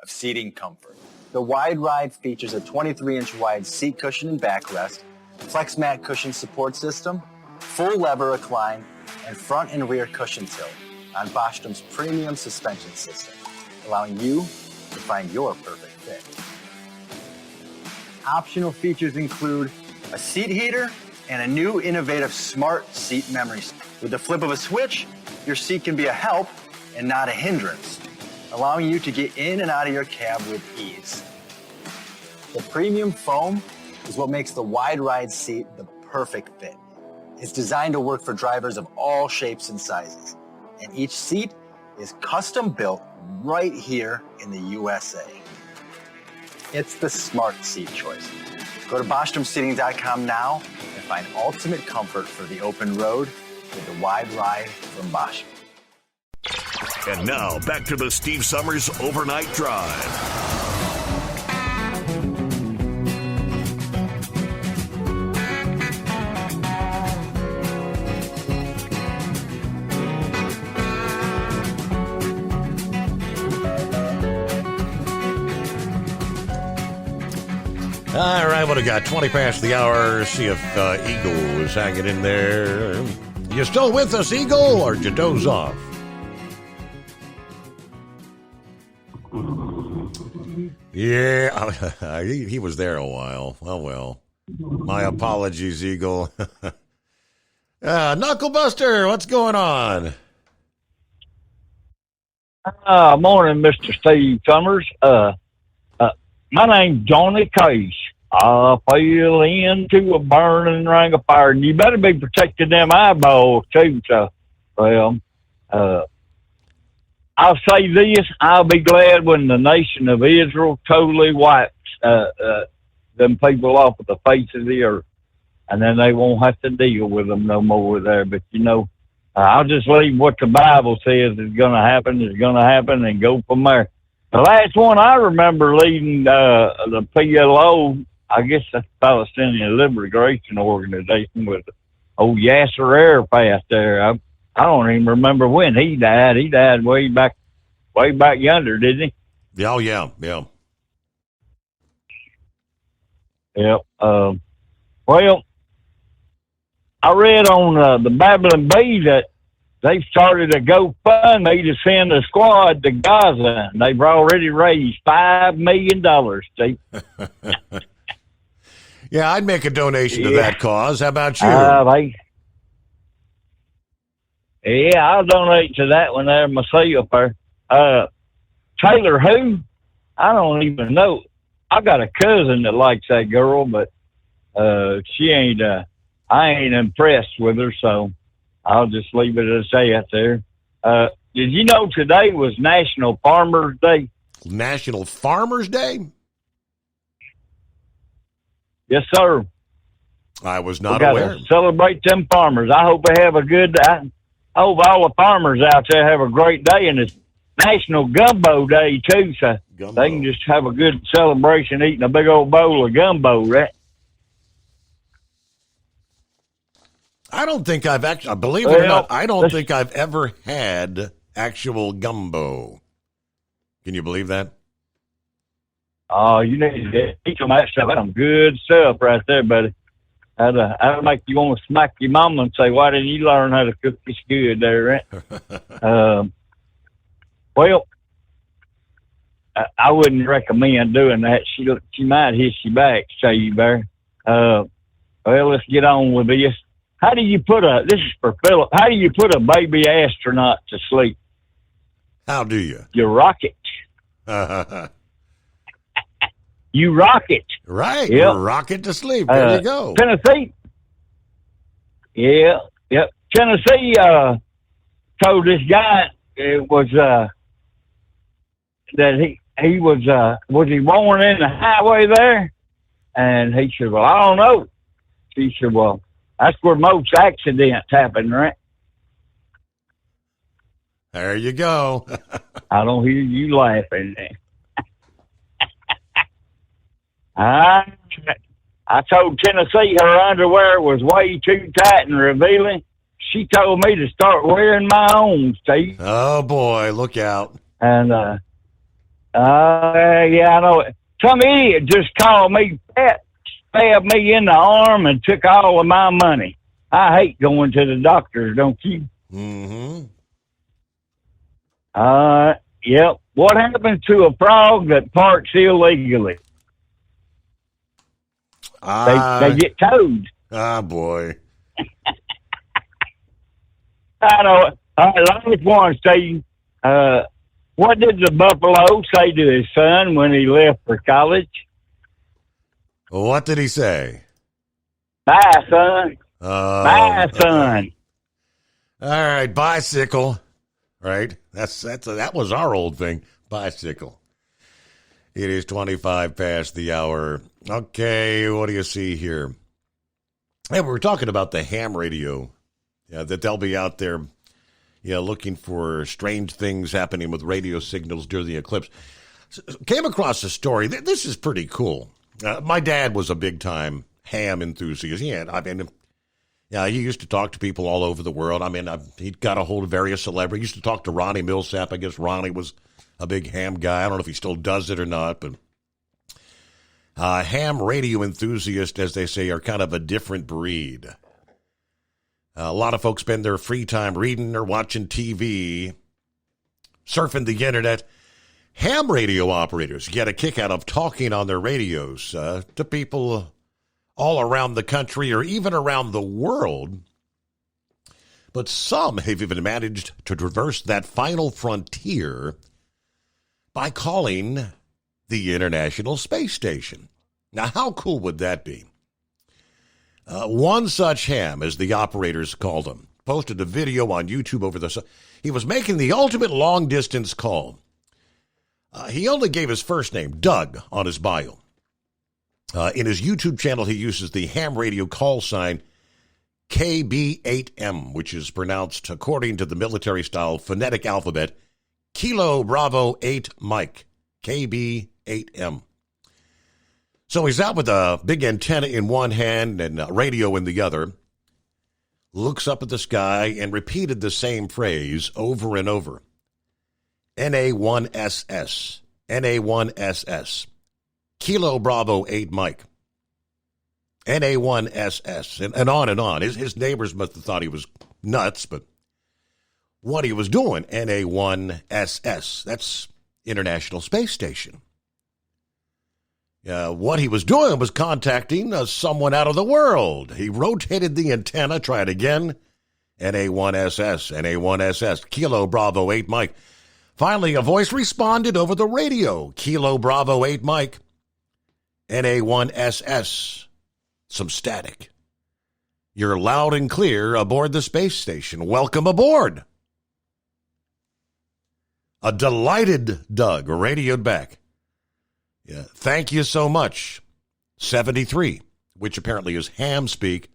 N: of seating comfort. The Wide Ride features a 23-inch wide seat cushion and backrest, flex mat cushion support system, full lever recline, and front and rear cushion tilt on Bostrom's premium suspension system, allowing you to find your perfect fit. Optional features include a seat heater and a new innovative smart seat memory. With the flip of a switch, your seat can be a help and not a hindrance, allowing you to get in and out of your cab with ease. The premium foam is what makes the Wide Ride seat the perfect fit. It's designed to work for drivers of all shapes and sizes, and each seat is custom built right here in the USA. It's the smart seat choice. Go to BostromSeating.com now and find ultimate comfort for the open road with the Wide Ride from Bostrom.
F: And now, back to the Steve Summers Overnight Drive.
J: All right, what do we got? 20 past the hour. See if Eagle is hanging in there. You still with us, Eagle, or did you doze off? Yeah, he was there a while. Oh, well. My apologies, Eagle. Knucklebuster, what's going on?
O: Morning, Mr. Steve Summers. My name's Johnny Case. I fell into a burning ring of fire, and you better be protecting them eyeballs, too. So, well, I'll say this. I'll be glad when the nation of Israel totally wipes them people off of the face of the earth, and then they won't have to deal with them no more there. But, I'll just leave what the Bible says is going to happen, and go from there. The last one I remember leading the PLO, I guess that's Palestinian Liberation Organization, with old Yasser Arafat there. I don't even remember when he died. He died way back yonder, didn't he?
J: Oh, yeah.
O: Yep. Well, I read on the Babylon Bee that they've started a GoFundMe to send a squad to Gaza, and they've already raised $5 million, Steve.
J: Yeah, I'd make a donation to that cause. How about you?
O: I'll donate to that one there myself. Taylor who? I don't even know. I got a cousin that likes that girl, but she ain't. I ain't impressed with her, so I'll just leave it as that there. Did you know today was National Farmers Day?
J: National Farmers Day?
O: Yes, sir.
J: I was not
O: we
J: aware.
O: Celebrate them farmers. I hope they have a good day. I hope all the farmers out there have a great day, and it's National Gumbo Day, too, so they can just have a good celebration eating a big old bowl of gumbo, right?
J: I don't think I've actually, believe it or not, I don't think I've ever had actual gumbo. Can you believe that?
O: Oh, you need to eat some of that stuff. That's some good stuff right there, buddy. That'll make you want to smack your mama and say, why didn't you learn how to cook this good there, right? Well, I wouldn't recommend doing that. She might hit you back, say you bear. Well, let's get on with this. How do you put this is for Philip, how do you put a baby astronaut to sleep?
J: How do you?
O: You rock it. You rock it.
J: Right.
O: Yep.
J: You rock it to sleep. There you go.
O: Tennessee. Yeah. Yep. Tennessee told this guy it was that he was he born in the highway there? And he said, well, I don't know. He said, well, that's where most accidents happen, right?
J: There you go.
O: I don't hear you laughing. I told Tennessee her underwear was way too tight and revealing. She told me to start wearing my own, Steve.
J: Oh, boy, look out.
O: And, yeah, I know it. Some idiot just called me fat, stabbed me in the arm, and took all of my money. I hate going to the doctors, don't you?
J: Mm-hmm.
O: Yep. What happens to a frog that parks illegally? They get towed.
J: Ah, boy.
O: I know it. All right, last one, Steve. What did the buffalo say to his son when he left for college?
J: What did he say?
O: Bye, son. Bye, son.
J: All right, bicycle. Right? That was our old thing. Bicycle. It is 25 past the hour. Okay, what do you see here? Hey, we were talking about the ham radio. Yeah, that they'll be out there, looking for strange things happening with radio signals during the eclipse. Came across a story. This is pretty cool. My dad was a big-time ham enthusiast. He used to talk to people all over the world. He got a hold of various celebrities. He used to talk to Ronnie Millsap. I guess Ronnie was a big ham guy. I don't know if he still does it or not, but ham radio enthusiasts, as they say, are kind of a different breed. A lot of folks spend their free time reading or watching TV, surfing the internet. Ham radio operators get a kick out of talking on their radios to people all around the country or even around the world. But some have even managed to traverse that final frontier by calling the International Space Station. Now, how cool would that be? One such ham, as the operators called him, posted a video on YouTube over the... He was making the ultimate long-distance call. He only gave his first name, Doug, on his bio. In his YouTube channel, he uses the ham radio call sign KB8M, which is pronounced, according to the military-style phonetic alphabet, Kilo Bravo 8 Mike, KB8M. So he's out with a big antenna in one hand and a radio in the other, looks up at the sky and repeated the same phrase over and over. NA1SS, NA1SS, Kilo Bravo 8 Mike, NA1SS, and on and on. His neighbors must have thought he was nuts, but what he was doing, NA1SS, that's International Space Station. What he was doing was contacting someone out of the world. He rotated the antenna, tried again, NA1SS, NA1SS, Kilo Bravo 8 Mike. Finally, a voice responded over the radio. Kilo Bravo 8 Mike. NA1SS. Some static. You're loud and clear aboard the space station. Welcome aboard. A delighted Doug radioed back. Yeah, thank you so much. 73, which apparently is ham speak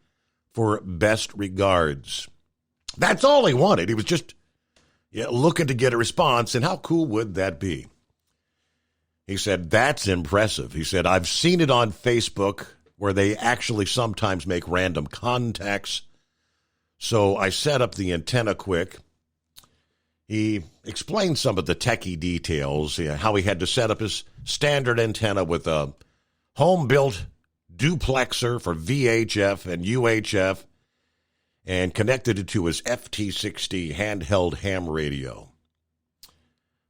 J: for best regards. That's all he wanted. He was just looking to get a response, and how cool would that be? He said, that's impressive. He said, I've seen it on Facebook where they actually sometimes make random contacts. So I set up the antenna quick. He explained some of the techie details, how he had to set up his standard antenna with a home-built duplexer for VHF and UHF, and connected it to his FT60 handheld ham radio.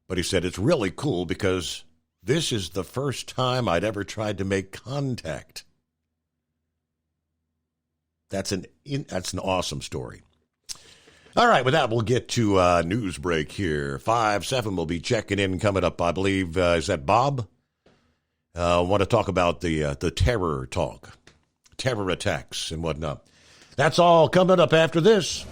J: But he said, it's really cool because this is the first time I'd ever tried to make contact. That's an awesome story. All right, with that, we'll get to news break here. 5-7 will be checking in coming up, I believe. Is that Bob? I want to talk about the terror talk, terror attacks and whatnot. That's all coming up after this.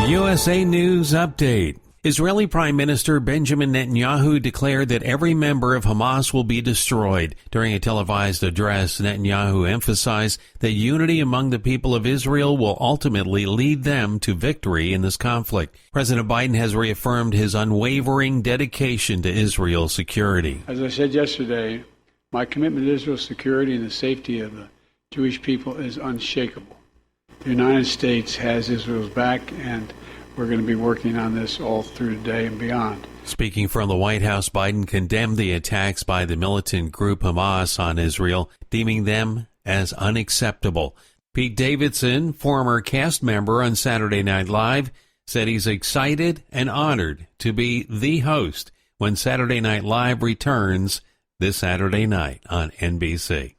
B: USA News Update. Israeli Prime Minister Benjamin Netanyahu declared that every member of Hamas will be destroyed. During a televised address, Netanyahu emphasized that unity among the people of Israel will ultimately lead them to victory in this conflict. President Biden has reaffirmed his unwavering dedication to Israel's security.
C: As I said yesterday, my commitment to Israel's security and the safety of the Jewish people is unshakable. The United States has Israel's back, and we're going to be working on this all through today and beyond.
B: Speaking from the White House, Biden condemned the attacks by the militant group Hamas on Israel, deeming them as unacceptable. Pete Davidson, former cast member on Saturday Night Live, said he's excited and honored to be the host when Saturday Night Live returns this Saturday night on NBC.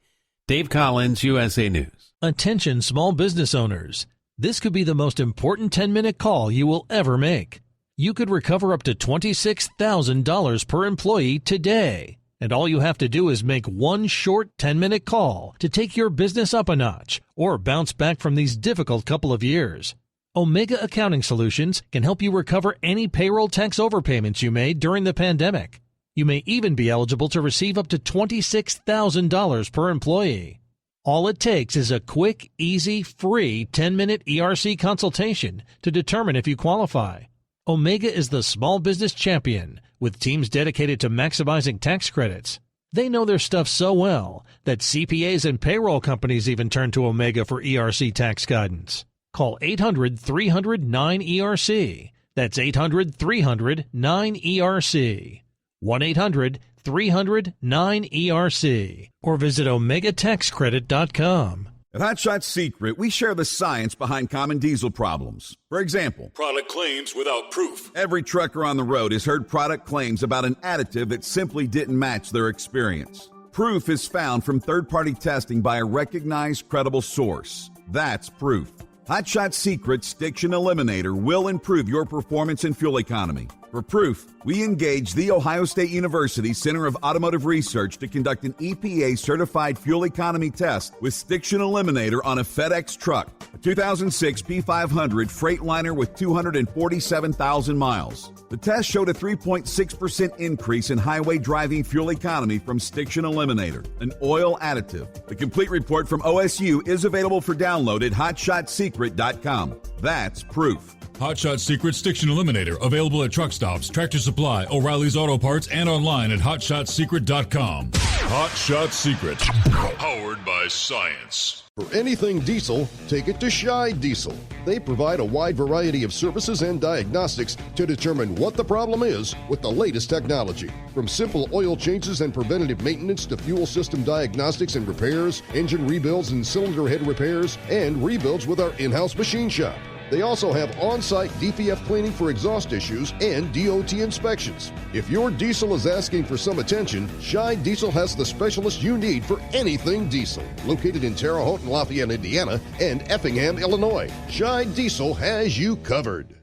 B: Dave Collins, USA News.
K: Attention small business owners. This could be the most important 10-minute call you will ever make. You could recover up to $26,000 per employee today. And all you have to do is make one short 10-minute call to take your business up a notch or bounce back from these difficult couple of years. Omega Accounting Solutions can help you recover any payroll tax overpayments you made during the pandemic. You may even be eligible to receive up to $26,000 per employee. All it takes is a quick, easy, free 10-minute ERC consultation to determine if you qualify. Omega is the small business champion with teams dedicated to maximizing tax credits. They know their stuff so well that CPAs and payroll companies even turn to Omega for ERC tax guidance. Call 800-300-9ERC. That's 800-300-9ERC. 1-800-300-9ERC. Or visit OmegaTaxCredit.com.
G: At Hot Shot Secret, we share the science behind common diesel problems. For example,
H: product claims without proof.
G: Every trucker on the road has heard product claims about an additive that simply didn't match their experience. Proof is found from third-party testing by a recognized, credible source. That's proof. Hot Shot Secret Stiction Eliminator will improve your performance and fuel economy. For proof, we engaged The Ohio State University Center of Automotive Research to conduct an EPA-certified fuel economy test with Stiction Eliminator on a FedEx truck, a 2006 P500 Freightliner with 247,000 miles. The test showed a 3.6% increase in highway driving fuel economy from Stiction Eliminator, an oil additive. The complete report from OSU is available for download at HotShotSecret.com. That's proof.
H: Hot Shot Secret Stiction Eliminator, available at truck stops, Tractor Supply, O'Reilly's Auto Parts, and online at HotShotSecret.com. Hot Shot Secret, powered by science.
R: For anything diesel, take it to Scheid Diesel. They provide a wide variety of services and diagnostics to determine what the problem is with the latest technology. From simple oil changes and preventative maintenance to fuel system diagnostics and repairs, engine rebuilds and cylinder head repairs, and rebuilds with our in-house machine shop. They also have on-site DPF cleaning for exhaust issues and DOT inspections. If your diesel is asking for some attention, Scheid Diesel has the specialist you need for anything diesel. Located in Terre Haute and Lafayette, Indiana, and Effingham, Illinois, Scheid Diesel has you covered.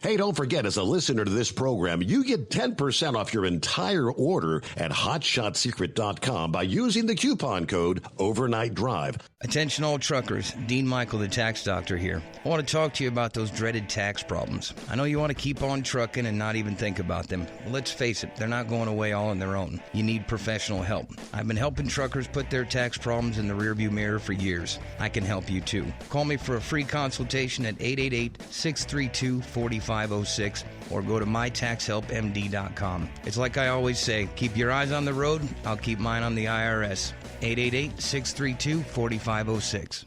J: Hey, don't forget, as a listener to this program, you get 10% off your entire order at HotShotSecret.com by using the coupon code Overnight Drive.
T: Attention all truckers, Dean Michael, the tax doctor here. I want to talk to you about those dreaded tax problems. I know you want to keep on trucking and not even think about them. Well, let's face it, they're not going away all on their own. You need professional help. I've been helping truckers put their tax problems in the rearview mirror for years. I can help you too. Call me for a free consultation at 888-632-4506 or go to mytaxhelpmd.com. It's like I always say, keep your eyes on the road, I'll keep mine on the IRS. 888-632-4506.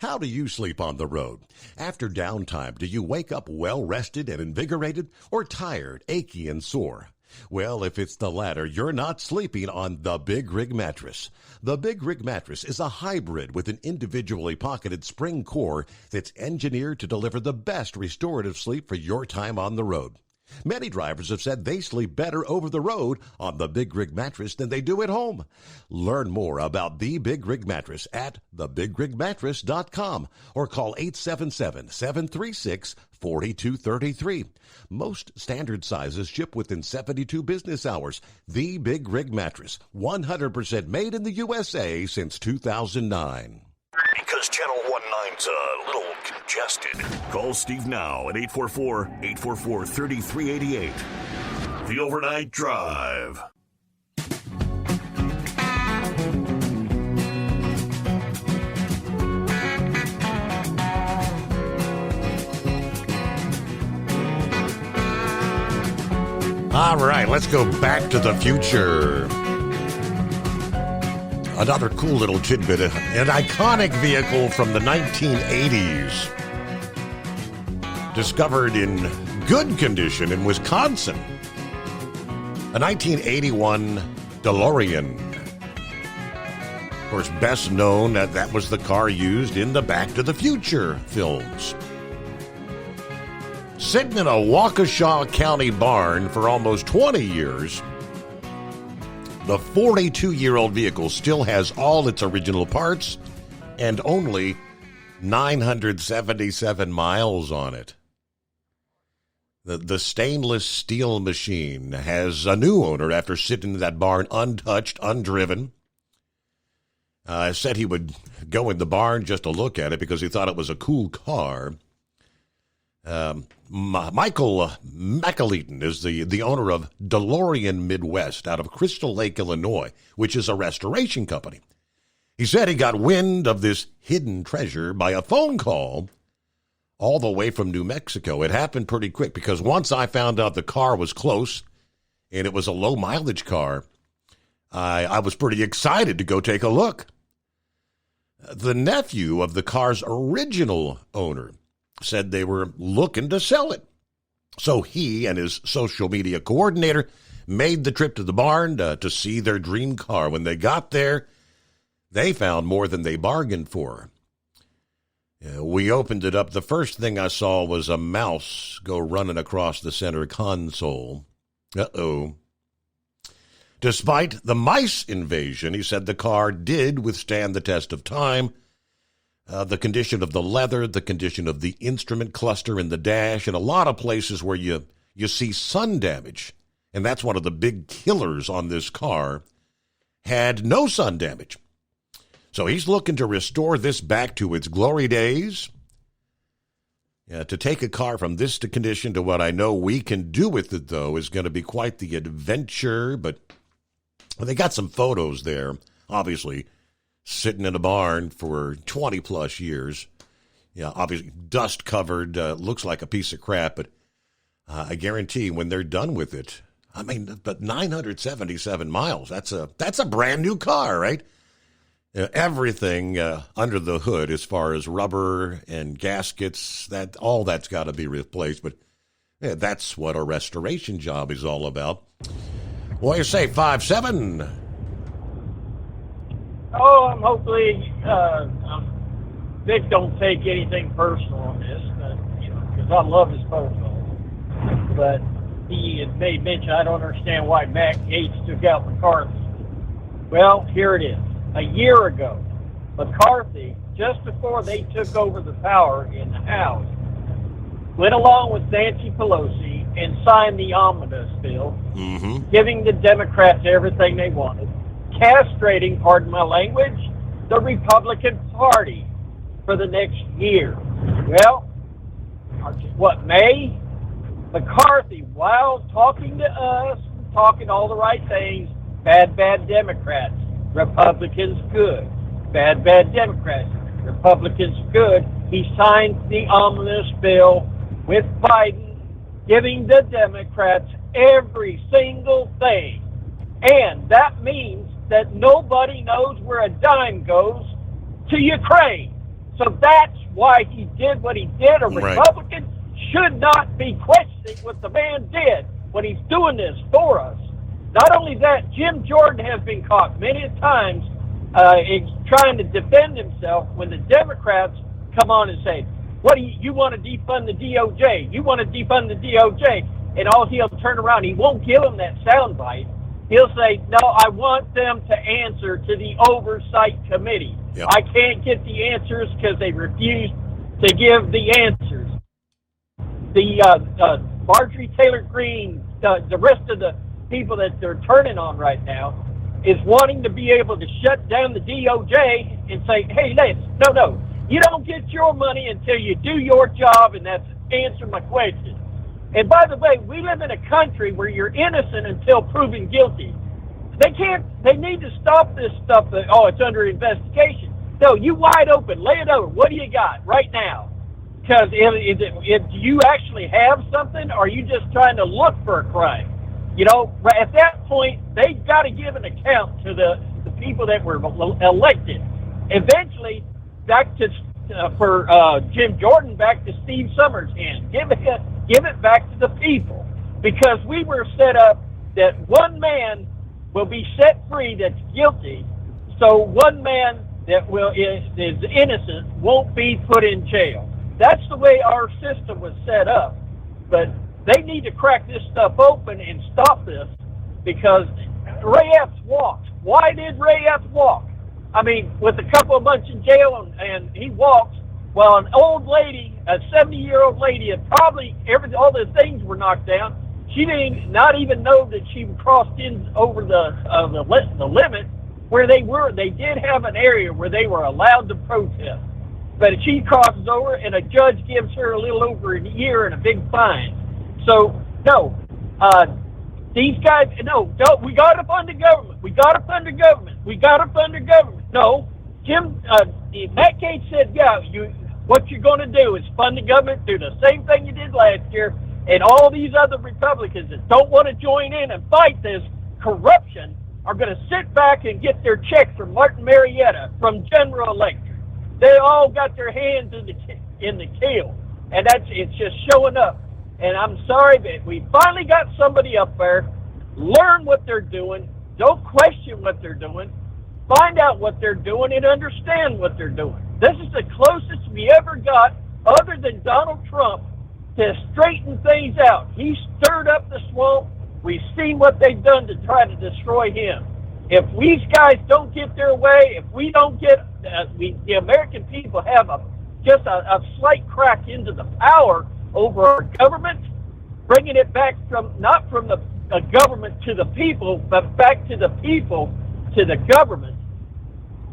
J: How do you sleep on the road? After downtime, do you wake up well-rested and invigorated or tired, achy, and sore? Well, if it's the latter, you're not sleeping on the Big Rig Mattress. The Big Rig Mattress is a hybrid with an individually pocketed spring core that's engineered to deliver the best restorative sleep for your time on the road. Many drivers have said they sleep better over the road on the Big Rig Mattress than they do at home. Learn more about the Big Rig Mattress at thebigrigmattress.com or call 877-736-4233. Most standard sizes ship within 72 business hours. The Big Rig Mattress, 100% made in the USA since 2009.
F: Because Channel 19's a little congested. Call Steve now at 844-844-3388. The Overnight Drive.
J: All right, let's go back to the future. Another cool little tidbit, an iconic vehicle from the 1980s. Discovered in good condition in Wisconsin. A 1981 DeLorean. Of course, best known that was the car used in the Back to the Future films. Sitting in a Waukesha County barn for almost 20 years, the 42-year-old vehicle still has all its original parts and only 977 miles on it. The stainless steel machine has a new owner after sitting in that barn untouched, undriven. Said he would go in the barn just to look at it because he thought it was a cool car. Michael McAleaton is the owner of DeLorean Midwest out of Crystal Lake, Illinois, which is a restoration company. He said he got wind of this hidden treasure by a phone call all the way from New Mexico. It happened pretty quick because once I found out the car was close and it was a low mileage car, I was pretty excited to go take a look. The nephew of the car's original owner said they were looking to sell it. So he and his social media coordinator made the trip to the barn to see their dream car. When they got there, they found more than they bargained for. We opened it up. The first thing I saw was a mouse go running across the center console. Uh-oh. Despite the mice invasion, he said the car did withstand the test of time. The condition of the leather, the condition of the instrument cluster in the dash, and a lot of places where you see sun damage, and that's one of the big killers on this car, had no sun damage. So he's looking to restore this back to its glory days. To take a car from this condition to what I know we can do with it, though, is going to be quite the adventure. But they got some photos there, obviously, sitting in a barn for 20-plus years. Yeah, obviously, dust-covered, looks like a piece of crap. But I guarantee when they're done with it, I mean, but 977 miles, that's a brand-new car, right? Everything under the hood as far as rubber and gaskets, all that's got to be replaced. But yeah, that's what a restoration job is all about. What do you say, 5-7?
P: Oh, I'm hopefully Vic don't take anything personal on this, because I love his phone calls. But he had made mention, I don't understand why Matt Gaetz took out McCarthy. Well, here it is. A year ago, McCarthy, just before they took over the power in the House, went along with Nancy Pelosi and signed the omnibus bill, giving the Democrats everything they wanted, castrating, pardon my language, the Republican Party for the next year. Well, May? McCarthy, while talking to us, talking all the right things, bad Democrats. Republicans good. Bad Democrats. Republicans good. He signed the omnibus bill with Biden, giving the Democrats every single thing. And that means that nobody knows where a dime goes to Ukraine. So that's why he did what he did. A Republican should not be questioning what the man did when he's doing this for us. Not only that, Jim Jordan has been caught many times trying to defend himself when the Democrats come on and say, "What do you want to defund the DOJ? You want to defund the DOJ?" And all he'll turn around, he won't give them that soundbite. He'll say, "No, I want them to answer to the Oversight Committee." Yep. I can't get the answers because they refuse to give the answers. The Marjorie Taylor Greene, the rest of the people that they're turning on right now is wanting to be able to shut down the DOJ and say, "Hey, no, you don't get your money until you do your job," and that's answer my question. And by the way, we live in a country where you're innocent until proven guilty. They need to stop this stuff that, it's under investigation. No, you wide open, lay it over. What do you got right now? Because if you actually have something, or are you just trying to look for a crime? At that point, they've got to give an account to the people that were elected. Eventually, back to for Jim Jordan, back to Steve Summers' hand. Give it back to the people, because we were set up that one man will be set free that's guilty, so one man that is innocent won't be put in jail. That's the way our system was set up, but they need to crack this stuff open and stop this, because Ray Epps walked. Why did Ray Epps walk? I mean, with a couple of months in jail and he walks, Well, an old lady, a 70-year-old lady, and probably all the things were knocked down. She didn't not even know that she crossed in over the limit where they were. They did have an area where they were allowed to protest, but she crosses over, and a judge gives her a little over a year and a big fine. So no, these guys, no, we got to fund the government. We got to fund the government. We got to fund the government. No, Matt Gaetz said, what you're going to do is fund the government, do the same thing you did last year, and all these other Republicans that don't want to join in and fight this corruption are going to sit back and get their checks from Martin Marietta, from General Electric. They all got their hands in the kale, and it's just showing up. And I'm sorry, but we finally got somebody up there. Learn what they're doing. Don't question what they're doing. Find out what they're doing and understand what they're doing. This is the closest we ever got, other than Donald Trump, to straighten things out. He stirred up the swamp. We've seen what they've done to try to destroy him. If these guys don't get their way, if we don't get, the American people have just a slight crack into the power over our government, bringing it back not from the government to the people, but back to the people to the government.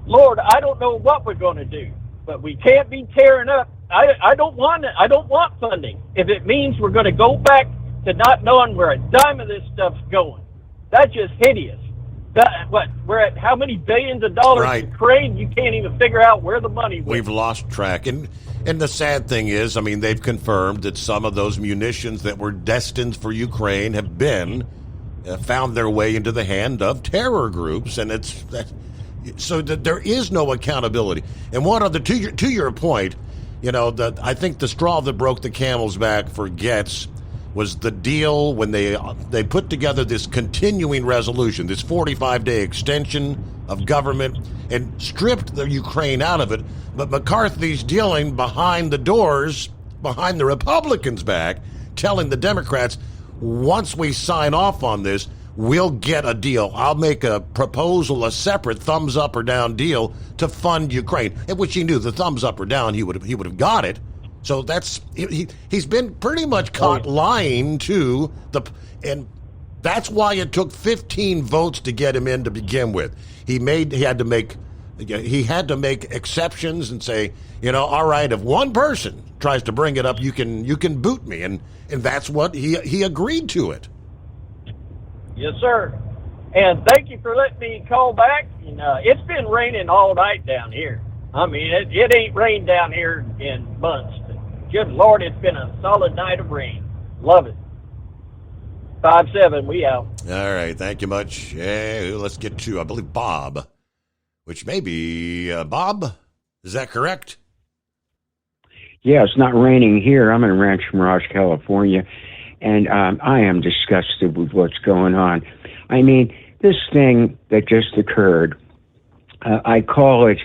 P: Lord, I don't know what we're going to do, but we can't be tearing up. I don't want it. I don't want funding if it means we're going to go back to not knowing where a dime of this stuff's going. That's just hideous. We're at how many billions of dollars
J: right.
P: in Ukraine? You can't even figure out where the money went.
J: We've lost track. And the sad thing is, I mean, they've confirmed that some of those munitions that were destined for Ukraine have found their way into the hand of terror groups. And so that there is no accountability. And one other, to your point, I think the straw that broke the camel's back for Gaetz was the deal when they put together this continuing resolution, this 45-day extension of government, and stripped the Ukraine out of it. But McCarthy's dealing behind the doors, behind the Republicans' back, telling the Democrats, once we sign off on this, we'll get a deal. I'll make a proposal, a separate thumbs up or down deal to fund Ukraine. At which he knew the thumbs up or down, he would have got it. So he's been pretty much caught lying to and that's why it took 15 votes to get him in to begin with. He had to make exceptions and say, all right, if one person tries to bring it up, you can boot me, and that's what he agreed to it.
P: Yes, sir. And thank you for letting me call back. It's been raining all night down here. I mean, it ain't rained down here in months. Good Lord, it's been a solid night of rain. Love it. 5-7, we out.
J: All right, thank you much. Let's get to, I believe, Bob, which may be Bob. Is that correct?
Q: Yeah, it's not raining here. I'm in Rancho Mirage, California, and I am disgusted with what's going on. I mean, this thing that just occurred, I call it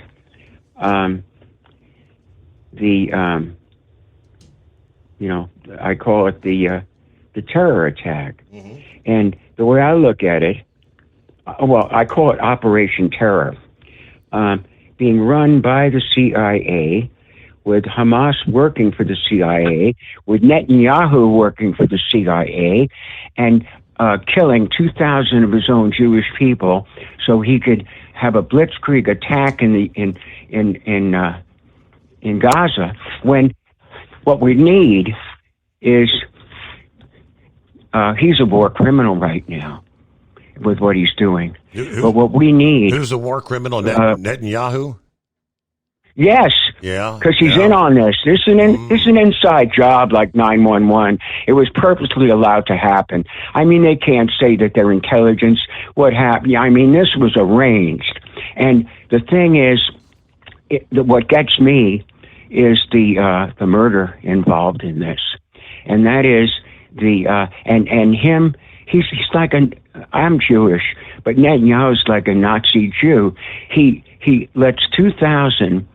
Q: the terror attack. Mm-hmm. And the way I look at it, I call it Operation Terror, being run by the CIA, with Hamas working for the CIA, with Netanyahu working for the CIA, and killing 2,000 of his own Jewish people so he could have a blitzkrieg attack in Gaza, when what we need is he's a war criminal right now with what he's doing. But what we need...
J: Who's a war criminal? Netanyahu?
Q: Yes.
J: Yeah.
Q: Because he's in on this. This is an inside job like 911. It was purposely allowed to happen. I mean, they can't say that their intelligence, what happened. I mean, this was arranged. And the thing is, what gets me is the murder involved in this. And that is and him, he's like I'm Jewish, but Netanyahu's like a Nazi Jew. He lets 2,000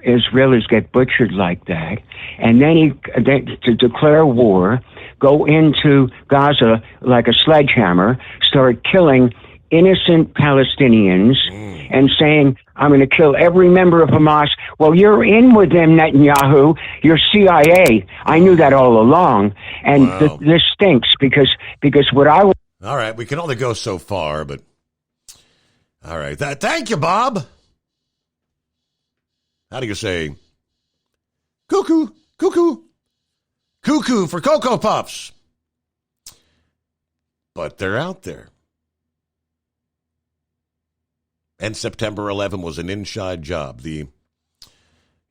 Q: Israelis get butchered like that, and then to declare war, go into Gaza like a sledgehammer, start killing innocent Palestinians and saying, I'm going to kill every member of Hamas. Well, you're in with them, Netanyahu. You're CIA. I knew that all along. And this stinks because what I...
J: All right, we can only go so far, but... All right, thank you, Bob. How do you say? Cuckoo, cuckoo, cuckoo for Cocoa Puffs. But they're out there. And September 11 was an inside job.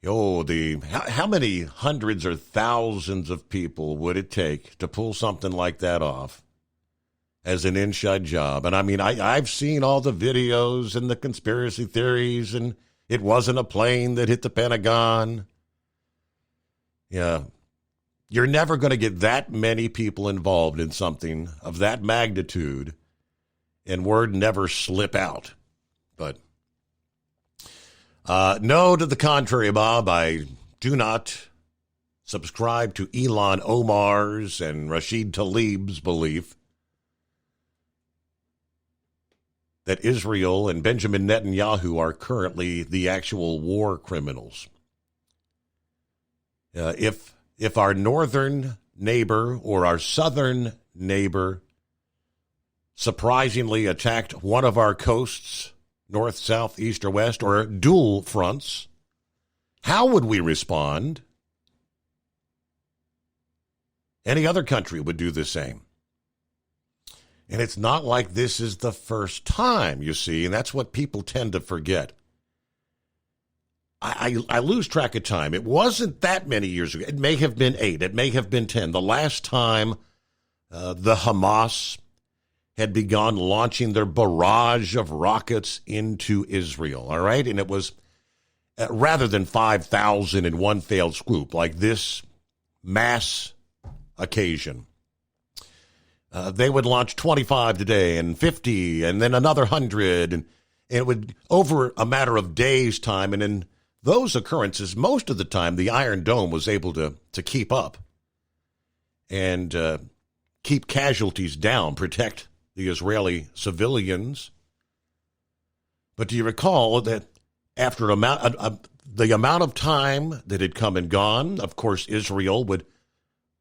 J: How many hundreds or thousands of people would it take to pull something like that off as an inside job? And I mean, I've seen all the videos and the conspiracy theories, and it wasn't a plane that hit the Pentagon. Yeah. You're never going to get that many people involved in something of that magnitude and word never slip out. But no, to the contrary, Bob, I do not subscribe to Ilhan Omar's and Rashid Tlaib's belief that Israel and Benjamin Netanyahu are currently the actual war criminals. If our northern neighbor or our southern neighbor surprisingly attacked one of our coasts, north, south, east, or west, or dual fronts, how would we respond? Any other country would do the same. And it's not like this is the first time, you see, and that's what people tend to forget. I lose track of time. It wasn't that many years ago. It may have been 8. It may have been 10. The last time the Hamas had begun launching their barrage of rockets into Israel, all right? And it was rather than 5,000 in one failed swoop, like this mass occasion. They would launch 25 today and 50 and then another 100. And it would, over a matter of days' time, and in those occurrences, most of the time, the Iron Dome was able to keep up and keep casualties down, protect the Israeli civilians. But do you recall that after the amount of time that had come and gone, of course, Israel would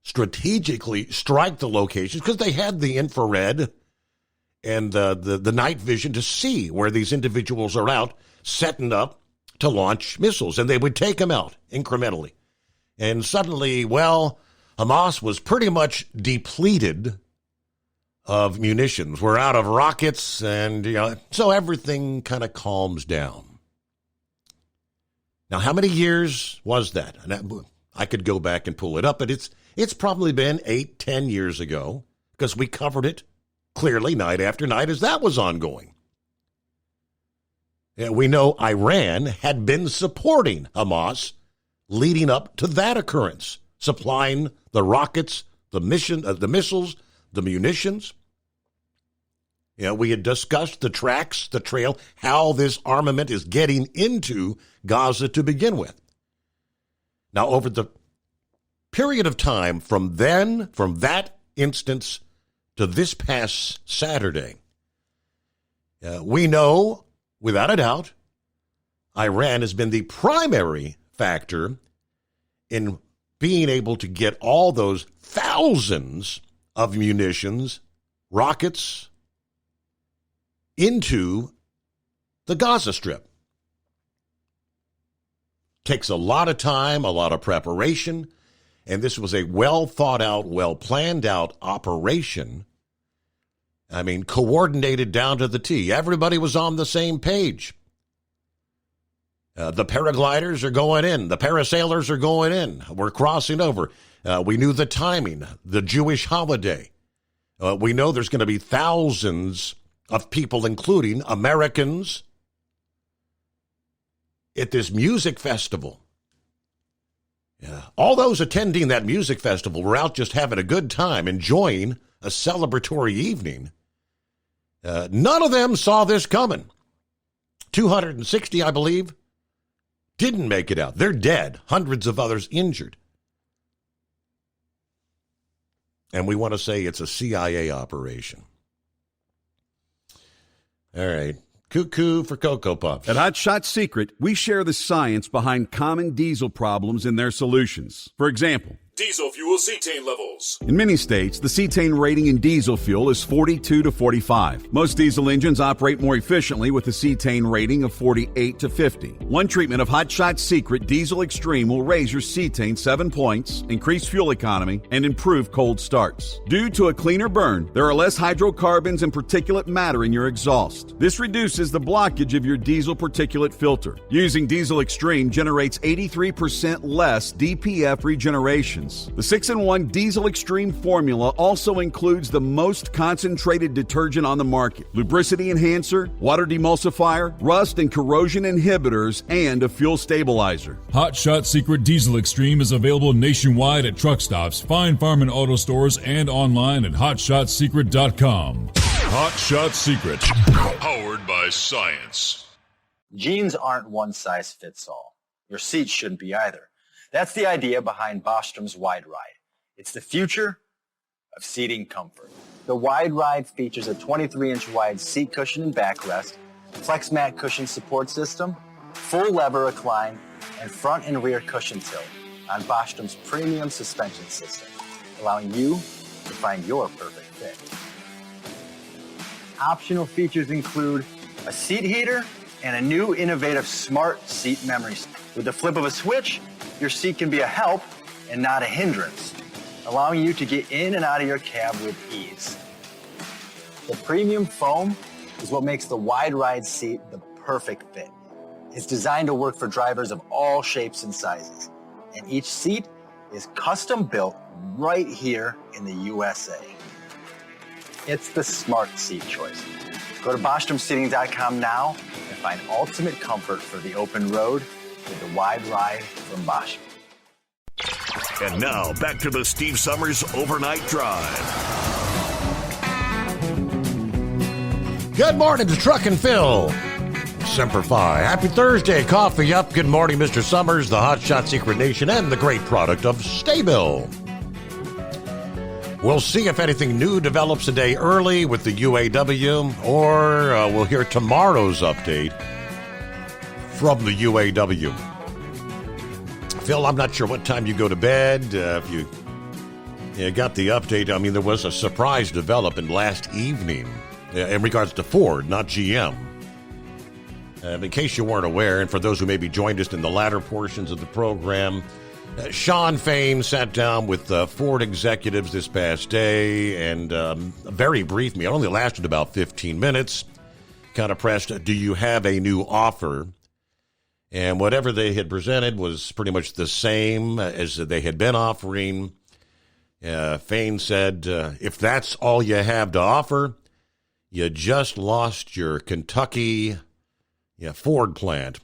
J: strategically strike the locations because they had the infrared and the night vision to see where these individuals are out, setting up to launch missiles, and they would take them out incrementally. And suddenly, well, Hamas was pretty much depleted of munitions. We're out of rockets, and so everything kind of calms down. Now, how many years was that? And I could go back and pull it up, but it's probably been 8, 10 years ago because we covered it clearly night after night as that was ongoing. We know Iran had been supporting Hamas leading up to that occurrence, supplying the rockets, the missiles, the munitions. We had discussed the tracks, the trail, how this armament is getting into Gaza to begin with. Now, over the period of time from that instance to this past Saturday, we know, without a doubt, Iran has been the primary factor in being able to get all those thousands of munitions, rockets, into the Gaza Strip. Takes a lot of time, a lot of preparation, and this was a well-thought-out, well-planned-out operation. I mean, coordinated down to the T. Everybody was on the same page. The paragliders are going in. The parasailers are going in. We're crossing over. We knew the timing, the Jewish holiday. We know there's going to be thousands of people, including Americans, at this music festival. All those attending that music festival were out just having a good time, enjoying a celebratory evening. None of them saw this coming. 260, I believe, didn't make it out. They're dead. Hundreds of others injured. And we want to say it's a CIA operation. All right. Cuckoo for Cocoa Puffs.
G: At Hot Shot Secret, we share the science behind common diesel problems and their solutions. For example,
H: Diesel fuel cetane levels.
G: in many states, the cetane rating in diesel fuel is 42 to 45. Most diesel engines operate more efficiently with a cetane rating of 48 to 50. One treatment of Hot Shot Secret Diesel Extreme will raise your cetane 7 points, increase fuel economy, and improve cold starts. Due to a cleaner burn, there are less hydrocarbons and particulate matter in your exhaust. This reduces the blockage of your diesel particulate filter. Using Diesel Extreme generates 83% less DPF regeneration. The 6-in-1 Diesel Extreme formula also includes the most concentrated detergent on the market, lubricity enhancer, water demulsifier, rust and corrosion inhibitors, and a fuel stabilizer.
H: Hot Shot Secret Diesel Extreme is available nationwide at truck stops, Fine Farm and auto stores, and online at hotshotsecret.com. Hot Shot Secret. Powered by science.
N: Jeans aren't one size fits all. Your seats shouldn't be either. That's the idea behind Bostrom's Wide Ride. It's the future of seating comfort. The Wide Ride features a 23-inch wide seat cushion and backrest, flex mat cushion support system, full lever recline, and front and rear cushion tilt on Bostrom's premium suspension system, allowing you to find your perfect fit. Optional features include a seat heater and a new innovative smart seat memory. With the flip of a switch, your seat can be a help and not a hindrance, allowing you to get in and out of your cab with ease. The premium foam is what makes the Wide Ride seat the perfect fit. It's designed to work for drivers of all shapes and sizes, and each seat is custom built right here in the USA. It's the smart seat choice. Go to BostromSeating.com now and find ultimate comfort for the open road with the Wide Ride from Bosch.
F: And now, back to the Steve Summers Overnight Drive.
J: Good morning to Truck and Phil. Semper Fi. Happy Thursday. Coffee up. Good morning, Mr. Summers, the Hot Shot Secret Nation, and the great product of Staybill. We'll see if anything new develops a day early with the UAW, or we'll hear tomorrow's update from the UAW. Phil, I'm not sure what time you go to bed. If you got the update, I mean, there was a surprise development last evening in regards to Ford, not GM. In case you weren't aware, and for those who maybe joined us in the latter portions of the program, Sean Fain sat down with Ford executives this past day, and a very brief meeting. It only lasted about 15 minutes. Kind of pressed, do you have a new offer? And whatever they had presented was pretty much the same as they had been offering. Fain said, if that's all you have to offer, you just lost your Kentucky Ford plant,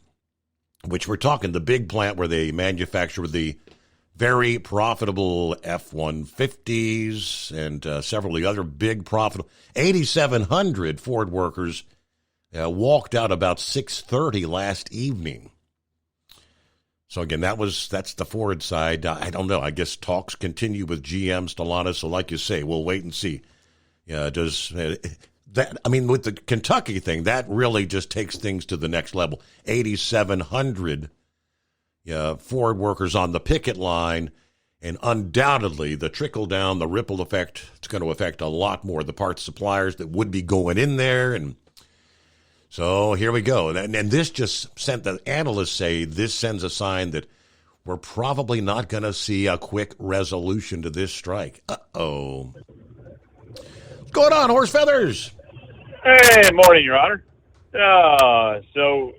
J: which we're talking the big plant where they manufacture the very profitable F-150s and several of the other big profitable. 8,700 Ford workers walked out about 6:30 last evening. So again, that's the Ford side. I don't know. I guess talks continue with GM, Stellantis. So like you say, we'll wait and see. Does that? I mean, with the Kentucky thing, that really just takes things to the next level. 8,700 Ford workers on the picket line, and undoubtedly the trickle down, the ripple effect, it's going to affect a lot more of the parts suppliers that would be going in there. And so here we go. And this just sent, the analysts say this sends a sign that we're probably not going to see a quick resolution to this strike. Uh-oh. What's going on, Horse Feathers?
E: Hey, morning, Your Honor. So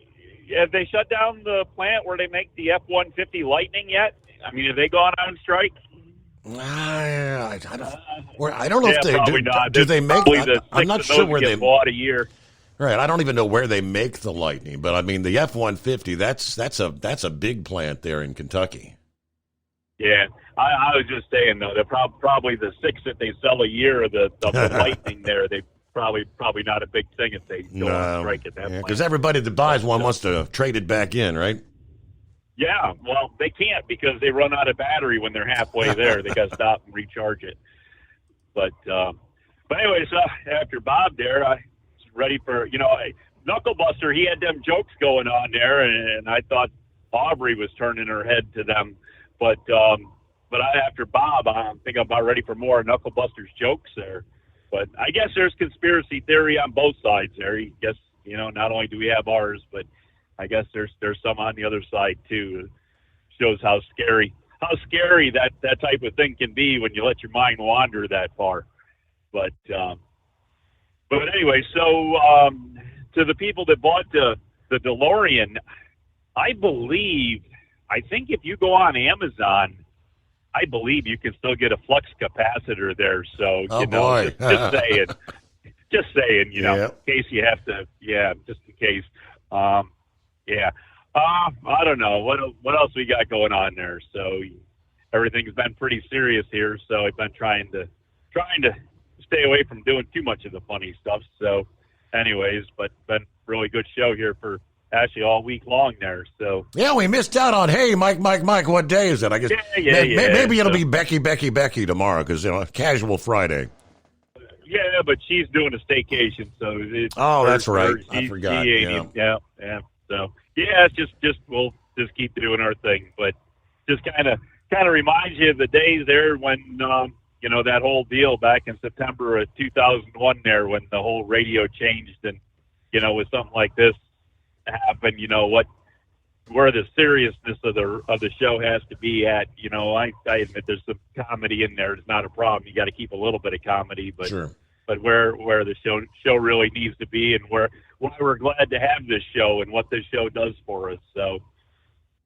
E: have they shut down the plant where they make the F-150 Lightning yet? I mean, have they gone on strike?
J: I don't know if they
E: probably
J: do.
E: Not.
J: Do they make? I'm not sure where they
E: bought a year.
J: Right, I don't even know where they make the Lightning, but I mean the F-150. That's a big plant there in Kentucky.
E: Yeah, I was just saying though, they're probably the 6 that they sell a year of the Lightning there. They probably not a big thing if they go on strike at that point.
J: Because everybody that buys one wants to trade it back in, right?
E: Yeah, well, they can't because they run out of battery when they're halfway there. They got to stop and recharge it. But anyways, after Bob there, I
A: ready for, Knucklebuster, he had them jokes going on there, and I thought Aubrey was turning her head to them. But after Bob, I think I'm about ready for more Knucklebuster's jokes there. But I guess there's conspiracy theory on both sides there. I guess, not only do we have ours, but I guess there's some on the other side too. It shows how scary that type of thing can be when you let your mind wander that far. But anyway, so to the people that bought the DeLorean, I think if you go on Amazon, I believe you can still get a flux capacitor there. So,
J: boy.
A: just saying, in case you have to, just in case. I don't know. What else we got going on there? So everything's been pretty serious here. So I've been trying to stay away from doing too much of the funny stuff. So anyways, but been really good show here for actually all week long there. So
J: yeah, we missed out on, hey, Mike, what day is it? I guess maybe it'll be Becky tomorrow because, casual Friday.
A: Yeah, but she's doing a staycation, so
J: that's right. I forgot.
A: Yeah. So it's just we'll just keep doing our thing, but just kind of reminds you of the days there when that whole deal back in September of 2001 there when the whole radio changed and with something like this happened, where the seriousness of the show has to be at. I admit there's some comedy in there. It's not a problem. You got to keep a little bit of comedy, but
J: sure.
A: But where the show really needs to be, and why we're glad to have this show and what this show does for us. So,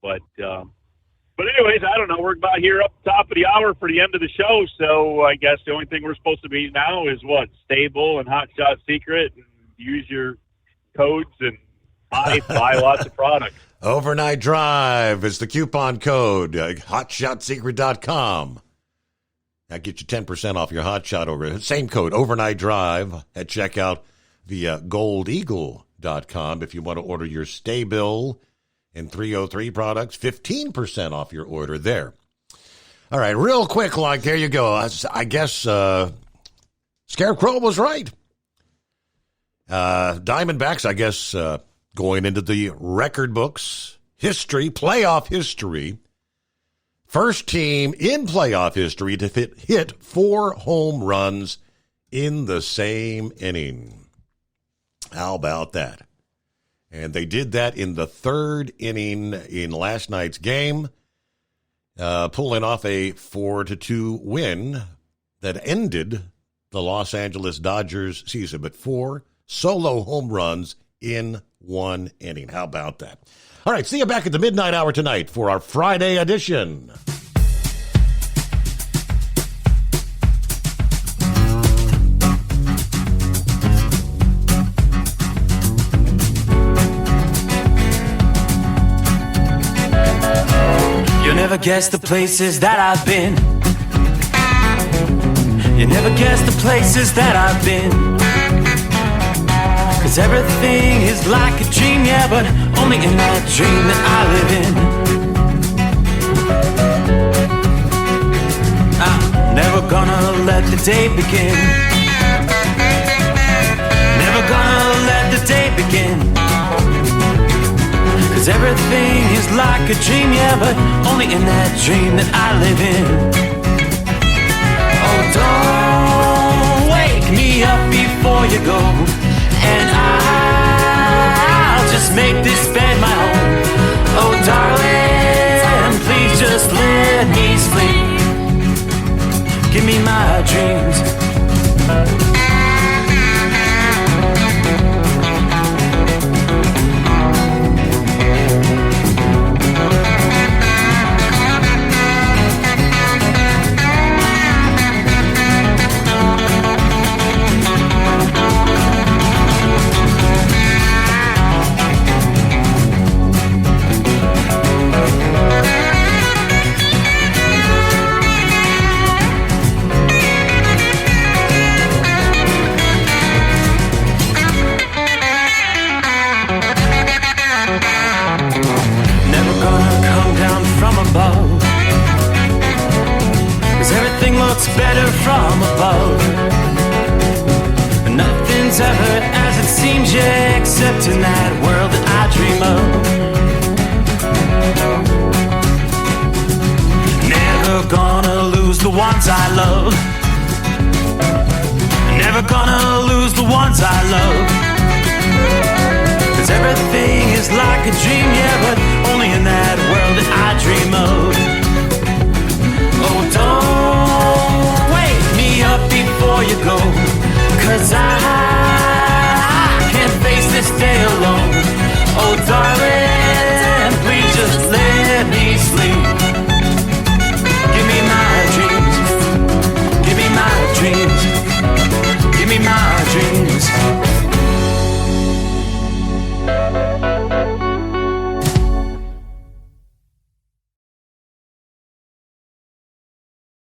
A: but anyways, I don't know. We're about here up top of the hour for the end of the show. So I guess the only thing we're supposed to be now is what? Stable and Hot Shot Secret, and use your codes and buy lots of products.
J: Overnight Drive is the coupon code. HotShotSecret.com. That gets you 10% off your Hot Shot over. Same code, Overnight Drive, at checkout via goldeagle.com. If you want to order your Stay-Bill and 303 products, 15% off your order there. All right, real quick, there you go. I guess Scarecrow was right. Diamondbacks, I guess, going into the record books, playoff history. First team in playoff history to hit 4 home runs in the same inning. How about that? And they did that in the 3rd inning in last night's game, pulling off a 4-2 win that ended the Los Angeles Dodgers season. But 4 solo home runs in 1 inning. How about that? All right, see you back at the midnight hour tonight for our Friday edition.
S: You'll never guess the places that I've been. You never guess the places that I've been. 'Cause everything is like a dream, yeah, but only in that dream that I live in. I'm never gonna let the day begin. Never gonna let the day begin. 'Cause everything is like a dream, yeah, but only in that dream that I live in. Oh, don't wake me up before you go, and I'll just make this bed my home. Oh, darling, please just let me sleep. Give me my dreams. Better from above. Nothing's ever as it seems you accept in that world that I dream of. Never gonna lose the ones I love. Never gonna lose the ones I love. 'Cause everything is like a dream, yeah, but only in that world that I dream of. Oh, don't wake me up before you go, 'cause I can't face this day